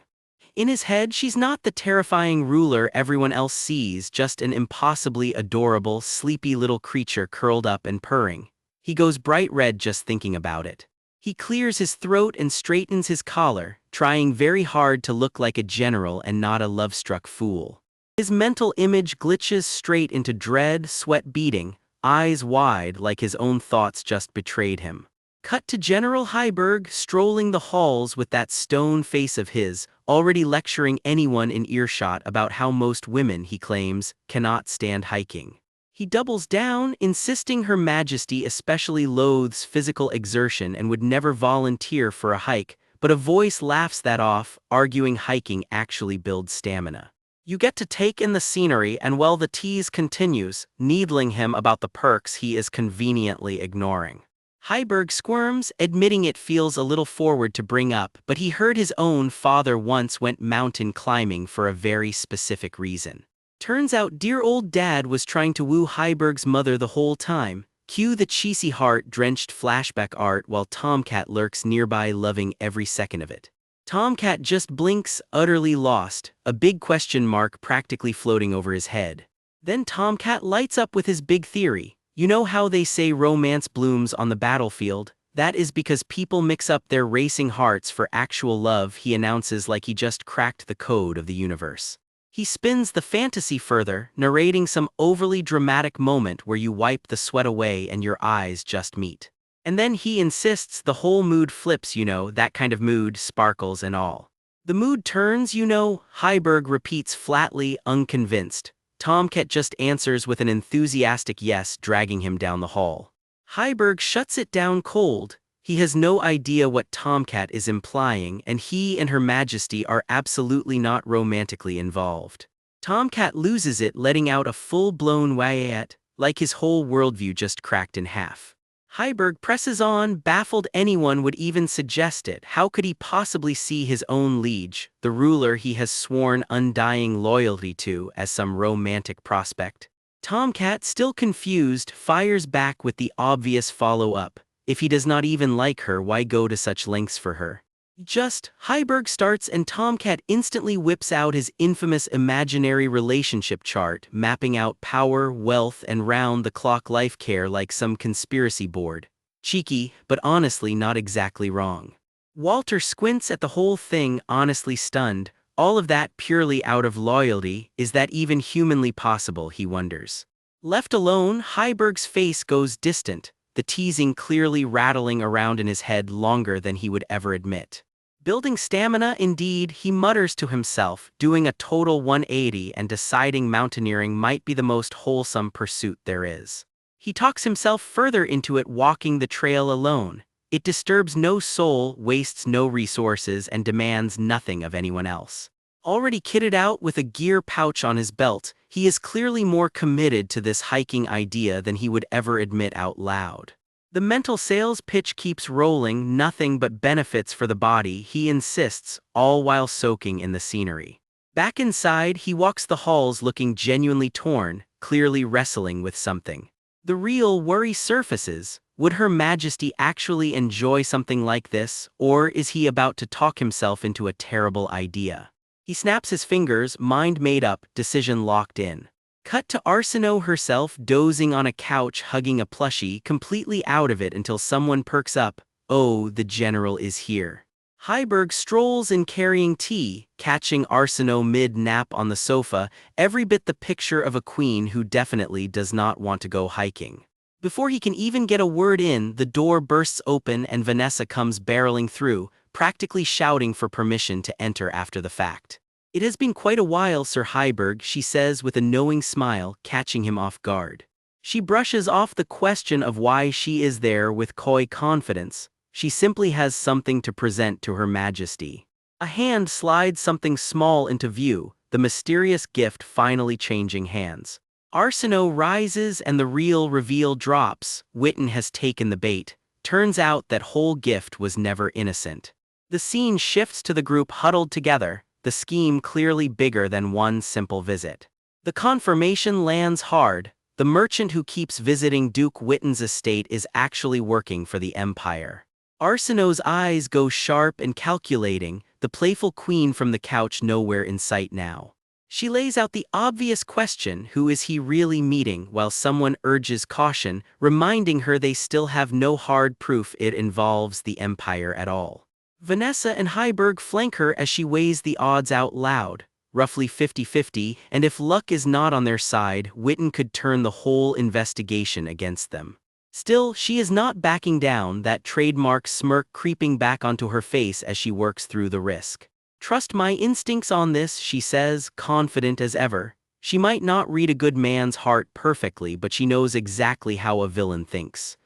In his head, she's not the terrifying ruler everyone else sees, just an impossibly adorable, sleepy little creature curled up and purring. He goes bright red just thinking about it. He clears his throat and straightens his collar, trying very hard to look like a general and not a love-struck fool. His mental image glitches straight into dread, sweat beating, eyes wide like his own thoughts just betrayed him. Cut to General Heiberg strolling the halls with that stone face of his, already lecturing anyone in earshot about how most women, he claims, cannot stand hiking. He doubles down, insisting Her Majesty especially loathes physical exertion and would never volunteer for a hike, but a voice laughs that off, arguing hiking actually builds stamina. You get to take in the scenery, and while the tease continues, needling him about the perks he is conveniently ignoring. Heiberg squirms, admitting it feels a little forward to bring up, but he heard his own father once went mountain climbing for a very specific reason. Turns out dear old dad was trying to woo Heiberg's mother the whole time. Cue the cheesy heart-drenched flashback art while Tomcat lurks nearby, loving every second of it. Tomcat just blinks, utterly lost, a big question mark practically floating over his head. Then Tomcat lights up with his big theory. You know how they say romance blooms on the battlefield? That is because people mix up their racing hearts for actual love, he announces like he just cracked the code of the universe. He spins the fantasy further, narrating some overly dramatic moment where you wipe the sweat away and your eyes just meet. And then he insists the whole mood flips, that kind of mood, sparkles and all. The mood turns, Heiberg repeats flatly, unconvinced. Tomcat just answers with an enthusiastic yes, dragging him down the hall. Heiberg shuts it down cold. He has no idea what Tomcat is implying, and he and Her Majesty are absolutely not romantically involved. Tomcat loses it, letting out a full-blown wayat, like his whole worldview just cracked in half. Heiberg presses on, baffled anyone would even suggest it. How could he possibly see his own liege, the ruler he has sworn undying loyalty to, as some romantic prospect? Tomcat, still confused, fires back with the obvious follow-up. If he does not even like her, why go to such lengths for her? Heiberg starts and Tomcat instantly whips out his infamous imaginary relationship chart, mapping out power, wealth, and round-the-clock life care like some conspiracy board. Cheeky, but honestly not exactly wrong. Walter squints at the whole thing, honestly stunned. All of that purely out of loyalty. Is that even humanly possible, he wonders. Left alone, Heiberg's face goes distant, the teasing clearly rattling around in his head longer than he would ever admit. Building stamina indeed, he mutters to himself, doing a total 180 and deciding mountaineering might be the most wholesome pursuit there is. He talks himself further into it, walking the trail alone. It disturbs no soul, wastes no resources, and demands nothing of anyone else. Already kitted out with a gear pouch on his belt, he is clearly more committed to this hiking idea than he would ever admit out loud. The mental sales pitch keeps rolling, nothing but benefits for the body, he insists, all while soaking in the scenery. Back inside, he walks the halls looking genuinely torn, clearly wrestling with something. The real worry surfaces. Would Her Majesty actually enjoy something like this, or is he about to talk himself into a terrible idea? He snaps his fingers, mind made up, decision locked in. Cut to Arsinoe herself dozing on a couch hugging a plushie, completely out of it until someone perks up. Oh, the general is here. Heiberg strolls in carrying tea, catching Arsinoe mid-nap on the sofa, every bit the picture of a queen who definitely does not want to go hiking. Before he can even get a word in, the door bursts open and Vanessa comes barreling through, practically shouting for permission to enter after the fact. It has been quite a while, Sir Heiberg, she says with a knowing smile, catching him off guard. She brushes off the question of why she is there with coy confidence. She simply has something to present to Her Majesty. A hand slides something small into view, the mysterious gift finally changing hands. Arsinoe rises and the real reveal drops. Witten has taken the bait. Turns out that whole gift was never innocent. The scene shifts to the group huddled together, the scheme clearly bigger than one simple visit. The confirmation lands hard. The merchant who keeps visiting Duke Witten's estate is actually working for the Empire. Arsinoe's eyes go sharp and calculating, the playful queen from the couch nowhere in sight now. She lays out the obvious question, who is he really meeting, while someone urges caution, reminding her they still have no hard proof it involves the Empire at all. Vanessa and Heiberg flank her as she weighs the odds out loud, roughly 50-50, and if luck is not on their side, Witten could turn the whole investigation against them. Still, she is not backing down, that trademark smirk creeping back onto her face as she works through the risk. Trust my instincts on this, she says, confident as ever. She might not read a good man's heart perfectly, but she knows exactly how a villain thinks.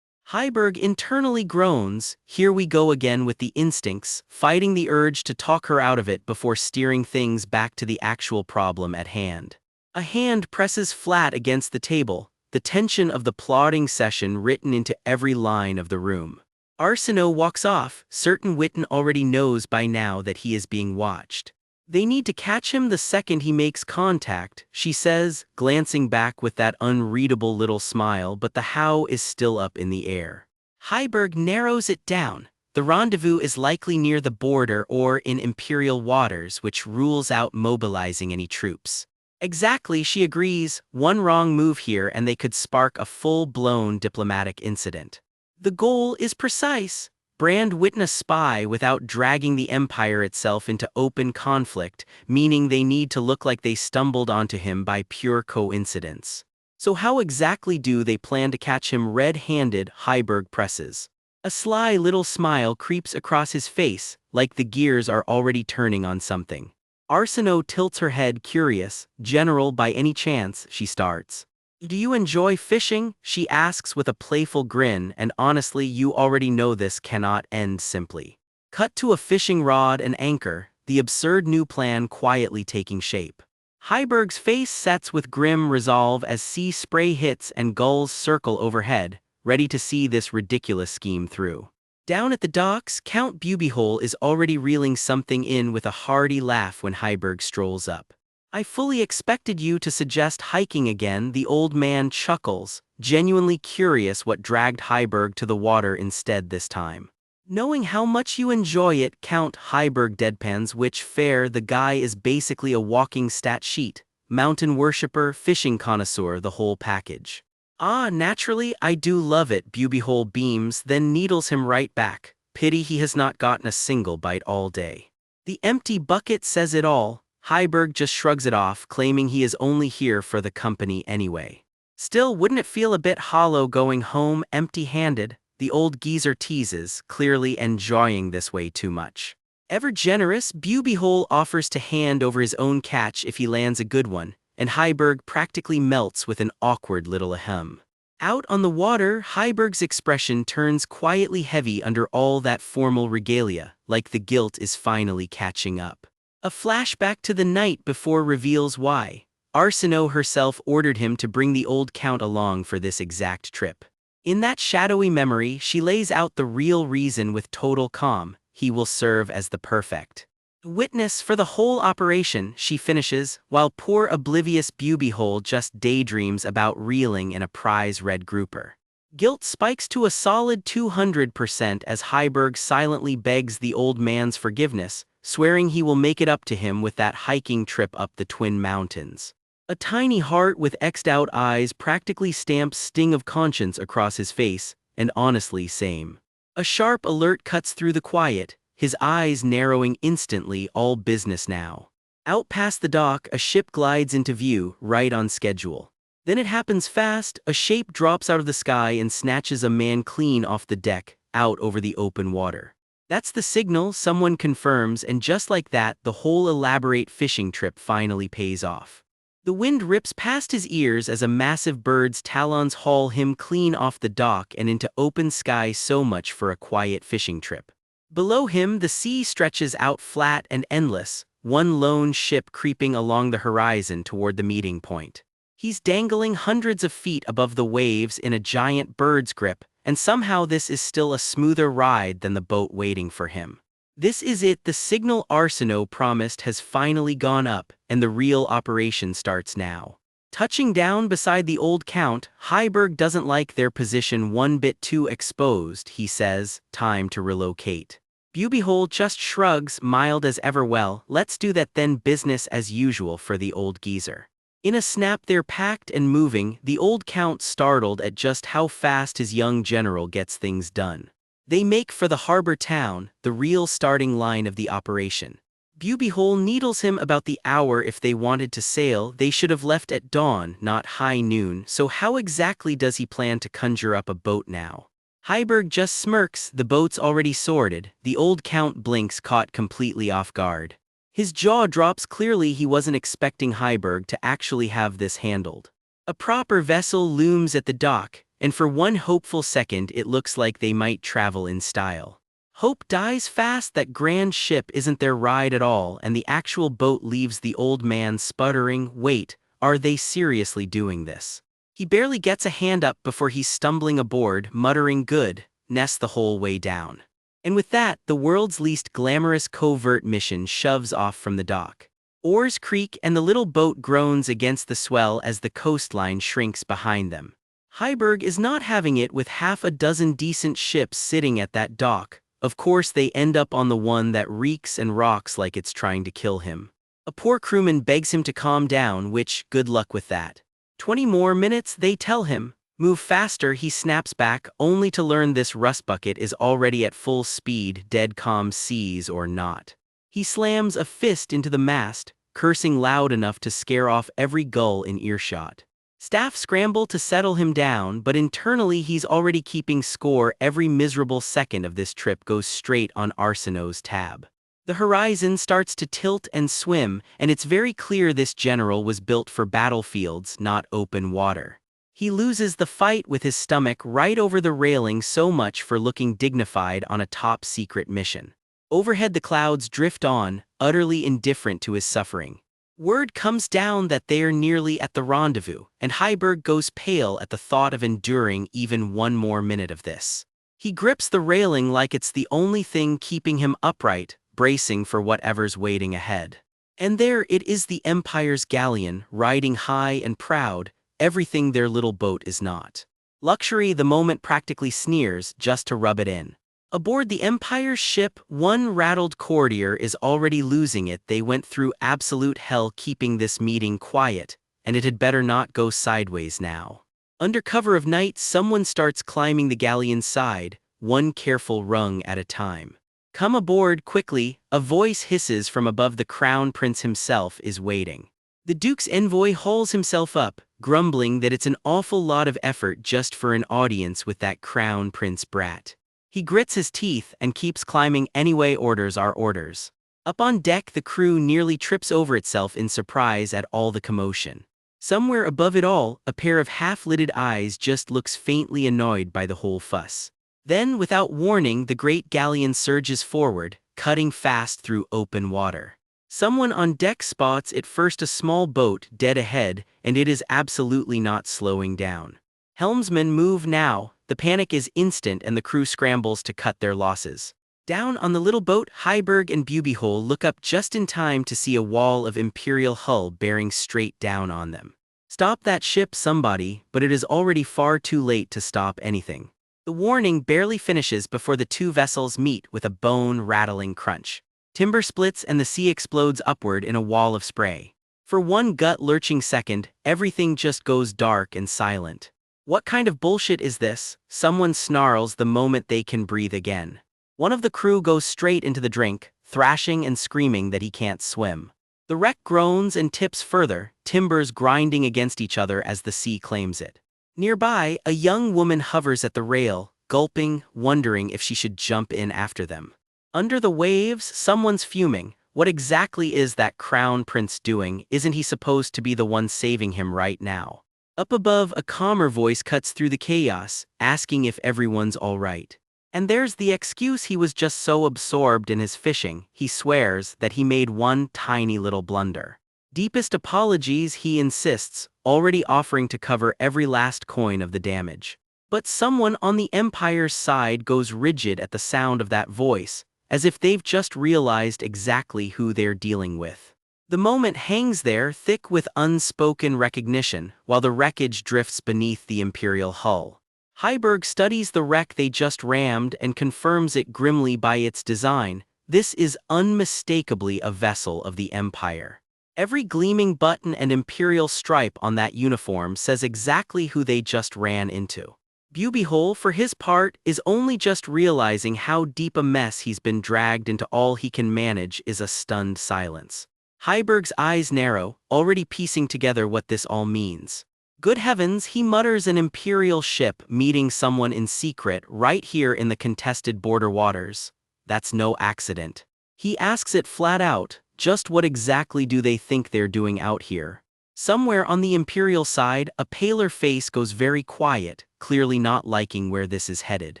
Heiberg internally groans, here we go again with the instincts, fighting the urge to talk her out of it before steering things back to the actual problem at hand. A hand presses flat against the table, the tension of the plotting session written into every line of the room. Arsenault walks off, certain Witten already knows by now that he is being watched. They need to catch him the second he makes contact, she says, glancing back with that unreadable little smile, but the how is still up in the air. Heiberg narrows it down. The rendezvous is likely near the border or in imperial waters, which rules out mobilizing any troops. Exactly, she agrees, one wrong move here and they could spark a full-blown diplomatic incident. The goal is precise. Brand Witten a spy without dragging the empire itself into open conflict, meaning they need to look like they stumbled onto him by pure coincidence. So how exactly do they plan to catch him red-handed? Heiberg presses. A sly little smile creeps across his face, like the gears are already turning on something. Arsenault tilts her head, curious. General, by any chance, she starts. Do you enjoy fishing? She asks with a playful grin, and honestly, you already know this cannot end simply. Cut to a fishing rod and anchor, the absurd new plan quietly taking shape. Heiberg's face sets with grim resolve as sea spray hits and gulls circle overhead, ready to see this ridiculous scheme through. Down at the docks, Count Bubihole is already reeling something in with a hearty laugh when Heiberg strolls up. I fully expected you to suggest hiking again, the old man chuckles, genuinely curious what dragged Heiberg to the water instead this time. Knowing how much you enjoy it, Count Heiberg deadpans, which fair, the guy is basically a walking stat sheet, mountain worshipper, fishing connoisseur, the whole package. Ah, naturally, I do love it, Bubihole beams, then needles him right back. Pity he has not gotten a single bite all day. The empty bucket says it all. Heiberg just shrugs it off, claiming he is only here for the company anyway. Still, wouldn't it feel a bit hollow going home empty-handed? The old geezer teases, clearly enjoying this way too much. Ever generous, Bubihole offers to hand over his own catch if he lands a good one, and Heiberg practically melts with an awkward little ahem. Out on the water, Heiberg's expression turns quietly heavy under all that formal regalia, like the guilt is finally catching up. A flashback to the night before reveals why. Arsenault herself ordered him to bring the old count along for this exact trip. In that shadowy memory, she lays out the real reason with total calm. He will serve as the perfect witness for the whole operation, she finishes, while poor oblivious Bubihole just daydreams about reeling in a prize red grouper. Guilt spikes to a solid 200% as Heiberg silently begs the old man's forgiveness, swearing he will make it up to him with that hiking trip up the Twin Mountains. A tiny heart with X'd-out eyes practically stamps sting of conscience across his face, and honestly same. A sharp alert cuts through the quiet, his eyes narrowing instantly, all business now. Out past the dock, a ship glides into view, right on schedule. Then it happens fast, a shape drops out of the sky and snatches a man clean off the deck, out over the open water. That's the signal, someone confirms, and just like that, the whole elaborate fishing trip finally pays off. The wind rips past his ears as a massive bird's talons haul him clean off the dock and into open sky, so much for a quiet fishing trip. Below him, the sea stretches out flat and endless, one lone ship creeping along the horizon toward the meeting point. He's dangling hundreds of feet above the waves in a giant bird's grip, and somehow this is still a smoother ride than the boat waiting for him. This is it, the signal Arsenault promised has finally gone up, and the real operation starts now. Touching down beside the old count, Heiberg doesn't like their position one bit too exposed, he says, time to relocate. Bubihole just shrugs, mild as ever. Well, let's do that then, business as usual for the old geezer. In a snap they're packed and moving, the old count startled at just how fast his young general gets things done. They make for the harbor town, the real starting line of the operation. Bubihole needles him about the hour. If they wanted to sail, they should have left at dawn, not high noon, so how exactly does he plan to conjure up a boat now? Heiberg just smirks, the boat's already sorted. The old count blinks, caught completely off guard. His jaw drops. Clearly he wasn't expecting Heiberg to actually have this handled. A proper vessel looms at the dock, and for one hopeful second it looks like they might travel in style. Hope dies fast. That grand ship isn't their ride at all, and the actual boat leaves the old man sputtering. Wait, are they seriously doing this? He barely gets a hand up before he's stumbling aboard, muttering goodness the whole way down. And with that, the world's least glamorous covert mission shoves off from the dock. Oars creak and the little boat groans against the swell as the coastline shrinks behind them. Heiberg is not having it with half a dozen decent ships sitting at that dock. Of course they end up on the one that reeks and rocks like it's trying to kill him. A poor crewman begs him to calm down, which, good luck with that. 20 more minutes, they tell him. Move faster. He snaps back, only to learn this rust bucket is already at full speed, dead calm seas or not. He slams a fist into the mast, cursing loud enough to scare off every gull in earshot. Staff scramble to settle him down, but internally he's already keeping score. Every miserable second of this trip goes straight on Arsenault's tab. The horizon starts to tilt and swim, and it's very clear this general was built for battlefields, not open water. He loses the fight with his stomach right over the railing. So much for looking dignified on a top-secret mission. Overhead the clouds drift on, utterly indifferent to his suffering. Word comes down that they are nearly at the rendezvous, and Heiberg goes pale at the thought of enduring even one more minute of this. He grips the railing like it's the only thing keeping him upright, bracing for whatever's waiting ahead. And there it is, the Empire's galleon, riding high and proud, everything their little boat is not. Luxury. The moment practically sneers just to rub it in. Aboard the Empire's ship, one rattled courtier is already losing it. They went through absolute hell keeping this meeting quiet, and it had better not go sideways now. Under cover of night, someone starts climbing the galleon's side, one careful rung at a time. Come aboard quickly, a voice hisses from above. The crown prince himself is waiting. The Duke's envoy hauls himself up, grumbling that it's an awful lot of effort just for an audience with that crown prince brat. He grits his teeth and keeps climbing anyway. Orders are orders. Up on deck, the crew nearly trips over itself in surprise at all the commotion. Somewhere above it all, a pair of half-lidded eyes just looks faintly annoyed by the whole fuss. Then, without warning, the great galleon surges forward, cutting fast through open water. Someone on deck spots it first, a small boat dead ahead, and it is absolutely not slowing down. Helmsman, move now. The panic is instant and the crew scrambles to cut their losses. Down on the little boat, Heiberg and Bubihole look up just in time to see a wall of Imperial hull bearing straight down on them. Stop that ship, somebody, but it is already far too late to stop anything. The warning barely finishes before the two vessels meet with a bone-rattling crunch. Timber splits and the sea explodes upward in a wall of spray. For one gut-lurching second, everything just goes dark and silent. What kind of bullshit is this? Someone snarls the moment they can breathe again. One of the crew goes straight into the drink, thrashing and screaming that he can't swim. The wreck groans and tips further, timbers grinding against each other as the sea claims it. Nearby, a young woman hovers at the rail, gulping, wondering if she should jump in after them. Under the waves, someone's fuming. What exactly is that crown prince doing? Isn't he supposed to be the one saving him right now? Up above, a calmer voice cuts through the chaos, asking if everyone's all right. And there's the excuse: he was just so absorbed in his fishing, he swears, that he made one tiny little blunder. Deepest apologies, he insists, already offering to cover every last coin of the damage. But someone on the Empire's side goes rigid at the sound of that voice, as if they've just realized exactly who they're dealing with. The moment hangs there, thick with unspoken recognition, while the wreckage drifts beneath the Imperial hull. Heiberg studies the wreck they just rammed and confirms it grimly by its design. This is unmistakably a vessel of the Empire. Every gleaming button and Imperial stripe on that uniform says exactly who they just ran into. Bubihole, for his part, is only just realizing how deep a mess he's been dragged into. All he can manage is a stunned silence. Heiberg's eyes narrow, already piecing together what this all means. Good heavens, he mutters, an Imperial ship meeting someone in secret right here in the contested border waters. That's no accident. He asks it flat out, just what exactly do they think they're doing out here? Somewhere on the Imperial side, a paler face goes very quiet, clearly not liking where this is headed.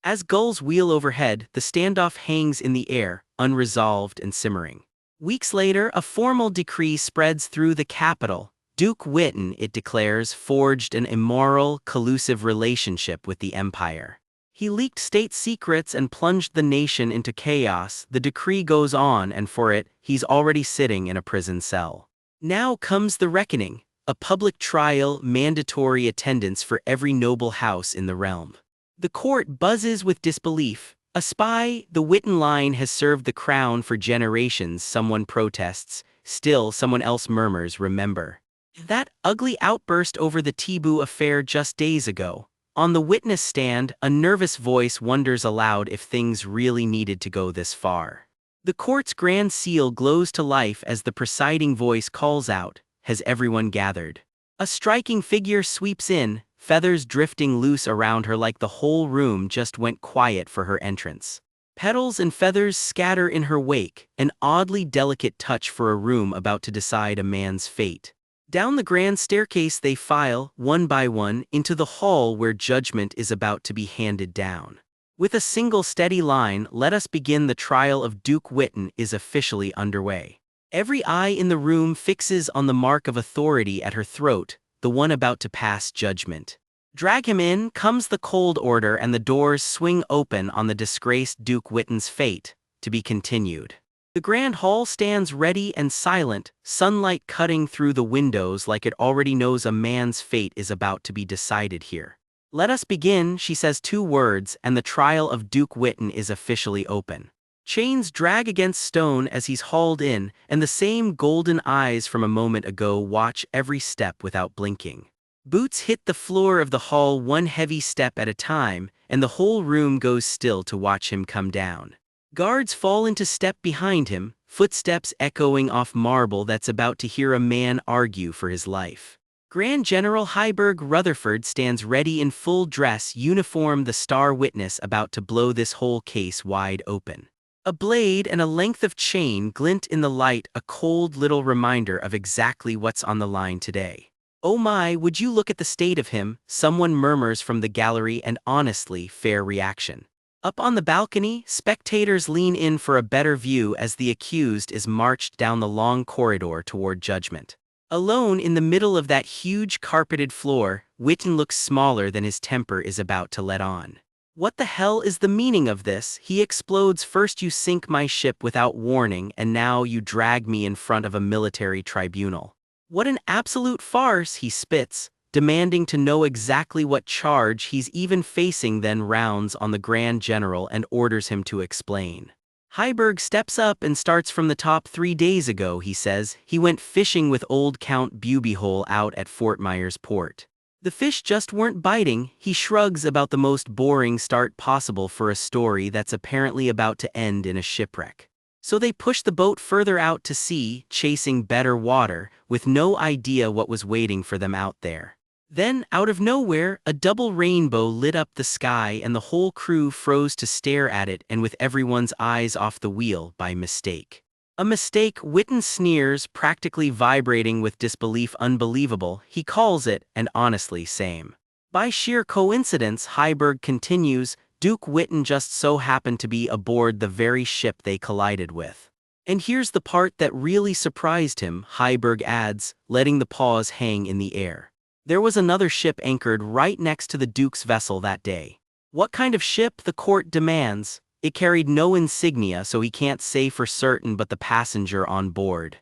As gulls wheel overhead, the standoff hangs in the air, unresolved and simmering. Weeks later, a formal decree spreads through the capital. Duke Witten, it declares, forged an immoral, collusive relationship with the Empire. He leaked state secrets and plunged the nation into chaos. The decree goes on, and for it, he's already sitting in a prison cell. Now comes the reckoning, a public trial, mandatory attendance for every noble house in the realm. The court buzzes with disbelief. A spy, the Witten line has served the crown for generations, someone protests. Still, someone else murmurs, remember that ugly outburst over the Tibu affair just days ago. On the witness stand, a nervous voice wonders aloud if things really needed to go this far. The court's grand seal glows to life as the presiding voice calls out, "Has everyone gathered?" A striking figure sweeps in, feathers drifting loose around her like the whole room just went quiet for her entrance. Petals and feathers scatter in her wake, an oddly delicate touch for a room about to decide a man's fate. Down the grand staircase they file, one by one, into the hall where judgment is about to be handed down. With a single steady line, "Let us begin the trial of Duke Witten," is officially underway. Every eye in the room fixes on the mark of authority at her throat, the one about to pass judgment. Drag him in, comes the cold order, and the doors swing open on the disgraced Duke Witten's fate, to be continued. The grand hall stands ready and silent, sunlight cutting through the windows like it already knows a man's fate is about to be decided here. "Let us begin," she says 2 words, and the trial of Duke Witten is officially open. Chains drag against stone as he's hauled in, and the same golden eyes from a moment ago watch every step without blinking. Boots hit the floor of the hall one heavy step at a time, and the whole room goes still to watch him come down. Guards fall into step behind him, footsteps echoing off marble that's about to hear a man argue for his life. Grand General Heiberg Rutherford stands ready in full dress uniform, the star witness about to blow this whole case wide open. A blade and a length of chain glint in the light, a cold little reminder of exactly what's on the line today. "Oh my, would you look at the state of him," someone murmurs from the gallery, and honestly, fair reaction. Up on the balcony, spectators lean in for a better view as the accused is marched down the long corridor toward judgment. Alone in the middle of that huge carpeted floor, Witten looks smaller than his temper is about to let on. "What the hell is the meaning of this?" he explodes. "First you sink my ship without warning, and now you drag me in front of a military tribunal. What an absolute farce," he spits, demanding to know exactly what charge he's even facing, then rounds on the Grand General and orders him to explain. Heiberg steps up and starts from the top. 3 days ago, he says, he went fishing with old Count Bubihole out at Fort Myers Port. The fish just weren't biting. He shrugs about the most boring start possible for a story that's apparently about to end in a shipwreck. So they pushed the boat further out to sea, chasing better water, with no idea what was waiting for them out there. Then, out of nowhere, a double rainbow lit up the sky and the whole crew froze to stare at it, and with everyone's eyes off the wheel, by mistake. A mistake, Witten sneers, practically vibrating with disbelief. "Unbelievable," he calls it, and honestly, same. By sheer coincidence, Heiberg continues, Duke Witten just so happened to be aboard the very ship they collided with. "And here's the part that really surprised him," Heiberg adds, letting the pause hang in the air. "There was another ship anchored right next to the Duke's vessel that day." "What kind of ship?" the court demands. "It carried no insignia, so he can't say for certain, but the passenger on board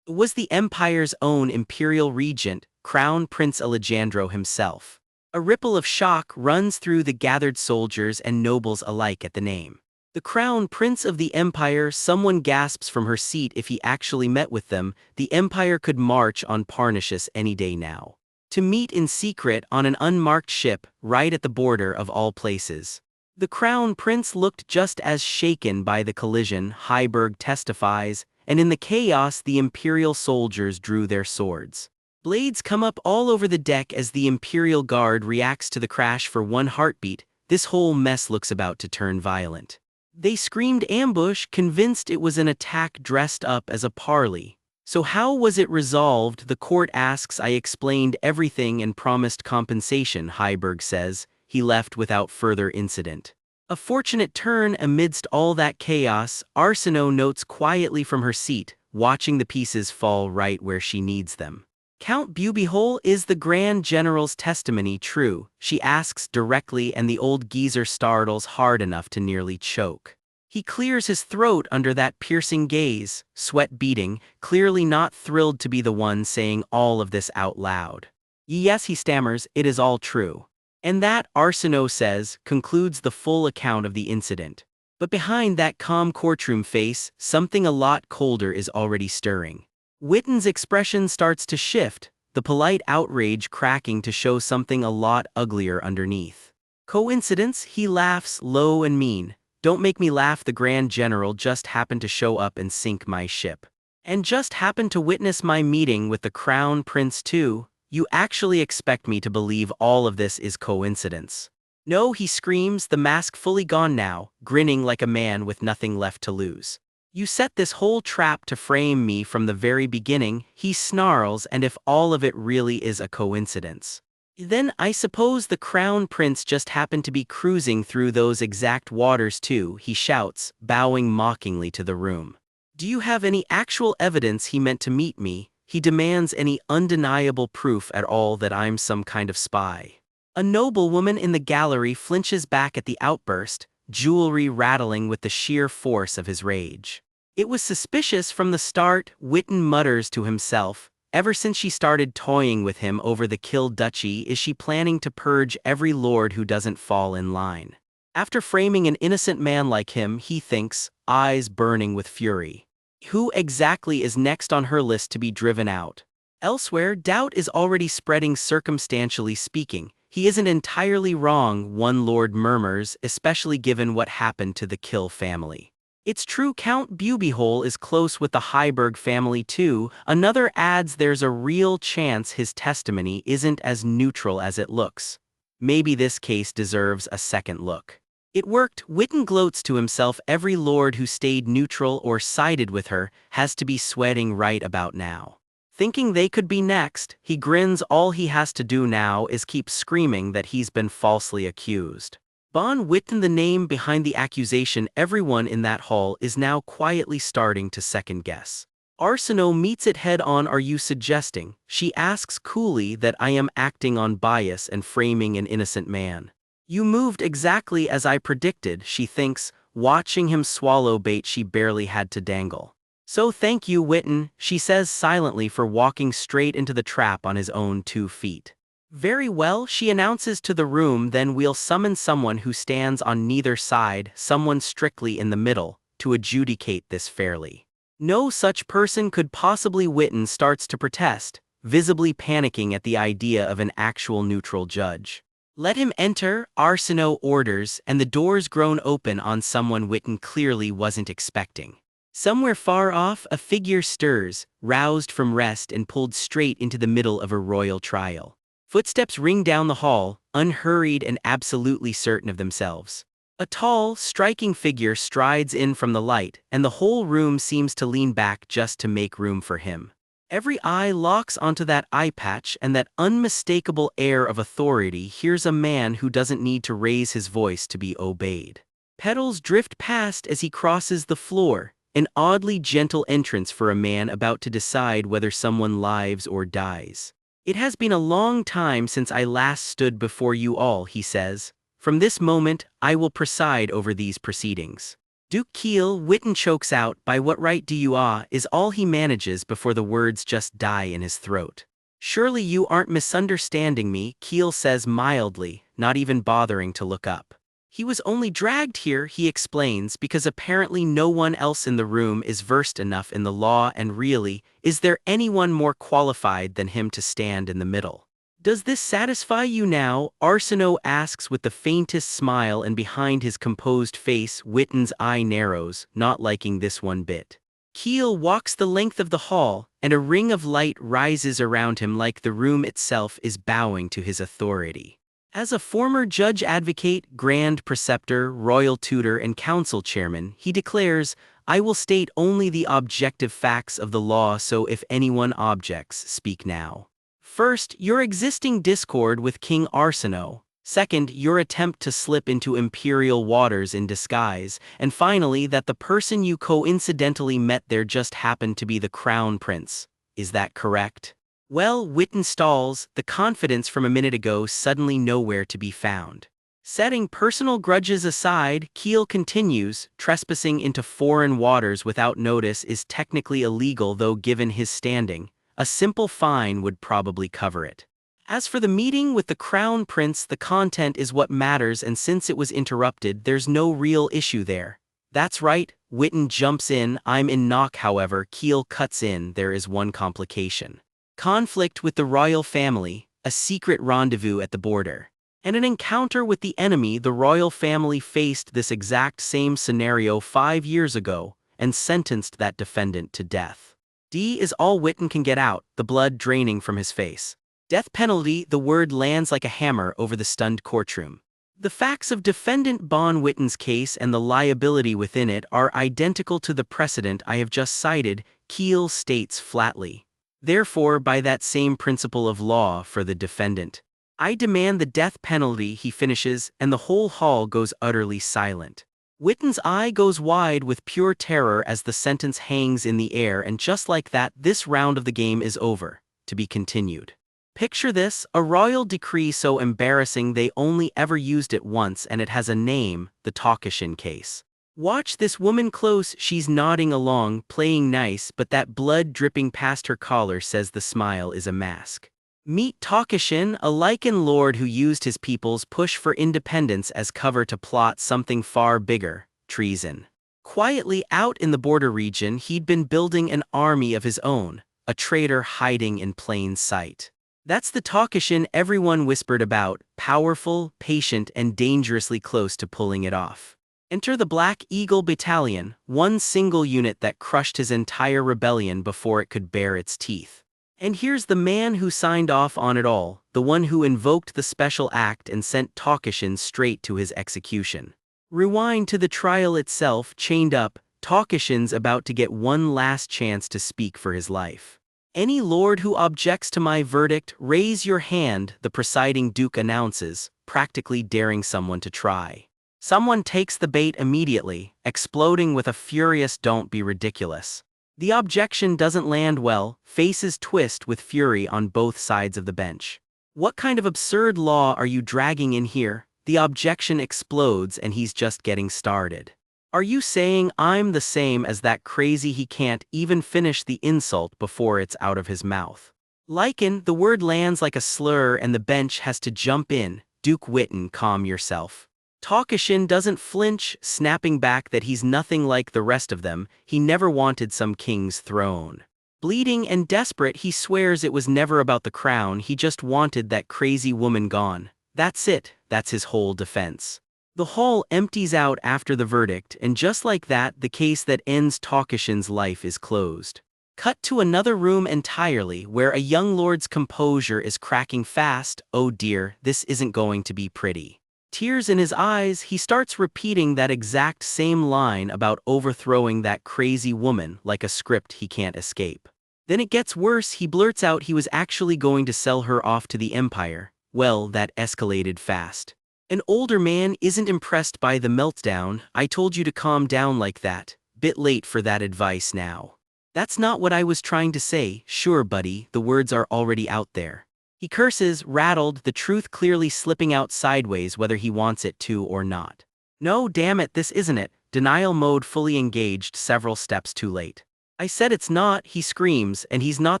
was the Empire's own Imperial Regent, Crown Prince Alejandro himself." A ripple of shock runs through the gathered soldiers and nobles alike at the name. "The Crown Prince of the Empire," someone gasps from her seat. If he actually met with them, the Empire could march on Parnassus any day now. To meet in secret on an unmarked ship, right at the border of all places. The Crown Prince looked just as shaken by the collision, Heiberg testifies, and in the chaos the Imperial soldiers drew their swords. Blades come up all over the deck as the Imperial Guard reacts to the crash for one heartbeat. This whole mess looks about to turn violent. They screamed ambush, convinced it was an attack dressed up as a parley. So how was it resolved? The court asks. I explained everything and promised compensation, Heiberg says. He left without further incident. A fortunate turn amidst all that chaos, Arsenault notes quietly from her seat, watching the pieces fall right where she needs them. Count Bubihole, is the Grand General's testimony true? She asks directly, and the old geezer startles hard enough to nearly choke. He clears his throat under that piercing gaze, sweat beading, clearly not thrilled to be the one saying all of this out loud. Yes, he stammers, it is all true. And that, Arsenault says, concludes the full account of the incident. But behind that calm courtroom face, something a lot colder is already stirring. Witten's expression starts to shift, the polite outrage cracking to show something a lot uglier underneath. Coincidence? He laughs, low and mean. Don't make me laugh. The Grand General just happened to show up and sink my ship. And just happened to witness my meeting with the Crown Prince too. You actually expect me to believe all of this is coincidence? No, he screams, the mask fully gone now, grinning like a man with nothing left to lose. You set this whole trap to frame me from the very beginning, he snarls, and if all of it really is a coincidence, then I suppose the Crown Prince just happened to be cruising through those exact waters too, he shouts, bowing mockingly to the room. Do you have any actual evidence he meant to meet me? He demands, any undeniable proof at all that I'm some kind of spy. A noblewoman in the gallery flinches back at the outburst, jewelry rattling with the sheer force of his rage. It was suspicious from the start, Witten mutters to himself. Ever since she started toying with him over the Kill Duchy, is she planning to purge every lord who doesn't fall in line? After framing an innocent man like him, he thinks, eyes burning with fury. Who exactly is next on her list to be driven out? Elsewhere, doubt is already spreading. Circumstantially speaking, he isn't entirely wrong, one lord murmurs, especially given what happened to the Kill family. It's true Count Bubihole is close with the Heiberg family too. Another adds there's a real chance his testimony isn't as neutral as it looks. Maybe this case deserves a second look. It worked, Witten gloats to himself. Every lord who stayed neutral or sided with her has to be sweating right about now. Thinking they could be next, he grins. All he has to do now is keep screaming that he's been falsely accused. Von Witten, the name behind the accusation. Everyone in that hall is now quietly starting to second guess. Arsenault meets it head on. Are you suggesting, she asks coolly, that I am acting on bias and framing an innocent man? You moved exactly as I predicted, she thinks, watching him swallow bait she barely had to dangle. So thank you, Witten, she says silently, for walking straight into the trap on his own 2 feet. Very well, she announces to the room, then we'll summon someone who stands on neither side, someone strictly in the middle, to adjudicate this fairly. No such person could possibly. Witten starts to protest, visibly panicking at the idea of an actual neutral judge. Let him enter, Arsenault orders, and the doors groan open on someone Witten clearly wasn't expecting. Somewhere far off, a figure stirs, roused from rest and pulled straight into the middle of a royal trial. Footsteps ring down the hall, unhurried and absolutely certain of themselves. A tall, striking figure strides in from the light, and the whole room seems to lean back just to make room for him. Every eye locks onto that eye patch and that unmistakable air of authority. Here's a man who doesn't need to raise his voice to be obeyed. Petals drift past as he crosses the floor, an oddly gentle entrance for a man about to decide whether someone lives or dies. It has been a long time since I last stood before you all, he says. From this moment, I will preside over these proceedings. Duke Kiel, Witten chokes out. By what right do you is all he manages before the words just die in his throat. Surely you aren't misunderstanding me, Kiel says mildly, not even bothering to look up. He was only dragged here, he explains, because apparently no one else in the room is versed enough in the law, and really, is there anyone more qualified than him to stand in the middle? Does this satisfy you now? Arsenault asks with the faintest smile, and behind his composed face Witten's eye narrows, not liking this one bit. Kiel walks the length of the hall, and a ring of light rises around him like the room itself is bowing to his authority. As a former judge advocate, grand preceptor, royal tutor, and council chairman, he declares, "I will state only the objective facts of the law, so if anyone objects, speak now. First, your existing discord with King Arsinoe. Second, your attempt to slip into imperial waters in disguise. And finally, that the person you coincidentally met there just happened to be the crown prince. Is that correct?" Well, Witten stalls, the confidence from a minute ago suddenly nowhere to be found. Setting personal grudges aside, Keel continues, "Trespassing into foreign waters without notice is technically illegal, though given his standing, a simple fine would probably cover it. As for the meeting with the crown prince, the content is what matters, and since it was interrupted, there's no real issue there." "That's right," Witten jumps in. "I'm in knock." However, Keel cuts in, "There is one complication. Conflict with the royal family, a secret rendezvous at the border, and an encounter with the enemy. The royal family faced this exact same scenario 5 years ago and sentenced that defendant to death." D is all Witten can get out, the blood draining from his face. Death penalty, the word lands like a hammer over the stunned courtroom. The facts of defendant Bon Witten's case and the liability within it are identical to the precedent I have just cited, Keel states flatly. "Therefore, by that same principle of law for the defendant, I demand the death penalty," he finishes, and the whole hall goes utterly silent. Witten's eye goes wide with pure terror as the sentence hangs in the air, and just like that, this round of the game is over, to be continued. Picture this, a royal decree so embarrassing they only ever used it once, and it has a name, the Tokishin case. Watch this woman close, she's nodding along, playing nice, but that blood dripping past her collar says the smile is a mask. Meet Tokishin, a Lycan lord who used his people's push for independence as cover to plot something far bigger, treason. Quietly out in the border region, he'd been building an army of his own, a traitor hiding in plain sight. That's the Tokishin everyone whispered about, powerful, patient, and dangerously close to pulling it off. Enter the Black Eagle Battalion, one single unit that crushed his entire rebellion before it could bare its teeth. And here's the man who signed off on it all, the one who invoked the special act and sent Tokishin straight to his execution. Rewind to the trial itself. Chained up, Tokishin's about to get one last chance to speak for his life. "Any lord who objects to my verdict, raise your hand," the presiding duke announces, practically daring someone to try. Someone takes the bait immediately, exploding with a furious "Don't be ridiculous." The objection doesn't land well, faces twist with fury on both sides of the bench. "What kind of absurd law are you dragging in here?" The objection explodes, and he's just getting started. "Are you saying I'm the same as that crazy?" He can't even finish the insult before it's out of his mouth. Lycan, the word lands like a slur, and the bench has to jump in. "Duke Witten, calm yourself." Tokishin doesn't flinch, snapping back that he's nothing like the rest of them. He never wanted some king's throne. Bleeding and desperate, he swears it was never about the crown, he just wanted that crazy woman gone. That's it, that's his whole defense. The hall empties out after the verdict, and just like that, the case that ends Tokishin's life is closed. Cut to another room entirely, where a young lord's composure is cracking fast. "Oh dear, this isn't going to be pretty." Tears in his eyes, he starts repeating that exact same line about overthrowing that crazy woman like a script he can't escape. Then it gets worse, he blurts out he was actually going to sell her off to the Empire. Well, that escalated fast. An older man isn't impressed by the meltdown. "I told you to calm down like that. Bit late for that advice now." "That's not what I was trying to say." "Sure, buddy, the words are already out there." He curses, rattled, the truth clearly slipping out sideways whether he wants it to or not. "No, damn it, this isn't it." Denial mode fully engaged, several steps too late. "I said it's not," he screams, and he's not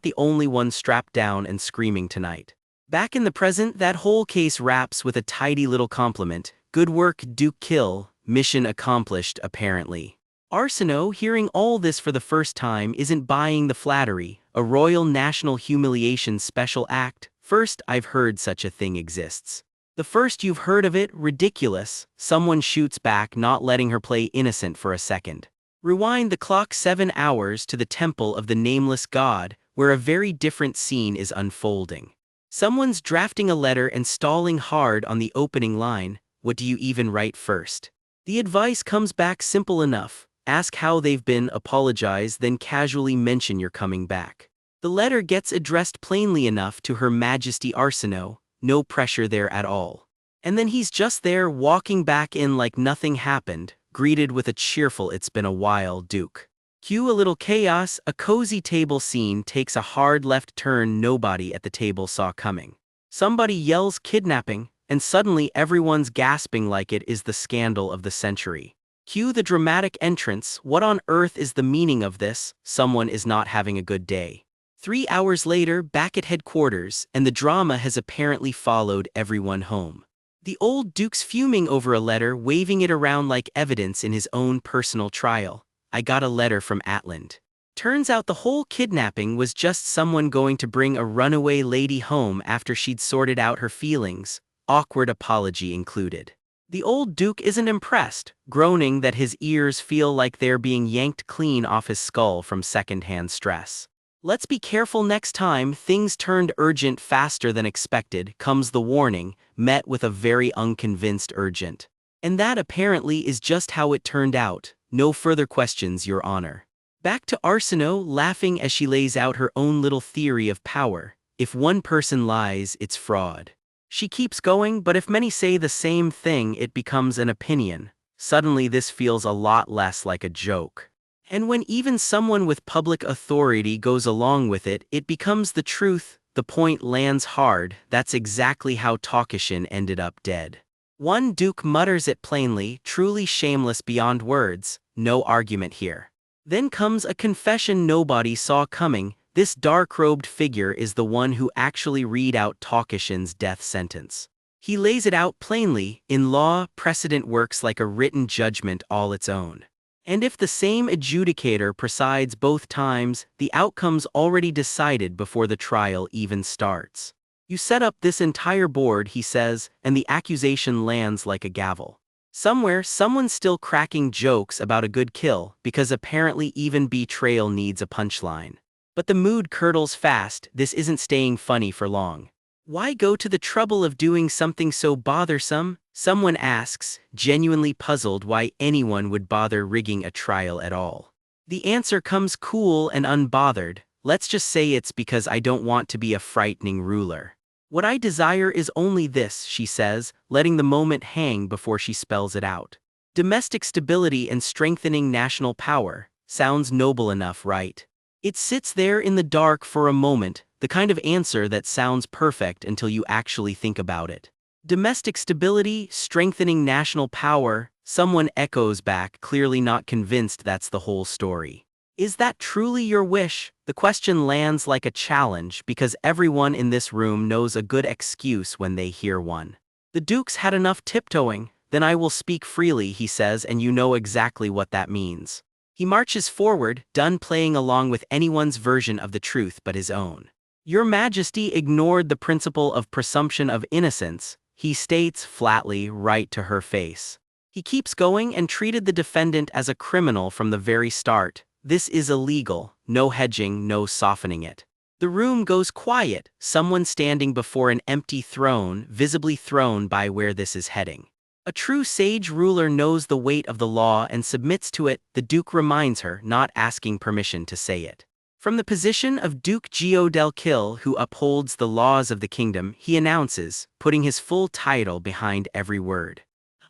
the only one strapped down and screaming tonight. Back in the present, that whole case wraps with a tidy little compliment. "Good work, Duke Kill. Mission accomplished, apparently." Arsinoe, hearing all this for the first time, isn't buying the flattery. "A royal national humiliation special act? First I've heard such a thing exists." "The first you've heard of it? Ridiculous." Someone shoots back, not letting her play innocent for a second. Rewind the clock 7 hours to the temple of the nameless god, where a very different scene is unfolding. Someone's drafting a letter and stalling hard on the opening line. What do you even write first? The advice comes back simple enough. Ask how they've been, apologize, then casually mention you're coming back. The letter gets addressed plainly enough to Her Majesty Arsinoe, no pressure there at all. And then he's just there walking back in like nothing happened, greeted with a cheerful "It's been a while, Duke." Cue a little chaos, a cozy table scene takes a hard left turn nobody at the table saw coming. Somebody yells kidnapping, and suddenly everyone's gasping like it is the scandal of the century. Cue the dramatic entrance. What on earth is the meaning of this? Someone is not having a good day. 3 hours later, back at headquarters, and the drama has apparently followed everyone home. The old Duke's fuming over a letter, waving it around like evidence in his own personal trial. I got a letter from Atland. Turns out the whole kidnapping was just someone going to bring a runaway lady home after she'd sorted out her feelings, awkward apology included. The old Duke isn't impressed, groaning that his ears feel like they're being yanked clean off his skull from secondhand stress. Let's be careful next time things turned urgent faster than expected, comes the warning, met with a very unconvinced urgent. And that apparently is just how it turned out. No further questions, Your Honor. Back to Arsinoe, laughing as she lays out her own little theory of power. If one person lies, it's fraud. She keeps going, but if many say the same thing, it becomes an opinion. Suddenly this feels a lot less like a joke. And when even someone with public authority goes along with it, it becomes the truth. The point lands hard. That's exactly how Tokishin ended up dead. One Duke mutters it plainly, truly shameless beyond words, no argument here. Then comes a confession nobody saw coming. This dark-robed figure is the one who actually read out Tokishin's death sentence. He lays it out plainly. In law, precedent works like a written judgment all its own. And if the same adjudicator presides both times, the outcome's already decided before the trial even starts. You set up this entire board, he says, and the accusation lands like a gavel. Somewhere, someone's still cracking jokes about a good kill, because apparently even betrayal needs a punchline. But the mood curdles fast. This isn't staying funny for long. Why go to the trouble of doing something so bothersome? Someone asks, genuinely puzzled why anyone would bother rigging a trial at all. The answer comes cool and unbothered. Let's just say it's because I don't want to be a frightening ruler. What I desire is only this, she says, letting the moment hang before she spells it out. Domestic stability and strengthening national power. Sounds noble enough, right? It sits there in the dark for a moment, the kind of answer that sounds perfect until you actually think about it. Domestic stability, strengthening national power, someone echoes back, clearly not convinced that's the whole story. Is that truly your wish? The question lands like a challenge because everyone in this room knows a good excuse when they hear one. The Duke's had enough tiptoeing. Then I will speak freely, he says, and you know exactly what that means. He marches forward, done playing along with anyone's version of the truth but his own. Your Majesty ignored the principle of presumption of innocence, he states flatly, right to her face. He keeps going and treated the defendant as a criminal from the very start. This is illegal, no hedging, no softening it. The room goes quiet, someone standing before an empty throne, visibly thrown by where this is heading. A true sage ruler knows the weight of the law and submits to it, the Duke reminds her, not asking permission to say it. From the position of Duke Gio del Kill, who upholds the laws of the kingdom, he announces, putting his full title behind every word.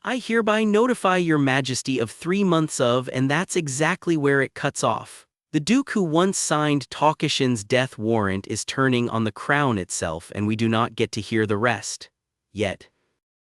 I hereby notify your Majesty of 3 months of, and that's exactly where it cuts off. The Duke who once signed Tokishin's death warrant is turning on the crown itself, and we do not get to hear the rest. Yet.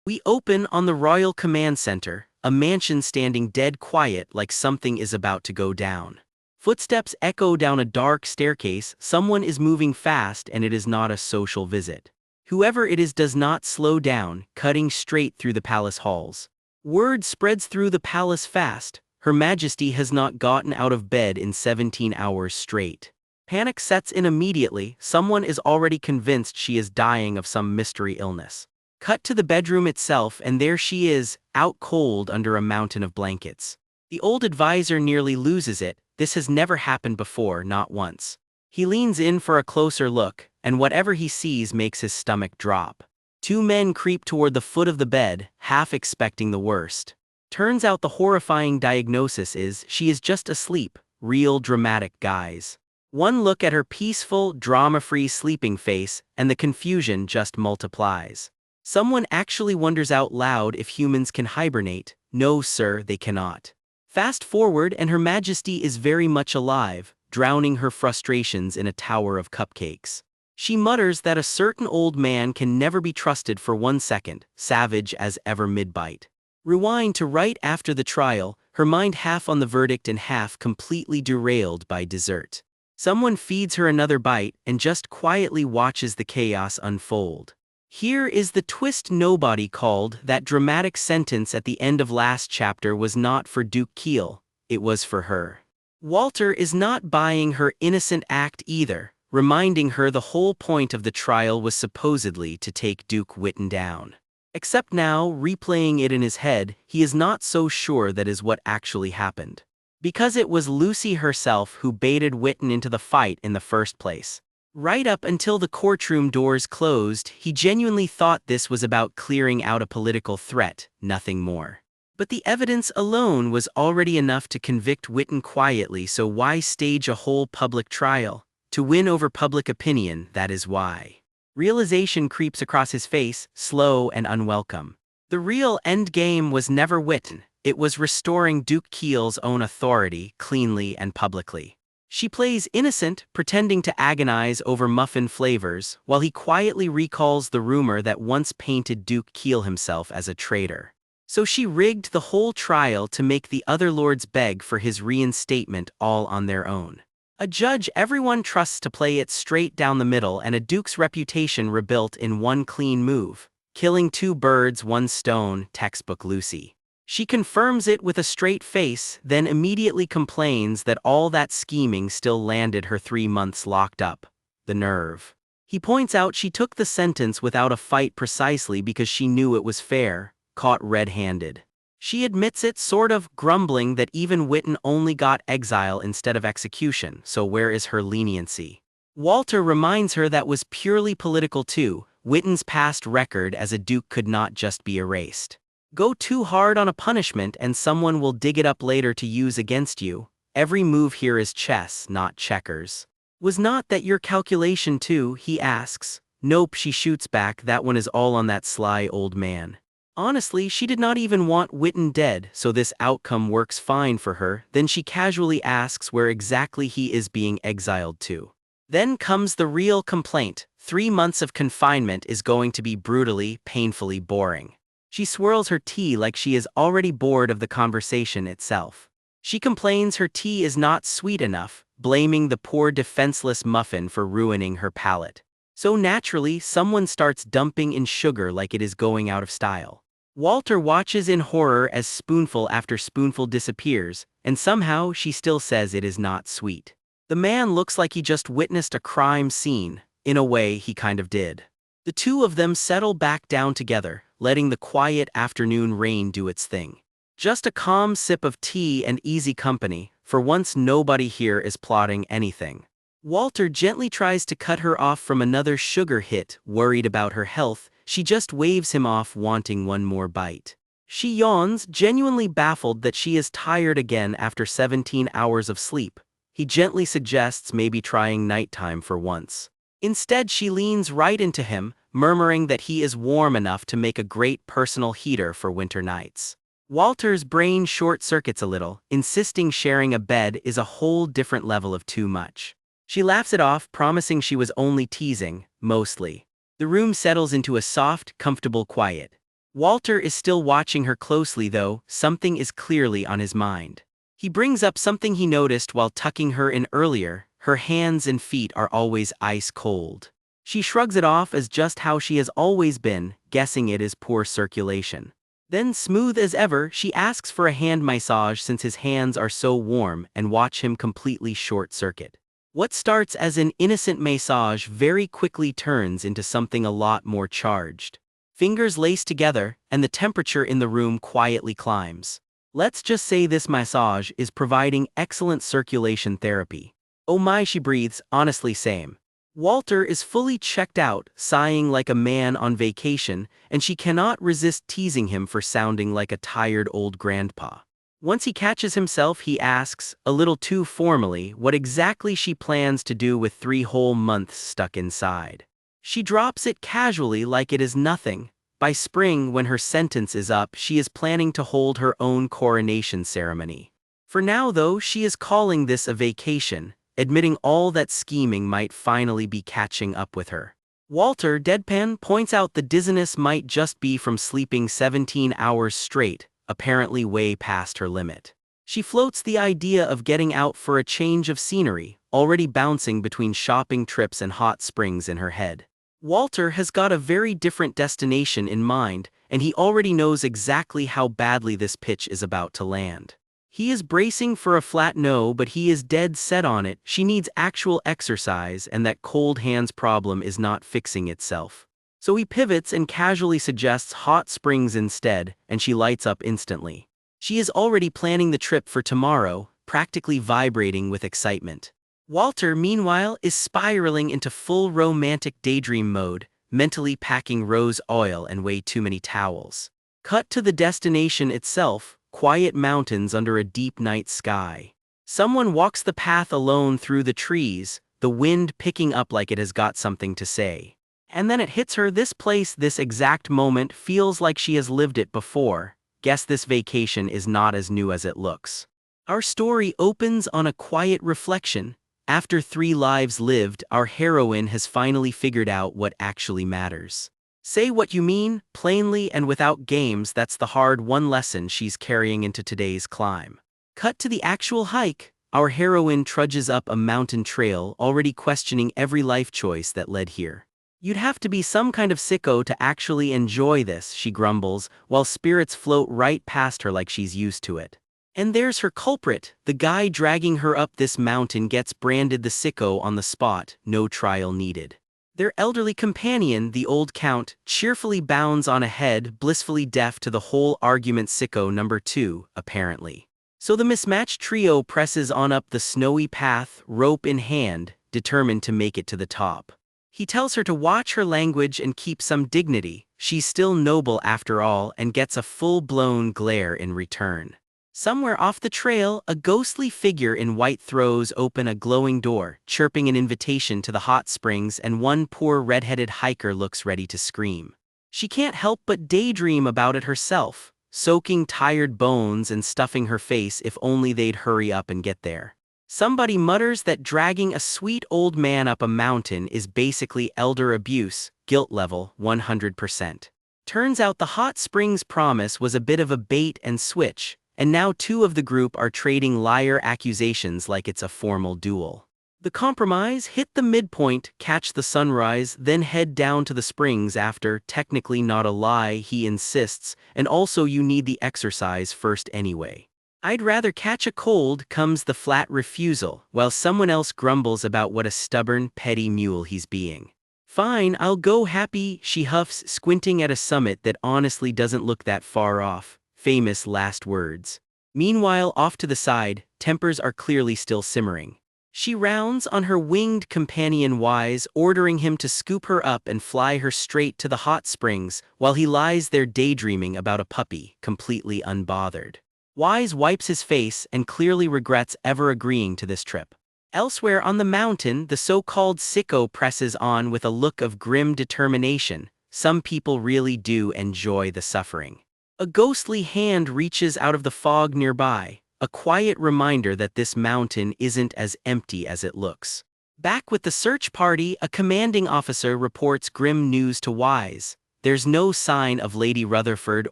We open on the Royal Command Center, a mansion standing dead quiet like something is about to go down. Footsteps echo down a dark staircase, someone is moving fast and it is not a social visit. Whoever it is does not slow down, cutting straight through the palace halls. Word spreads through the palace fast, Her Majesty has not gotten out of bed in 17 hours straight. Panic sets in immediately, someone is already convinced she is dying of some mystery illness. Cut to the bedroom itself and there she is, out cold under a mountain of blankets. The old advisor nearly loses it. This has never happened before, not once. He leans in for a closer look, and whatever he sees makes his stomach drop. Two men creep toward the foot of the bed, half expecting the worst. Turns out the horrifying diagnosis is she is just asleep. Real dramatic, guys. One look at her peaceful, drama-free sleeping face, and the confusion just multiplies. Someone actually wonders out loud if humans can hibernate. No, sir, they cannot. Fast forward, and Her Majesty is very much alive, drowning her frustrations in a tower of cupcakes. She mutters that a certain old man can never be trusted for 1 second, savage as ever mid-bite. Rewind to right after the trial, her mind half on the verdict and half completely derailed by dessert. Someone feeds her another bite and just quietly watches the chaos unfold. Here is the twist nobody called. That dramatic sentence at the end of last chapter was not for Duke Keel, it was for her. Walter is not buying her innocent act either, reminding her the whole point of the trial was supposedly to take Duke Witten down. Except now, replaying it in his head, he is not so sure that is what actually happened. Because it was Lucy herself who baited Witten into the fight in the first place. Right up until the courtroom doors closed, he genuinely thought this was about clearing out a political threat, nothing more. But the evidence alone was already enough to convict Witten quietly, so why stage a whole public trial? To win over public opinion, that is why. Realization creeps across his face, slow and unwelcome. The real endgame was never Witten, it was restoring Duke Keel's own authority, cleanly and publicly. She plays innocent, pretending to agonize over muffin flavors, while he quietly recalls the rumor that once painted Duke Keel himself as a traitor. So she rigged the whole trial to make the other lords beg for his reinstatement all on their own. A judge everyone trusts to play it straight down the middle, and a duke's reputation rebuilt in one clean move. Killing 2 birds, 1 stone, textbook Lucy. She confirms it with a straight face, then immediately complains that all that scheming still landed her 3 months locked up. The nerve. He points out she took the sentence without a fight precisely because she knew it was fair, caught red-handed. She admits it, sort of, grumbling that even Witten only got exile instead of execution, so where is her leniency? Walter reminds her that was purely political too. Witten's past record as a duke could not just be erased. Go too hard on a punishment and someone will dig it up later to use against you. Every move here is chess, not checkers. Was not that your calculation too, he asks. Nope, she shoots back, that one is all on that sly old man. Honestly, she did not even want Witten dead, so this outcome works fine for her. Then she casually asks where exactly he is being exiled to. Then comes the real complaint. 3 months of confinement is going to be brutally, painfully boring. She swirls her tea like she is already bored of the conversation itself. She complains her tea is not sweet enough, blaming the poor defenseless muffin for ruining her palate. So naturally, someone starts dumping in sugar like it is going out of style. Walter watches in horror as spoonful after spoonful disappears, and somehow she still says it is not sweet. The man looks like he just witnessed a crime scene. In a way, he kind of did. The two of them settle back down together, letting the quiet afternoon rain do its thing. Just a calm sip of tea and easy company. For once, nobody here is plotting anything. Walter gently tries to cut her off from another sugar hit. Worried about her health, she just waves him off, wanting one more bite. She yawns, genuinely baffled that she is tired again after 17 hours of sleep. He gently suggests maybe trying nighttime for once. Instead, she leans right into him, murmuring that he is warm enough to make a great personal heater for winter nights. Walter's brain short-circuits a little, insisting sharing a bed is a whole different level of too much. She laughs it off, promising she was only teasing, mostly. The room settles into a soft, comfortable quiet. Walter is still watching her closely though, something is clearly on his mind. He brings up something he noticed while tucking her in earlier. Her hands and feet are always ice cold. She shrugs it off as just how she has always been, guessing it is poor circulation. Then, smooth as ever, she asks for a hand massage since his hands are so warm, and watch him completely short-circuit. What starts as an innocent massage very quickly turns into something a lot more charged. Fingers lace together, and the temperature in the room quietly climbs. Let's just say this massage is providing excellent circulation therapy. Oh my, she breathes, honestly same. Walter is fully checked out, sighing like a man on vacation, and she cannot resist teasing him for sounding like a tired old grandpa. Once he catches himself, he asks, a little too formally, what exactly she plans to do with 3 whole months stuck inside. She drops it casually like it is nothing. By spring, when her sentence is up, she is planning to hold her own coronation ceremony. For now, though, she is calling this a vacation, admitting all that scheming might finally be catching up with her. Walter, deadpan, points out the dizziness might just be from sleeping 17 hours straight, apparently way past her limit. She floats the idea of getting out for a change of scenery, already bouncing between shopping trips and hot springs in her head. Walter has got a very different destination in mind, and he already knows exactly how badly this pitch is about to land. He is bracing for a flat no, but he is dead set on it. She needs actual exercise, and that cold hands problem is not fixing itself. So he pivots and casually suggests hot springs instead, and she lights up instantly. She is already planning the trip for tomorrow, practically vibrating with excitement. Walter, meanwhile, is spiraling into full romantic daydream mode, mentally packing rose oil and way too many towels. Cut to the destination itself, quiet mountains under a deep night sky. Someone walks the path alone through the trees, the wind picking up like it has got something to say. And then it hits her, this place, this exact moment, feels like she has lived it before. Guess this vacation is not as new as it looks. Our story opens on a quiet reflection. After 3 lives lived, our heroine has finally figured out what actually matters. Say what you mean, plainly and without games. That's the hard-won lesson she's carrying into today's climb. Cut to the actual hike. Our heroine trudges up a mountain trail, already questioning every life choice that led here. You'd have to be some kind of sicko to actually enjoy this, she grumbles, while spirits float right past her like she's used to it. And there's her culprit. The guy dragging her up this mountain gets branded the sicko on the spot, no trial needed. Their elderly companion, the old count, cheerfully bounds on ahead, blissfully deaf to the whole argument. Sicko number 2, apparently. So the mismatched trio presses on up the snowy path, rope in hand, determined to make it to the top. He tells her to watch her language and keep some dignity. She's still noble after all, and gets a full-blown glare in return. Somewhere off the trail, a ghostly figure in white throws open a glowing door, chirping an invitation to the hot springs, and one poor red-headed hiker looks ready to scream. She can't help but daydream about it herself, soaking tired bones and stuffing her face. If only they'd hurry up and get there. Somebody mutters that dragging a sweet old man up a mountain is basically elder abuse, guilt level 100%. Turns out the hot springs promise was a bit of a bait and switch, and now 2 of the group are trading liar accusations like it's a formal duel. The compromise: hit the midpoint, catch the sunrise, then head down to the springs after. Technically not a lie, he insists, and also you need the exercise first anyway. I'd rather catch a cold, comes the flat refusal, while someone else grumbles about what a stubborn, petty mule he's being. Fine, I'll go, happy, she huffs, squinting at a summit that honestly doesn't look that far off. Famous last words. Meanwhile, off to the side, tempers are clearly still simmering. She rounds on her winged companion Wise, ordering him to scoop her up and fly her straight to the hot springs, while he lies there daydreaming about a puppy, completely unbothered. Wise wipes his face and clearly regrets ever agreeing to this trip. Elsewhere on the mountain, the so-called sicko presses on with a look of grim determination. Some people really do enjoy the suffering. A ghostly hand reaches out of the fog nearby, a quiet reminder that this mountain isn't as empty as it looks. Back with the search party, a commanding officer reports grim news to Wise. There's no sign of Lady Rutherford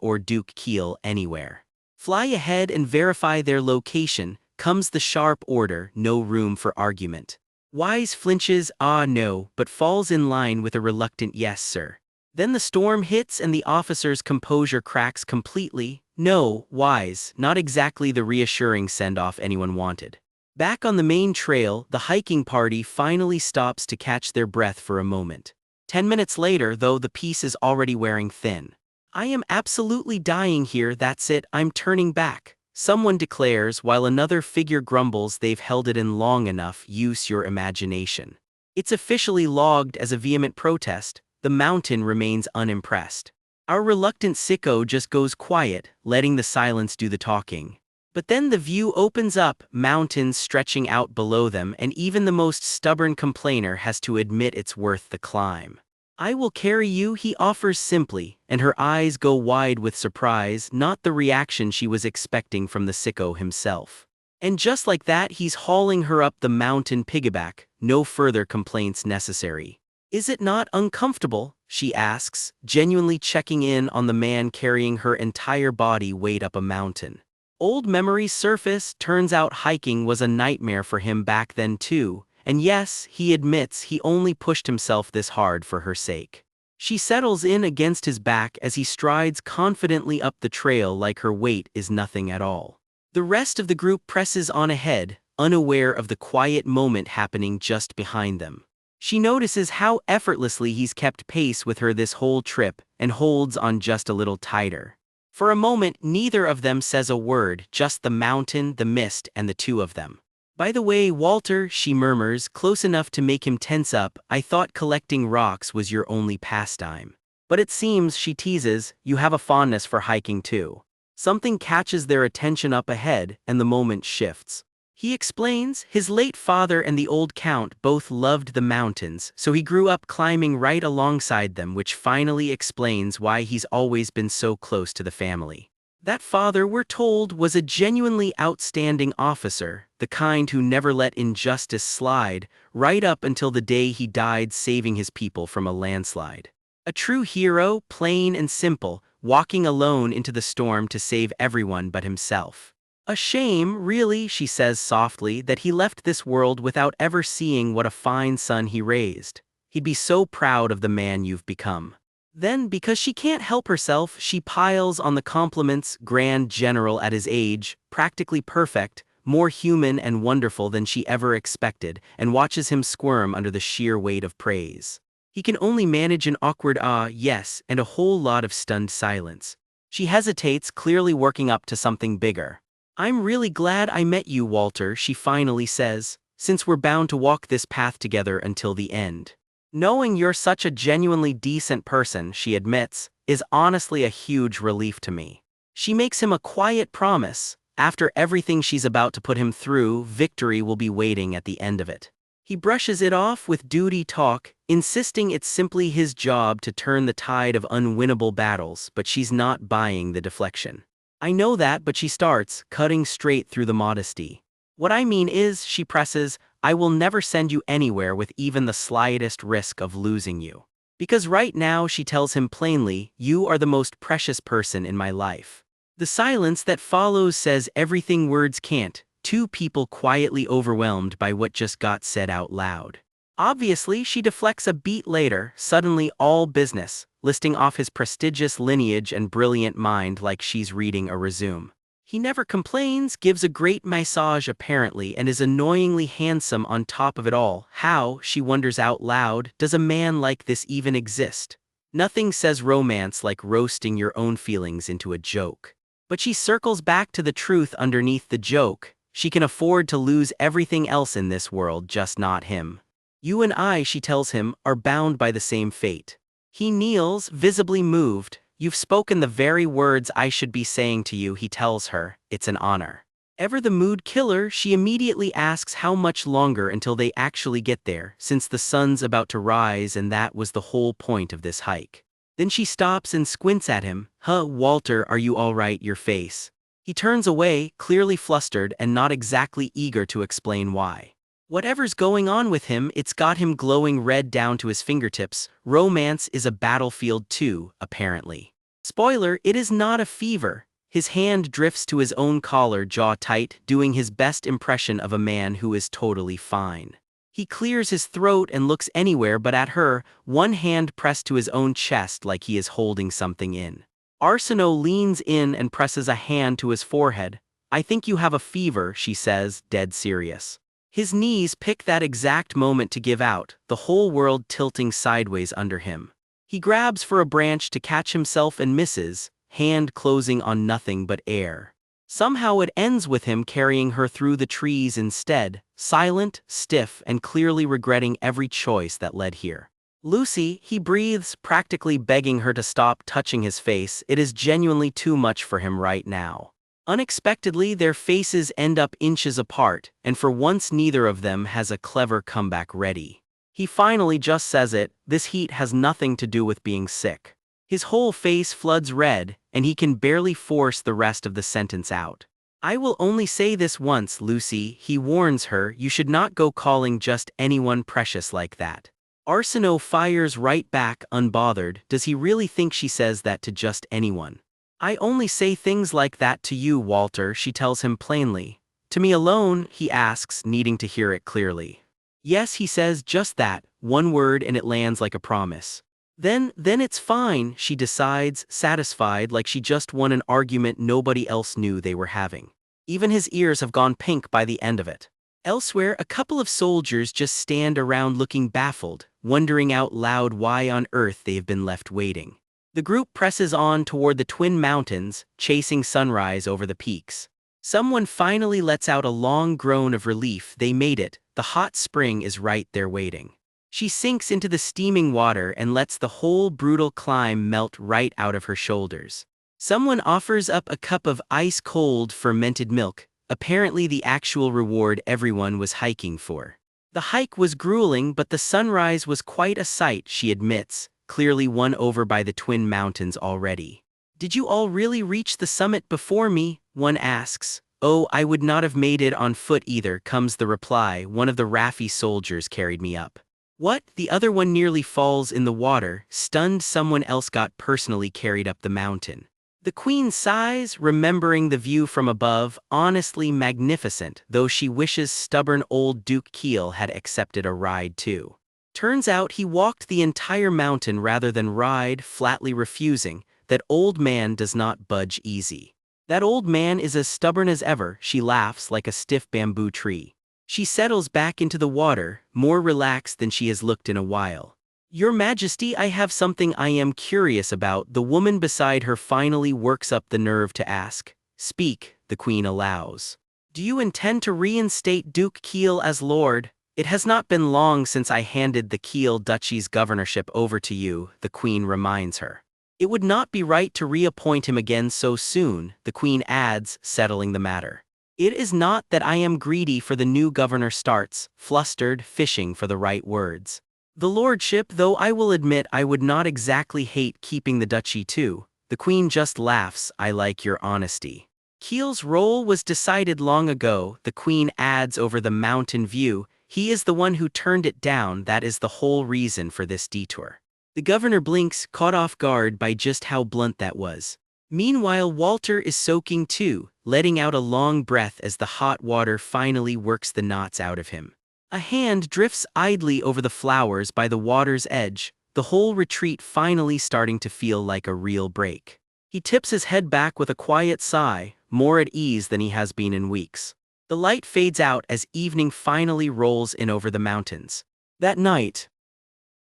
or Duke Keel anywhere. Fly ahead and verify their location, comes the sharp order, no room for argument. Wise flinches, ah no, but falls in line with a reluctant yes sir. Then the storm hits and the officer's composure cracks completely. No, Wise, not exactly the reassuring send-off anyone wanted. Back on the main trail, the hiking party finally stops to catch their breath for a moment. 10 minutes later, though, the peace is already wearing thin. I am absolutely dying here, that's it, I'm turning back, someone declares, while another figure grumbles they've held it in long enough. Use your imagination. It's officially logged as a vehement protest. The mountain remains unimpressed. Our reluctant sicko just goes quiet, letting the silence do the talking. But then the view opens up, mountains stretching out below them, and even the most stubborn complainer has to admit it's worth the climb. "I will carry you," he offers simply, and her eyes go wide with surprise, not the reaction she was expecting from the sicko himself. And just like that, he's hauling her up the mountain piggyback, no further complaints necessary. "Is it not uncomfortable?" she asks, genuinely checking in on the man carrying her entire body weight up a mountain. Old memories surface. Turns out hiking was a nightmare for him back then too, and yes, he admits he only pushed himself this hard for her sake. She settles in against his back as he strides confidently up the trail like her weight is nothing at all. The rest of the group presses on ahead, unaware of the quiet moment happening just behind them. She notices how effortlessly he's kept pace with her this whole trip and holds on just a little tighter. For a moment, neither of them says a word, just the mountain, the mist, and the two of them. "By the way, Walter," she murmurs, close enough to make him tense up, "I thought collecting rocks was your only pastime." But it seems, she teases, you have a fondness for hiking too. Something catches their attention up ahead, and the moment shifts. He explains, his late father and the old count both loved the mountains, so he grew up climbing right alongside them, which finally explains why he's always been so close to the family. That father, we're told, was a genuinely outstanding officer, the kind who never let injustice slide, right up until the day he died saving his people from a landslide. A true hero, plain and simple, walking alone into the storm to save everyone but himself. "A shame, really," she says softly, "that he left this world without ever seeing what a fine son he raised. He'd be so proud of the man you've become." Then, because she can't help herself, she piles on the compliments. Grand general at his age, practically perfect, more human and wonderful than she ever expected, and watches him squirm under the sheer weight of praise. He can only manage an awkward yes, and a whole lot of stunned silence. She hesitates, clearly working up to something bigger. "I'm really glad I met you, Walter," she finally says, "since we're bound to walk this path together until the end. Knowing you're such a genuinely decent person," she admits, "is honestly a huge relief to me." She makes him a quiet promise. After everything she's about to put him through, victory will be waiting at the end of it. He brushes it off with duty talk, insisting it's simply his job to turn the tide of unwinnable battles, but she's not buying the deflection. "I know that," but she starts, cutting straight through the modesty. "What I mean is," she presses, "I will never send you anywhere with even the slightest risk of losing you. Because right now," she tells him plainly, "you are the most precious person in my life." The silence that follows says everything words can't, two people quietly overwhelmed by what just got said out loud. Obviously, she deflects a beat later, suddenly all business, listing off his prestigious lineage and brilliant mind like she's reading a resume. He never complains, gives a great massage apparently, and is annoyingly handsome on top of it all. How, she wonders out loud, does a man like this even exist? Nothing says romance like roasting your own feelings into a joke. But she circles back to the truth underneath the joke. She can afford to lose everything else in this world, just not him. "You and I," she tells him, "are bound by the same fate." He kneels, visibly moved. "You've spoken the very words I should be saying to you," he tells her. "It's an honor." Ever the mood killer, she immediately asks how much longer until they actually get there, since the sun's about to rise and that was the whole point of this hike. Then she stops and squints at him. Walter, are you all right, your face?" He turns away, clearly flustered and not exactly eager to explain why. Whatever's going on with him, it's got him glowing red down to his fingertips. Romance is a battlefield too, apparently. Spoiler, it is not a fever. His hand drifts to his own collar, jaw tight, doing his best impression of a man who is totally fine. He clears his throat and looks anywhere but at her, one hand pressed to his own chest like he is holding something in. Arsenault leans in and presses a hand to his forehead. "I think you have a fever," she says, dead serious. His knees pick that exact moment to give out, the whole world tilting sideways under him. He grabs for a branch to catch himself and misses, hand closing on nothing but air. Somehow it ends with him carrying her through the trees instead, silent, stiff, and clearly regretting every choice that led here. Lucy, he breathes, practically begging her to stop touching his face. It is genuinely too much for him right now. Unexpectedly, their faces end up inches apart, and for once neither of them has a clever comeback ready. He finally just says it, this heat has nothing to do with being sick. His whole face floods red, and he can barely force the rest of the sentence out. I will only say this once, Lucy, he warns her, you should not go calling just anyone precious like that. Arsenault fires right back, unbothered. Does he really think she says that to just anyone? I only say things like that to you, Walter, she tells him plainly. To me alone, he asks, needing to hear it clearly. Yes, he says just that, one word, and it lands like a promise. Then it's fine, she decides, satisfied, like she just won an argument nobody else knew they were having. Even his ears have gone pink by the end of it. Elsewhere, a couple of soldiers just stand around looking baffled, wondering out loud why on earth they've been left waiting. The group presses on toward the Twin Mountains, chasing sunrise over the peaks. Someone finally lets out a long groan of relief. They made it, the hot spring is right there waiting. She sinks into the steaming water and lets the whole brutal climb melt right out of her shoulders. Someone offers up a cup of ice-cold fermented milk, apparently the actual reward everyone was hiking for. The hike was grueling, but the sunrise was quite a sight, she admits, clearly won over by the Twin Mountains already. Did you all really reach the summit before me? One asks. Oh, I would not have made it on foot either, comes the reply. One of the Raffi soldiers carried me up. What? The other one nearly falls in the water, stunned. Someone else got personally carried up the mountain. The Queen sighs, remembering the view from above, honestly magnificent, though she wishes stubborn old Duke Keel had accepted a ride too. Turns out he walked the entire mountain rather than ride, flatly refusing. That old man does not budge easy. That old man is as stubborn as ever, she laughs like a stiff bamboo tree. She settles back into the water, more relaxed than she has looked in a while. Your Majesty, I have something I am curious about. The woman beside her finally works up the nerve to ask. Speak, the Queen allows. Do you intend to reinstate Duke Keel as Lord? It has not been long since I handed the Keel Duchy's governorship over to you, the Queen reminds her. It would not be right to reappoint him again so soon, the Queen adds, settling the matter. It is not that I am greedy, for the new governor starts, flustered, fishing for the right words. The lordship, though I will admit I would not exactly hate keeping the duchy too. The Queen just laughs. I like your honesty. Keel's role was decided long ago, the Queen adds over the mountain view. He is the one who turned it down. That is the whole reason for this detour. The governor blinks, caught off guard by just how blunt that was. Meanwhile, Walter is soaking too, letting out a long breath as the hot water finally works the knots out of him. A hand drifts idly over the flowers by the water's edge, the whole retreat finally starting to feel like a real break. He tips his head back with a quiet sigh, more at ease than he has been in weeks. The light fades out as evening finally rolls in over the mountains. That night,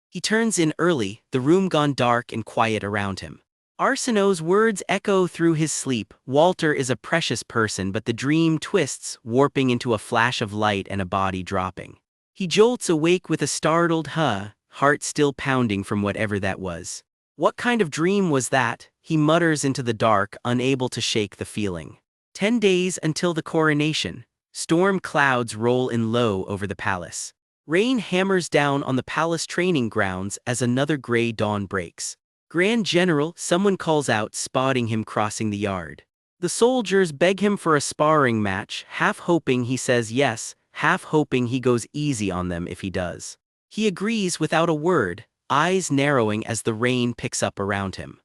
he turns in early, the room gone dark and quiet around him. Arsenault's words echo through his sleep. Walter is a precious person, but the dream twists, warping into a flash of light and a body dropping. He jolts awake with a startled heart still pounding from whatever that was. What kind of dream was that? He mutters into the dark, unable to shake the feeling. 10 days until the coronation. Storm clouds roll in low over the palace. Rain hammers down on the palace training grounds as another gray dawn breaks. Grand General, someone calls out, spotting him crossing the yard. The soldiers beg him for a sparring match, half hoping he says yes, half hoping he goes easy on them if he does. He agrees without a word, eyes narrowing as the rain picks up around him.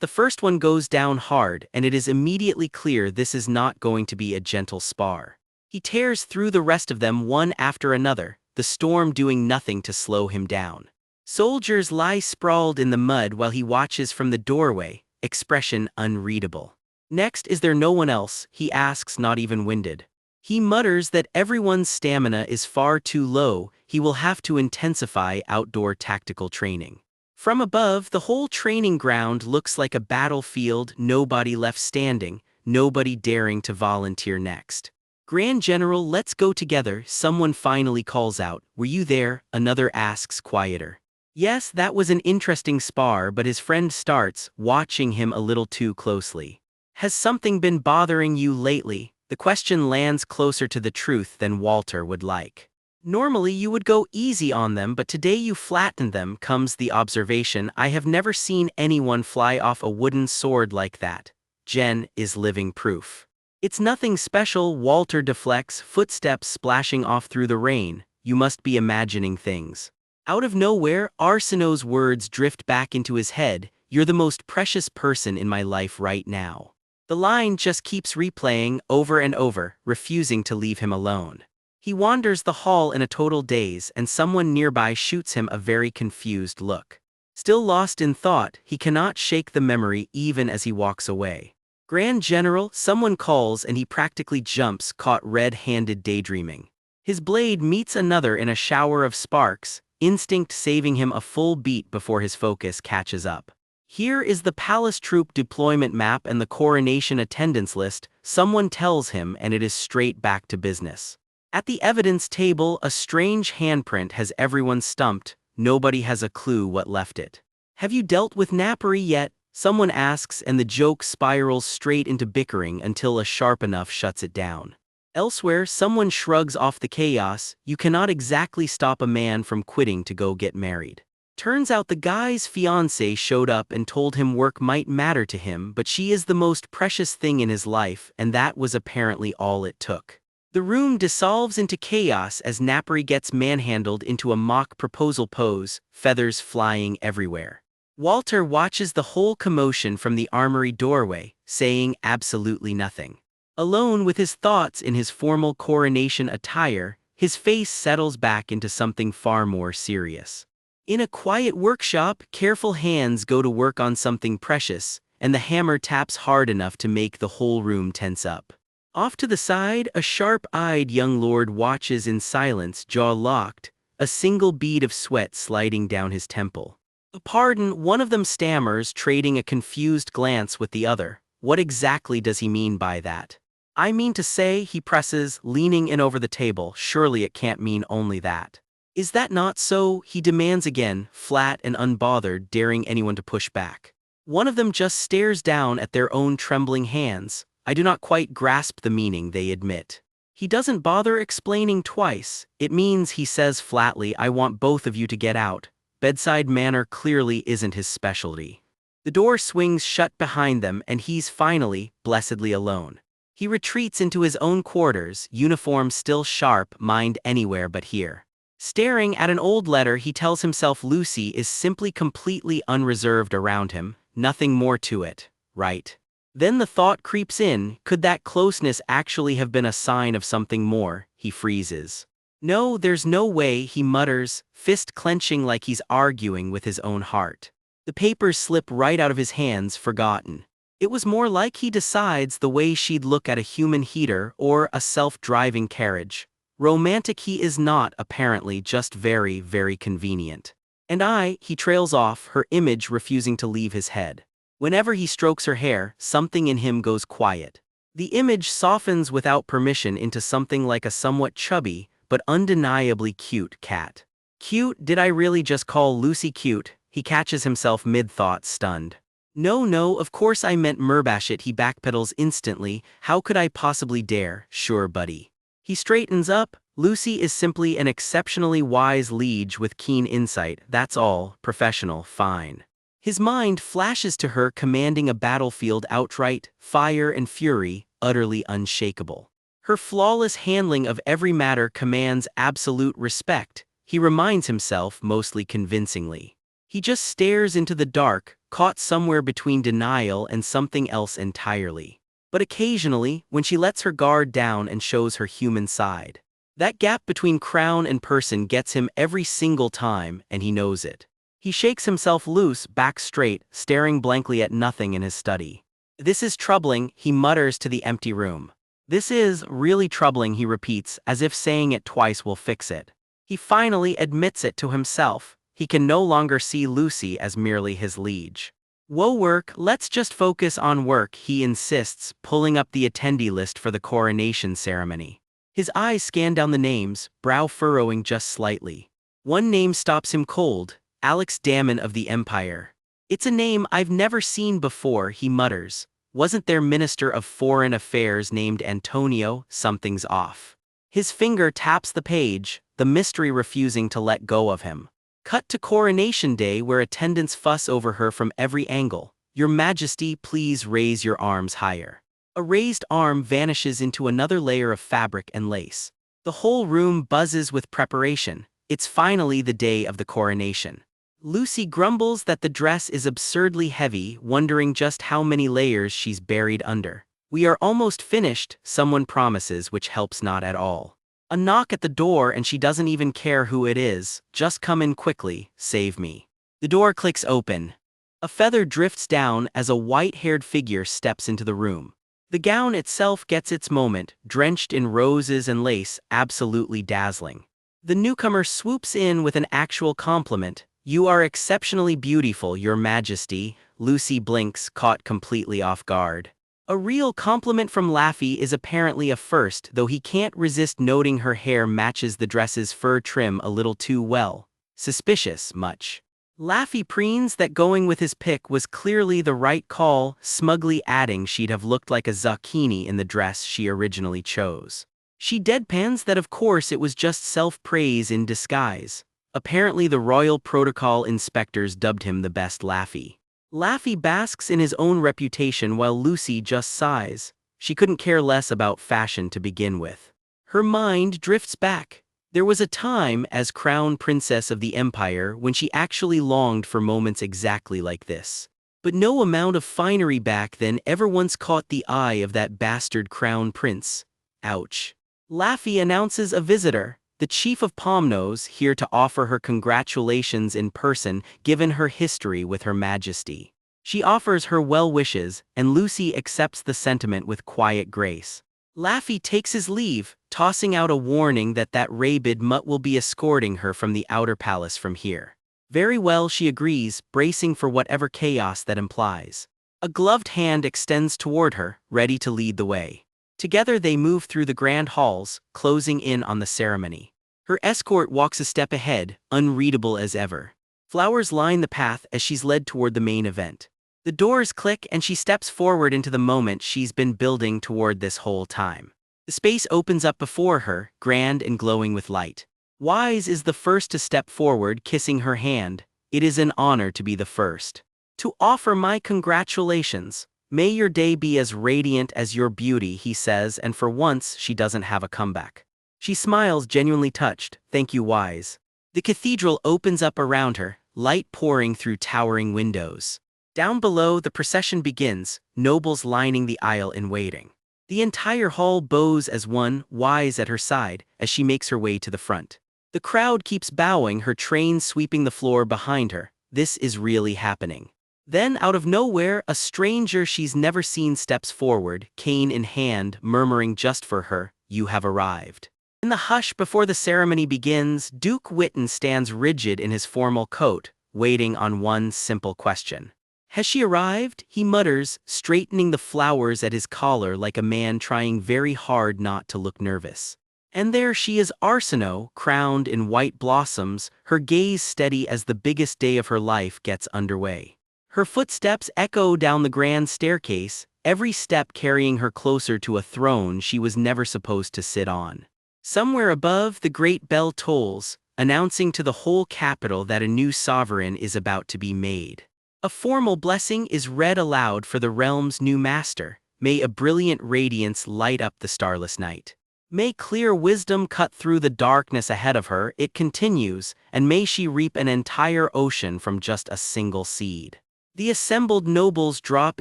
The first one goes down hard, and it is immediately clear this is not going to be a gentle spar. He tears through the rest of them one after another, the storm doing nothing to slow him down. Soldiers lie sprawled in the mud while he watches from the doorway, expression unreadable. Next, is there no one else? He asks, not even winded. He mutters that everyone's stamina is far too low, he will have to intensify outdoor tactical training. From above, the whole training ground looks like a battlefield, nobody left standing, nobody daring to volunteer next. Grand General, let's go together, someone finally calls out. Were you there? Another asks quieter. Yes, that was an interesting spar, but his friend starts, watching him a little too closely. Has something been bothering you lately? The question lands closer to the truth than Walter would like. Normally you would go easy on them, but today you flattened them, comes the observation. I have never seen anyone fly off a wooden sword like that. Jen is living proof. It's nothing special, Walter deflects, footsteps splashing off through the rain. You must be imagining things. Out of nowhere, Arsinoe's words drift back into his head. You're the most precious person in my life right now. The line just keeps replaying over and over, refusing to leave him alone. He wanders the hall in a total daze, and someone nearby shoots him a very confused look. Still lost in thought, he cannot shake the memory even as he walks away. Grand General, someone calls and he practically jumps, caught red-handed daydreaming. His blade meets another in a shower of sparks, instinct saving him a full beat before his focus catches up. Here is the palace troop deployment map and the coronation attendance list, someone tells him, and it is straight back to business. At the evidence table, a strange handprint has everyone stumped. Nobody has a clue what left it. Have you dealt with napery yet? Someone asks, and the joke spirals straight into bickering until a sharp enough shuts it down. Elsewhere, someone shrugs off the chaos. You cannot exactly stop a man from quitting to go get married. Turns out the guy's fiancée showed up and told him work might matter to him, but she is the most precious thing in his life, and that was apparently all it took. The room dissolves into chaos as napery gets manhandled into a mock proposal pose, feathers flying everywhere. Walter watches the whole commotion from the armory doorway, saying absolutely nothing. Alone with his thoughts in his formal coronation attire, his face settles back into something far more serious. In a quiet workshop, careful hands go to work on something precious, and the hammer taps hard enough to make the whole room tense up. Off to the side, a sharp-eyed young lord watches in silence, jaw locked, a single bead of sweat sliding down his temple. Pardon, one of them stammers, trading a confused glance with the other. What exactly does he mean by that? I mean to say, he presses, leaning in over the table, surely it can't mean only that. Is that not so? He demands again, flat and unbothered, daring anyone to push back. One of them just stares down at their own trembling hands. I do not quite grasp the meaning, they admit. He doesn't bother explaining twice. It means, he says flatly, I want both of you to get out. Bedside manner clearly isn't his specialty. The door swings shut behind them and he's finally, blessedly alone. He retreats into his own quarters, uniform still sharp, mind anywhere but here. Staring at an old letter, he tells himself Lucy is simply completely unreserved around him, nothing more to it, right? Then the thought creeps in, could that closeness actually have been a sign of something more? He freezes. No, there's no way, he mutters, fist clenching like he's arguing with his own heart. The papers slip right out of his hands, forgotten. It was more like he decides the way she'd look at a human heater or a self-driving carriage. Romantic he is not, apparently, just very, very convenient. And he trails off, her image refusing to leave his head. Whenever he strokes her hair, something in him goes quiet. The image softens without permission into something like a somewhat chubby, but undeniably cute cat. Cute? Did I really just call Lucy cute? He catches himself mid-thought, stunned. No, of course I meant Murbashit, he backpedals instantly. How could I possibly dare? Sure, buddy. He straightens up. Lucy is simply an exceptionally wise liege with keen insight, that's all, professional, fine. His mind flashes to her commanding a battlefield outright, fire and fury, utterly unshakable. Her flawless handling of every matter commands absolute respect, he reminds himself mostly convincingly. He just stares into the dark, caught somewhere between denial and something else entirely. But occasionally, when she lets her guard down and shows her human side, that gap between crown and person gets him every single time, and he knows it. He shakes himself loose, back straight, staring blankly at nothing in his study. This is troubling, he mutters to the empty room. This is really troubling, he repeats, as if saying it twice will fix it. He finally admits it to himself. He can no longer see Lucy as merely his liege. Whoa work, let's just focus on work, he insists, pulling up the attendee list for the coronation ceremony. His eyes scan down the names, brow furrowing just slightly. One name stops him cold, Alex Damon of the Empire. It's a name I've never seen before, he mutters. Wasn't there Minister of Foreign Affairs named Antonio? Something's off. His finger taps the page, the mystery refusing to let go of him. Cut to Coronation Day where attendants fuss over her from every angle. Your Majesty, please raise your arms higher. A raised arm vanishes into another layer of fabric and lace. The whole room buzzes with preparation. It's finally the day of the coronation. Lucy grumbles that the dress is absurdly heavy, wondering just how many layers she's buried under. We are almost finished, someone promises, which helps not at all. A knock at the door and she doesn't even care who it is. Just come in quickly, save me. The door clicks open. A feather drifts down as a white-haired figure steps into the room. The gown itself gets its moment, drenched in roses and lace, absolutely dazzling. The newcomer swoops in with an actual compliment. You are exceptionally beautiful, Your Majesty. Lucy blinks, caught completely off guard. A real compliment from Laffy is apparently a first, though he can't resist noting her hair matches the dress's fur trim a little too well. Suspicious, much. Laffy preens that going with his pick was clearly the right call, smugly adding she'd have looked like a zucchini in the dress she originally chose. She deadpans that of course it was just self-praise in disguise. Apparently the royal protocol inspectors dubbed him the best Laffy. Laffy basks in his own reputation while Lucy just sighs. She couldn't care less about fashion to begin with. Her mind drifts back. There was a time as crown princess of the empire when she actually longed for moments exactly like this. But no amount of finery back then ever once caught the eye of that bastard crown prince. Ouch. Laffy announces a visitor. The chief of Pomnos, here to offer her congratulations in person given her history with Her Majesty. She offers her well wishes, and Lucy accepts the sentiment with quiet grace. Laffy takes his leave, tossing out a warning that rabid mutt will be escorting her from the outer palace from here. Very well, she agrees, bracing for whatever chaos that implies. A gloved hand extends toward her, ready to lead the way. Together they move through the grand halls, closing in on the ceremony. Her escort walks a step ahead, unreadable as ever. Flowers line the path as she's led toward the main event. The doors click and she steps forward into the moment she's been building toward this whole time. The space opens up before her, grand and glowing with light. Wise is the first to step forward, kissing her hand. It is an honor to be the first. To offer my congratulations. May your day be as radiant as your beauty, he says, and for once she doesn't have a comeback. She smiles, genuinely touched. Thank you, Wise. The cathedral opens up around her, light pouring through towering windows. Down below, the procession begins, nobles lining the aisle in waiting. The entire hall bows as one, Wise at her side, as she makes her way to the front. The crowd keeps bowing, her train sweeping the floor behind her. This is really happening. Then, out of nowhere, a stranger she's never seen steps forward, cane in hand, murmuring just for her, "You have arrived." In the hush before the ceremony begins, Duke Witten stands rigid in his formal coat, waiting on one simple question. Has she arrived? He mutters, straightening the flowers at his collar like a man trying very hard not to look nervous. And there she is, Arsinoe, crowned in white blossoms, her gaze steady as the biggest day of her life gets underway. Her footsteps echo down the grand staircase, every step carrying her closer to a throne she was never supposed to sit on. Somewhere above, the great bell tolls, announcing to the whole capital that a new sovereign is about to be made. A formal blessing is read aloud for the realm's new master. May a brilliant radiance light up the starless night. May clear wisdom cut through the darkness ahead of her, it continues, and may she reap an entire ocean from just a single seed. The assembled nobles drop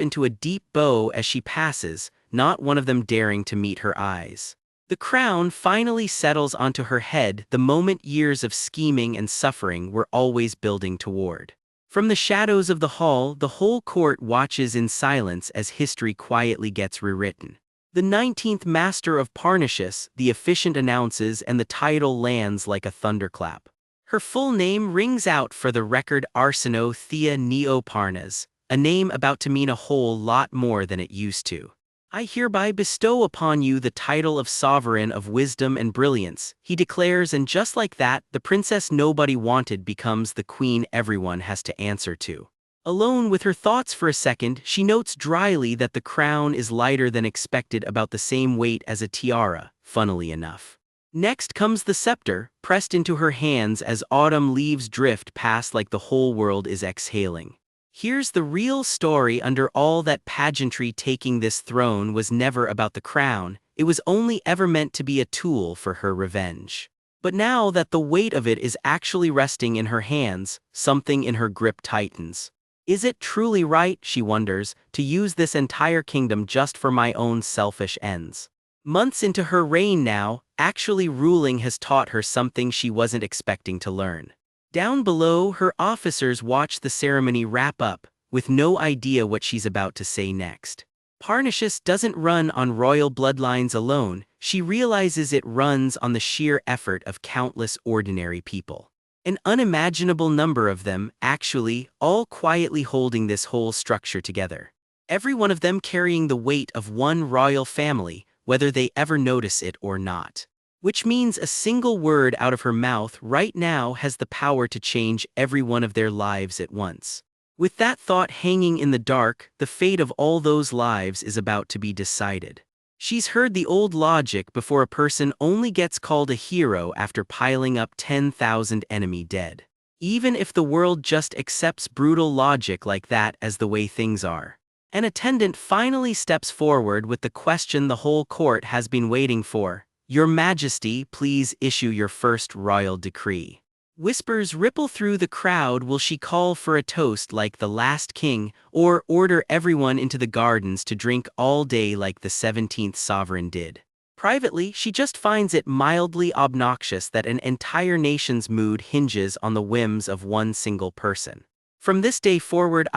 into a deep bow as she passes, not one of them daring to meet her eyes. The crown finally settles onto her head, the moment years of scheming and suffering were always building toward. From the shadows of the hall, the whole court watches in silence as history quietly gets rewritten. The 19th Master of Parnassus, the officiant announces, and the title lands like a thunderclap. Her full name rings out for the record: Arsinoe Thea Neoparnas, a name about to mean a whole lot more than it used to. I hereby bestow upon you the title of Sovereign of Wisdom and Brilliance, he declares, and just like that, the princess nobody wanted becomes the queen everyone has to answer to. Alone with her thoughts for a second, she notes dryly that the crown is lighter than expected, about the same weight as a tiara, funnily enough. Next comes the scepter, pressed into her hands as autumn leaves drift past like the whole world is exhaling. Here's the real story under all that pageantry. Taking this throne was never about the crown, it was only ever meant to be a tool for her revenge. But now that the weight of it is actually resting in her hands, something in her grip tightens. Is it truly right, she wonders, to use this entire kingdom just for my own selfish ends? Months into her reign now, actually ruling has taught her something she wasn't expecting to learn. Down below, her officers watch the ceremony wrap up, with no idea what she's about to say next. Parnassus doesn't run on royal bloodlines alone, she realizes it runs on the sheer effort of countless ordinary people. An unimaginable number of them, actually, all quietly holding this whole structure together. Every one of them carrying the weight of one royal family, whether they ever notice it or not. Which means a single word out of her mouth right now has the power to change every one of their lives at once. With that thought hanging in the dark, the fate of all those lives is about to be decided. She's heard the old logic before: a person only gets called a hero after piling up 10,000 enemy dead. Even if the world just accepts brutal logic like that as the way things are. An attendant finally steps forward with the question the whole court has been waiting for. Your Majesty, please issue your first royal decree. Whispers ripple through the crowd. Will she call for a toast like the last king, or order everyone into the gardens to drink all day like the 17th sovereign did? Privately, she just finds it mildly obnoxious that an entire nation's mood hinges on the whims of one single person. From this day forward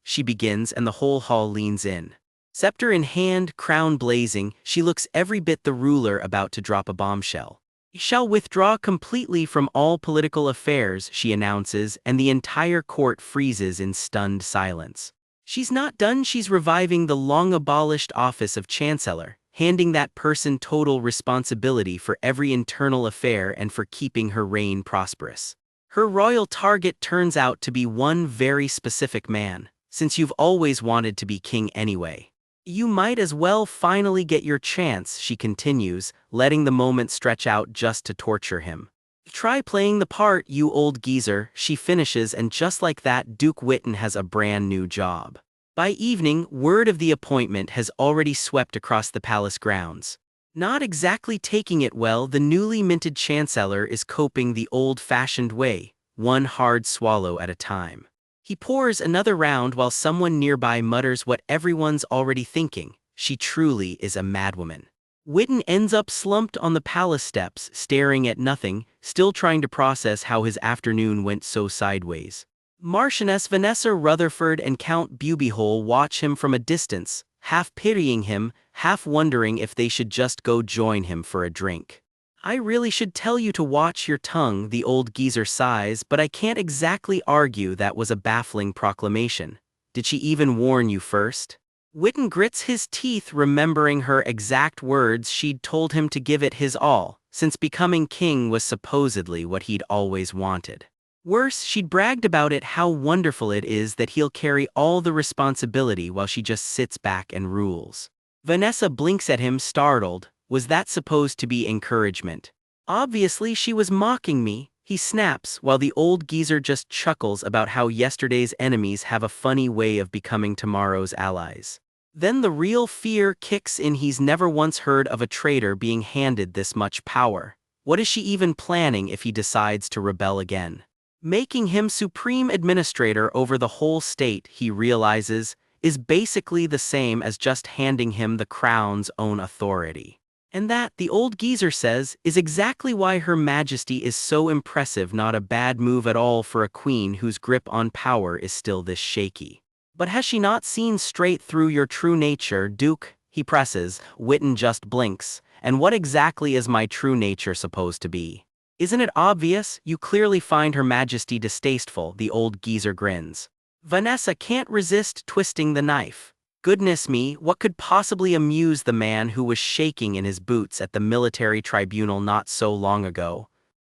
she begins, and the whole hall leans in. Scepter in hand, crown blazing, she looks every bit the ruler about to drop a bombshell. Shall withdraw completely from all political affairs, she announces, and the entire court freezes in stunned silence. She's not done. She's reviving the long-abolished office of chancellor, handing that person total responsibility for every internal affair and for keeping her reign prosperous. Her royal target turns out to be one very specific man. Since you've always wanted to be king anyway, you might as well finally get your chance, she continues, letting the moment stretch out just to torture him. Try playing the part, you old geezer, she finishes, and just like that, Duke Witten has a brand new job. By evening, word of the appointment has already swept across the palace grounds. Not exactly taking it well, the newly minted chancellor is coping the old-fashioned way, one hard swallow at a time. He pours another round while someone nearby mutters what everyone's already thinking: she truly is a madwoman. Witten ends up slumped on the palace steps, staring at nothing, still trying to process how his afternoon went so sideways. Marchioness Vanessa Rutherford and Count Bubihole watch him from a distance, half pitying him, half wondering if they should just go join him for a drink. I really should tell you to watch your tongue, the old geezer sighs, but I can't exactly argue that was a baffling proclamation. Did she even warn you first? Witten grits his teeth, remembering her exact words. She'd told him to give it his all, since becoming king was supposedly what he'd always wanted. Worse, she'd bragged about it, how wonderful it is that he'll carry all the responsibility while she just sits back and rules. Vanessa blinks at him, startled. Was that supposed to be encouragement? Obviously she was mocking me, he snaps, while the old geezer just chuckles about how yesterday's enemies have a funny way of becoming tomorrow's allies. Then the real fear kicks in. He's never once heard of a traitor being handed this much power. What is she even planning if he decides to rebel again? Making him supreme administrator over the whole state, he realizes, is basically the same as just handing him the crown's own authority. And that, the old geezer says, is exactly why Her Majesty is so impressive. Not a bad move at all for a queen whose grip on power is still this shaky. But has she not seen straight through your true nature, Duke? He presses. Witten just blinks. And what exactly is my true nature supposed to be? Isn't it obvious? You clearly find Her Majesty distasteful, the old geezer grins. Vanessa can't resist twisting the knife. Goodness me, what could possibly amuse the man who was shaking in his boots at the military tribunal not so long ago?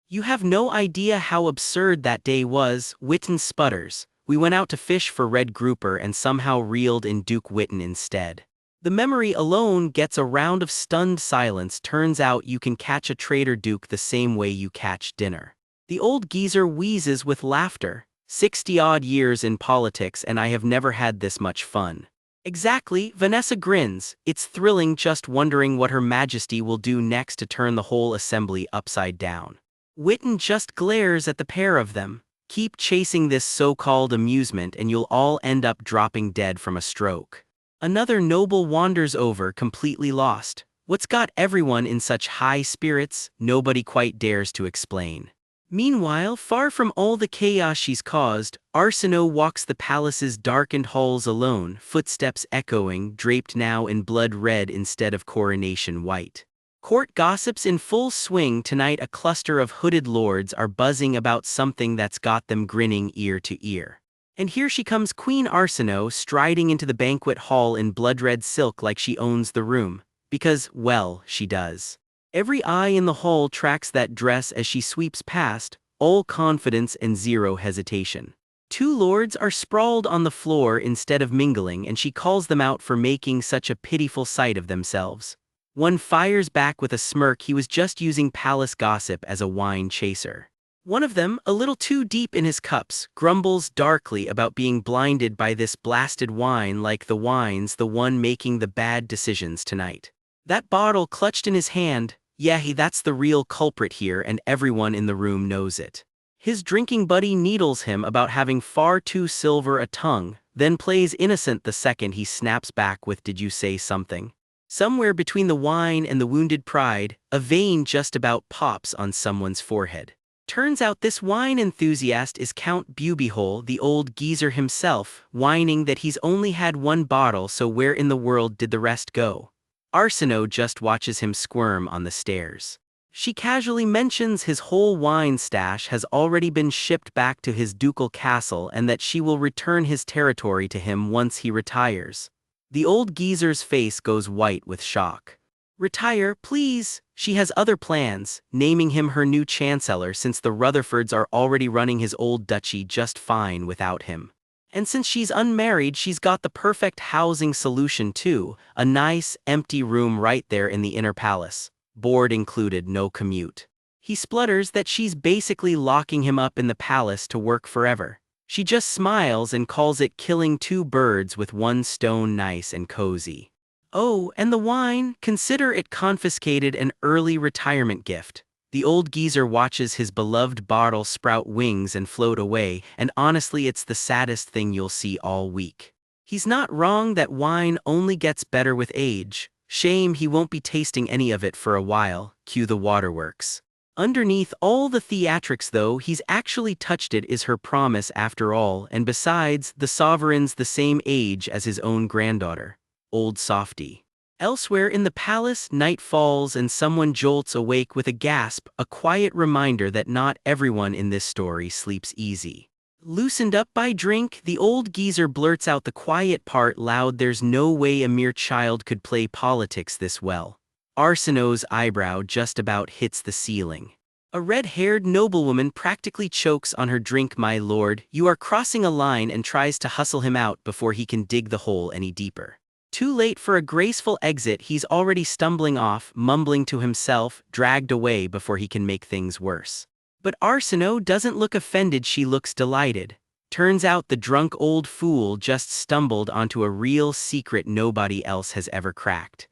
You have no idea how absurd that day was, Witten sputters. We went out to fish for red grouper and somehow reeled in Duke Witten instead. The memory alone gets a round of stunned silence. Turns out you can catch a traitor Duke the same way you catch dinner. The old geezer wheezes with laughter. 60-odd years in politics and I have never had this much fun. Exactly, Vanessa grins. It's thrilling just wondering what Her Majesty will do next to turn the whole assembly upside down. Witten just glares at the pair of them. Keep chasing this so-called amusement and you'll all end up dropping dead from a stroke. Another noble wanders over, completely lost. What's got everyone in such high spirits? Nobody quite dares to explain. Meanwhile, far from all the chaos she's caused, Arsinoe walks the palace's darkened halls alone, footsteps echoing, draped now in blood red instead of coronation white. Court gossips in full swing tonight. A cluster of hooded lords are buzzing about something that's got them grinning ear to ear. And here she comes, Queen Arsinoe, striding into the banquet hall in blood-red silk like she owns the room. Because, well, she does. Every eye in the hall tracks that dress as she sweeps past, all confidence and zero hesitation. Two lords are sprawled on the floor instead of mingling, and she calls them out for making such a pitiful sight of themselves. One fires back with a smirk. He was just using palace gossip as a wine chaser. One of them, a little too deep in his cups, grumbles darkly about being blinded by this blasted wine, like the wine's the one making the bad decisions tonight. That bottle clutched in his hand, yeah, that's the real culprit here and everyone in the room knows it. His drinking buddy needles him about having far too silver a tongue, then plays innocent the second he snaps back with, "Did you say something?" Somewhere between the wine and the wounded pride, a vein just about pops on someone's forehead. Turns out this wine enthusiast is Count Bubihole, the old geezer himself, whining that he's only had one bottle, so where in the world did the rest go? Arsinoe just watches him squirm on the stairs. She casually mentions his whole wine stash has already been shipped back to his ducal castle and that she will return his territory to him once he retires. The old geezer's face goes white with shock. Retire, please. She has other plans, naming him her new chancellor since the Rutherfords are already running his old duchy just fine without him. And since she's unmarried, she's got the perfect housing solution too, a nice, empty room right there in the inner palace. Board included, no commute. He splutters that she's basically locking him up in the palace to work forever. She just smiles and calls it killing two birds with one stone, nice and cozy. Oh, and the wine, consider it confiscated, an early retirement gift. The old geezer watches his beloved bottle sprout wings and float away, and honestly it's the saddest thing you'll see all week. He's not wrong that wine only gets better with age. Shame he won't be tasting any of it for a while, cue the waterworks. Underneath all the theatrics though, he's actually touched it, is her promise after all, and besides, the sovereign's the same age as his own granddaughter. Old softy. Elsewhere in the palace, night falls and someone jolts awake with a gasp, a quiet reminder that not everyone in this story sleeps easy. Loosened up by drink, the old geezer blurts out the quiet part loud, "There's no way a mere child could play politics this well." Arsinoe's eyebrow just about hits the ceiling. A red-haired noblewoman practically chokes on her drink. "My lord, you are crossing a line," and tries to hustle him out before he can dig the hole any deeper. Too late for a graceful exit, he's already stumbling off, mumbling to himself, dragged away before he can make things worse. But Arsinoe doesn't look offended, she looks delighted. Turns out the drunk old fool just stumbled onto a real secret nobody else has ever cracked.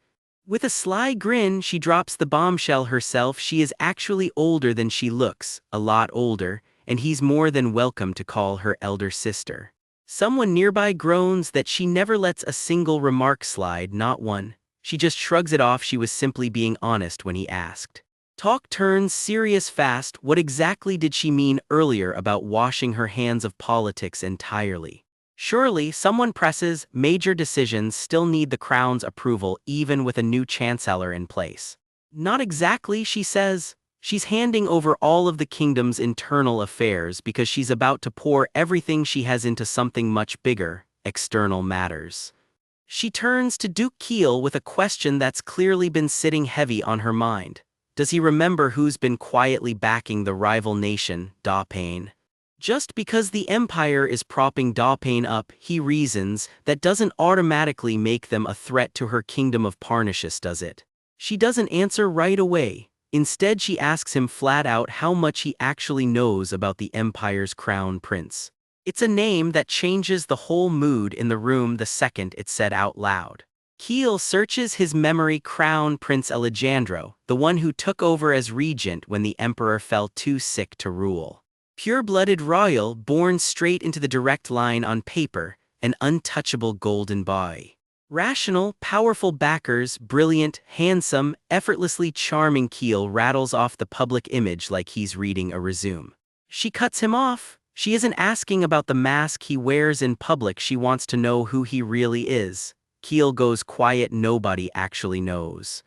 With a sly grin, she drops the bombshell herself. She is actually older than she looks, a lot older, and he's more than welcome to call her elder sister. Someone nearby groans that she never lets a single remark slide, not one. She just shrugs it off. She was simply being honest when he asked. Talk turns serious fast. What exactly did she mean earlier about washing her hands of politics entirely? Surely, someone presses, major decisions still need the crown's approval even with a new chancellor in place. Not exactly, she says. She's handing over all of the kingdom's internal affairs because she's about to pour everything she has into something much bigger, external matters. She turns to Duke Keel with a question that's clearly been sitting heavy on her mind. Does he remember who's been quietly backing the rival nation, Dawpain? Just because the Empire is propping Dawpain up, he reasons, that doesn't automatically make them a threat to her kingdom of Parnassus, does it? She doesn't answer right away. Instead, she asks him flat out how much he actually knows about the Empire's crown prince. It's a name that changes the whole mood in the room the second it's said out loud. Keel searches his memory. Crown Prince Alejandro, the one who took over as regent when the emperor fell too sick to rule. Pure-blooded royal, born straight into the direct line on paper, an untouchable golden boy. Rational, powerful backers, brilliant, handsome, effortlessly charming. Keel rattles off the public image like he's reading a resume. She cuts him off. She isn't asking about the mask he wears in public, she wants to know who he really is. Keel goes quiet. Nobody actually knows.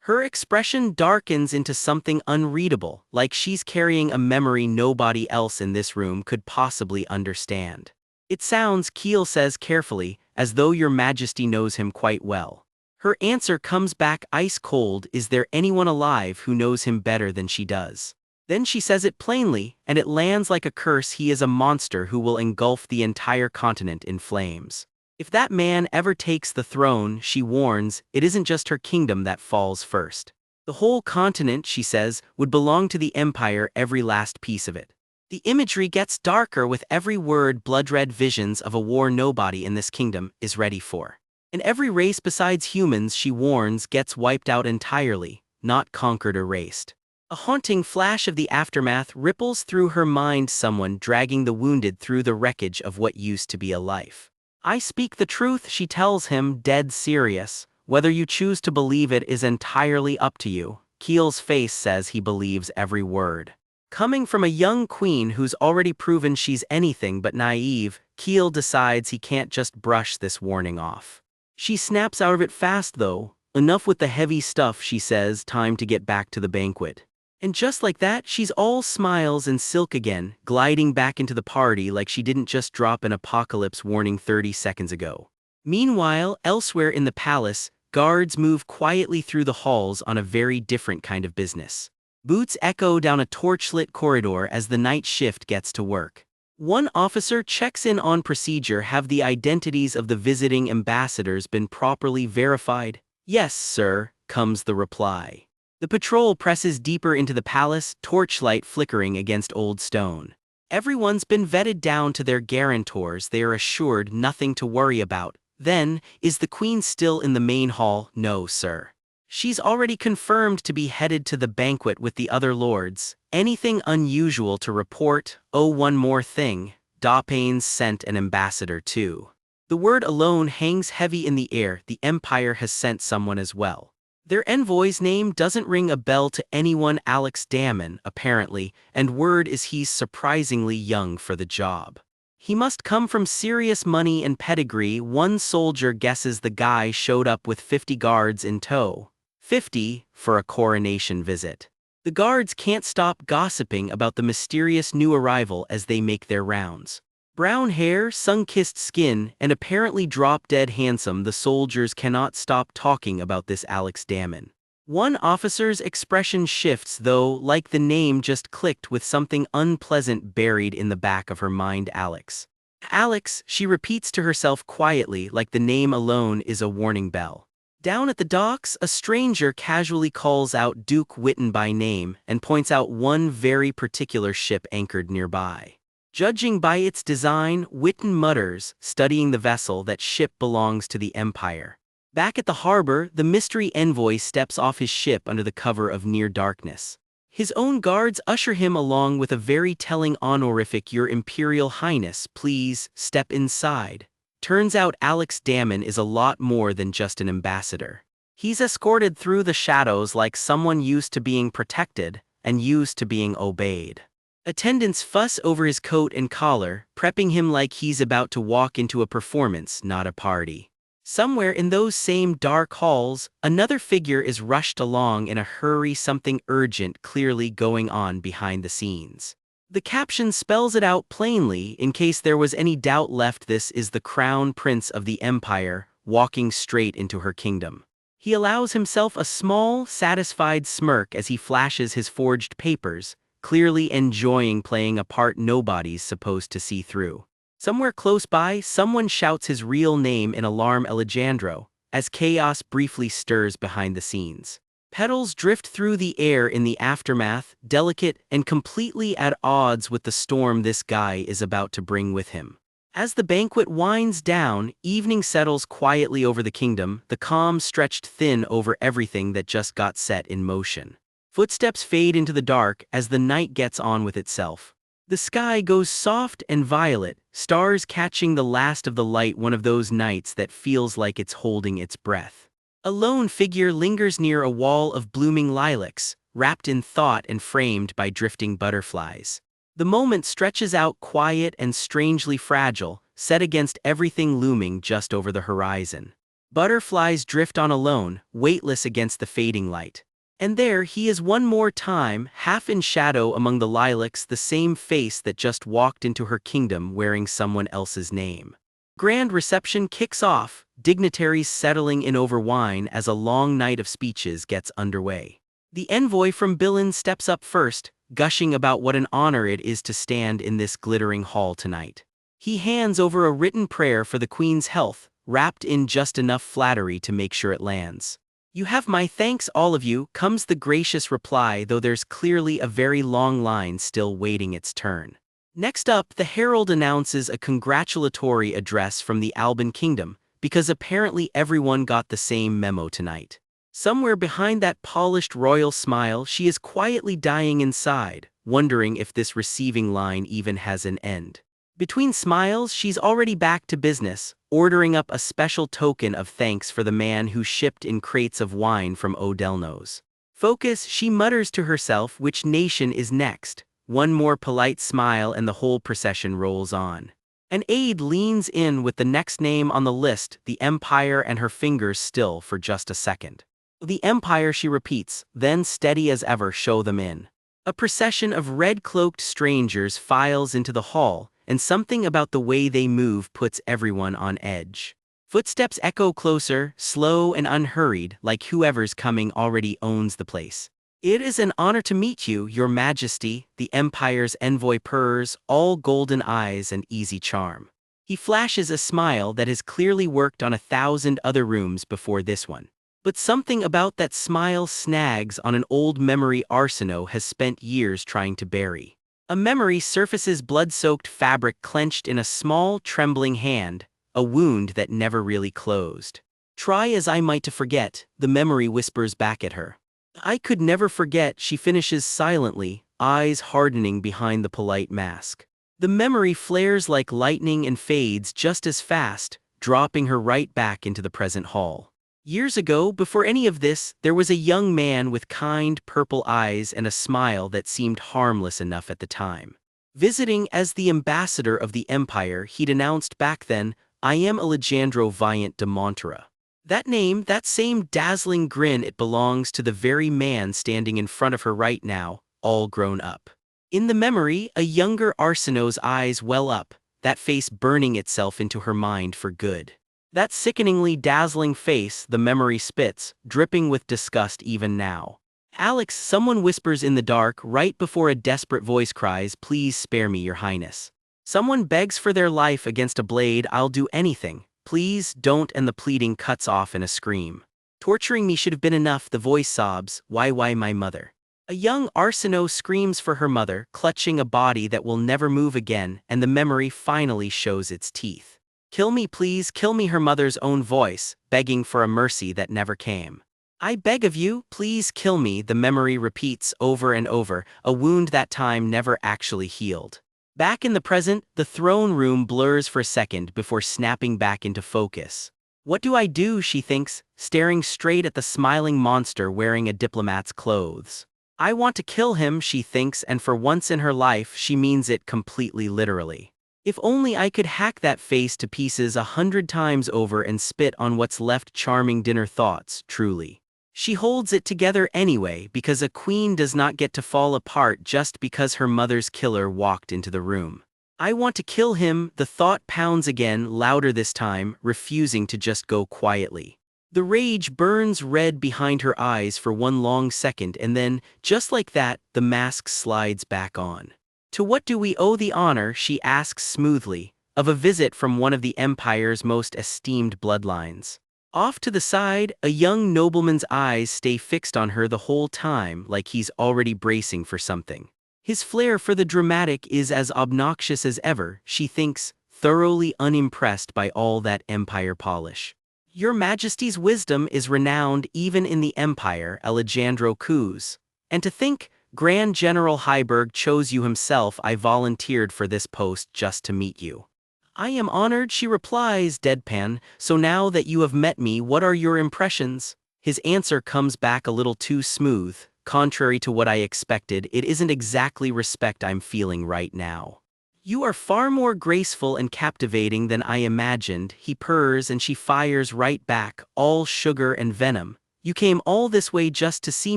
Her expression darkens into something unreadable, like she's carrying a memory nobody else in this room could possibly understand. It sounds, Keel says carefully, as though Your Majesty knows him quite well. Her answer comes back ice cold. Is there anyone alive who knows him better than she does? Then she says it plainly, and it lands like a curse. He is a monster who will engulf the entire continent in flames. If that man ever takes the throne, she warns, it isn't just her kingdom that falls first. The whole continent, she says, would belong to the Empire, every last piece of it. The imagery gets darker with every word. Blood-red visions of a war nobody in this kingdom is ready for. And every race besides humans, she warns, gets wiped out entirely, not conquered, erased. A haunting flash of the aftermath ripples through her mind. Someone dragging the wounded through the wreckage of what used to be a life. I speak the truth, she tells him, dead serious. Whether you choose to believe it is entirely up to you. Keel's face says he believes every word. Coming from a young queen who's already proven she's anything but naive, Keel decides he can't just brush this warning off. She snaps out of it fast though. Enough with the heavy stuff, she says, time to get back to the banquet. And just like that, she's all smiles and silk again, gliding back into the party like she didn't just drop an apocalypse warning 30 seconds ago. Meanwhile, elsewhere in the palace, guards move quietly through the halls on a very different kind of business. Boots echo down a torchlit corridor as the night shift gets to work. One officer checks in on procedure. Have the identities of the visiting ambassadors been properly verified? Yes, sir, comes the reply. The patrol presses deeper into the palace, torchlight flickering against old stone. Everyone's been vetted down to their guarantors. They are assured nothing to worry about. Then, is the queen still in the main hall? No, sir. She's already confirmed to be headed to the banquet with the other lords. Anything unusual to report? Oh, one more thing. Dawpain's sent an ambassador too. The word alone hangs heavy in the air. The Empire has sent someone as well. Their envoy's name doesn't ring a bell to anyone. Alex Damon, apparently, and word is he's surprisingly young for the job. He must come from serious money and pedigree. One soldier guesses the guy showed up with 50 guards in tow. 50 for a coronation visit. The guards can't stop gossiping about the mysterious new arrival as they make their rounds. Brown hair, sun-kissed skin, and apparently drop-dead handsome, the soldiers cannot stop talking about this Alex Damon. One officer's expression shifts though, like the name just clicked with something unpleasant buried in the back of her mind. Alex. Alex, she repeats to herself quietly, like the name alone is a warning bell. Down at the docks, a stranger casually calls out Duke Witten by name and points out one very particular ship anchored nearby. Judging by its design, Witten mutters, studying the vessel, that ship belongs to the Empire. Back at the harbor, the mystery envoy steps off his ship under the cover of near darkness. His own guards usher him along with a very telling honorific, Your Imperial Highness, please step inside. Turns out Alex Damon is a lot more than just an ambassador. He's escorted through the shadows like someone used to being protected and used to being obeyed. Attendants fuss over his coat and collar, prepping him like he's about to walk into a performance, not a party. Somewhere in those same dark halls, another figure is rushed along in a hurry, something urgent clearly going on behind the scenes. The caption spells it out plainly in case there was any doubt left. This is the crown prince of the empire, walking straight into her kingdom. He allows himself a small, satisfied smirk as he flashes his forged papers, clearly enjoying playing a part nobody's supposed to see through. Somewhere close by, someone shouts his real name in alarm, Alejandro, as chaos briefly stirs behind the scenes. Petals drift through the air in the aftermath, delicate and completely at odds with the storm this guy is about to bring with him. As the banquet winds down, evening settles quietly over the kingdom, the calm stretched thin over everything that just got set in motion. Footsteps fade into the dark as the night gets on with itself. The sky goes soft and violet, stars catching the last of the light, one of those nights that feels like it's holding its breath. A lone figure lingers near a wall of blooming lilacs, wrapped in thought and framed by drifting butterflies. The moment stretches out quiet and strangely fragile, set against everything looming just over the horizon. Butterflies drift on alone, weightless against the fading light. And there he is one more time, half in shadow among the lilacs, the same face that just walked into her kingdom wearing someone else's name. Grand reception kicks off, dignitaries settling in over wine as a long night of speeches gets underway. The envoy from Billin steps up first, gushing about what an honor it is to stand in this glittering hall tonight. He hands over a written prayer for the Queen's health, wrapped in just enough flattery to make sure it lands. "You have my thanks, all of you," comes the gracious reply, though there's clearly a very long line still waiting its turn. Next up, the herald announces a congratulatory address from the Alban Kingdom, because apparently everyone got the same memo tonight. Somewhere behind that polished royal smile, she is quietly dying inside, wondering if this receiving line even has an end. Between smiles, she's already back to business, ordering up a special token of thanks for the man who shipped in crates of wine from Odelno's. Focus, she mutters to herself, which nation is next? One more polite smile and the whole procession rolls on. An aide leans in with the next name on the list, the Empire, and her fingers still for just a second. "The Empire," she repeats, then steady as ever, "show them in." A procession of red-cloaked strangers files into the hall, and something about the way they move puts everyone on edge. Footsteps echo closer, slow and unhurried, like whoever's coming already owns the place. "It is an honor to meet you, Your Majesty," the Empire's envoy purrs, all golden eyes and easy charm. He flashes a smile that has clearly worked on 1,000 other rooms before this one. But something about that smile snags on an old memory Arsino has spent years trying to bury. A memory surfaces, blood-soaked fabric clenched in a small, trembling hand, a wound that never really closed. "Try as I might to forget," the memory whispers back at her. "I could never forget," she finishes silently, eyes hardening behind the polite mask. The memory flares like lightning and fades just as fast, dropping her right back into the present hall. Years ago, before any of this, there was a young man with kind purple eyes and a smile that seemed harmless enough at the time. Visiting as the ambassador of the Empire, he'd announced back then, "I am Alejandro Viant de Montera." That name, that same dazzling grin, it belongs to the very man standing in front of her right now, all grown up. In the memory, a younger Arsino's eyes well up, that face burning itself into her mind for good. That sickeningly dazzling face, the memory spits, dripping with disgust even now. "Alex," someone whispers in the dark right before a desperate voice cries, "Please spare me, Your Highness." Someone begs for their life against a blade, "I'll do anything. Please don't," and the pleading cuts off in a scream. "Torturing me should have been enough," the voice sobs, why my mother?" A young Arsino screams for her mother, clutching a body that will never move again, and the memory finally shows its teeth. "Kill me, please, kill me," her mother's own voice, begging for a mercy that never came. "I beg of you, please kill me," the memory repeats over and over, a wound that time never actually healed. Back in the present, the throne room blurs for a second before snapping back into focus. "What do I do?" she thinks, staring straight at the smiling monster wearing a diplomat's clothes. "I want to kill him," she thinks, and for once in her life she means it completely literally. If only I could hack that face to pieces 100 times over and spit on what's left. Charming dinner thoughts, truly. She holds it together anyway because a queen does not get to fall apart just because her mother's killer walked into the room. I want to kill him, the thought pounds again, louder this time, refusing to just go quietly. The rage burns red behind her eyes for one long second and then, just like that, the mask slides back on. To what do we owe the honor, she asks smoothly, of a visit from one of the empire's most esteemed bloodlines? Off to the side, a young nobleman's eyes stay fixed on her the whole time like he's already bracing for something. His flair for the dramatic is as obnoxious as ever, she thinks, thoroughly unimpressed by all that empire polish. Your Majesty's wisdom is renowned even in the empire, Alejandro coos. And to think, Grand General Heiberg chose you himself. I volunteered for this post just to meet you. I am honored, she replies, deadpan. So now that you have met me, what are your impressions? His answer comes back a little too smooth. Contrary to what I expected, it isn't exactly respect I'm feeling right now. You are far more graceful and captivating than I imagined, he purrs, and she fires right back, all sugar and venom. You came all this way just to see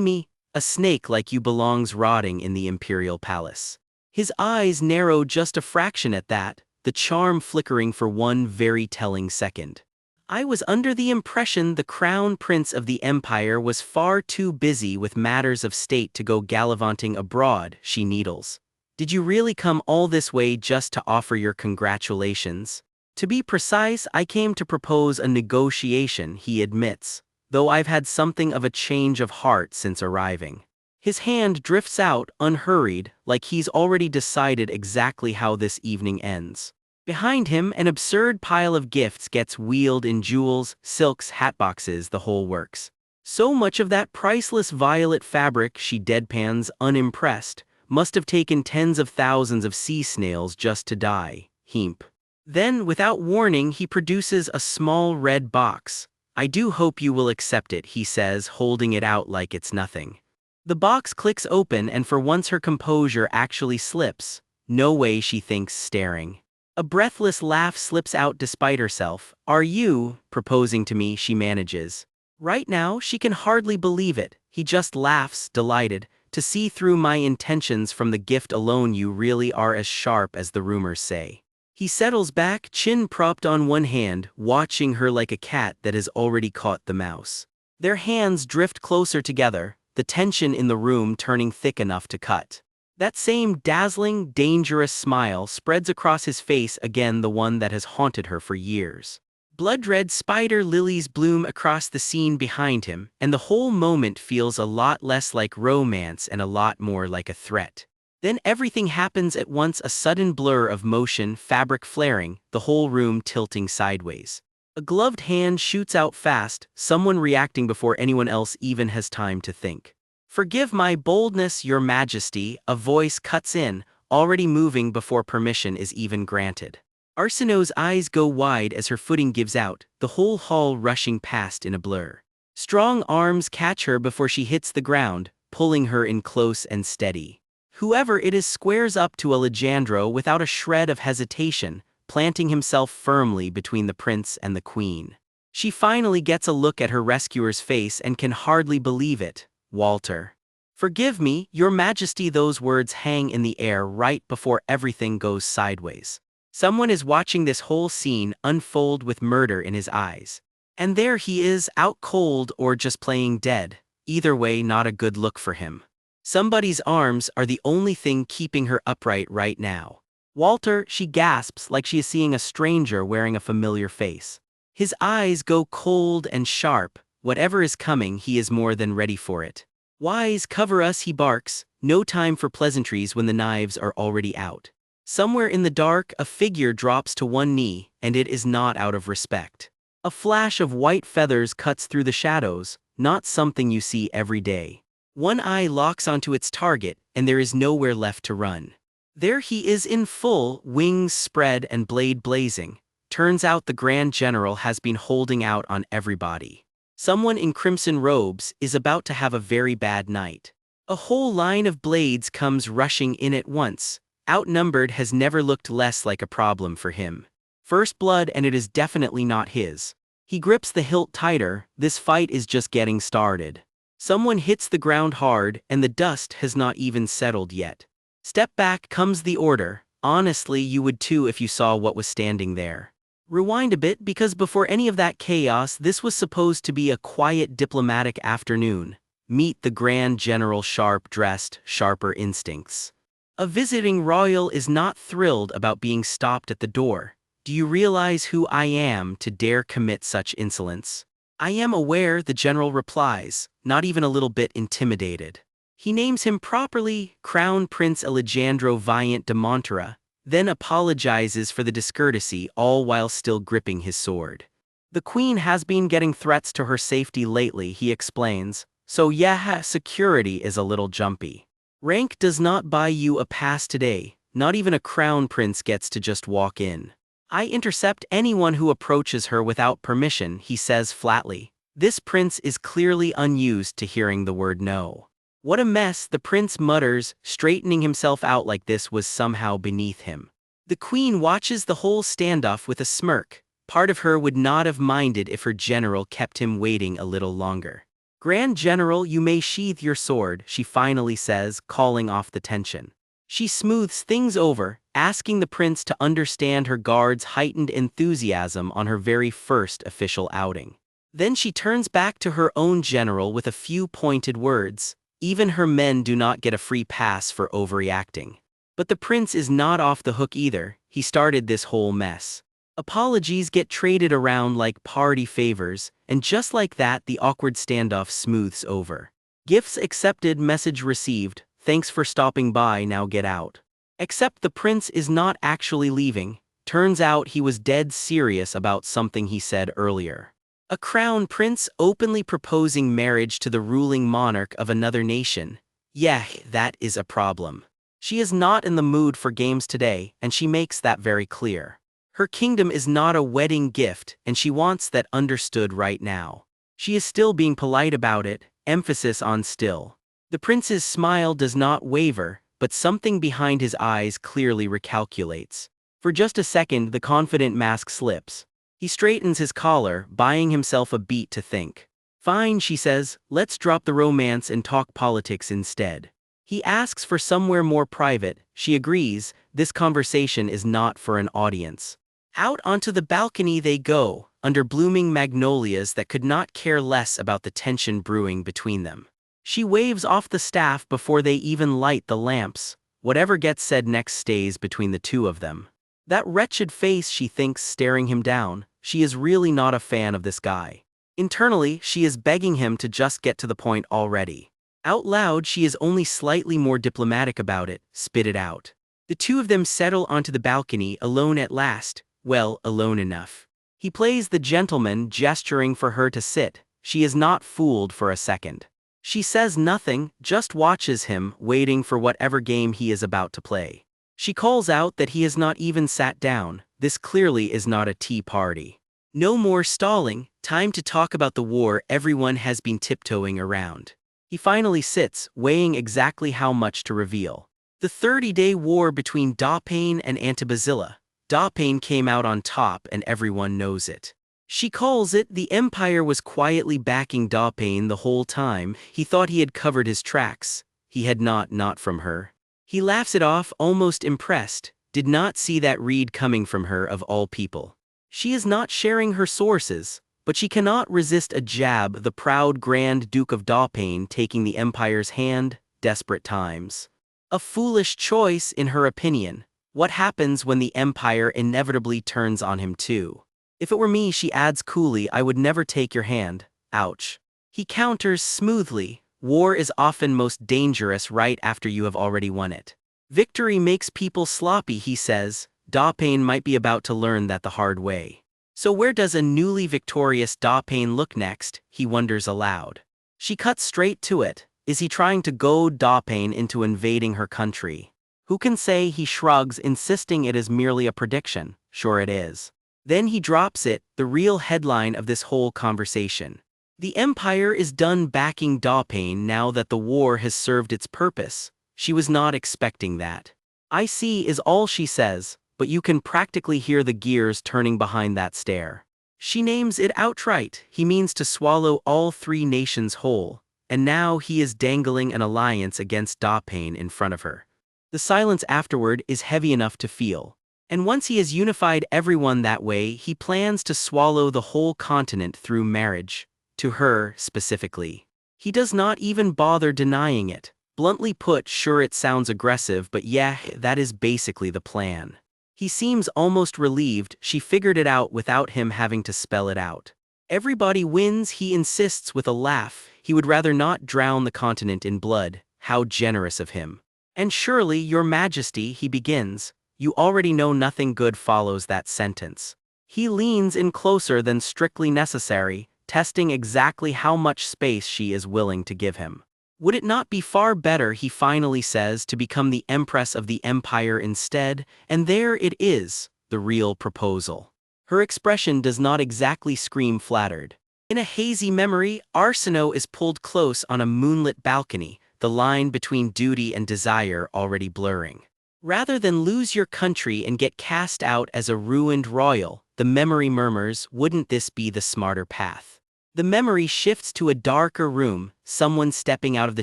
me? A snake like you belongs rotting in the imperial palace. His eyes narrow just a fraction at that, the charm flickering for one very telling second. I was under the impression the crown prince of the empire was far too busy with matters of state to go gallivanting abroad, she needles. Did you really come all this way just to offer your congratulations? To be precise, I came to propose a negotiation, he admits, though I've had something of a change of heart since arriving. His hand drifts out, unhurried, like he's already decided exactly how this evening ends. Behind him, an absurd pile of gifts gets wheeled in jewels, silks, hatboxes, the whole works. So much of that priceless violet fabric, she deadpans, unimpressed, must have taken tens of thousands of sea snails just to dye. Heemp. Then, without warning, he produces a small red box. I do hope you will accept it, he says, holding it out like it's nothing. The box clicks open and for once her composure actually slips. No way, she thinks, staring. A breathless laugh slips out despite herself. Are you proposing to me, she manages. Right now, she can hardly believe it. He just laughs, delighted. To see through my intentions from the gift alone, you really are as sharp as the rumors say. He settles back, chin propped on one hand, watching her like a cat that has already caught the mouse. Their hands drift closer together, the tension in the room turning thick enough to cut. That same dazzling, dangerous smile spreads across his face again, the one that has haunted her for years. Blood-red spider lilies bloom across the scene behind him, and the whole moment feels a lot less like romance and a lot more like a threat. Then everything happens at once, a sudden blur of motion, fabric flaring, the whole room tilting sideways. A gloved hand shoots out fast, someone reacting before anyone else even has time to think. Forgive my boldness, your majesty, a voice cuts in, already moving before permission is even granted. Arsinoe's eyes go wide as her footing gives out, the whole hall rushing past in a blur. Strong arms catch her before she hits the ground, pulling her in close and steady. Whoever it is squares up to Alejandro without a shred of hesitation, planting himself firmly between the prince and the queen. She finally gets a look at her rescuer's face and can hardly believe it. Walter. Forgive me, your majesty. Those words hang in the air right before everything goes sideways. Someone is watching this whole scene unfold with murder in his eyes. And there he is, out cold or just playing dead. Either way, not a good look for him. Somebody's arms are the only thing keeping her upright right now. Walter, she gasps like she is seeing a stranger wearing a familiar face. His eyes go cold and sharp. Whatever is coming, he is more than ready for it. Wise, cover us, he barks. No time for pleasantries when the knives are already out. Somewhere in the dark, a figure drops to one knee, and it is not out of respect. A flash of white feathers cuts through the shadows, not something you see every day. One eye locks onto its target, and there is nowhere left to run. There he is in full, wings spread and blade blazing. Turns out the Grand General has been holding out on everybody. Someone in crimson robes is about to have a very bad night. A whole line of blades comes rushing in at once. Outnumbered has never looked less like a problem for him. First blood, and it is definitely not his. He grips the hilt tighter. This fight is just getting started. Someone hits the ground hard, and the dust has not even settled yet. Step back comes the order. Honestly, you would too if you saw what was standing there. Rewind a bit, because before any of that chaos, this was supposed to be a quiet diplomatic afternoon. Meet the Grand General, sharp-dressed, sharper instincts. A visiting royal is not thrilled about being stopped at the door. Do you realize who I am to dare commit such insolence? I am aware, the general replies, not even a little bit intimidated. He names him properly, Crown Prince Alejandro Viant de Montera, then apologizes for the discourtesy, all while still gripping his sword. The queen has been getting threats to her safety lately, he explains, so yeah, security is a little jumpy. Rank does not buy you a pass today. Not even a crown prince gets to just walk in. I intercept anyone who approaches her without permission, he says flatly. This prince is clearly unused to hearing the word no. What a mess, the prince mutters, straightening himself out like this was somehow beneath him. The queen watches the whole standoff with a smirk. Part of her would not have minded if her general kept him waiting a little longer. Grand General, you may sheath your sword, she finally says, calling off the tension. She smooths things over, asking the prince to understand her guard's heightened enthusiasm on her very first official outing. Then she turns back to her own general with a few pointed words. Even her men do not get a free pass for overreacting. But the prince is not off the hook either. He started this whole mess. Apologies get traded around like party favors, and just like that, the awkward standoff smooths over. Gifts accepted, message received, thanks for stopping by, now get out. Except the prince is not actually leaving. Turns out he was dead serious about something he said earlier. A crown prince openly proposing marriage to the ruling monarch of another nation. Yeah, that is a problem. She is not in the mood for games today, and she makes that very clear. Her kingdom is not a wedding gift, and she wants that understood right now. She is still being polite about it, emphasis on still. The prince's smile does not waver, but something behind his eyes clearly recalculates. For just a second, the confident mask slips. He straightens his collar, buying himself a beat to think. Fine, she says, let's drop the romance and talk politics instead. He asks for somewhere more private. She agrees, this conversation is not for an audience. Out onto the balcony they go, under blooming magnolias that could not care less about the tension brewing between them. She waves off the staff before they even light the lamps. Whatever gets said next stays between the two of them. That wretched face, she thinks, staring him down. She is really not a fan of this guy. Internally, she is begging him to just get to the point already. Out loud, she is only slightly more diplomatic about it, spit it out. The two of them settle onto the balcony, alone at last. Well, alone enough. He plays the gentleman, gesturing for her to sit. She is not fooled for a second. She says nothing, just watches him, waiting for whatever game he is about to play. She calls out that he has not even sat down. This clearly is not a tea party. No more stalling, time to talk about the war everyone has been tiptoeing around. He finally sits, weighing exactly how much to reveal. The 30-day war between Dawpain and Antibazilla. Dawpain came out on top, and everyone knows it. She calls it, the Empire was quietly backing Dawpain the whole time. He thought he had covered his tracks. He had not from her. He laughs it off, almost impressed. Did not see that read coming from her of all people. She is not sharing her sources, but she cannot resist a jab, the proud Grand Duke of Dawpain taking the Empire's hand, desperate times. A foolish choice in her opinion. What happens when the Empire inevitably turns on him too? If it were me, she adds coolly, I would never take your hand. Ouch. He counters smoothly, war is often most dangerous right after you have already won it. Victory makes people sloppy, he says. Dawpain might be about to learn that the hard way. So where does a newly victorious Dawpain look next? He wonders aloud. She cuts straight to it. Is he trying to goad Dawpain into invading her country? Who can say? He shrugs, insisting it is merely a prediction. Sure it is. Then he drops it, the real headline of this whole conversation. The Empire is done backing Dawpain now that the war has served its purpose. She was not expecting that. "I see" is all she says, but you can practically hear the gears turning behind that stare. She names it outright. He means to swallow all three nations whole, and now he is dangling an alliance against Dapane in front of her. The silence afterward is heavy enough to feel. And once he has unified everyone that way, he plans to swallow the whole continent through marriage. To her, specifically. He does not even bother denying it. Bluntly put, sure, it sounds aggressive, but yeah, that is basically the plan. He seems almost relieved she figured it out without him having to spell it out. Everybody wins, he insists with a laugh. He would rather not drown the continent in blood. How generous of him. "And surely, your majesty," he begins. You already know nothing good follows that sentence. He leans in closer than strictly necessary, testing exactly how much space she is willing to give him. "Would it not be far better," he finally says, "to become the empress of the empire instead?" And there it is, the real proposal. Her expression does not exactly scream flattered. In a hazy memory, Arsinoe is pulled close on a moonlit balcony, the line between duty and desire already blurring. Rather than lose your country and get cast out as a ruined royal, the memory murmurs, wouldn't this be the smarter path? The memory shifts to a darker room, someone stepping out of the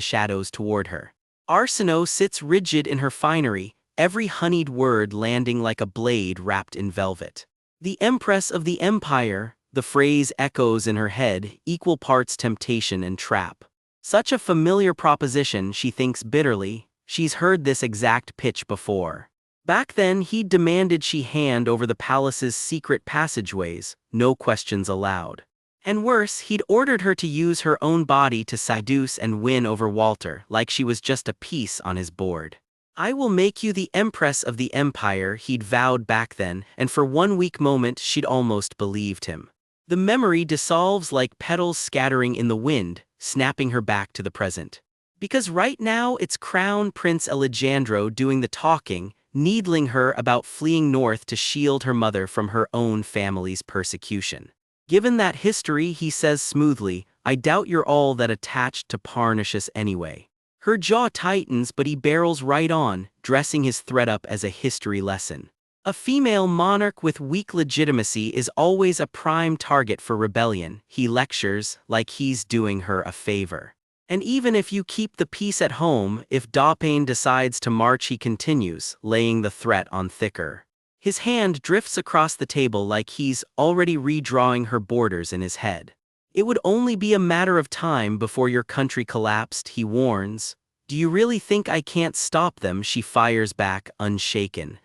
shadows toward her. Arsinoe sits rigid in her finery, every honeyed word landing like a blade wrapped in velvet. The empress of the empire, the phrase echoes in her head, equal parts temptation and trap. Such a familiar proposition, she thinks bitterly. She's heard this exact pitch before. Back then, he'd demanded she hand over the palace's secret passageways, no questions allowed. And worse, he'd ordered her to use her own body to seduce and win over Walter, like she was just a piece on his board. "I will make you the empress of the empire," he'd vowed back then, and for one weak moment she'd almost believed him. The memory dissolves like petals scattering in the wind, snapping her back to the present. Because right now it's Crown Prince Alejandro doing the talking, needling her about fleeing north to shield her mother from her own family's persecution. Given that history, he says smoothly, "I doubt you're all that attached to Parnassus anyway." Her jaw tightens, but he barrels right on, dressing his threat up as a history lesson. A female monarch with weak legitimacy is always a prime target for rebellion, he lectures, like he's doing her a favor. "And even if you keep the peace at home, if Dapane decides to march," he continues, laying the threat on thicker. His hand drifts across the table like he's already redrawing her borders in his head. "It would only be a matter of time before your country collapsed," he warns. "Do you really think I can't stop them?" she fires back, unshaken.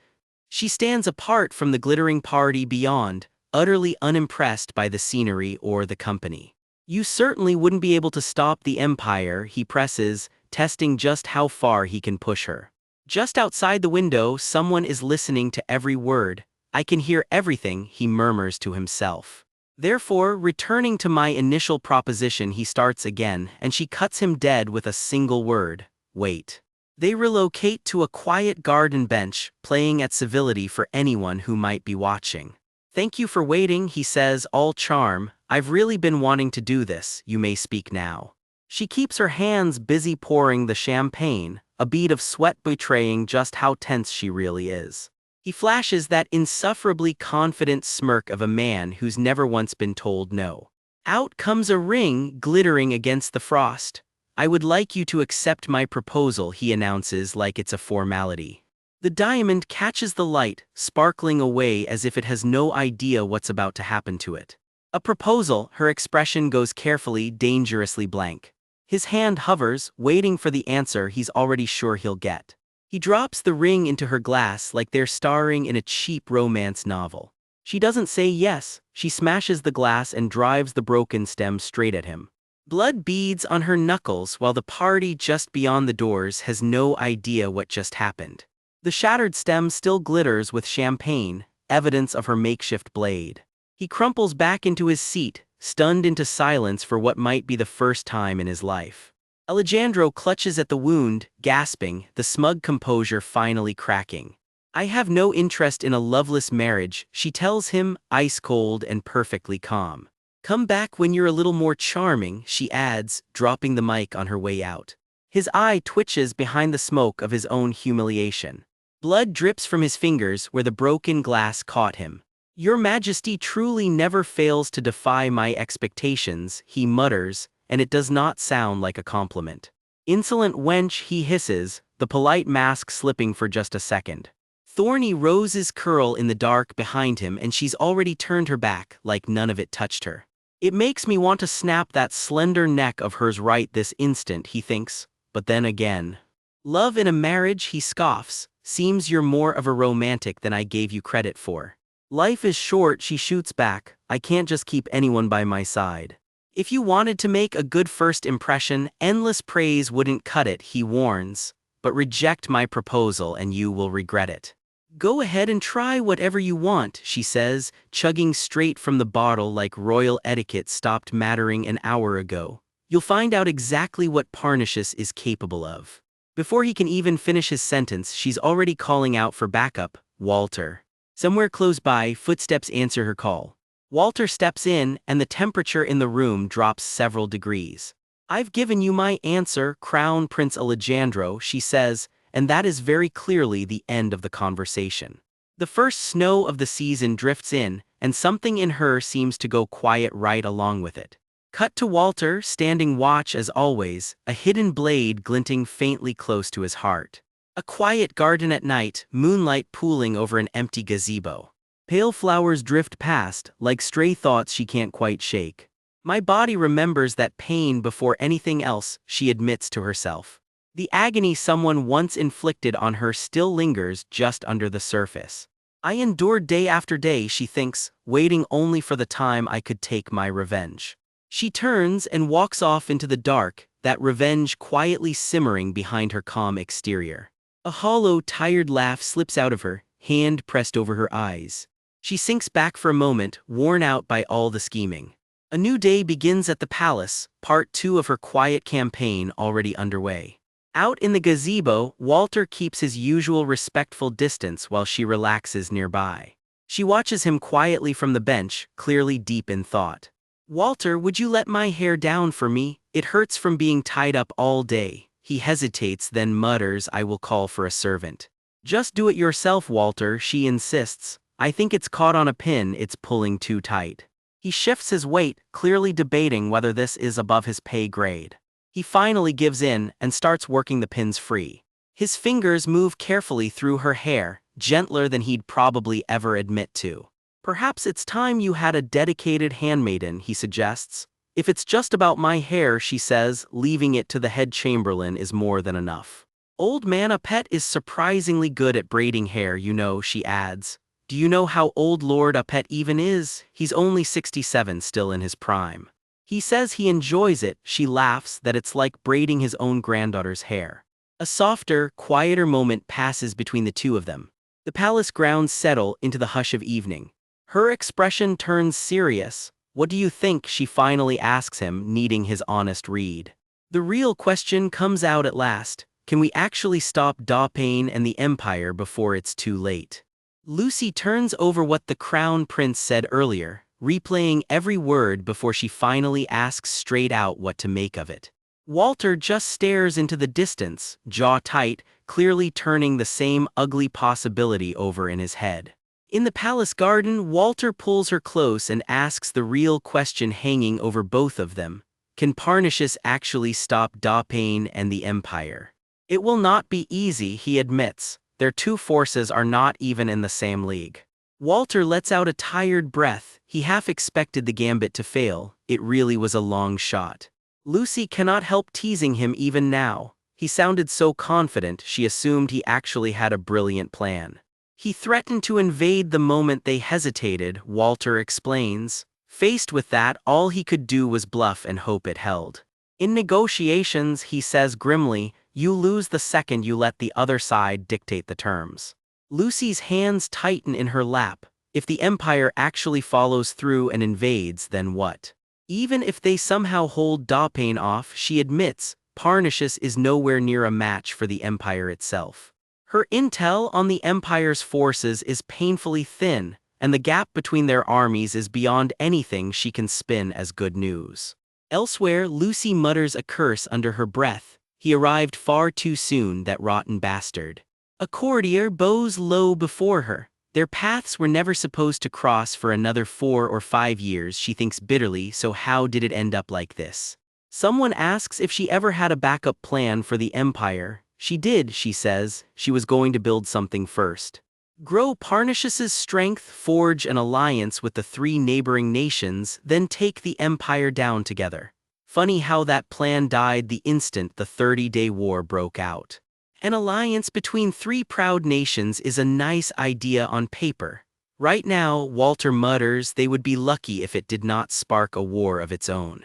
She stands apart from the glittering party beyond, utterly unimpressed by the scenery or the company. "You certainly wouldn't be able to stop the empire," he presses, testing just how far he can push her. Just outside the window, someone is listening to every word. "I can hear everything," he murmurs to himself. "Therefore, returning to my initial proposition," he starts again, and she cuts him dead with a single word: "Wait." They relocate to a quiet garden bench, playing at civility for anyone who might be watching. "Thank you for waiting," he says, all charm. "I've really been wanting to do this. You may speak now." She keeps her hands busy pouring the champagne, a bead of sweat betraying just how tense she really is. He flashes that insufferably confident smirk of a man who's never once been told no. Out comes a ring, glittering against the frost. "I would like you to accept my proposal," he announces like it's a formality. The diamond catches the light, sparkling away as if it has no idea what's about to happen to it. "A proposal," her expression goes carefully, dangerously blank. His hand hovers, waiting for the answer he's already sure he'll get. He drops the ring into her glass like they're starring in a cheap romance novel. She doesn't say yes, she smashes the glass and drives the broken stem straight at him. Blood beads on her knuckles while the party just beyond the doors has no idea what just happened. The shattered stem still glitters with champagne, evidence of her makeshift blade. He crumples back into his seat, stunned into silence for what might be the first time in his life. Alejandro clutches at the wound, gasping, the smug composure finally cracking. "I have no interest in a loveless marriage," she tells him, ice-cold and perfectly calm. "Come back when you're a little more charming," she adds, dropping the mic on her way out. His eye twitches behind the smoke of his own humiliation. Blood drips from his fingers where the broken glass caught him. Your Majesty truly never fails to defy my expectations, he mutters, and it does not sound like a compliment. Insolent wench, he hisses, the polite mask slipping for just a second. Thorny roses curl in the dark behind him and she's already turned her back like none of it touched her. It makes me want to snap that slender neck of hers right this instant, he thinks, but then again. Love in a marriage, he scoffs, seems you're more of a romantic than I gave you credit for. Life is short, she shoots back, I can't just keep anyone by my side. If you wanted to make a good first impression, endless praise wouldn't cut it, he warns, but reject my proposal and you will regret it. Go ahead and try whatever you want, she says, chugging straight from the bottle like royal etiquette stopped mattering an hour ago. You'll find out exactly what Parnassus is capable of. Before he can even finish his sentence, she's already calling out for backup. Walter. Somewhere close by, footsteps answer her call. Walter steps in, and the temperature in the room drops several degrees. I've given you my answer, Crown Prince Alejandro, she says, and that is very clearly the end of the conversation. The first snow of the season drifts in, and something in her seems to go quiet right along with it. Cut to Walter, standing watch as always, a hidden blade glinting faintly close to his heart. A quiet garden at night, moonlight pooling over an empty gazebo. Pale flowers drift past, like stray thoughts she can't quite shake. My body remembers that pain before anything else, she admits to herself. The agony someone once inflicted on her still lingers just under the surface. I endured day after day, she thinks, waiting only for the time I could take my revenge. She turns and walks off into the dark, that revenge quietly simmering behind her calm exterior. A hollow, tired laugh slips out of her, hand pressed over her eyes. She sinks back for a moment, worn out by all the scheming. A new day begins at the palace, part 2 of her quiet campaign already underway. Out in the gazebo, Walter keeps his usual respectful distance while she relaxes nearby. She watches him quietly from the bench, clearly deep in thought. Walter, would you let my hair down for me? It hurts from being tied up all day. He hesitates, then mutters, I will call for a servant. Just do it yourself, Walter, she insists. I think it's caught on a pin, it's pulling too tight. He shifts his weight, clearly debating whether this is above his pay grade. He finally gives in and starts working the pins free. His fingers move carefully through her hair, gentler than he'd probably ever admit to. Perhaps it's time you had a dedicated handmaiden, he suggests. If it's just about my hair, she says, leaving it to the head chamberlain is more than enough. Old man Apet is surprisingly good at braiding hair, you know, she adds. Do you know how old Lord Apet even is? He's only 67, still in his prime. He says he enjoys it, she laughs, that it's like braiding his own granddaughter's hair. A softer, quieter moment passes between the two of them. The palace grounds settle into the hush of evening. Her expression turns serious. What do you think? She finally asks him, needing his honest read. The real question comes out at last. Can we actually stop Dauphin and the Empire before it's too late? Lucy turns over what the Crown Prince said earlier, replaying every word before she finally asks straight out what to make of it. Walter just stares into the distance, jaw tight, clearly turning the same ugly possibility over in his head. In the palace garden, Walter pulls her close and asks the real question hanging over both of them. Can Parnassus actually stop Dauphin and the Empire? It will not be easy, he admits. Their two forces are not even in the same league. Walter lets out a tired breath. He half expected the gambit to fail. It really was a long shot. Lucy cannot help teasing him even now. He sounded so confident, she assumed he actually had a brilliant plan. He threatened to invade the moment they hesitated, Walter explains. Faced with that, all he could do was bluff and hope it held. In negotiations, he says grimly, you lose the second you let the other side dictate the terms. Lucy's hands tighten in her lap. If the Empire actually follows through and invades, then what? Even if they somehow hold Dauphin off, she admits, Parnassus is nowhere near a match for the Empire itself. Her intel on the Empire's forces is painfully thin, and the gap between their armies is beyond anything she can spin as good news. Elsewhere, Lucy mutters a curse under her breath. He arrived far too soon, that rotten bastard. A courtier bows low before her. Their paths were never supposed to cross for another 4 or 5 years, she thinks bitterly, so how did it end up like this? Someone asks if she ever had a backup plan for the empire. She did, she says. She was going to build something first. Grow Parnassus's strength, forge an alliance with the 3 neighboring nations, then take the empire down together. Funny how that plan died the instant the 30-day war broke out. An alliance between 3 proud nations is a nice idea on paper. Right now, Walter mutters they would be lucky if it did not spark a war of its own.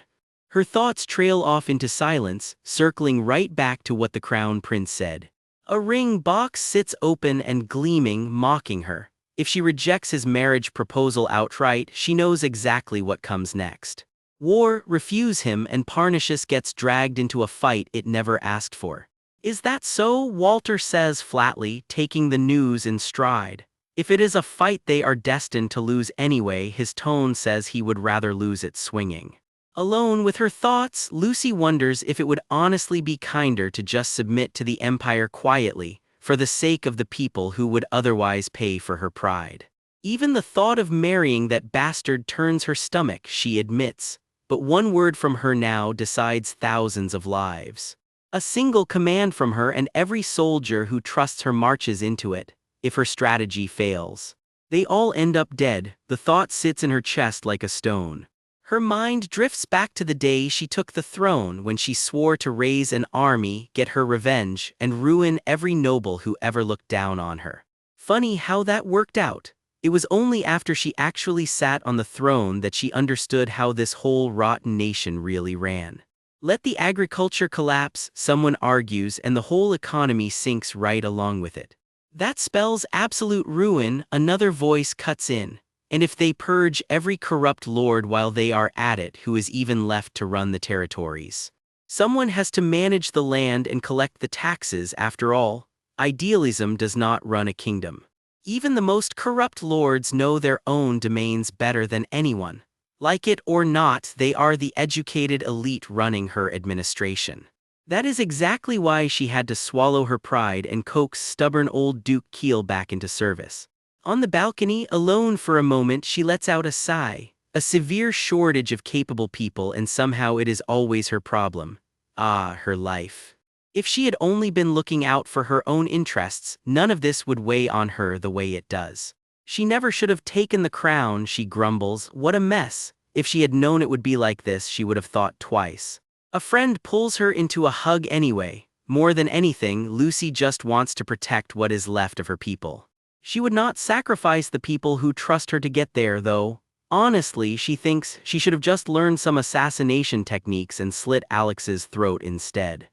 Her thoughts trail off into silence, circling right back to what the crown prince said. A ring box sits open and gleaming, mocking her. If she rejects his marriage proposal outright, she knows exactly what comes next. War, refuse him, and Parnassus gets dragged into a fight it never asked for. Is that so? Walter says flatly, taking the news in stride. If it is a fight they are destined to lose anyway, his tone says he would rather lose it swinging. Alone with her thoughts, Lucy wonders if it would honestly be kinder to just submit to the empire quietly, for the sake of the people who would otherwise pay for her pride. Even the thought of marrying that bastard turns her stomach, she admits, but one word from her now decides thousands of lives. A single command from her and every soldier who trusts her marches into it. If her strategy fails, they all end up dead. The thought sits in her chest like a stone. Her mind drifts back to the day she took the throne, when she swore to raise an army, get her revenge, and ruin every noble who ever looked down on her. Funny how that worked out. It was only after she actually sat on the throne that she understood how this whole rotten nation really ran. Let the agriculture collapse, someone argues, and the whole economy sinks right along with it. That spells absolute ruin, another voice cuts in. And if they purge every corrupt lord while they are at it, who is even left to run the territories? Someone has to manage the land and collect the taxes after all. Idealism does not run a kingdom. Even the most corrupt lords know their own domains better than anyone. Like it or not, they are the educated elite running her administration. That is exactly why she had to swallow her pride and coax stubborn old Duke Keel back into service. On the balcony, alone for a moment, she lets out a sigh. A severe shortage of capable people, and somehow it is always her problem. Ah, her life. If she had only been looking out for her own interests, none of this would weigh on her the way it does. She never should have taken the crown, she grumbles. What a mess. If she had known it would be like this, she would have thought twice. A friend pulls her into a hug anyway. More than anything, Lucy just wants to protect what is left of her people. She would not sacrifice the people who trust her to get there, though. Honestly, she thinks she should have just learned some assassination techniques and slit Alex's throat instead.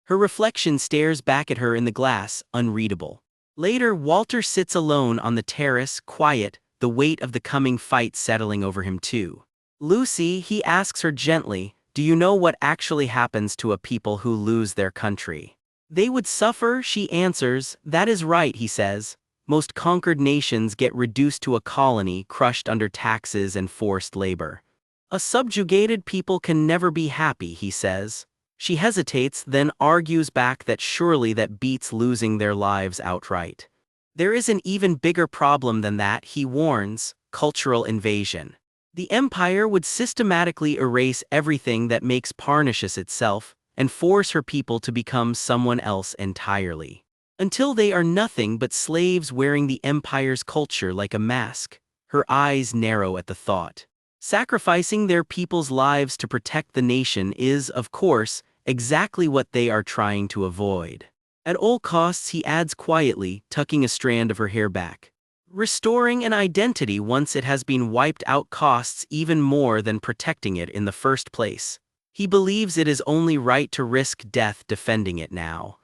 Her reflection stares back at her in the glass, unreadable. Later, Walter sits alone on the terrace, quiet, the weight of the coming fight settling over him too. Lucy, he asks her gently, do you know what actually happens to a people who lose their country? They would suffer, she answers. That is right, he says. Most conquered nations get reduced to a colony, crushed under taxes and forced labor. A subjugated people can never be happy, he says. She hesitates, then argues back that surely that beats losing their lives outright. There is an even bigger problem than that, he warns: cultural invasion. The empire would systematically erase everything that makes Parnassus itself, and force her people to become someone else entirely. Until they are nothing but slaves wearing the empire's culture like a mask. Her eyes narrow at the thought. Sacrificing their people's lives to protect the nation is, of course, exactly what they are trying to avoid. At all costs, he adds quietly, tucking a strand of her hair back. Restoring an identity once it has been wiped out costs even more than protecting it in the first place. He believes it is only right to risk death defending it now.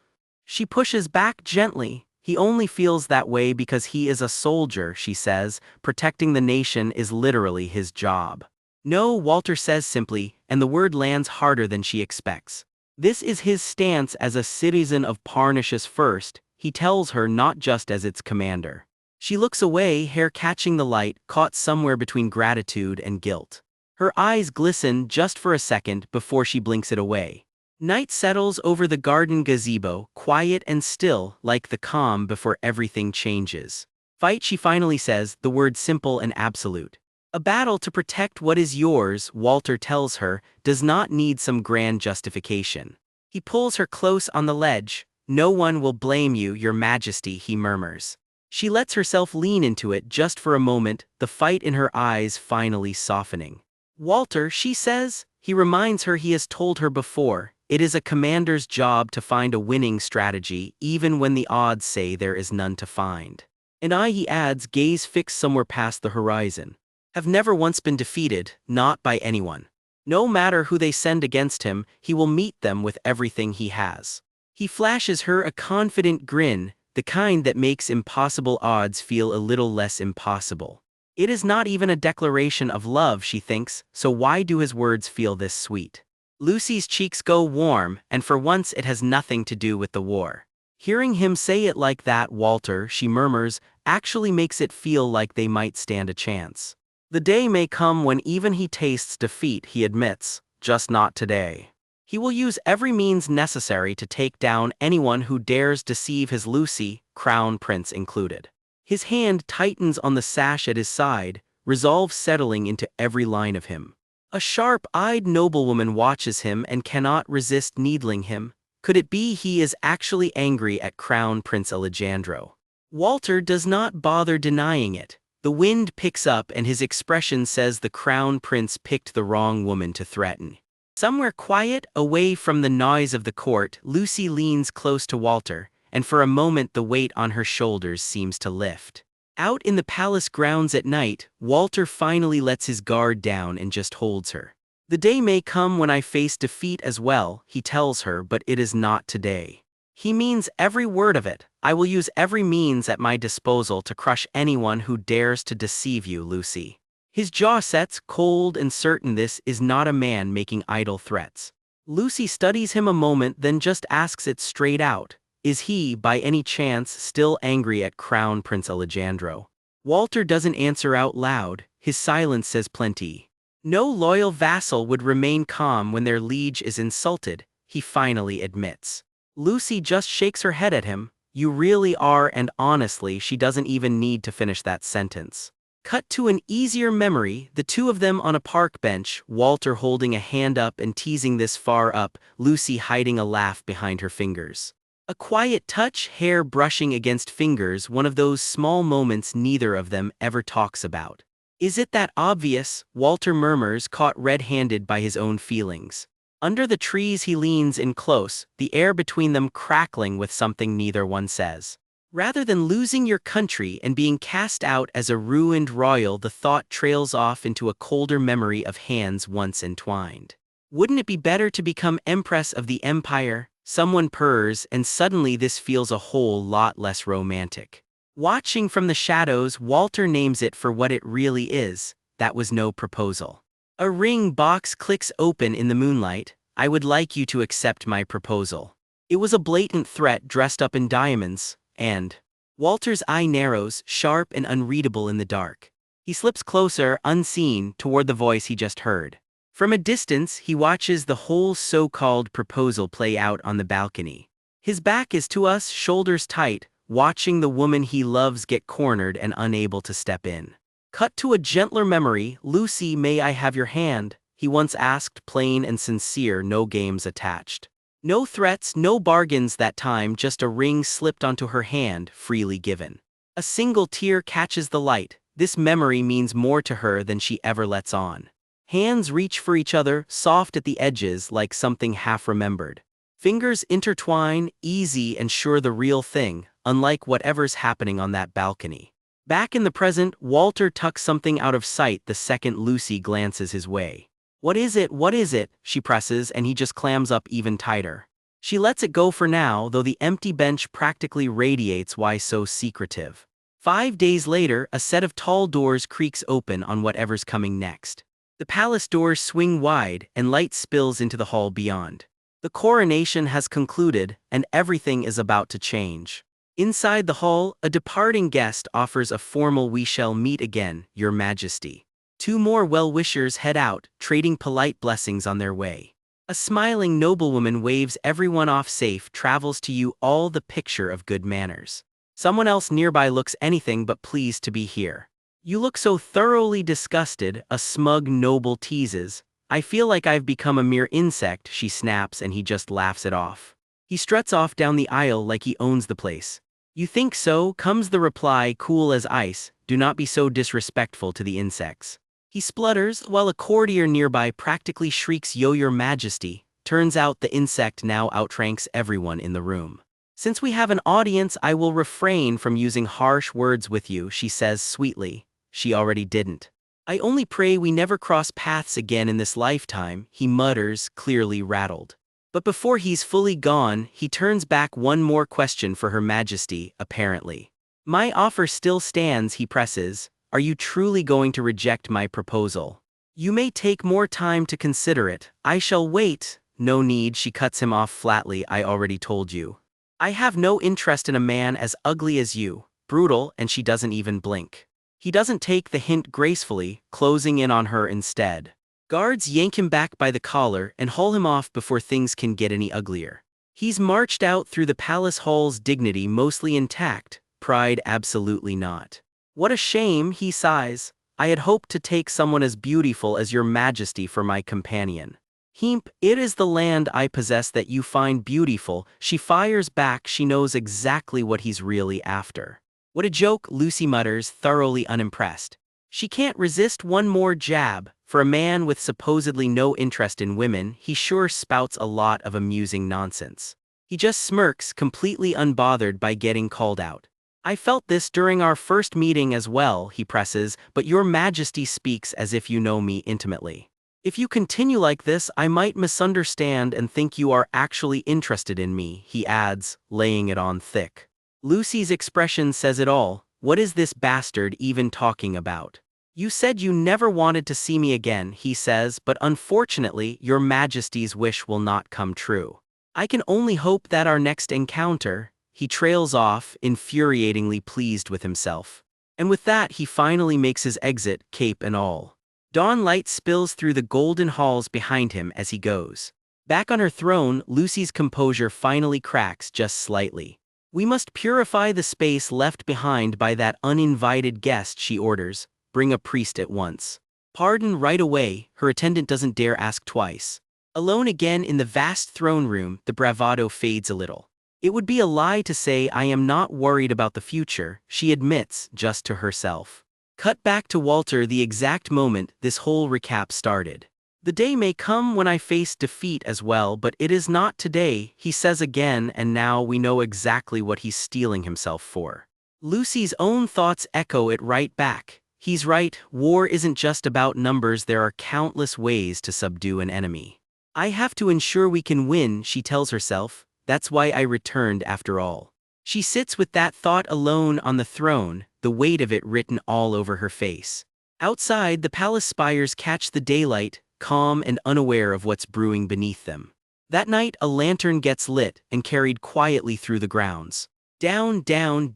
She pushes back gently. He only feels that way because he is a soldier, she says. Protecting the nation is literally his job. No, Walter says simply, and the word lands harder than she expects. This is his stance as a citizen of Parnassus first, he tells her, not just as its commander. She looks away, hair catching the light, caught somewhere between gratitude and guilt. Her eyes glisten just for a second before she blinks it away. Night settles over the garden gazebo, quiet and still, like the calm before everything changes. Fight, she finally says, the word simple and absolute. A battle to protect what is yours, Walter tells her, does not need some grand justification. He pulls her close on the ledge. No one will blame you, your majesty, he murmurs. She lets herself lean into it just for a moment, the fight in her eyes finally softening. Walter, she says, he reminds her he has told her before, it is a commander's job to find a winning strategy, even when the odds say there is none to find. And I, he adds, gaze fixed somewhere past the horizon, have never once been defeated, not by anyone. No matter who they send against him, he will meet them with everything he has. He flashes her a confident grin, the kind that makes impossible odds feel a little less impossible. It is not even a declaration of love, she thinks, so why do his words feel this sweet? Lucy's cheeks go warm, and for once it has nothing to do with the war. Hearing him say it like that, Walter, she murmurs, actually makes it feel like they might stand a chance. The day may come when even he tastes defeat, he admits, just not today. He will use every means necessary to take down anyone who dares deceive his Lucy, Crown Prince included. His hand tightens on the sash at his side, resolve settling into every line of him. A sharp-eyed noblewoman watches him and cannot resist needling him. Could it be he is actually angry at Crown Prince Alejandro? Walter does not bother denying it. The wind picks up and his expression says the Crown Prince picked the wrong woman to threaten. Somewhere quiet, away from the noise of the court, Lucy leans close to Walter, and for a moment the weight on her shoulders seems to lift. Out in the palace grounds at night, Walter finally lets his guard down and just holds her. The day may come when I face defeat as well, he tells her, but it is not today. He means every word of it. I will use every means at my disposal to crush anyone who dares to deceive you, Lucy. His jaw sets, cold and certain this is not a man making idle threats. Lucy studies him a moment, then just asks it straight out. Is he, by any chance, still angry at Crown Prince Alejandro? Walter doesn't answer out loud, his silence says plenty. No loyal vassal would remain calm when their liege is insulted, he finally admits. Lucy just shakes her head at him. You really are, and honestly, she doesn't even need to finish that sentence. Cut to an easier memory, the two of them on a park bench, Walter holding a hand up and teasing this far up, Lucy hiding a laugh behind her fingers. A quiet touch, hair brushing against fingers, one of those small moments neither of them ever talks about. Is it that obvious? Walter murmurs, caught red-handed by his own feelings. Under the trees he leans in close, the air between them crackling with something neither one says. Rather than losing your country and being cast out as a ruined royal, the thought trails off into a colder memory of hands once entwined. Wouldn't it be better to become Empress of the Empire? Someone purrs, and suddenly this feels a whole lot less romantic. Watching from the shadows, Walter names it for what it really is. That was no proposal. A ring box clicks open in the moonlight. I would like you to accept my proposal. It was a blatant threat dressed up in diamonds, and Walter's eye narrows, sharp and unreadable in the dark. He slips closer, unseen, toward the voice he just heard. From a distance, he watches the whole so-called proposal play out on the balcony. His back is to us, shoulders tight, watching the woman he loves get cornered and unable to step in. Cut to a gentler memory. Lucy, may I have your hand? He once asked, plain and sincere, no games attached. No threats, no bargains that time, just a ring slipped onto her hand, freely given. A single tear catches the light. This memory means more to her than she ever lets on. Hands reach for each other, soft at the edges like something half-remembered. Fingers intertwine, easy and sure the real thing, unlike whatever's happening on that balcony. Back in the present, Walter tucks something out of sight the second Lucy glances his way. What is it? What is it? She presses, and he just clams up even tighter. She lets it go for now, though the empty bench practically radiates why so secretive. 5 days later, a set of tall doors creaks open on whatever's coming next. The palace doors swing wide, and light spills into the hall beyond. The coronation has concluded, and everything is about to change. Inside the hall, a departing guest offers a formal "We shall meet again, Your Majesty." 2 more well-wishers head out, trading polite blessings on their way. A smiling noblewoman waves everyone off safe, travels to you, all the picture of good manners. Someone else nearby looks anything but pleased to be here. You look so thoroughly disgusted, a smug noble teases. I feel like I've become a mere insect, she snaps, and he just laughs it off. He struts off down the aisle like he owns the place. You think so? Comes the reply, cool as ice. Do not be so disrespectful to the insects. He splutters, while a courtier nearby practically shrieks, Yo, your majesty. Turns out the insect now outranks everyone in the room. Since we have an audience, I will refrain from using harsh words with you, she says sweetly. She already didn't. I only pray we never cross paths again in this lifetime, he mutters, clearly rattled. But before he's fully gone, he turns back, one more question for Her Majesty, apparently. My offer still stands, he presses. Are you truly going to reject my proposal? You may take more time to consider it. I shall wait. No need, she cuts him off flatly. I already told you. I have no interest in a man as ugly as you, brutal, and she doesn't even blink. He doesn't take the hint gracefully, closing in on her instead. Guards yank him back by the collar and haul him off before things can get any uglier. He's marched out through the palace halls, dignity mostly intact, pride absolutely not. What a shame, he sighs. I had hoped to take someone as beautiful as your majesty for my companion. Heemp, it is the land I possess that you find beautiful, she fires back. She knows exactly what he's really after. What a joke, Lucy mutters, thoroughly unimpressed. She can't resist one more jab. For a man with supposedly no interest in women, he sure spouts a lot of amusing nonsense. He just smirks, completely unbothered by getting called out. I felt this during our first meeting as well, he presses, but your majesty speaks as if you know me intimately. If you continue like this, I might misunderstand and think you are actually interested in me, he adds, laying it on thick. Lucy's expression says it all. What is this bastard even talking about? You said you never wanted to see me again, he says, but unfortunately, your majesty's wish will not come true. I can only hope that our next encounter. He trails off, infuriatingly pleased with himself. And with that, he finally makes his exit, cape and all. Dawn light spills through the golden halls behind him as he goes. Back on her throne, Lucy's composure finally cracks just slightly. We must purify the space left behind by that uninvited guest, she orders. Bring a priest at once. Pardon right away, her attendant doesn't dare ask twice. Alone again in the vast throne room, the bravado fades a little. It would be a lie to say I am not worried about the future, she admits, just to herself. Cut back to Walter the exact moment this whole recap started. The day may come when I face defeat as well, but it is not today, he says again, and now we know exactly what he's steeling himself for. Lucy's own thoughts echo it right back. He's right, war isn't just about numbers, there are countless ways to subdue an enemy. I have to ensure we can win, she tells herself, that's why I returned after all. She sits with that thought alone on the throne, the weight of it written all over her face. Outside, the palace spires catch the daylight, calm and unaware of what's brewing beneath them. That night, a lantern gets lit and carried quietly through the grounds. Down,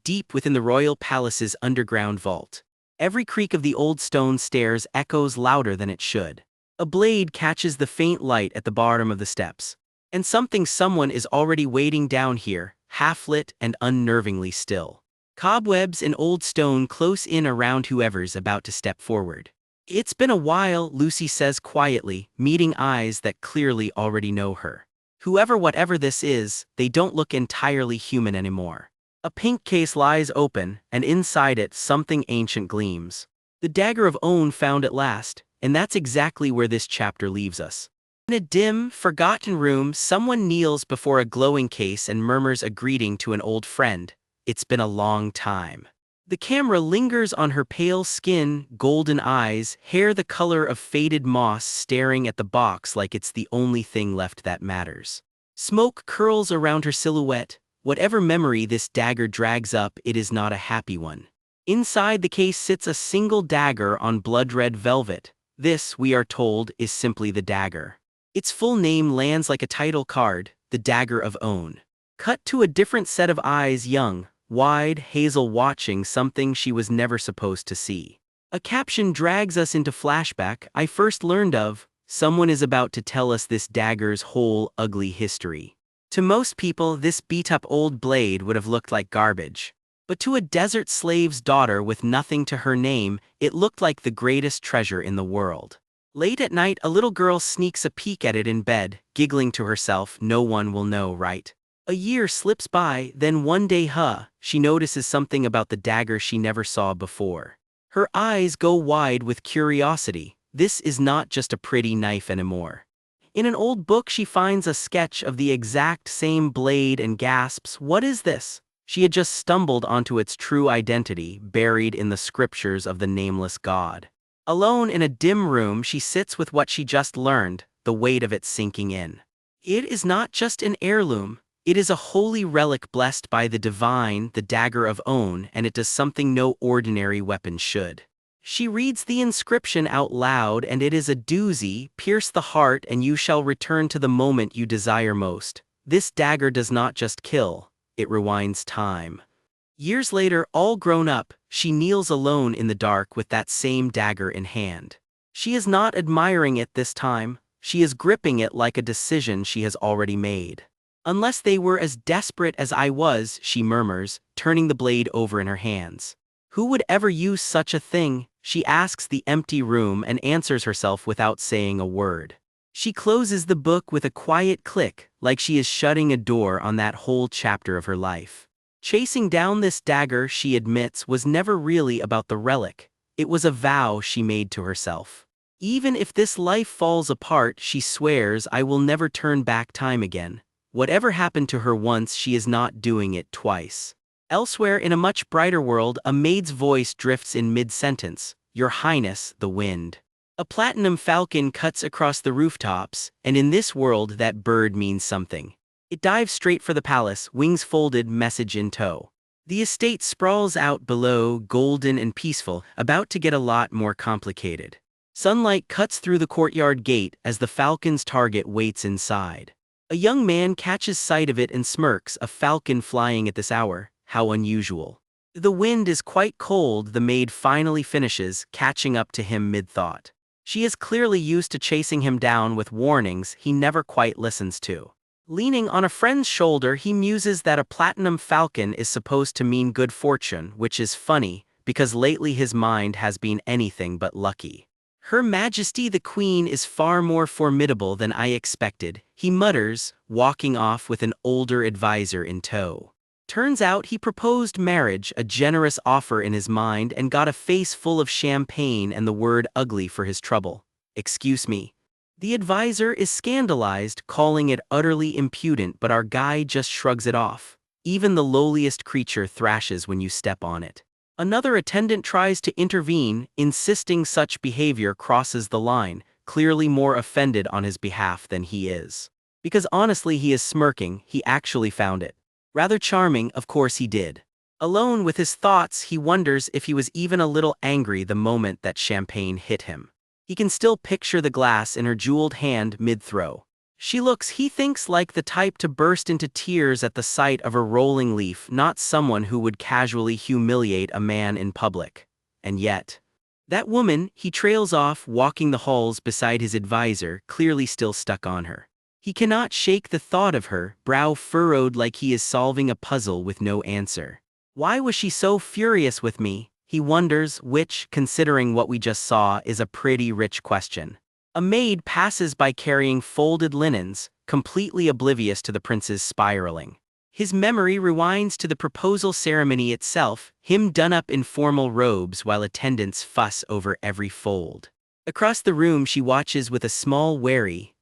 deep within the royal palace's underground vault. Every creak of the old stone stairs echoes louder than it should. A blade catches the faint light at the bottom of the steps. And someone is already waiting down here, half-lit and unnervingly still. Cobwebs and old stone close in around whoever's about to step forward. It's been a while, Lucy says quietly, meeting eyes that clearly already know her. Whatever this is, they don't look entirely human anymore. A pink case lies open, and inside it something ancient gleams. The dagger of Own found at last, and that's exactly where this chapter leaves us. In a dim, forgotten room, someone kneels before a glowing case and murmurs a greeting to an old friend. It's been a long time. The camera lingers on her pale skin, golden eyes, hair the color of faded moss, staring at the box like it's the only thing left that matters. Smoke curls around her silhouette. Whatever memory this dagger drags up, it is not a happy one. Inside the case sits a single dagger on blood-red velvet. This, we are told, is simply the dagger. Its full name lands like a title card, the Dagger of Own. Cut to a different set of eyes, young, wide, hazel, watching something she was never supposed to see. A caption drags us into flashback. I first learned of someone is about to tell us this dagger's whole ugly history. To most people, this beat-up old blade would have looked like garbage. But to a desert slave's daughter with nothing to her name, it looked like the greatest treasure in the world. Late at night, a little girl sneaks a peek at it in bed, giggling to herself, "No one will know, right?" A year slips by, then one day she notices something about the dagger she never saw before. Her eyes go wide with curiosity. This is not just a pretty knife anymore. In an old book she finds a sketch of the exact same blade and gasps, "What is this?" She had just stumbled onto its true identity, buried in the scriptures of the nameless god. Alone in a dim room, she sits with what she just learned, the weight of it sinking in. It is not just an heirloom. It is a holy relic blessed by the divine, the dagger of On, and it does something no ordinary weapon should. She reads the inscription out loud, and it is a doozy: "Pierce the heart and you shall return to the moment you desire most." This dagger does not just kill, it rewinds time. Years later, all grown up, she kneels alone in the dark with that same dagger in hand. She is not admiring it this time, she is gripping it like a decision she has already made. "Unless they were as desperate as I was," she murmurs, turning the blade over in her hands. "Who would ever use such a thing?" She asks the empty room and answers herself without saying a word. She closes the book with a quiet click, like she is shutting a door on that whole chapter of her life. Chasing down this dagger, she admits, was never really about the relic. It was a vow she made to herself. Even if this life falls apart, she swears, "I will never turn back time again." Whatever happened to her once, she is not doing it twice. Elsewhere, in a much brighter world, a maid's voice drifts in mid-sentence, "Your Highness, the wind." A platinum falcon cuts across the rooftops, and in this world that bird means something. It dives straight for the palace, wings folded, message in tow. The estate sprawls out below, golden and peaceful, about to get a lot more complicated. Sunlight cuts through the courtyard gate as the falcon's target waits inside. A young man catches sight of it and smirks, "A falcon flying at this hour, how unusual." The wind is quite cold, the maid finally finishes, catching up to him mid-thought. She is clearly used to chasing him down with warnings he never quite listens to. Leaning on a friend's shoulder, he muses that a platinum falcon is supposed to mean good fortune, which is funny, because lately his mind has been anything but lucky. "Her Majesty the Queen is far more formidable than I expected," he mutters, walking off with an older advisor in tow. Turns out he proposed marriage, a generous offer in his mind, and got a face full of champagne and the word ugly for his trouble. "Excuse me." The advisor is scandalized, calling it utterly impudent, but our guy just shrugs it off. Even the lowliest creature thrashes when you step on it. Another attendant tries to intervene, insisting such behavior crosses the line, clearly more offended on his behalf than he is. Because honestly he is smirking, he actually found it rather charming, of course he did. Alone with his thoughts, he wonders if he was even a little angry the moment that champagne hit him. He can still picture the glass in her jeweled hand mid-throw. She looks, he thinks, like the type to burst into tears at the sight of a rolling leaf, not someone who would casually humiliate a man in public. And yet, that woman, he trails off, walking the halls beside his advisor, clearly still stuck on her. He cannot shake the thought of her, brow furrowed like he is solving a puzzle with no answer. Why was she so furious with me? He wonders, which, considering what we just saw, is a pretty rich question. A maid passes by carrying folded linens, completely oblivious to the prince's spiraling. His memory rewinds to the proposal ceremony itself, him done up in formal robes while attendants fuss over every fold. Across the room she watches with a small wary,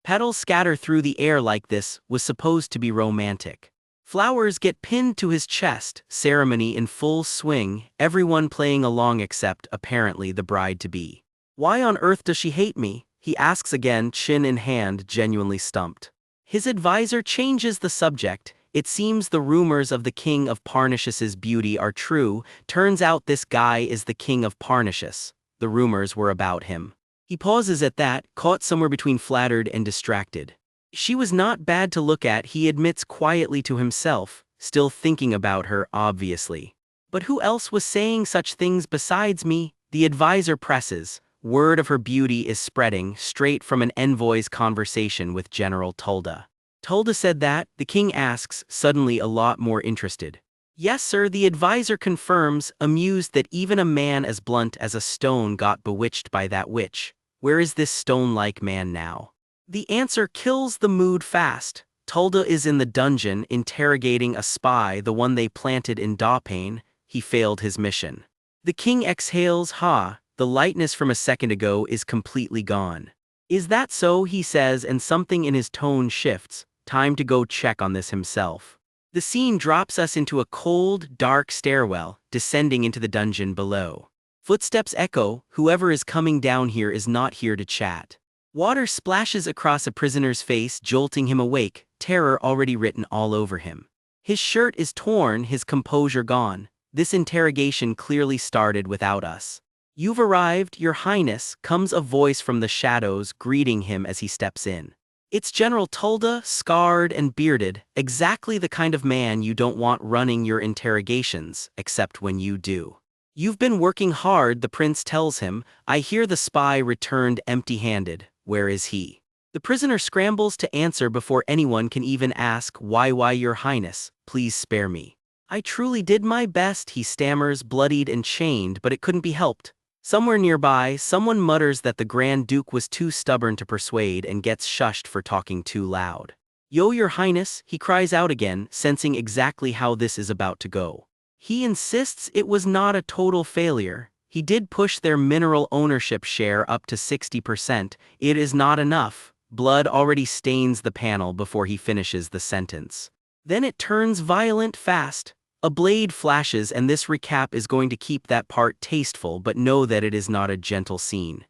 petals scatter through the air like this was supposed to be romantic. Flowers get pinned to his chest, ceremony in full swing, everyone playing along except, apparently, the bride-to-be. "Why on earth does she hate me?" he asks again, chin in hand, genuinely stumped. His advisor changes the subject. It seems the rumors of the king of Parnassus's beauty are true. Turns out this guy is the king of Parnassus. The rumors were about him. He pauses at that, caught somewhere between flattered and distracted. She was not bad to look at, he admits quietly to himself, still thinking about her, obviously. But who else was saying such things besides me? The advisor presses, word of her beauty is spreading straight from an envoy's conversation with General Tulda. Tulda said that, the king asks, suddenly a lot more interested. Yes, sir, the advisor confirms, amused that even a man as blunt as a stone got bewitched by that witch. Where is this stone-like man now? The answer kills the mood fast. Tulda is in the dungeon interrogating a spy, the one they planted in Dawpain. He failed his mission. The king exhales, the lightness from a second ago is completely gone. Is that so, he says, and something in his tone shifts. Time to go check on this himself. The scene drops us into a cold, dark stairwell, descending into the dungeon below. Footsteps echo, whoever is coming down here is not here to chat. Water splashes across a prisoner's face, jolting him awake, terror already written all over him. His shirt is torn, his composure gone. This interrogation clearly started without us. You've arrived, Your Highness, comes a voice from the shadows, greeting him as he steps in. It's General Tulda, scarred and bearded, exactly the kind of man you don't want running your interrogations, except when you do. You've been working hard, the prince tells him. I hear the spy returned empty-handed. Where is he? The prisoner scrambles to answer before anyone can even ask, why, Your Highness, please spare me. I truly did my best, he stammers, bloodied and chained, but it couldn't be helped. Somewhere nearby, someone mutters that the Grand Duke was too stubborn to persuade and gets shushed for talking too loud. Your Highness, he cries out again, sensing exactly how this is about to go. He insists it was not a total failure. He did push their mineral ownership share up to 60%. It is not enough. Blood already stains the panel before he finishes the sentence. Then it turns violent fast. A blade flashes, and this recap is going to keep that part tasteful, but know that it is not a gentle scene.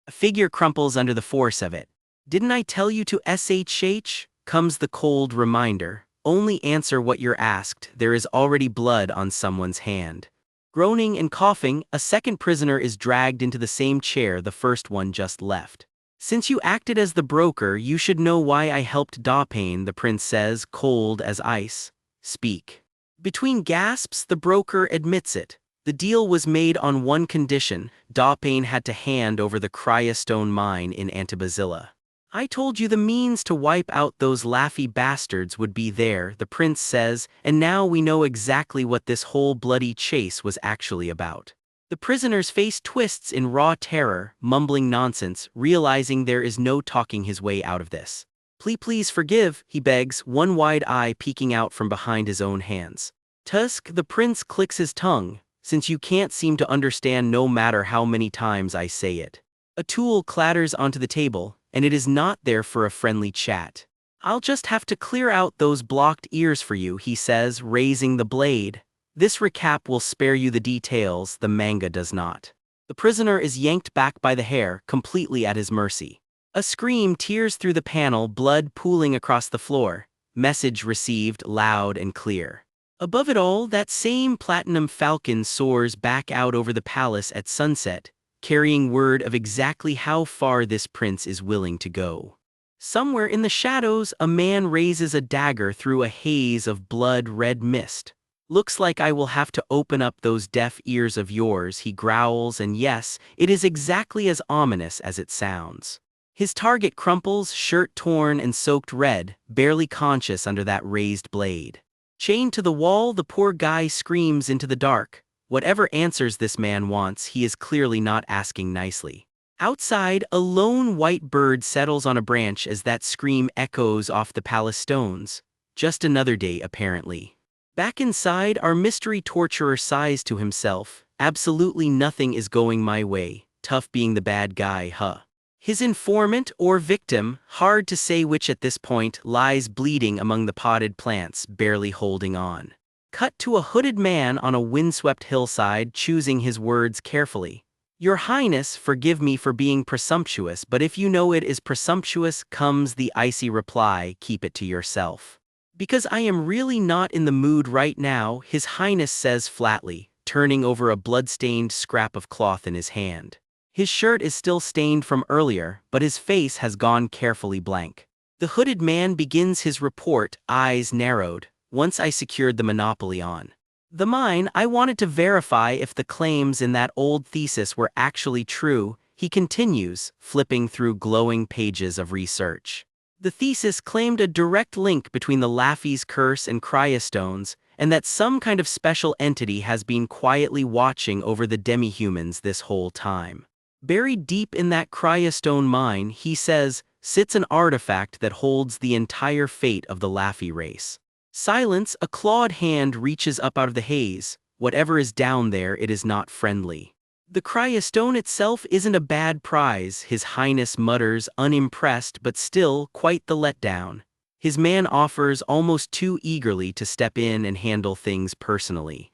A figure crumples under the force of it. Didn't I tell you to SHH? Comes the cold reminder. Only answer what you're asked. There is already blood on someone's hand. Groaning and coughing, a second prisoner is dragged into the same chair the first one just left. Since you acted as the broker, you should know why I helped Dawpain, the prince says, cold as ice. Speak. Between gasps, the broker admits it. The deal was made on one condition: Dawpain had to hand over the cryostone mine in Antibazilla. I told you the means to wipe out those laffy bastards would be there, the prince says, and now we know exactly what this whole bloody chase was actually about. The prisoner's face twists in raw terror, mumbling nonsense, realizing there is no talking his way out of this. Please forgive, he begs, one wide eye peeking out from behind his own hands. Tusk, the prince clicks his tongue, since you can't seem to understand no matter how many times I say it. A tool clatters onto the table, and it is not there for a friendly chat. I'll just have to clear out those blocked ears for you, he says, raising the blade. This recap will spare you the details, the manga does not. The prisoner is yanked back by the hair, completely at his mercy. A scream tears through the panel, blood pooling across the floor. Message received, loud and clear. Above it all, that same platinum falcon soars back out over the palace at sunset, carrying word of exactly how far this prince is willing to go. Somewhere in the shadows, a man raises a dagger through a haze of blood-red mist. Looks like I will have to open up those deaf ears of yours, he growls, and yes, it is exactly as ominous as it sounds. His target crumples, shirt torn and soaked red, barely conscious under that raised blade. Chained to the wall, the poor guy screams into the dark. Whatever answers this man wants, he is clearly not asking nicely. Outside, a lone white bird settles on a branch as that scream echoes off the palace stones. Just another day, apparently. Back inside, our mystery torturer sighs to himself. Absolutely nothing is going my way. Tough being the bad guy, huh? His informant, or victim, hard to say which at this point, lies bleeding among the potted plants, barely holding on. Cut to a hooded man on a windswept hillside, choosing his words carefully. Your Highness, forgive me for being presumptuous, but if you know it is presumptuous, comes the icy reply, keep it to yourself. Because I am really not in the mood right now, His Highness says flatly, turning over a blood-stained scrap of cloth in his hand. His shirt is still stained from earlier, but his face has gone carefully blank. The hooded man begins his report, eyes narrowed. Once I secured the monopoly on the mine, I wanted to verify if the claims in that old thesis were actually true. he continues, flipping through glowing pages of research. The thesis claimed a direct link between the Laffey's curse and cryostones, and that some kind of special entity has been quietly watching over the demi-humans this whole time. Buried deep in that cryostone mine, he says, sits an artifact that holds the entire fate of the Laffey race. Silence, a clawed hand reaches up out of the haze. Whatever is down there, it is not friendly. The cryostone itself isn't a bad prize, His Highness mutters, unimpressed but still quite the letdown. His man offers almost too eagerly to step in and handle things personally.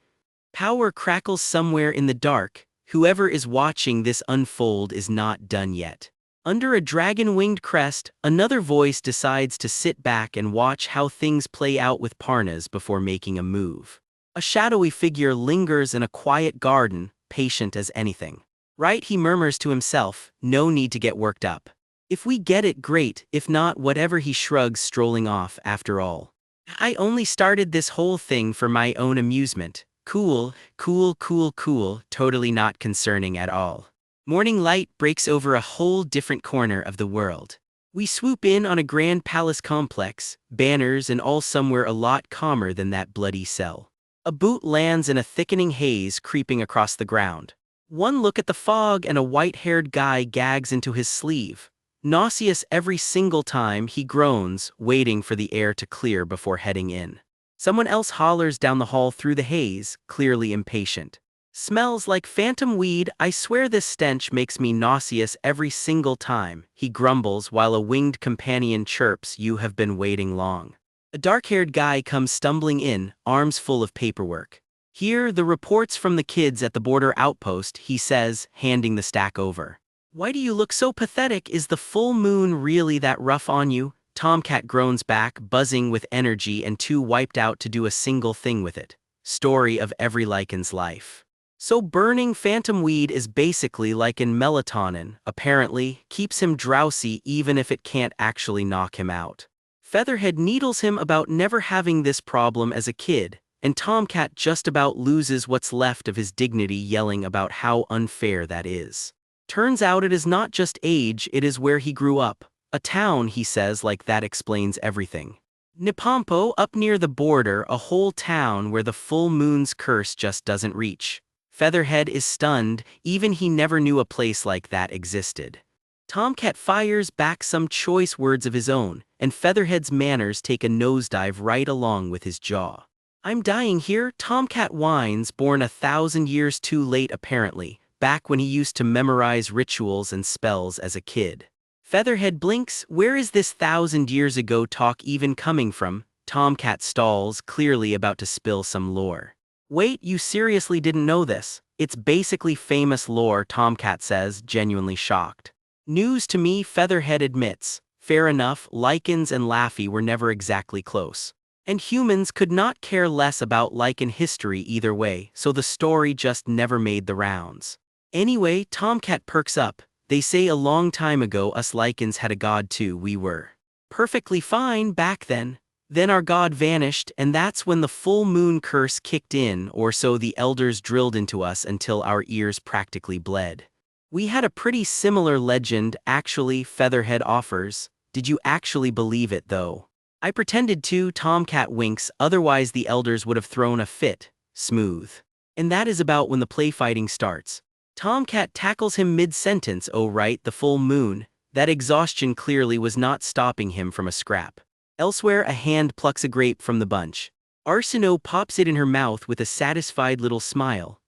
Power crackles somewhere in the dark. Whoever is watching this unfold is not done yet. Under a dragon-winged crest, another voice decides to sit back and watch how things play out with Parnas before making a move. A shadowy figure lingers in a quiet garden, patient as anything. Right, he murmurs to himself, no need to get worked up. If we get it, great, if not, whatever, he shrugs, strolling off. After all, I only started this whole thing for my own amusement. Cool, totally not concerning at all. Morning light breaks over a whole different corner of the world. We swoop in on a grand palace complex, banners and all, somewhere a lot calmer than that bloody cell. A boot lands in a thickening haze creeping across the ground. One look at the fog and a white-haired guy gags into his sleeve. Nauseous every single time, he groans, waiting for the air to clear before heading in. Someone else hollers down the hall through the haze, clearly impatient. Smells like phantom weed, I swear this stench makes me nauseous every single time, he grumbles while a winged companion chirps, you have been waiting long. A dark-haired guy comes stumbling in, arms full of paperwork. Here, the reports from the kids at the border outpost, he says, handing the stack over. Why do you look so pathetic? Is the full moon really that rough on you? Tomcat groans back, buzzing with energy and too wiped out to do a single thing with it. Story of every lichen's life. So burning phantom weed is basically like in melatonin, apparently, keeps him drowsy even if it can't actually knock him out. Featherhead needles him about never having this problem as a kid, and Tomcat just about loses what's left of his dignity, yelling about how unfair that is. Turns out it is not just age, it is where he grew up. A town, he says, like that explains everything. Nipampo, up near the border, a whole town where the full moon's curse just doesn't reach. Featherhead is stunned, even he never knew a place like that existed. Tomcat fires back some choice words of his own, and Featherhead's manners take a nosedive right along with his jaw. I'm dying here, Tomcat whines, born 1,000 years too late apparently, back when he used to memorize rituals and spells as a kid. Featherhead blinks, where is this 1,000 years ago talk even coming from? Tomcat stalls, clearly about to spill some lore. Wait, you seriously didn't know this? It's basically famous lore, Tomcat says, genuinely shocked. News to me, Featherhead admits. Fair enough, lichens and Laffey were never exactly close. And humans could not care less about lichen history either way, so the story just never made the rounds. Anyway, Tomcat perks up. They say a long time ago us lichens had a god too. We were perfectly fine back then. Then our god vanished, and that's when the full moon curse kicked in, or so the elders drilled into us until our ears practically bled. We had a pretty similar legend, actually, Featherhead offers. Did you actually believe it, though? I pretended to, Tomcat winks, otherwise the elders would have thrown a fit. Smooth. And that is about when the play fighting starts. Tomcat tackles him mid-sentence, oh right, the full moon. That exhaustion clearly was not stopping him from a scrap. Elsewhere, a hand plucks a grape from the bunch. Arsenault pops it in her mouth with a satisfied little smile.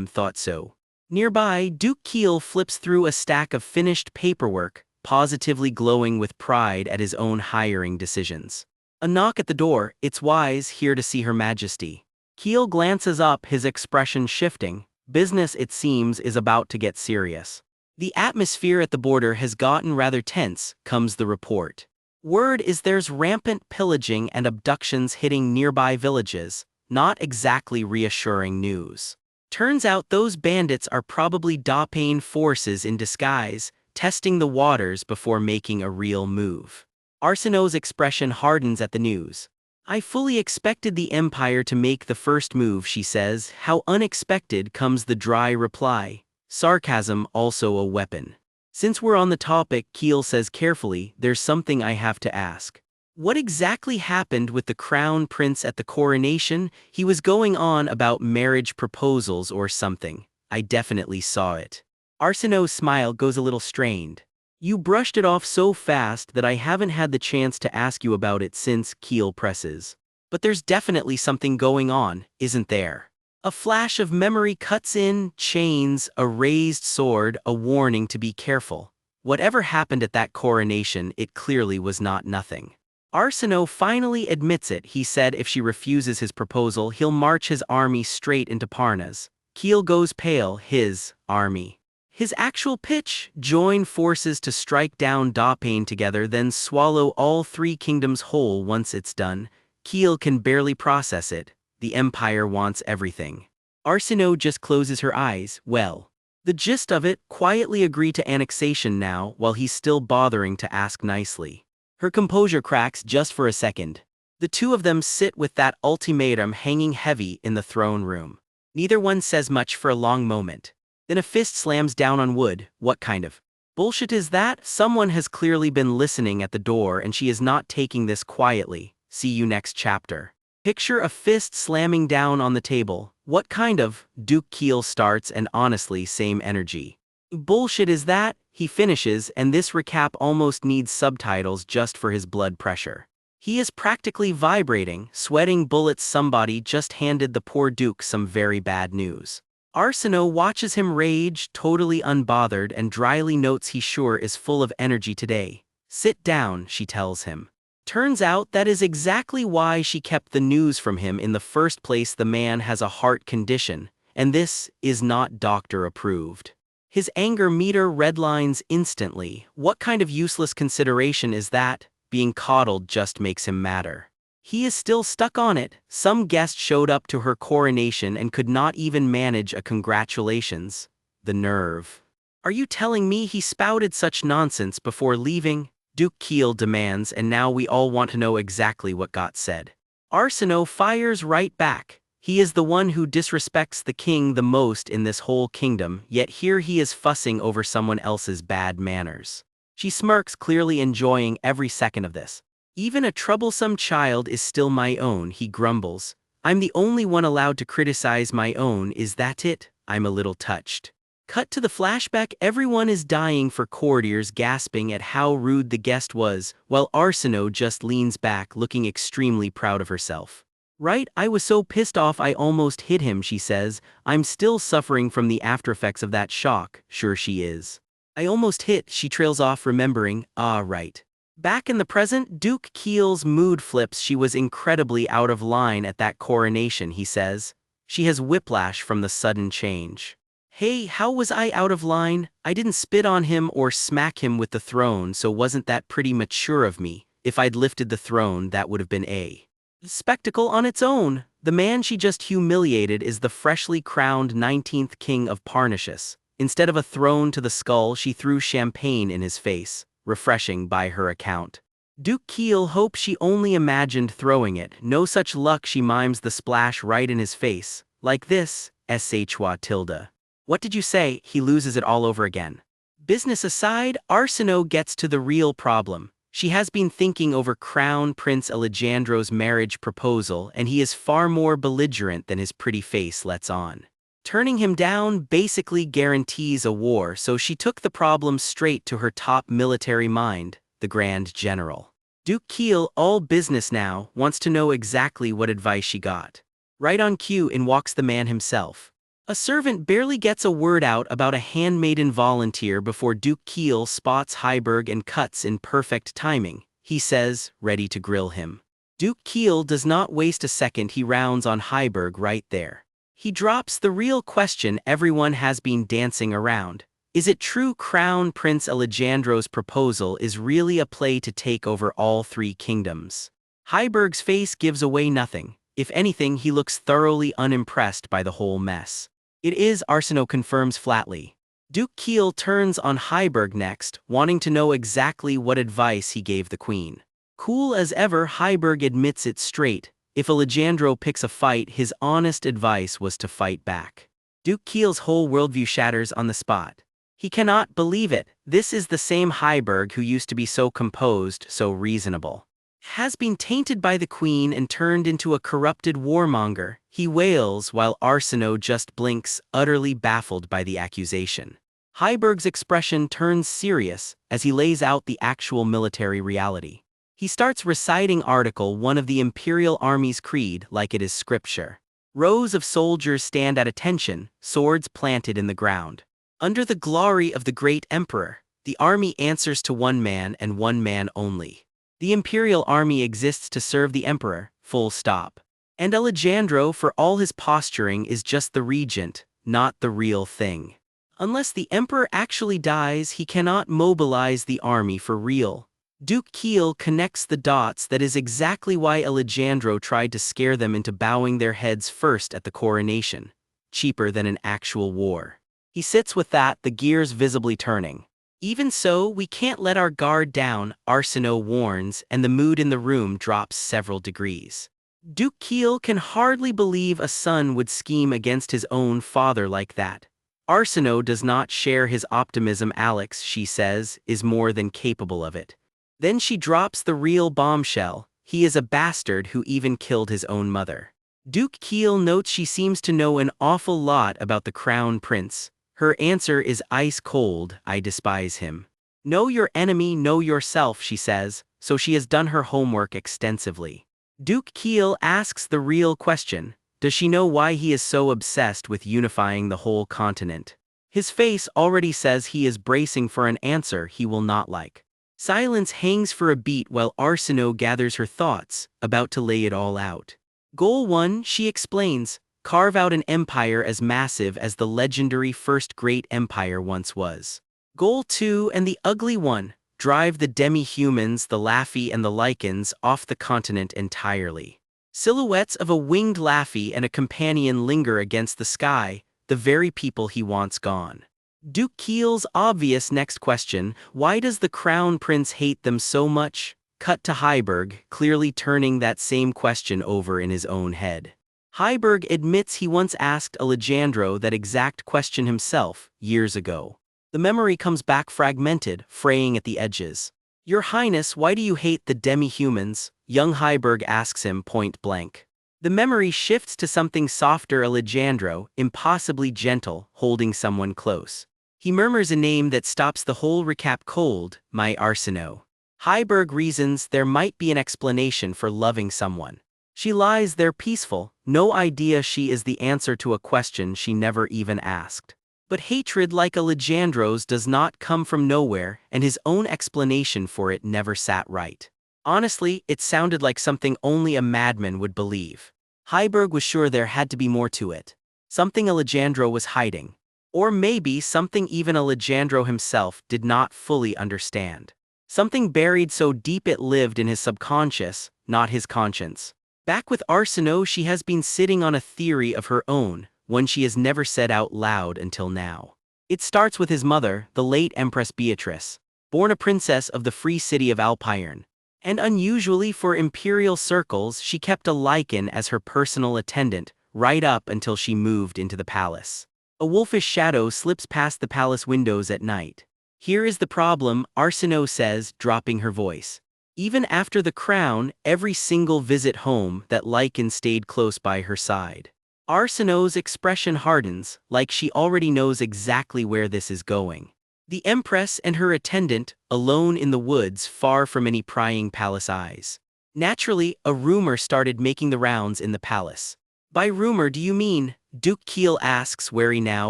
Thought so. Nearby, Duke Keel flips through a stack of finished paperwork, positively glowing with pride at his own hiring decisions. A knock at the door, it's Wise, here to see Her Majesty. Keel glances up, his expression shifting. Business, it seems, is about to get serious. The atmosphere at the border has gotten rather tense, comes the report. Word is there's rampant pillaging and abductions hitting nearby villages, not exactly reassuring news. Turns out those bandits are probably Dapane forces in disguise, testing the waters before making a real move. Arsenault's expression hardens at the news. I fully expected the Empire to make the first move, she says. How unexpected, comes the dry reply. Sarcasm also a weapon. Since we're on the topic, Keel says carefully, there's something I have to ask. What exactly happened with the crown prince at the coronation? He was going on about marriage proposals or something. I definitely saw it. Arsinoe's smile goes a little strained. You brushed it off so fast that I haven't had the chance to ask you about it since, Keel presses. But there's definitely something going on, isn't there? A flash of memory cuts in, chains, a raised sword, a warning to be careful. Whatever happened at that coronation, it clearly was not nothing. Arsinoe finally admits it. He said if she refuses his proposal, he'll march his army straight into Parnas. Keel goes pale, his army. His actual pitch: join forces to strike down Dapane together, then swallow all three kingdoms whole. Once it's done, Keel can barely process it. The Empire wants everything. Arsinoe just closes her eyes. Well, the gist of it: quietly agree to annexation now while he's still bothering to ask nicely. Her composure cracks just for a second. The two of them sit with that ultimatum hanging heavy in the throne room. Neither one says much for a long moment. Then a fist slams down on wood. What kind of bullshit is that? Someone has clearly been listening at the door and she is not taking this quietly. See you next chapter. Picture a fist slamming down on the table. What kind of? Duke Keel starts, and honestly, same energy. Bullshit is that? He finishes, and this recap almost needs subtitles just for his blood pressure. He is practically vibrating, sweating bullets. Somebody just handed the poor Duke some very bad news. Arsinoe watches him rage, totally unbothered, and dryly notes he sure is full of energy today. Sit down, she tells him. Turns out that is exactly why she kept the news from him in the first place. The man has a heart condition, and this is not doctor approved. His anger meter redlines instantly. What kind of useless consideration is that? Being coddled just makes him madder. He is still stuck on it. Some guest showed up to her coronation and could not even manage a congratulations. The nerve. Are you telling me he spouted such nonsense before leaving? Duke Keel demands, and now we all want to know exactly what got said. Arsinoe fires right back. He is the one who disrespects the king the most in this whole kingdom, yet here he is fussing over someone else's bad manners. She smirks, clearly enjoying every second of this. Even a troublesome child is still my own, he grumbles. I'm the only one allowed to criticize my own, is that it? I'm a little touched. Cut to the flashback. Everyone is dying for courtiers, gasping at how rude the guest was, while Arsinoe just leans back, looking extremely proud of herself. Right, I was so pissed off I almost hit him, she says. I'm still suffering from the aftereffects of that shock. Sure she is. I almost hit, she trails off, remembering. Ah, right. Back in the present, Duke Keel's mood flips. She was incredibly out of line at that coronation, he says. She has whiplash from the sudden change. Hey, how was I out of line? I didn't spit on him or smack him with the throne, so wasn't that pretty mature of me? If I'd lifted the throne, that would have been a spectacle on its own. The man she just humiliated is the freshly crowned 19th king of Parnassus. Instead of a throne to the skull, she threw champagne in his face. Refreshing by her account. Duke Keel hopes she only imagined throwing it. No such luck. She mimes the splash right in his face. Like this, shwa tilde. What did you say? He loses it all over again. Business aside, Arsinoe gets to the real problem. She has been thinking over Crown Prince Alejandro's marriage proposal, and he is far more belligerent than his pretty face lets on. Turning him down basically guarantees a war, so she took the problem straight to her top military mind, the Grand General. Duke Keel, all business now, wants to know exactly what advice she got. Right on cue, in walks the man himself. A servant barely gets a word out about a handmaiden volunteer before Duke Keel spots Heiberg and cuts in perfect timing. He says, ready to grill him. Duke Keel does not waste a second. He rounds on Heiberg right there. He drops the real question everyone has been dancing around. Is it true Crown Prince Alejandro's proposal is really a play to take over all three kingdoms? Heiberg's face gives away nothing. If anything, he looks thoroughly unimpressed by the whole mess. It is, Arsinoe confirms flatly. Duke Keel turns on Heiberg next, wanting to know exactly what advice he gave the queen. Cool as ever, Heiberg admits it straight. If Alejandro picks a fight, his honest advice was to fight back. Duke Keel's whole worldview shatters on the spot. He cannot believe it. This is the same Heiberg who used to be so composed, so reasonable. Has been tainted by the queen and turned into a corrupted warmonger, he wails while Arsinoe just blinks, utterly baffled by the accusation. Heiberg's expression turns serious as he lays out the actual military reality. He starts reciting Article 1 of the Imperial Army's creed like it is scripture. Rows of soldiers stand at attention, swords planted in the ground. Under the glory of the great emperor, the army answers to one man and one man only. The imperial army exists to serve the emperor, full stop. And Alejandro, for all his posturing, is just the regent, not the real thing. Unless the emperor actually dies, he cannot mobilize the army for real. Duke Keel connects the dots. That is exactly why Alejandro tried to scare them into bowing their heads first at the coronation. Cheaper than an actual war. He sits with that, the gears visibly turning. Even so, we can't let our guard down, Arsinoe warns, and the mood in the room drops several degrees. Duke Keel can hardly believe a son would scheme against his own father like that. Arsinoe does not share his optimism. Alex, she says, is more than capable of it. Then she drops the real bombshell. He is a bastard who even killed his own mother. Duke Keel notes she seems to know an awful lot about the crown prince. Her answer is ice cold. I despise him. Know your enemy, know yourself, she says, so she has done her homework extensively. Duke Keel asks the real question. Does she know why he is so obsessed with unifying the whole continent? His face already says he is bracing for an answer he will not like. Silence hangs for a beat while Arsinoe gathers her thoughts, about to lay it all out. Goal 1, she explains, carve out an empire as massive as the legendary First Great Empire once was. Goal 2, and the ugly one, drive the demi-humans, the Laffy and the Lycans off the continent entirely. Silhouettes of a winged Laffy and a companion linger against the sky, the very people he wants gone. Duke Keel's obvious next question, why does the crown prince hate them so much? Cut to Heiberg, clearly turning that same question over in his own head. Heiberg admits he once asked Alejandro that exact question himself, years ago. The memory comes back fragmented, fraying at the edges. Your Highness, why do you hate the demi-humans? Young Heiberg asks him point blank. The memory shifts to something softer. Alejandro, impossibly gentle, holding someone close. He murmurs a name that stops the whole recap cold, my Arsinoe. Heiberg reasons there might be an explanation for loving someone. She lies there peaceful, no idea she is the answer to a question she never even asked. But hatred like Alejandro's does not come from nowhere, and his own explanation for it never sat right. Honestly, it sounded like something only a madman would believe. Heiberg was sure there had to be more to it. Something Alejandro was hiding. Or maybe something even Alejandro himself did not fully understand. Something buried so deep it lived in his subconscious, not his conscience. Back with Arsinoe, she has been sitting on a theory of her own, one she has never said out loud until now. It starts with his mother, the late Empress Beatrice, born a princess of the free city of Alpirn. And unusually for imperial circles, she kept a Lycan as her personal attendant, right up until she moved into the palace. A wolfish shadow slips past the palace windows at night. Here is the problem, Arsinoe says, dropping her voice. Even after the crown, every single visit home, that Lycan stayed close by her side. Arsinoe's expression hardens, like she already knows exactly where this is going. The Empress and her attendant, alone in the woods far from any prying palace eyes. Naturally, a rumor started making the rounds in the palace. By rumor, do you mean? Duke Keel asks, wary now,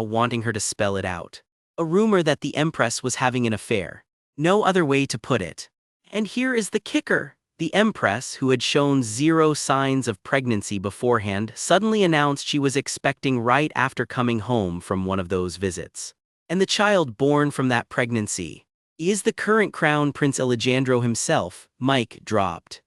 wanting her to spell it out. A rumor that the Empress was having an affair. No other way to put it. And here is the kicker. The Empress, who had shown zero signs of pregnancy beforehand, suddenly announced she was expecting right after coming home from one of those visits. And the child born from that pregnancy is the current crown prince Alejandro himself. Mic dropped.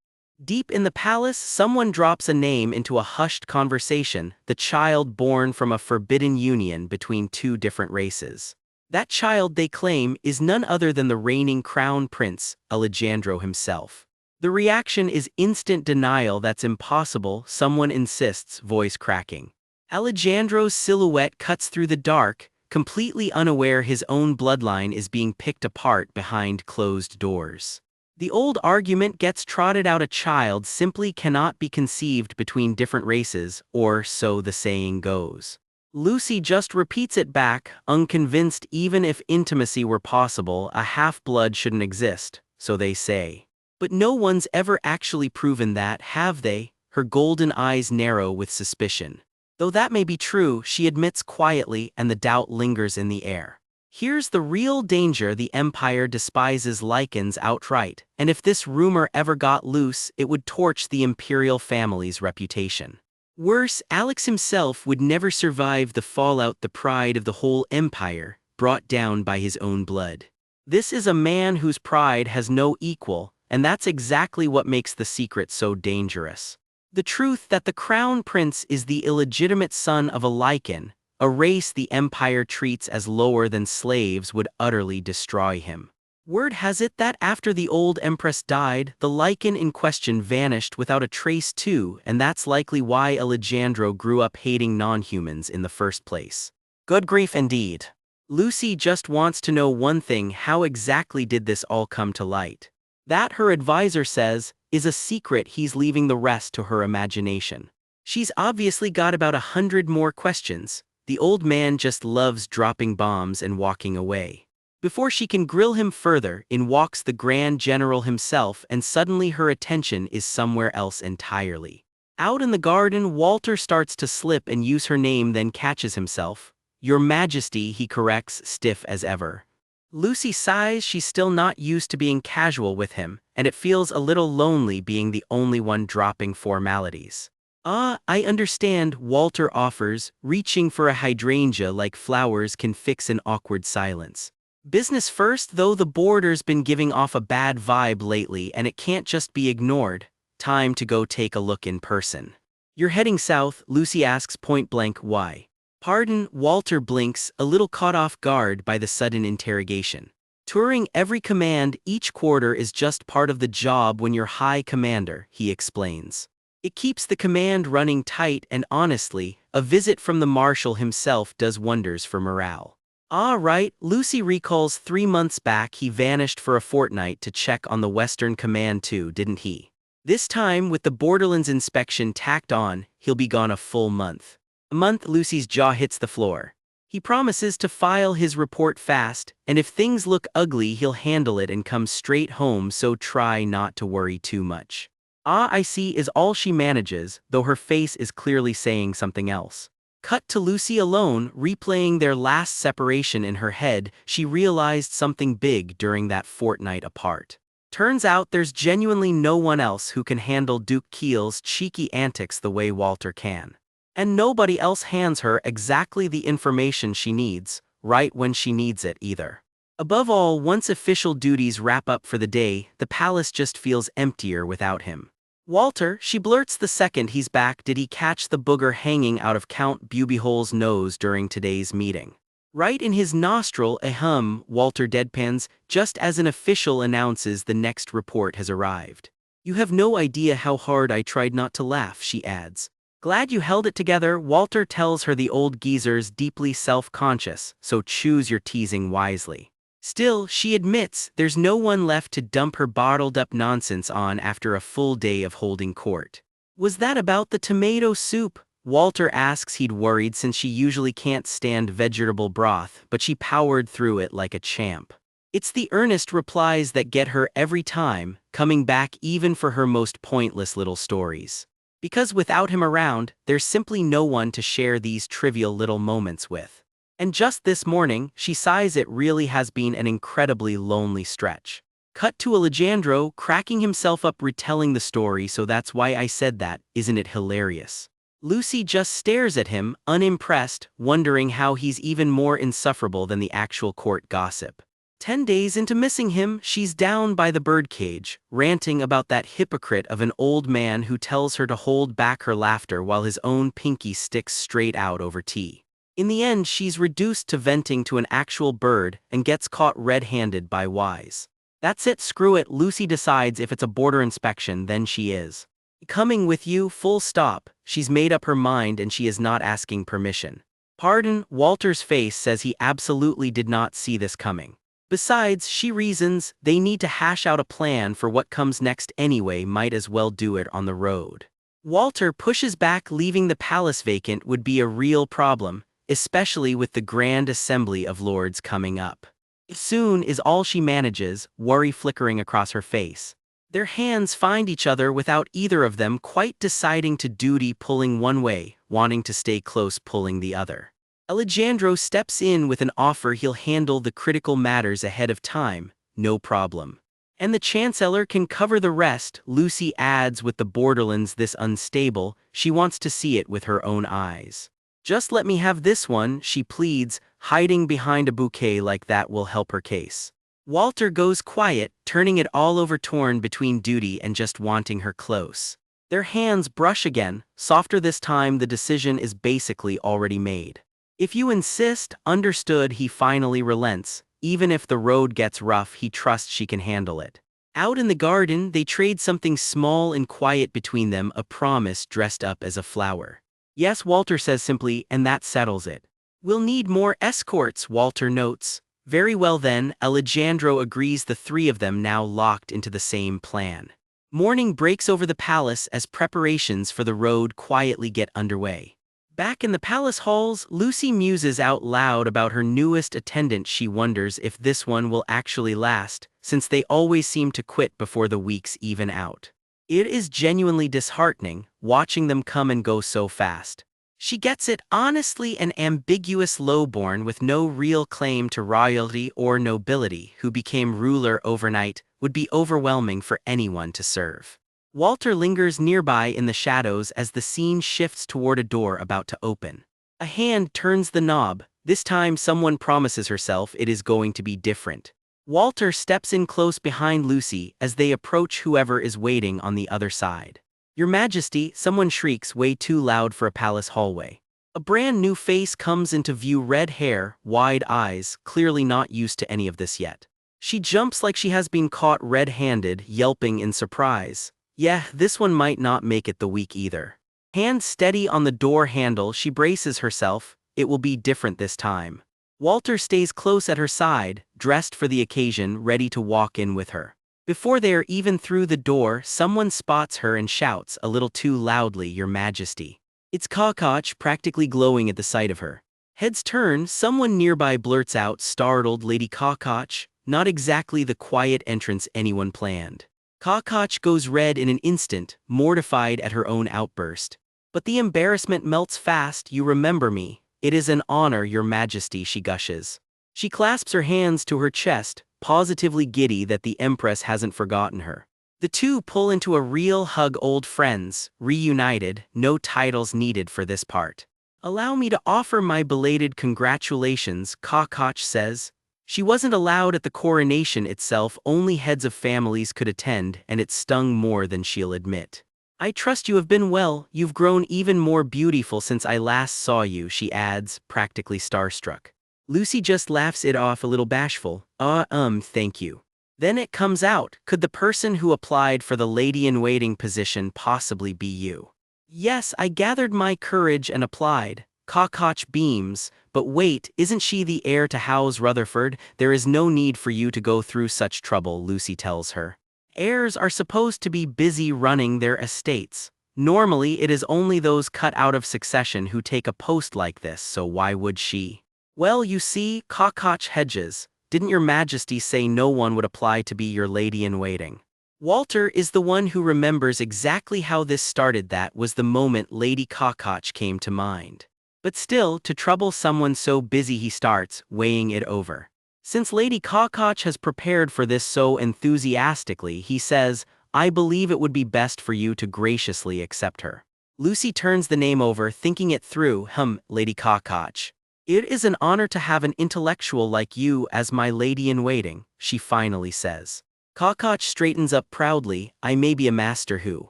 Deep in the palace, someone drops a name into a hushed conversation, the child born from a forbidden union between two different races. That child, they claim, is none other than the reigning crown prince, Alejandro himself. The reaction is instant denial. That's impossible, someone insists, voice cracking. Alejandro's silhouette cuts through the dark, completely unaware his own bloodline is being picked apart behind closed doors. The old argument gets trotted out: a child simply cannot be conceived between different races, or so the saying goes. Lucy just repeats it back, unconvinced. Even if intimacy were possible, a half-blood shouldn't exist, so they say. But no one's ever actually proven that, have they? Her golden eyes narrow with suspicion. Though that may be true, she admits quietly, and the doubt lingers in the air. Here's the real danger: the Empire despises lichens outright, and if this rumor ever got loose, it would torch the imperial family's reputation. Worse, Alex himself would never survive the fallout, the pride of the whole empire, brought down by his own blood. This is a man whose pride has no equal, and that's exactly what makes the secret so dangerous. The truth that the crown prince is the illegitimate son of a lichen, a race the empire treats as lower than slaves, would utterly destroy him. Word has it that after the old empress died, the lichen in question vanished without a trace too, and that's likely why Alejandro grew up hating non-humans in the first place. Good grief indeed. Lucy just wants to know one thing: how exactly did this all come to light? That, her advisor says, is a secret. He's leaving the rest to her imagination. She's obviously got about 100 more questions. The old man just loves dropping bombs and walking away. Before she can grill him further, in walks the Grand General himself, and suddenly her attention is somewhere else entirely. Out in the garden, Walter starts to slip and use her name, then catches himself. "Your Majesty," he corrects, stiff as ever. Lucy sighs. She's still not used to being casual with him, and it feels a little lonely being the only one dropping formalities. "Ah, I understand," Walter offers, reaching for a hydrangea like flowers can fix an awkward silence. "Business first, though. The border's been giving off a bad vibe lately, and it can't just be ignored. Time to go take a look in person." "You're heading south?" Lucy asks point blank. "Why?" "Pardon," Walter blinks, a little caught off guard by the sudden interrogation. "Touring every command each quarter is just part of the job when you're high commander," he explains. "It keeps the command running tight, and honestly, a visit from the marshal himself does wonders for morale." "Ah, right." Lucy recalls 3 months back he vanished for a fortnight to check on the Western Command too, didn't he? This time, with the Borderlands inspection tacked on, he'll be gone a full month. A month? Lucy's jaw hits the floor. He promises to file his report fast, and if things look ugly he'll handle it and come straight home, so try not to worry too much. "Ah, I see," is all she manages, though her face is clearly saying something else. Cut to Lucy alone, replaying their last separation in her head. She realized something big during that fortnight apart. Turns out there's genuinely no one else who can handle Duke Keel's cheeky antics the way Walter can. And nobody else hands her exactly the information she needs, right when she needs it either. Above all, once official duties wrap up for the day, the palace just feels emptier without him. "Walter," she blurts the second he's back, "did he catch the booger hanging out of Count Bubbyhole's nose during today's meeting?" "Right in his nostril, ahem," Walter deadpans, just as an official announces the next report has arrived. "You have no idea how hard I tried not to laugh," she adds. "Glad you held it together," Walter tells her. The old geezer's deeply self-conscious, so choose your teasing wisely. Still, she admits, there's no one left to dump her bottled-up nonsense on after a full day of holding court. "Was that about the tomato soup?" Walter asks. He'd worried, since she usually can't stand vegetable broth, but she powered through it like a champ. It's the earnest replies that get her every time, coming back even for her most pointless little stories. Because without him around, there's simply no one to share these trivial little moments with. And just this morning, she sighs. It really has been an incredibly lonely stretch. Cut to Alejandro, cracking himself up retelling the story. "So that's why I said that, isn't it hilarious?" Lucy just stares at him, unimpressed, wondering how he's even more insufferable than the actual court gossip. 10 days into missing him, she's down by the birdcage, ranting about that hypocrite of an old man who tells her to hold back her laughter while his own pinky sticks straight out over tea. In the end, she's reduced to venting to an actual bird and gets caught red-handed by Wise. That's it, screw it, Lucy decides if it's a border inspection, then she is. Coming with you, full stop. She's made up her mind and she is not asking permission. Pardon, Walter's face says he absolutely did not see this coming. Besides, she reasons, they need to hash out a plan for what comes next anyway, might as well do it on the road. Walter pushes back, leaving the palace vacant would be a real problem, especially with the grand assembly of lords coming up. Soon is all she manages, worry flickering across her face. Their hands find each other without either of them quite deciding to duty, pulling one way, wanting to stay close, pulling the other. Alejandro steps in with an offer he'll handle the critical matters ahead of time, no problem. And the Chancellor can cover the rest, Lucy adds, with the borderlands this unstable, she wants to see it with her own eyes. Just let me have this one, she pleads, hiding behind a bouquet like that will help her case. Walter goes quiet, turning it all over, torn between duty and just wanting her close. Their hands brush again, softer this time. The decision is basically already made. If you insist, understood. He finally relents. Even if the road gets rough, he trusts she can handle it. Out in the garden, they trade something small and quiet between them, a promise dressed up as a flower. Yes, Walter says simply, and that settles it. We'll need more escorts, Walter notes. Very well then, Alejandro agrees, the three of them now locked into the same plan. Morning breaks over the palace as preparations for the road quietly get underway. Back in the palace halls, Lucy muses out loud about her newest attendant. She wonders if this one will actually last, since they always seem to quit before the weeks even out. It is genuinely disheartening, watching them come and go so fast. She gets it, honestly, an ambiguous lowborn with no real claim to royalty or nobility who became ruler overnight would be overwhelming for anyone to serve. Walter lingers nearby in the shadows as the scene shifts toward a door about to open. A hand turns the knob. This time someone promises herself it is going to be different. Walter steps in close behind Lucy as they approach whoever is waiting on the other side. Your Majesty, someone shrieks, way too loud for a palace hallway. A brand new face comes into view, red hair, wide eyes, clearly not used to any of this yet. She jumps like she has been caught red-handed, yelping in surprise. Yeah, this one might not make it the week either. Hand steady on the door handle, she braces herself. It will be different this time. Walter stays close at her side, dressed for the occasion, ready to walk in with her. Before they are even through the door, someone spots her and shouts a little too loudly, Your Majesty. It's Kakach, practically glowing at the sight of her. Heads turn, someone nearby blurts out, startled, Lady Kakach, not exactly the quiet entrance anyone planned. Kakach goes red in an instant, mortified at her own outburst. But the embarrassment melts fast. You remember me. It is an honor, Your Majesty, she gushes. She clasps her hands to her chest, positively giddy that the Empress hasn't forgotten her. The two pull into a real hug, old friends, reunited, no titles needed for this part. Allow me to offer my belated congratulations, Kakach says. She wasn't allowed at the coronation itself, only heads of families could attend, and it stung more than she'll admit. I trust you have been well. You've grown even more beautiful since I last saw you, she adds, practically starstruck. Lucy just laughs it off, a little bashful. Thank you. Then it comes out, could the person who applied for the lady-in-waiting position possibly be you? Yes, I gathered my courage and applied. Kakach beams, but wait, isn't she the heir to House Rutherford? There is no need for you to go through such trouble, Lucy tells her. Heirs are supposed to be busy running their estates. Normally it is only those cut out of succession who take a post like this, so why would she? Well, you see, Kakach hedges. Didn't Your Majesty say no one would apply to be your lady-in-waiting? Walter is the one who remembers exactly how this started. That was the moment Lady Kakach came to mind. But still, to trouble someone so busy, he starts, weighing it over. Since Lady Kakach has prepared for this so enthusiastically, he says, I believe it would be best for you to graciously accept her. Lucy turns the name over, thinking it through. Lady Kakach. It is an honor to have an intellectual like you as my lady-in-waiting, she finally says. Kakach straightens up proudly. I may be a master who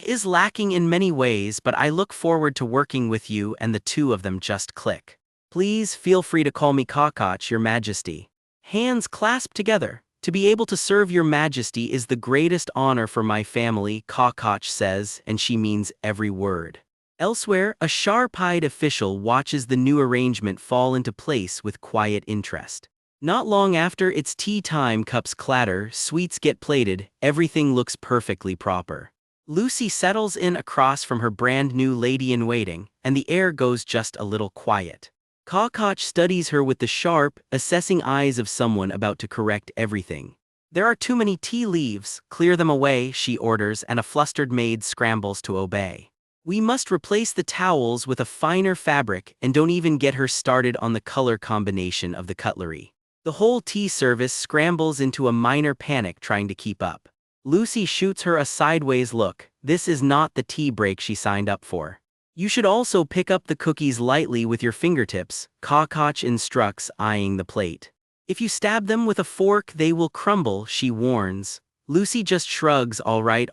is lacking in many ways, but I look forward to working with you, and the two of them just click. Please feel free to call me Kakach, Your Majesty. Hands clasp together. To be able to serve your majesty is the greatest honor for my family, Kakach says, and she means every word. Elsewhere, a sharp-eyed official watches the new arrangement fall into place with quiet interest. Not long after it's tea time, cups clatter, sweets get plated, everything looks perfectly proper. Lucy settles in across from her brand-new lady-in-waiting, and the air goes just a little quiet. Kakach studies her with the sharp, assessing eyes of someone about to correct everything. There are too many tea leaves, clear them away, she orders, and a flustered maid scrambles to obey. We must replace the towels with a finer fabric, and don't even get her started on the color combination of the cutlery. The whole tea service scrambles into a minor panic trying to keep up. Lucy shoots her a sideways look. This is not the tea break she signed up for. You should also pick up the cookies lightly with your fingertips, Kakach instructs, eyeing the plate. If you stab them with a fork, they will crumble, she warns. Lucy just shrugs. All right,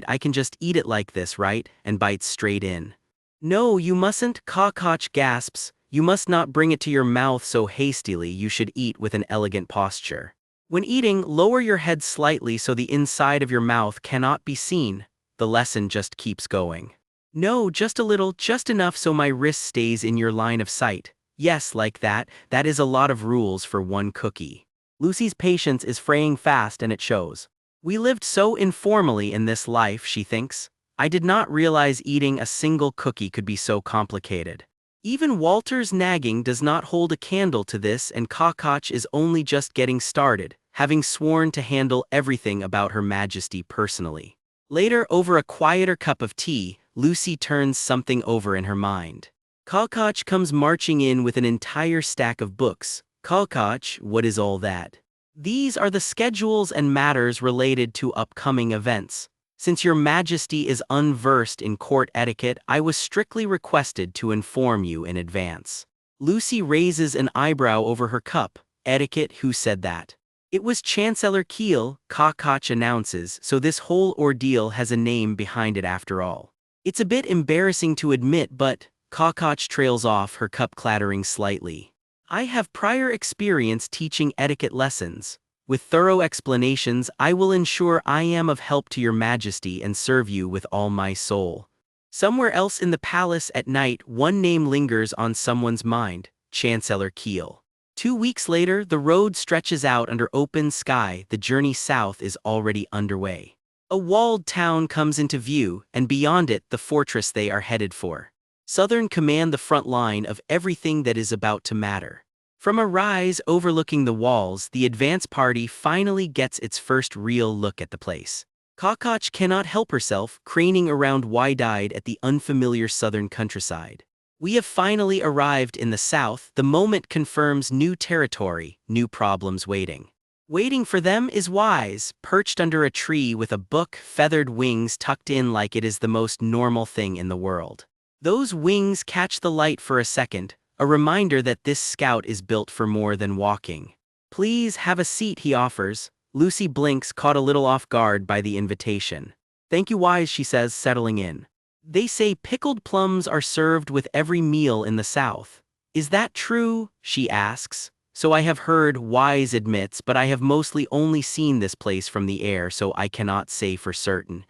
I can just eat it like this, right? And bites straight in. No, you mustn't, Kakach gasps. You must not bring it to your mouth so hastily. You should eat with an elegant posture. When eating, lower your head slightly so the inside of your mouth cannot be seen. The lesson just keeps going. No, just a little, just enough so my wrist stays in your line of sight. Yes, like that. That is a lot of rules for one cookie. Lucy's patience is fraying fast, and it shows. We lived so informally in this life, she thinks. I did not realize eating a single cookie could be so complicated. Even Walter's nagging does not hold a candle to this, and Kakach is only just getting started, having sworn to handle everything about Her Majesty personally. Later, over a quieter cup of tea, Lucy turns something over in her mind. Kakach comes marching in with an entire stack of books. Kakach, what is all that? These are the schedules and matters related to upcoming events. Since your majesty is unversed in court etiquette, I was strictly requested to inform you in advance. Lucy raises an eyebrow over her cup. Etiquette, who said that? It was Chancellor Kiel, Kakach announces, so this whole ordeal has a name behind it after all. It's a bit embarrassing to admit, but Kakach trails off, her cup clattering slightly. I have prior experience teaching etiquette lessons. With thorough explanations, I will ensure I am of help to your majesty and serve you with all my soul. Somewhere else in the palace at night, one name lingers on someone's mind, Chancellor Kiel. 2 weeks later, the road stretches out under open sky. The journey south is already underway. A walled town comes into view, and beyond it, the fortress they are headed for. Southern command the front line of everything that is about to matter. From a rise overlooking the walls, the advance party finally gets its first real look at the place. Kakach cannot help herself, craning around wide-eyed at the unfamiliar southern countryside. We have finally arrived in the south. The moment confirms new territory, new problems waiting. Waiting for them is Wise, perched under a tree with a book, feathered wings tucked in like it is the most normal thing in the world. Those wings catch the light for a second, a reminder that this scout is built for more than walking. Please have a seat, he offers. Lucy blinks, caught a little off guard by the invitation. Thank you, Wise, she says, settling in. They say pickled plums are served with every meal in the South. Is that true? She asks. So I have heard, Wise admits, but I have mostly only seen this place from the air, so I cannot say for certain.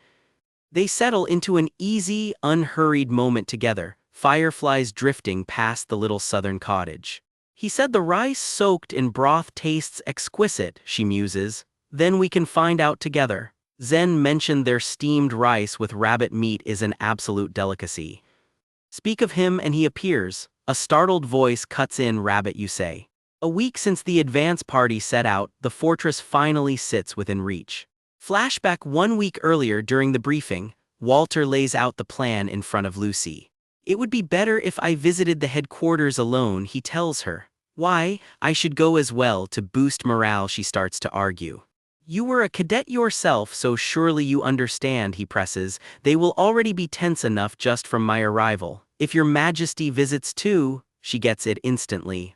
They settle into an easy, unhurried moment together, fireflies drifting past the little southern cottage. He said the rice soaked in broth tastes exquisite, she muses. Then we can find out together. Zen mentioned their steamed rice with rabbit meat is an absolute delicacy. Speak of him and he appears. A startled voice cuts in, rabbit, you say. A week since the advance party set out, the fortress finally sits within reach. Flashback 1 week earlier during the briefing, Walter lays out the plan in front of Lucy. It would be better if I visited the headquarters alone, he tells her. Why, I should go as well to boost morale, she starts to argue. You were a cadet yourself, so surely you understand, he presses. They will already be tense enough just from my arrival. If your majesty visits too, she gets it instantly.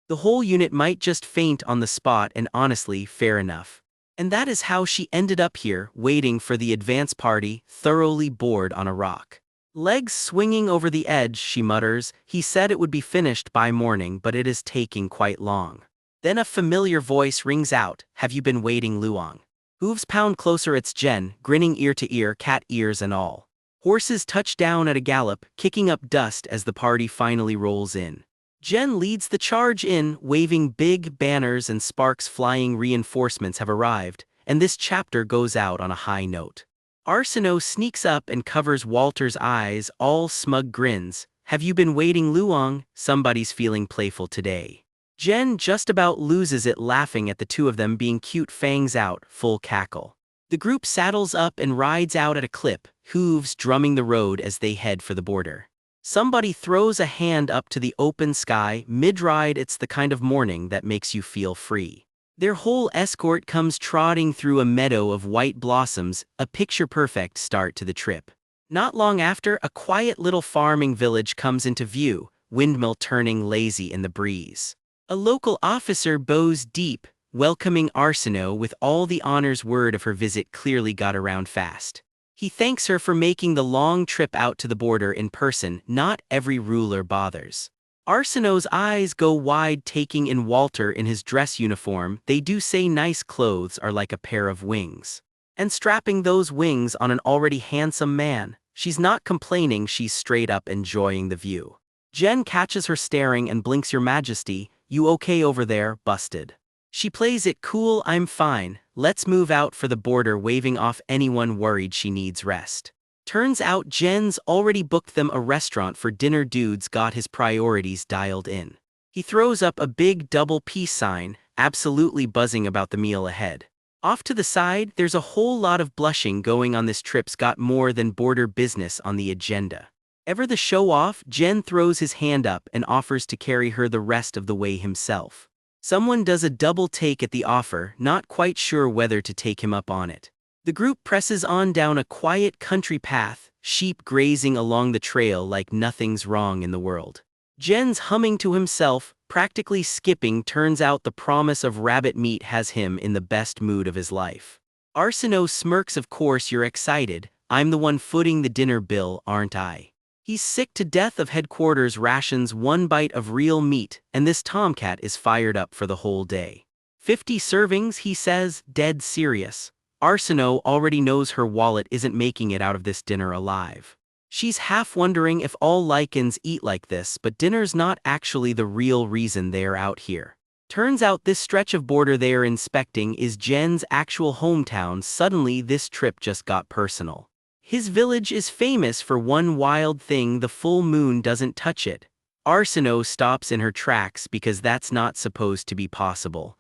The whole unit might just faint on the spot, and honestly, fair enough. And that is how she ended up here, waiting for the advance party, thoroughly bored on a rock. Legs swinging over the edge, she mutters. He said it would be finished by morning, but it is taking quite long. Then a familiar voice rings out, "Have you been waiting, Luong?" Hooves pound closer, it's Jen, grinning ear to ear, cat ears and all. Horses touch down at a gallop, kicking up dust as the party finally rolls in. Jen leads the charge in, waving big banners and sparks flying. Reinforcements have arrived, and this chapter goes out on a high note. Arsino sneaks up and covers Walter's eyes, all smug grins. "Have you been waiting, Luong? Somebody's feeling playful today." Jen just about loses it laughing at the two of them being cute, fangs out, full cackle. The group saddles up and rides out at a clip, hooves drumming the road as they head for the border. Somebody throws a hand up to the open sky mid-ride. It's the kind of morning that makes you feel free. Their whole escort comes trotting through a meadow of white blossoms, a picture-perfect start to the trip. Not long after, a quiet little farming village comes into view, windmill turning lazy in the breeze. A local officer bows deep, welcoming Arsino with all the honors. Word of her visit clearly got around fast. He thanks her for making the long trip out to the border in person. Not every ruler bothers. Arsino's eyes go wide, taking in Walter in his dress uniform. They do say nice clothes are like a pair of wings. And strapping those wings on an already handsome man. She's not complaining, she's straight up enjoying the view. Jen catches her staring and blinks. "Your Majesty, you okay over there, busted?" She plays it cool, "I'm fine, let's move out for the border," waving off anyone worried she needs rest. Turns out Jen's already booked them a restaurant for dinner. Dude's got his priorities dialed in. He throws up a big double peace sign, absolutely buzzing about the meal ahead. Off to the side, there's a whole lot of blushing going on. This trip's got more than border business on the agenda. Ever the show-off, Jen throws his hand up and offers to carry her the rest of the way himself. Someone does a double take at the offer, not quite sure whether to take him up on it. The group presses on down a quiet country path, sheep grazing along the trail like nothing's wrong in the world. Jen's humming to himself, practically skipping. Turns out the promise of rabbit meat has him in the best mood of his life. Arsino smirks. "Of course you're excited, I'm the one footing the dinner bill, aren't I?" He's sick to death of headquarters rations, one bite of real meat, and this tomcat is fired up for the whole day. 50 servings, he says, dead serious. Arsino already knows her wallet isn't making it out of this dinner alive. She's half wondering if all lichens eat like this, but dinner's not actually the real reason they're out here. Turns out this stretch of border they're inspecting is Jen's actual hometown. Suddenly this trip just got personal. His village is famous for one wild thing: the full moon doesn't touch it. Arsino stops in her tracks because that's not supposed to be possible.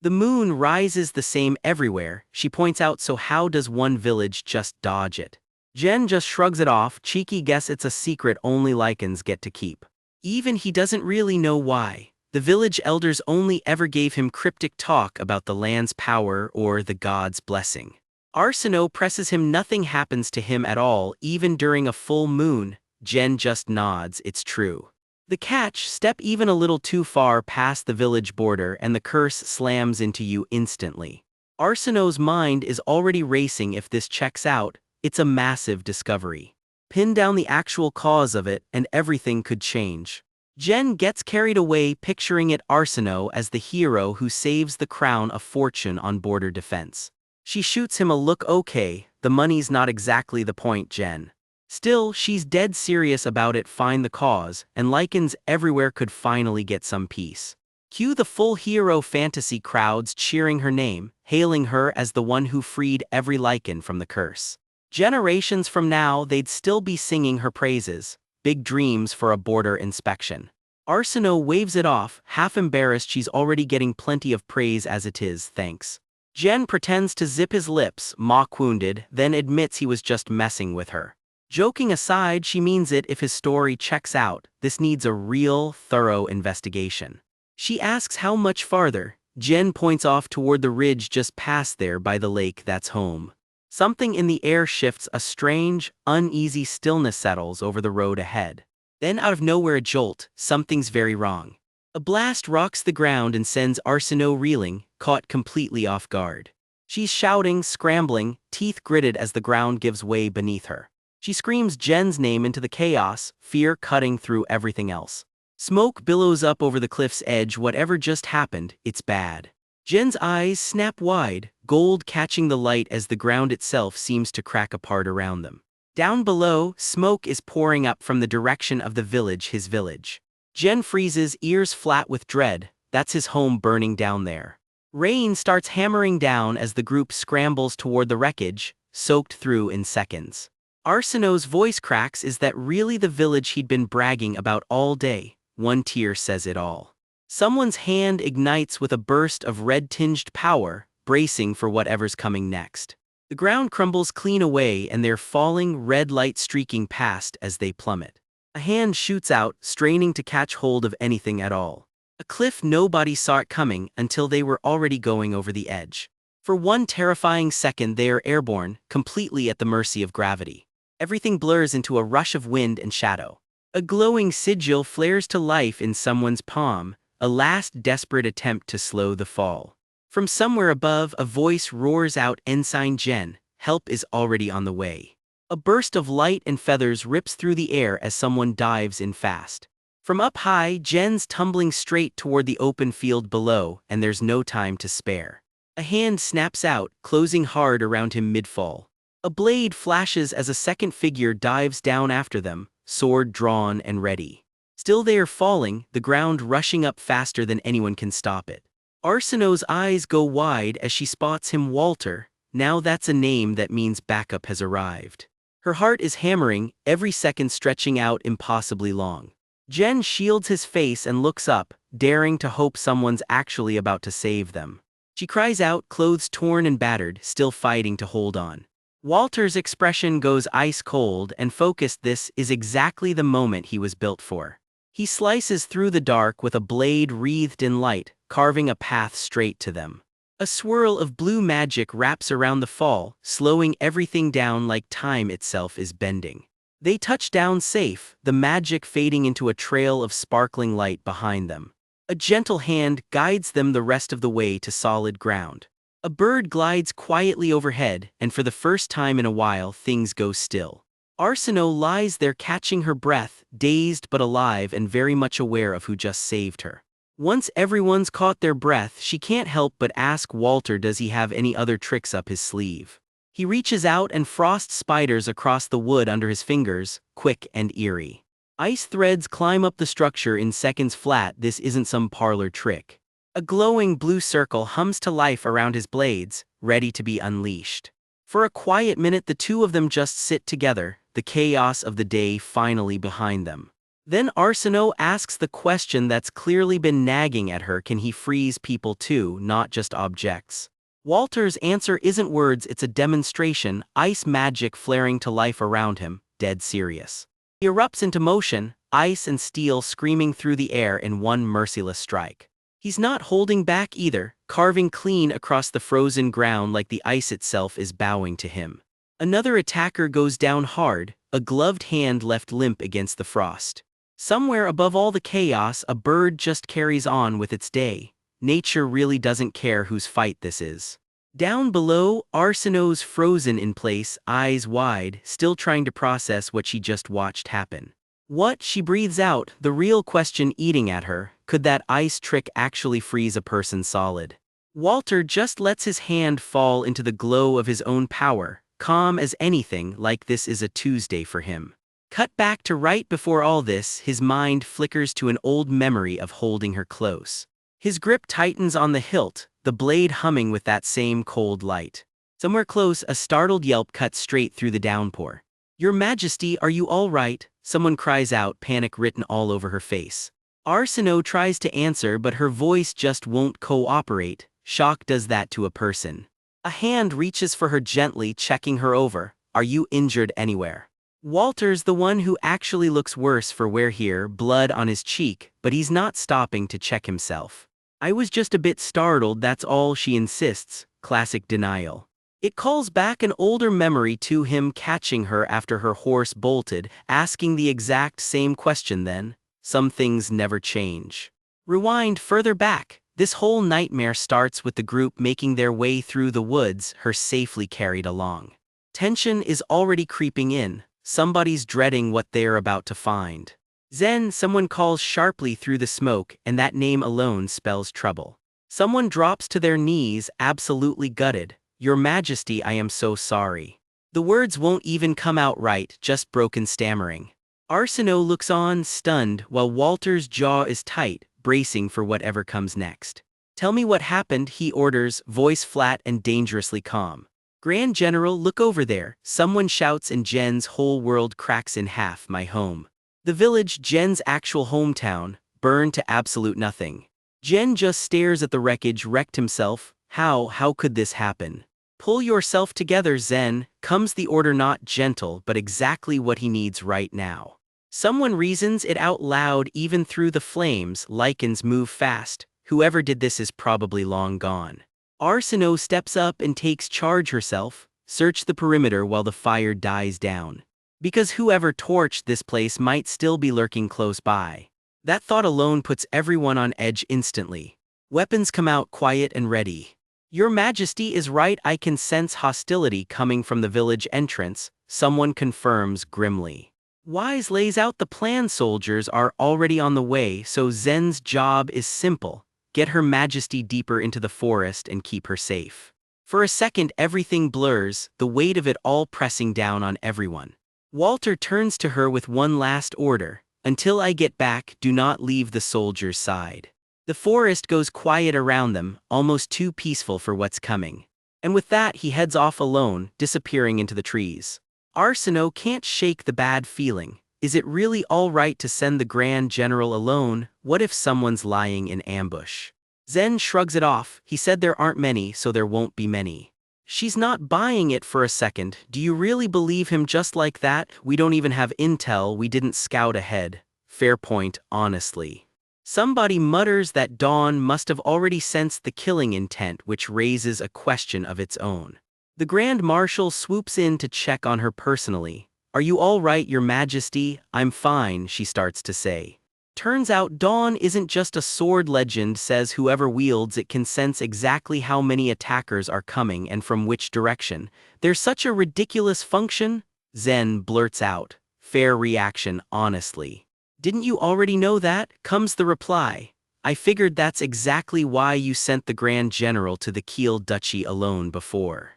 The moon rises the same everywhere, she points out, so how does one village just dodge it? Jen just shrugs it off, cheeky guess it's a secret only lichens get to keep. Even he doesn't really know why. The village elders only ever gave him cryptic talk about the land's power or the god's blessing. Arsino presses him. Nothing happens to him at all, even during a full moon. Jen just nods, it's true. The catch: step even a little too far past the village border and the curse slams into you instantly. Arsino's mind is already racing. If this checks out, it's a massive discovery. Pin down the actual cause of it and everything could change. Jen gets carried away, picturing it Arsino as the hero who saves the crown a fortune on border defense. She shoots him a look. "Okay, the money's not exactly the point, Jen." Still, she's dead serious about it. Find the cause, and lichens everywhere could finally get some peace. Cue the full hero fantasy, crowds cheering her name, hailing her as the one who freed every lichen from the curse. Generations from now, they'd still be singing her praises. Big dreams for a border inspection. Arsino waves it off, half embarrassed. She's already getting plenty of praise as it is, thanks. Jen pretends to zip his lips, mock wounded, then admits he was just messing with her. Joking aside, she means it. If his story checks out, this needs a real, thorough investigation. She asks how much farther. Jen points off toward the ridge just past there by the lake. That's home. Something in the air shifts. A strange, uneasy stillness settles over the road ahead. Then out of nowhere a jolt. Something's very wrong. A blast rocks the ground and sends Arsino reeling, caught completely off guard. She's shouting, scrambling, teeth gritted as the ground gives way beneath her. She screams Jen's name into the chaos, fear cutting through everything else. Smoke billows up over the cliff's edge. Whatever just happened, it's bad. Jen's eyes snap wide, gold catching the light as the ground itself seems to crack apart around them. Down below, smoke is pouring up from the direction of the village, his village. Jen freezes, ears flat with dread. That's his home burning down there. Rain starts hammering down as the group scrambles toward the wreckage, soaked through in seconds. Arsinoe's voice cracks. Is that really the village he'd been bragging about all day? One tear says it all. Someone's hand ignites with a burst of red-tinged power, bracing for whatever's coming next. The ground crumbles clean away and they're falling, red light streaking past as they plummet. A hand shoots out, straining to catch hold of anything at all. A cliff nobody saw it coming until they were already going over the edge. For one terrifying second they are airborne, completely at the mercy of gravity. Everything blurs into a rush of wind and shadow. A glowing sigil flares to life in someone's palm, a last desperate attempt to slow the fall. From somewhere above, a voice roars out, "Ensign Jen, help is already on the way." A burst of light and feathers rips through the air as someone dives in fast. From up high, Jen's tumbling straight toward the open field below, and there's no time to spare. A hand snaps out, closing hard around him mid-fall. A blade flashes as a second figure dives down after them, sword drawn and ready. Still they are falling, the ground rushing up faster than anyone can stop it. Arsinoe's eyes go wide as she spots him. Walter. Now that's a name that means backup has arrived. Her heart is hammering, every second stretching out impossibly long. Jen shields his face and looks up, daring to hope someone's actually about to save them. She cries out, clothes torn and battered, still fighting to hold on. Walter's expression goes ice cold and focused. This is exactly the moment he was built for. He slices through the dark with a blade wreathed in light, carving a path straight to them. A swirl of blue magic wraps around the fall, slowing everything down like time itself is bending. They touch down safe, the magic fading into a trail of sparkling light behind them. A gentle hand guides them the rest of the way to solid ground. A bird glides quietly overhead, and for the first time in a while things go still. Arsinoe lies there catching her breath, dazed but alive and very much aware of who just saved her. Once everyone's caught their breath, she can't help but ask Walter, does he have any other tricks up his sleeve? He reaches out and frost spiders across the wood under his fingers, quick and eerie. Ice threads climb up the structure in seconds flat. This isn't some parlor trick. A glowing blue circle hums to life around his blades, ready to be unleashed. For a quiet minute the two of them just sit together, the chaos of the day finally behind them. Then Arsinoe asks the question that's clearly been nagging at her: can he freeze people too, not just objects? Walter's answer isn't words, it's a demonstration, ice magic flaring to life around him, dead serious. He erupts into motion, ice and steel screaming through the air in one merciless strike. He's not holding back either, carving clean across the frozen ground like the ice itself is bowing to him. Another attacker goes down hard, a gloved hand left limp against the frost. Somewhere above all the chaos, a bird just carries on with its day. Nature really doesn't care whose fight this is. Down below, Arsinoe's frozen in place, eyes wide, still trying to process what she just watched happen. What? She breathes out, the real question eating at her: could that ice trick actually freeze a person solid? Walter just lets his hand fall into the glow of his own power, calm as anything, like this is a Tuesday for him. Cut back to right before all this, his mind flickers to an old memory of holding her close. His grip tightens on the hilt, the blade humming with that same cold light. Somewhere close, a startled yelp cuts straight through the downpour. "Your Majesty, are you all right?" someone cries out, panic written all over her face. Arsinoe tries to answer, but her voice just won't cooperate. Shock does that to a person. A hand reaches for her gently, checking her over. "Are you injured anywhere?" Walter's the one who actually looks worse for wear here, blood on his cheek, but he's not stopping to check himself. "I was just a bit startled, that's all," she insists, classic denial. It calls back an older memory to him, catching her after her horse bolted, asking the exact same question then. Some things never change. Rewind further back. This whole nightmare starts with the group making their way through the woods, her safely carried along. Tension is already creeping in. Somebody's dreading what they're about to find. Zen, someone calls sharply through the smoke, and that name alone spells trouble. Someone drops to their knees, absolutely gutted. Your Majesty, I am so sorry. The words won't even come out right, just broken stammering. Arsenault looks on, stunned, while Walter's jaw is tight, bracing for whatever comes next. Tell me what happened, he orders, voice flat and dangerously calm. Grand General, look over there, someone shouts and Jen's whole world cracks in half. My home. The village, Jen's actual hometown, burned to absolute nothing. Jen just stares at the wreckage, wrecked himself. How could this happen? Pull yourself together, Zen, comes the order, not gentle but exactly what he needs right now. Someone reasons it out loud. Even through the flames, lichens move fast. Whoever did this is probably long gone. Arsenault steps up and takes charge herself. Search the perimeter while the fire dies down. Because whoever torched this place might still be lurking close by. That thought alone puts everyone on edge instantly. Weapons come out quiet and ready. Your Majesty is right, I can sense hostility coming from the village entrance, someone confirms grimly. Wise lays out the plan. Soldiers are already on the way, so Zen's job is simple. Get Her Majesty deeper into the forest and keep her safe. For a second everything blurs, the weight of it all pressing down on everyone. Walter turns to her with one last order. Until I get back, do not leave the soldiers' side. The forest goes quiet around them, almost too peaceful for what's coming. And with that he heads off alone, disappearing into the trees. Arsenault can't shake the bad feeling. Is it really all right to send the Grand General alone? What if someone's lying in ambush? Zen shrugs it off. He said there aren't many, so there won't be many. She's not buying it for a second. Do you really believe him just like that? We don't even have intel, we didn't scout ahead. Fair point, honestly. Somebody mutters that Dawn must have already sensed the killing intent, which raises a question of its own. The Grand Marshal swoops in to check on her personally. Are you all right, Your Majesty? I'm fine, she starts to say. Turns out Dawn isn't just a sword. Legend says whoever wields it can sense exactly how many attackers are coming and from which direction. There's such a ridiculous function? Zen blurts out. Fair reaction, honestly. Didn't you already know that? Comes the reply. I figured that's exactly why you sent the Grand General to the Kiel Duchy alone before.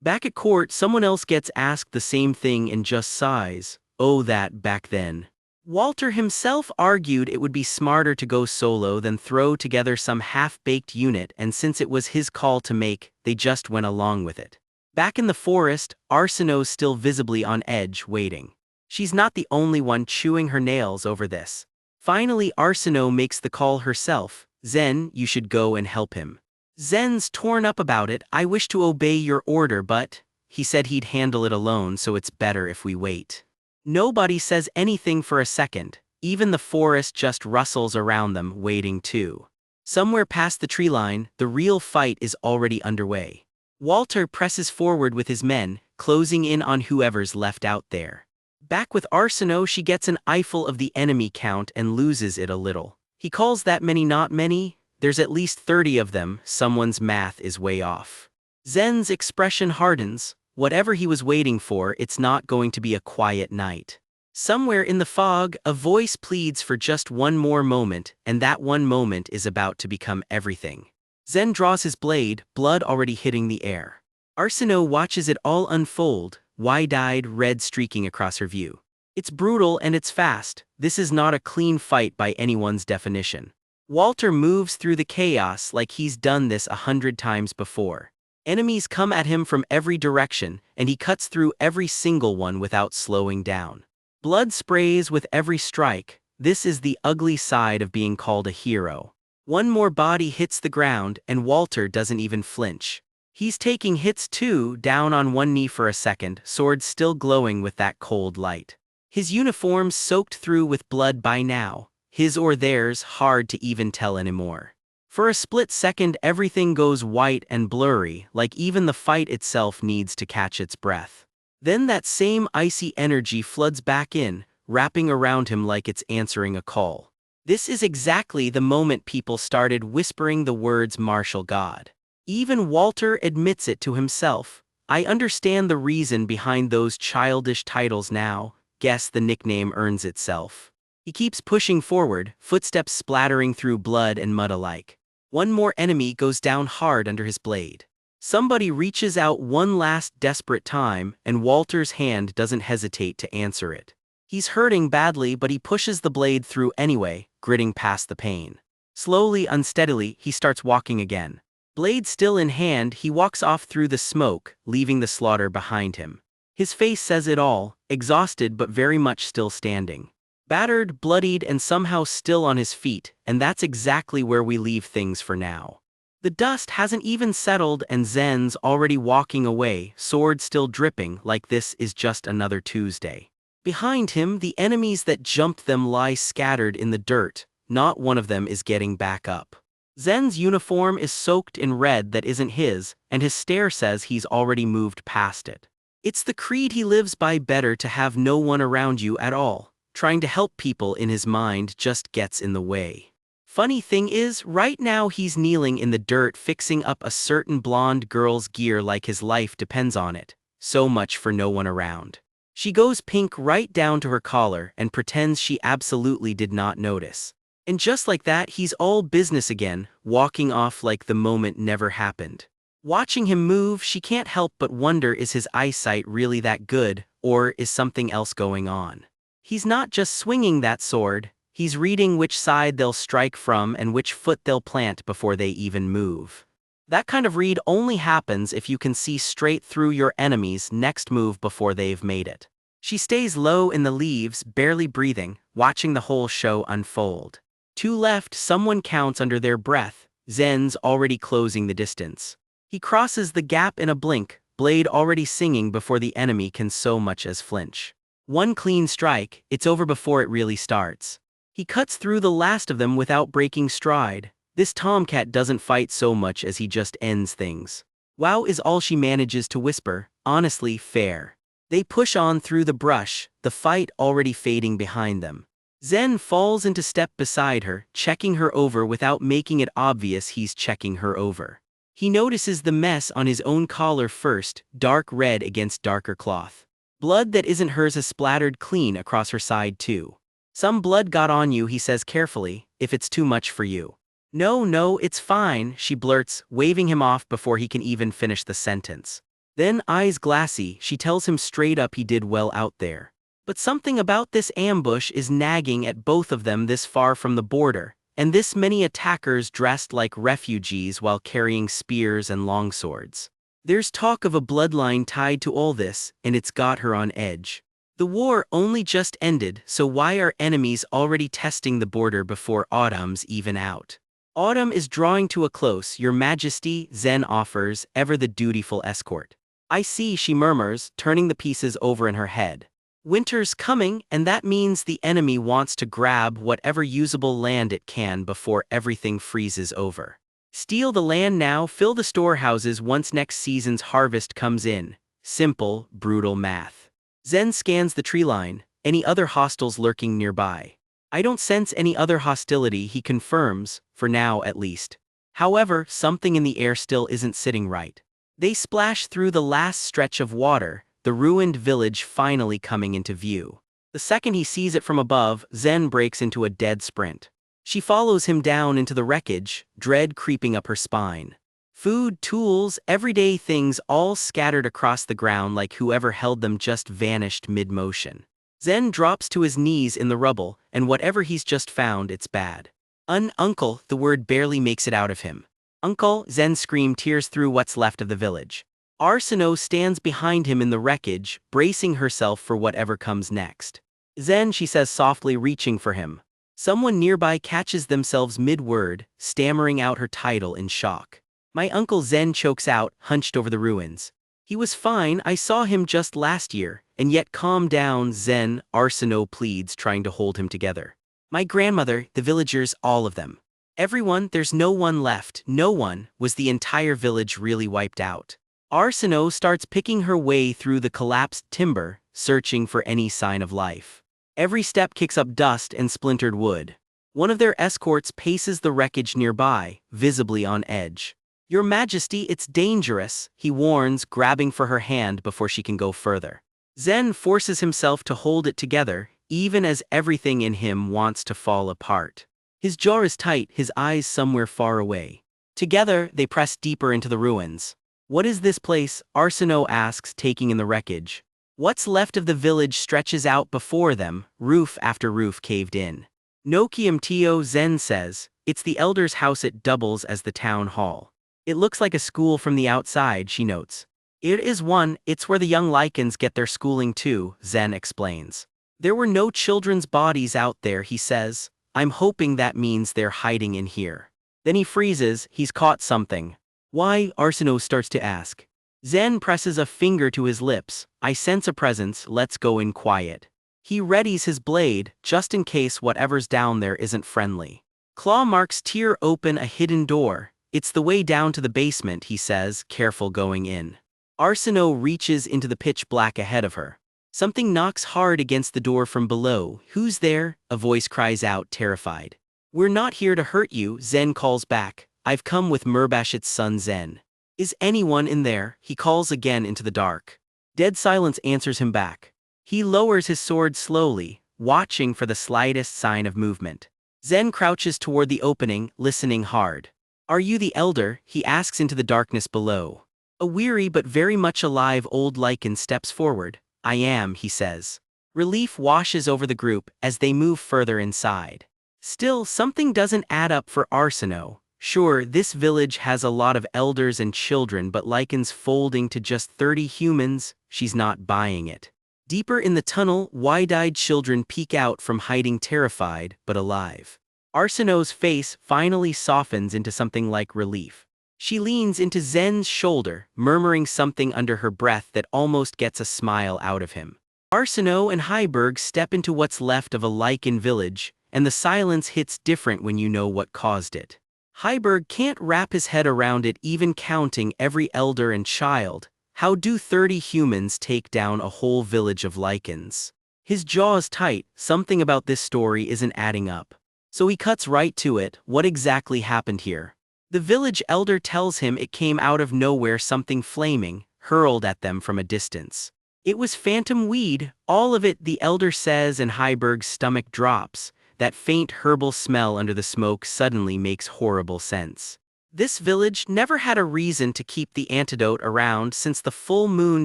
Back at court, someone else gets asked the same thing and just sighs. Oh, that back then. Walter himself argued it would be smarter to go solo than throw together some half-baked unit, and since it was his call to make, they just went along with it. Back in the forest, Arsenault's still visibly on edge, waiting. She's not the only one chewing her nails over this. Finally, Arsenault makes the call herself. Zen, you should go and help him. Zen's torn up about it. I wish to obey your order, but he said he'd handle it alone, so it's better if we wait. Nobody says anything for a second. Even the forest just rustles around them, waiting too. Somewhere past the tree line, the real fight is already underway. Walter presses forward with his men, closing in on whoever's left out there. Back with Arsenault, she gets an eyeful of the enemy count and loses it a little. He calls that many not many? There's at least 30 of them. Someone's math is way off. Zen's expression hardens. Whatever he was waiting for, it's not going to be a quiet night. Somewhere in the fog, a voice pleads for just one more moment, and that one moment is about to become everything. Zen draws his blade, blood already hitting the air. Arsenault watches it all unfold, wide-eyed, red streaking across her view. It's brutal and it's fast. This is not a clean fight by anyone's definition. Walter moves through the chaos like he's done this 100 times before. Enemies come at him from every direction, and he cuts through every single one without slowing down. Blood sprays with every strike. This is the ugly side of being called a hero. One more body hits the ground, and Walter doesn't even flinch. He's taking hits too, down on one knee for a second, sword still glowing with that cold light. His uniform's soaked through with blood by now. His or theirs, hard to even tell anymore. For a split second everything goes white and blurry, like even the fight itself needs to catch its breath. Then that same icy energy floods back in, wrapping around him like it's answering a call. This is exactly the moment people started whispering the words martial god. Even Walter admits it to himself. I understand the reason behind those childish titles now. Guess the nickname earns itself. He keeps pushing forward, footsteps splattering through blood and mud alike. One more enemy goes down hard under his blade. Somebody reaches out one last desperate time, and Walter's hand doesn't hesitate to answer it. He's hurting badly, but he pushes the blade through anyway, gritting past the pain. Slowly, unsteadily, he starts walking again. Blade still in hand, he walks off through the smoke, leaving the slaughter behind him. His face says it all, exhausted but very much still standing. Battered, bloodied, and somehow still on his feet, and that's exactly where we leave things for now. The dust hasn't even settled and Zen's already walking away, sword still dripping, like this is just another Tuesday. Behind him, the enemies that jumped them lie scattered in the dirt, not one of them is getting back up. Zen's uniform is soaked in red that isn't his, and his stare says he's already moved past it. It's the creed he lives by, better to have no one around you at all. Trying to help people in his mind just gets in the way. Funny thing is, right now he's kneeling in the dirt fixing up a certain blonde girl's gear like his life depends on it. So much for no one around. She goes pink right down to her collar and pretends she absolutely did not notice. And just like that, he's all business again, walking off like the moment never happened. Watching him move, she can't help but wonder, is his eyesight really that good, or is something else going on? He's not just swinging that sword, he's reading which side they'll strike from and which foot they'll plant before they even move. That kind of read only happens if you can see straight through your enemy's next move before they've made it. She stays low in the leaves, barely breathing, watching the whole show unfold. Two left, someone counts under their breath. Zen's already closing the distance. He crosses the gap in a blink, blade already singing before the enemy can so much as flinch. One clean strike, it's over before it really starts. He cuts through the last of them without breaking stride. This tomcat doesn't fight so much as he just ends things. Wow is all she manages to whisper, honestly fair. They push on through the brush, the fight already fading behind them. Zen falls into step beside her, checking her over without making it obvious he's checking her over. He notices the mess on his own collar first, dark red against darker cloth. Blood that isn't hers has splattered clean across her side too. Some blood got on you, he says carefully, if it's too much for you. No, it's fine, she blurts, waving him off before he can even finish the sentence. Then, eyes glassy, she tells him straight up he did well out there. But something about this ambush is nagging at both of them this far from the border, and this many attackers dressed like refugees while carrying spears and longswords. There's talk of a bloodline tied to all this, and it's got her on edge. The war only just ended, so why are enemies already testing the border before autumn's even out? Autumn is drawing to a close, Your Majesty, Zen offers, ever the dutiful escort. I see, she murmurs, turning the pieces over in her head. Winter's coming, and that means the enemy wants to grab whatever usable land it can before everything freezes over. Steal the land now, fill the storehouses once next season's harvest comes in. Simple, brutal math. Zen scans the tree line, any other hostiles lurking nearby. I don't sense any other hostility, he confirms, for now at least. However, something in the air still isn't sitting right. They splash through the last stretch of water, the ruined village finally coming into view. The second he sees it from above, Zen breaks into a dead sprint. She follows him down into the wreckage, dread creeping up her spine. Food, tools, everyday things all scattered across the ground like whoever held them just vanished mid-motion. Zen drops to his knees in the rubble, and whatever he's just found, it's bad. Uncle, the word barely makes it out of him. Uncle, Zen scream tears through what's left of the village. Arsenault stands behind him in the wreckage, bracing herself for whatever comes next. Zen, she says softly, reaching for him. Someone nearby catches themselves mid-word, stammering out her title in shock. My uncle, Zen chokes out, hunched over the ruins. He was fine, I saw him just last year, and yet calm down, Zen, Arsenault pleads, trying to hold him together. My grandmother, the villagers, all of them. Everyone, there's no one left, no one, was the entire village really wiped out? Arsenault starts picking her way through the collapsed timber, searching for any sign of life. Every step kicks up dust and splintered wood. One of their escorts paces the wreckage nearby, visibly on edge. Your Majesty, it's dangerous, he warns, grabbing for her hand before she can go further. Zen forces himself to hold it together, even as everything in him wants to fall apart. His jaw is tight, his eyes somewhere far away. Together, they press deeper into the ruins. What is this place? Arsenault asks, taking in the wreckage. What's left of the village stretches out before them, roof after roof caved in. No Kiamtio, Zen says, it's the elder's house, it doubles as the town hall. It looks like a school from the outside, she notes. It is one, it's where the young lichens get their schooling too, Zen explains. There were no children's bodies out there, he says. I'm hoping that means they're hiding in here. Then he freezes, he's caught something. Why? Arsenault starts to ask. Zen presses a finger to his lips. I sense a presence, let's go in quiet. He readies his blade, just in case whatever's down there isn't friendly. Claw marks tear open a hidden door. It's the way down to the basement, he says, careful going in. Arsenault reaches into the pitch black ahead of her. Something knocks hard against the door from below. Who's there? A voice cries out, terrified. We're not here to hurt you, Zen calls back. I've come with Murbashit's son Zen. Is anyone in there? He calls again into the dark. Dead silence answers him back. He lowers his sword slowly, watching for the slightest sign of movement. Zen crouches toward the opening, listening hard. Are you the elder? He asks into the darkness below. A weary but very much alive old lichen steps forward. I am, he says. Relief washes over the group as they move further inside. Still, something doesn't add up for Arsenault. Sure, this village has a lot of elders and children, but lichens folding to just 30 humans, she's not buying it. Deeper in the tunnel, wide-eyed children peek out from hiding, terrified, but alive. Arsenault's face finally softens into something like relief. She leans into Zen's shoulder, murmuring something under her breath that almost gets a smile out of him. Arsenault and Heiberg step into what's left of a lichen village, and the silence hits different when you know what caused it. Heiberg can't wrap his head around it, even counting every elder and child. How do 30 humans take down a whole village of lichens? His jaw is tight, something about this story isn't adding up. So he cuts right to it. What exactly happened here? The village elder tells him it came out of nowhere, something flaming, hurled at them from a distance. It was phantom weed, all of it, the elder says, and Heiberg's stomach drops. That faint herbal smell under the smoke suddenly makes horrible sense. This village never had a reason to keep the antidote around since the full moon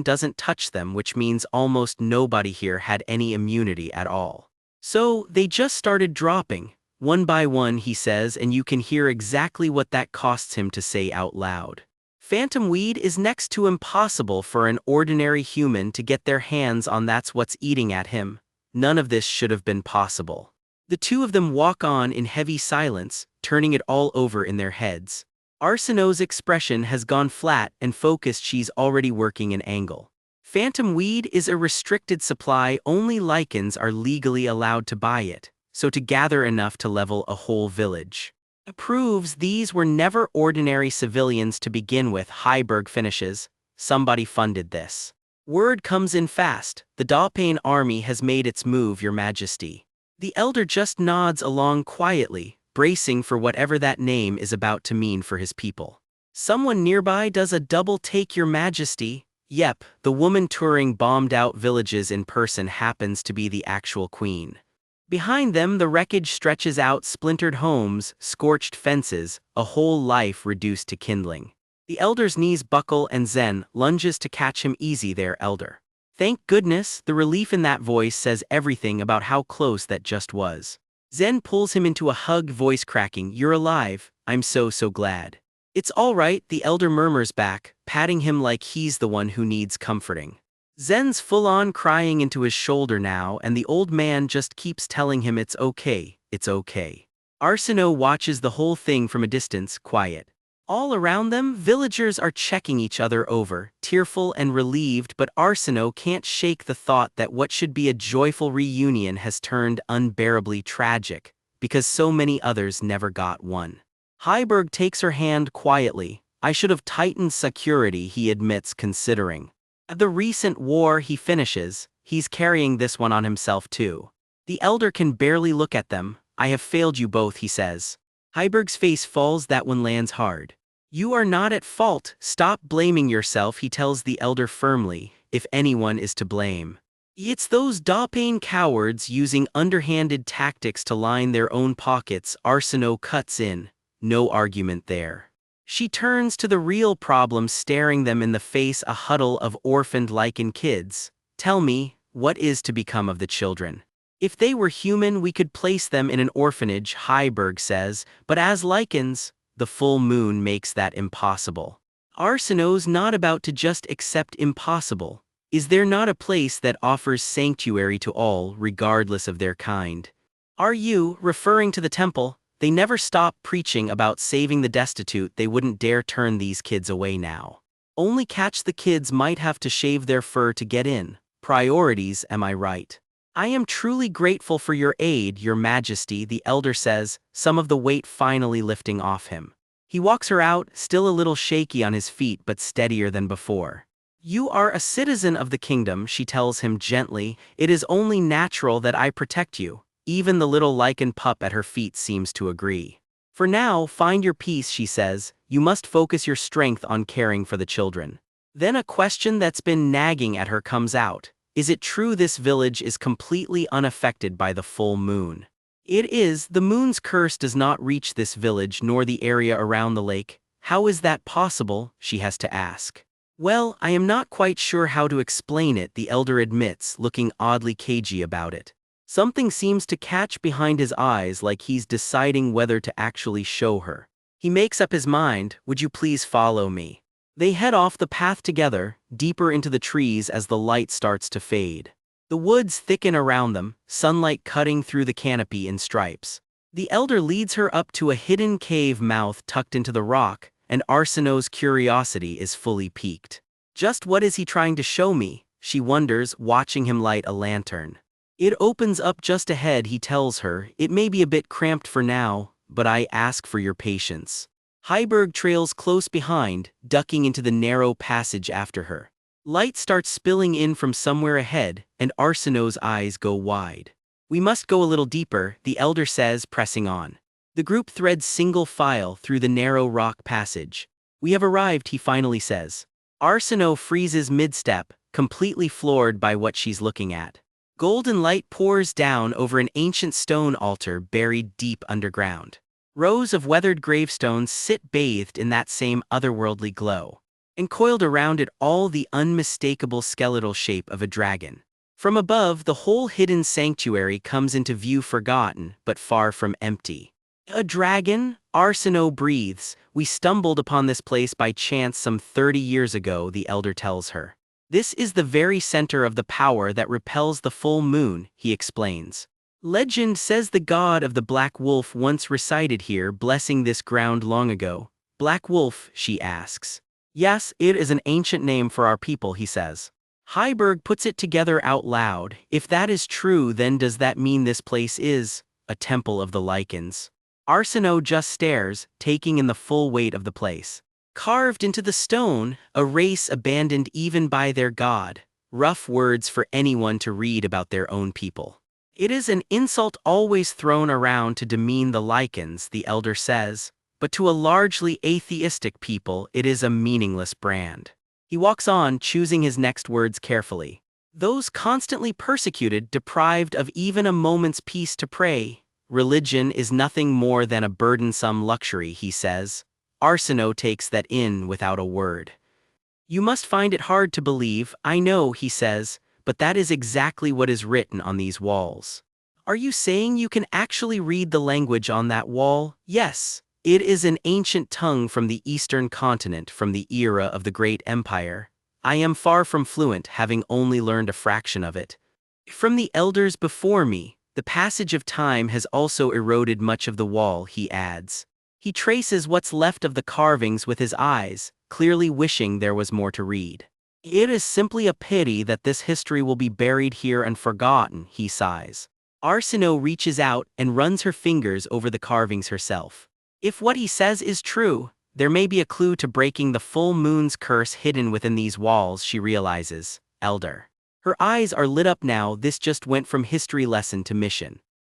doesn't touch them, which means almost nobody here had any immunity at all. So they just started dropping, one by one, he says, and you can hear exactly what that costs him to say out loud. Phantom weed is next to impossible for an ordinary human to get their hands on. That's what's eating at him. None of this should have been possible. The two of them walk on in heavy silence, turning it all over in their heads. Arsenault's expression has gone flat and focused. She's already working an angle. Phantom weed is a restricted supply, only lichens are legally allowed to buy it, so to gather enough to level a whole village. Proves these were never ordinary civilians to begin with, Heiberg finishes. Somebody funded this. Word comes in fast. The Dalpain army has made its move, Your Majesty. The elder just nods along quietly, bracing for whatever that name is about to mean for his people. Someone nearby does a double take, Your Majesty. Yep, the woman touring bombed-out villages in person happens to be the actual queen. Behind them, the wreckage stretches out, splintered homes, scorched fences, a whole life reduced to kindling. The elder's knees buckle and Zen lunges to catch him. Easy there, elder. Thank goodness. The relief in that voice says everything about how close that just was. Zen pulls him into a hug, voice cracking. You're alive. I'm so glad. It's all right, the elder murmurs back, patting him like he's the one who needs comforting. Zen's full-on crying into his shoulder now, and the old man just keeps telling him it's okay, it's okay. Arsenault watches the whole thing from a distance, quiet. All around them, villagers are checking each other over, tearful and relieved, but Arsenault can't shake the thought that what should be a joyful reunion has turned unbearably tragic, because so many others never got one. Heiberg takes her hand quietly. I should have tightened security, he admits, considering the recent war. He finishes, he's carrying this one on himself too. The elder can barely look at them. I have failed you both, he says. Heiberg's face falls, that one lands hard. You are not at fault, stop blaming yourself, he tells the elder firmly, if anyone is to blame. It's those Dapane cowards using underhanded tactics to line their own pockets. Arsenault cuts in. No argument there. She turns to the real problem staring them in the face, a huddle of orphaned lichen kids. Tell me, what is to become of the children? If they were human, we could place them in an orphanage, Heiberg says, but as lichens, the full moon makes that impossible. Arsenault's not about to just accept impossible. Is there not a place that offers sanctuary to all, regardless of their kind? Are you, referring to the temple? They never stop preaching about saving the destitute. They wouldn't dare turn these kids away now. Only catch the kids might have to shave their fur to get in. Priorities, am I right? I am truly grateful for your aid, Your Majesty, the elder says, some of the weight finally lifting off him. He walks her out, still a little shaky on his feet but steadier than before. You are a citizen of the kingdom, she tells him gently. It is only natural that I protect you. Even the little lichen pup at her feet seems to agree. For now, find your peace, she says. You must focus your strength on caring for the children. Then a question that's been nagging at her comes out. Is it true this village is completely unaffected by the full moon? It is. The moon's curse does not reach this village nor the area around the lake. How is that possible? She has to ask. Well, I am not quite sure how to explain it, the elder admits, looking oddly cagey about it. Something seems to catch behind his eyes, like he's deciding whether to actually show her. He makes up his mind. Would you please follow me? They head off the path together, deeper into the trees as the light starts to fade. The woods thicken around them, sunlight cutting through the canopy in stripes. The elder leads her up to a hidden cave mouth tucked into the rock, and Arsenault's curiosity is fully piqued. Just what is he trying to show me? She wonders, watching him light a lantern. It opens up just ahead, he tells her. It may be a bit cramped for now, but I ask for your patience. Heiberg trails close behind, ducking into the narrow passage after her. Light starts spilling in from somewhere ahead, and Arsenault's eyes go wide. We must go a little deeper, the elder says, pressing on. The group threads single file through the narrow rock passage. We have arrived, he finally says. Arsenault freezes mid-step, completely floored by what she's looking at. Golden light pours down over an ancient stone altar buried deep underground. Rows of weathered gravestones sit bathed in that same otherworldly glow. And coiled around it all the unmistakable skeletal shape of a dragon. From above, the whole hidden sanctuary comes into view, forgotten, but far from empty. A dragon? Arsenault breathes. We stumbled upon this place by chance some 30 years ago, the elder tells her. This is the very center of the power that repels the full moon, he explains. Legend says the god of the Black Wolf once resided here, blessing this ground long ago. Black Wolf, she asks. Yes, it is an ancient name for our people, he says. Heiberg puts it together out loud. If that is true, then does that mean this place is a temple of the lichens? Arsenault just stares, taking in the full weight of the place. Carved into the stone, a race abandoned even by their god. Rough words for anyone to read about their own people. It is an insult always thrown around to demean the lichens, the elder says, but to a largely atheistic people it is a meaningless brand. He walks on, choosing his next words carefully. Those constantly persecuted, deprived of even a moment's peace to pray. Religion is nothing more than a burdensome luxury, he says. Arsenault takes that in without a word. You must find it hard to believe, I know, he says, but that is exactly what is written on these walls. Are you saying you can actually read the language on that wall? Yes. It is an ancient tongue from the eastern continent, from the era of the Great Empire. I am far from fluent, having only learned a fraction of it. From the elders before me, the passage of time has also eroded much of the wall, he adds. He traces what's left of the carvings with his eyes, clearly wishing there was more to read. It is simply a pity that this history will be buried here and forgotten, he sighs. Arsenault reaches out and runs her fingers over the carvings herself. If what he says is true, there may be a clue to breaking the full moon's curse hidden within these walls, she realizes. Elder. Her eyes are lit up now. This just went from history lesson to mission.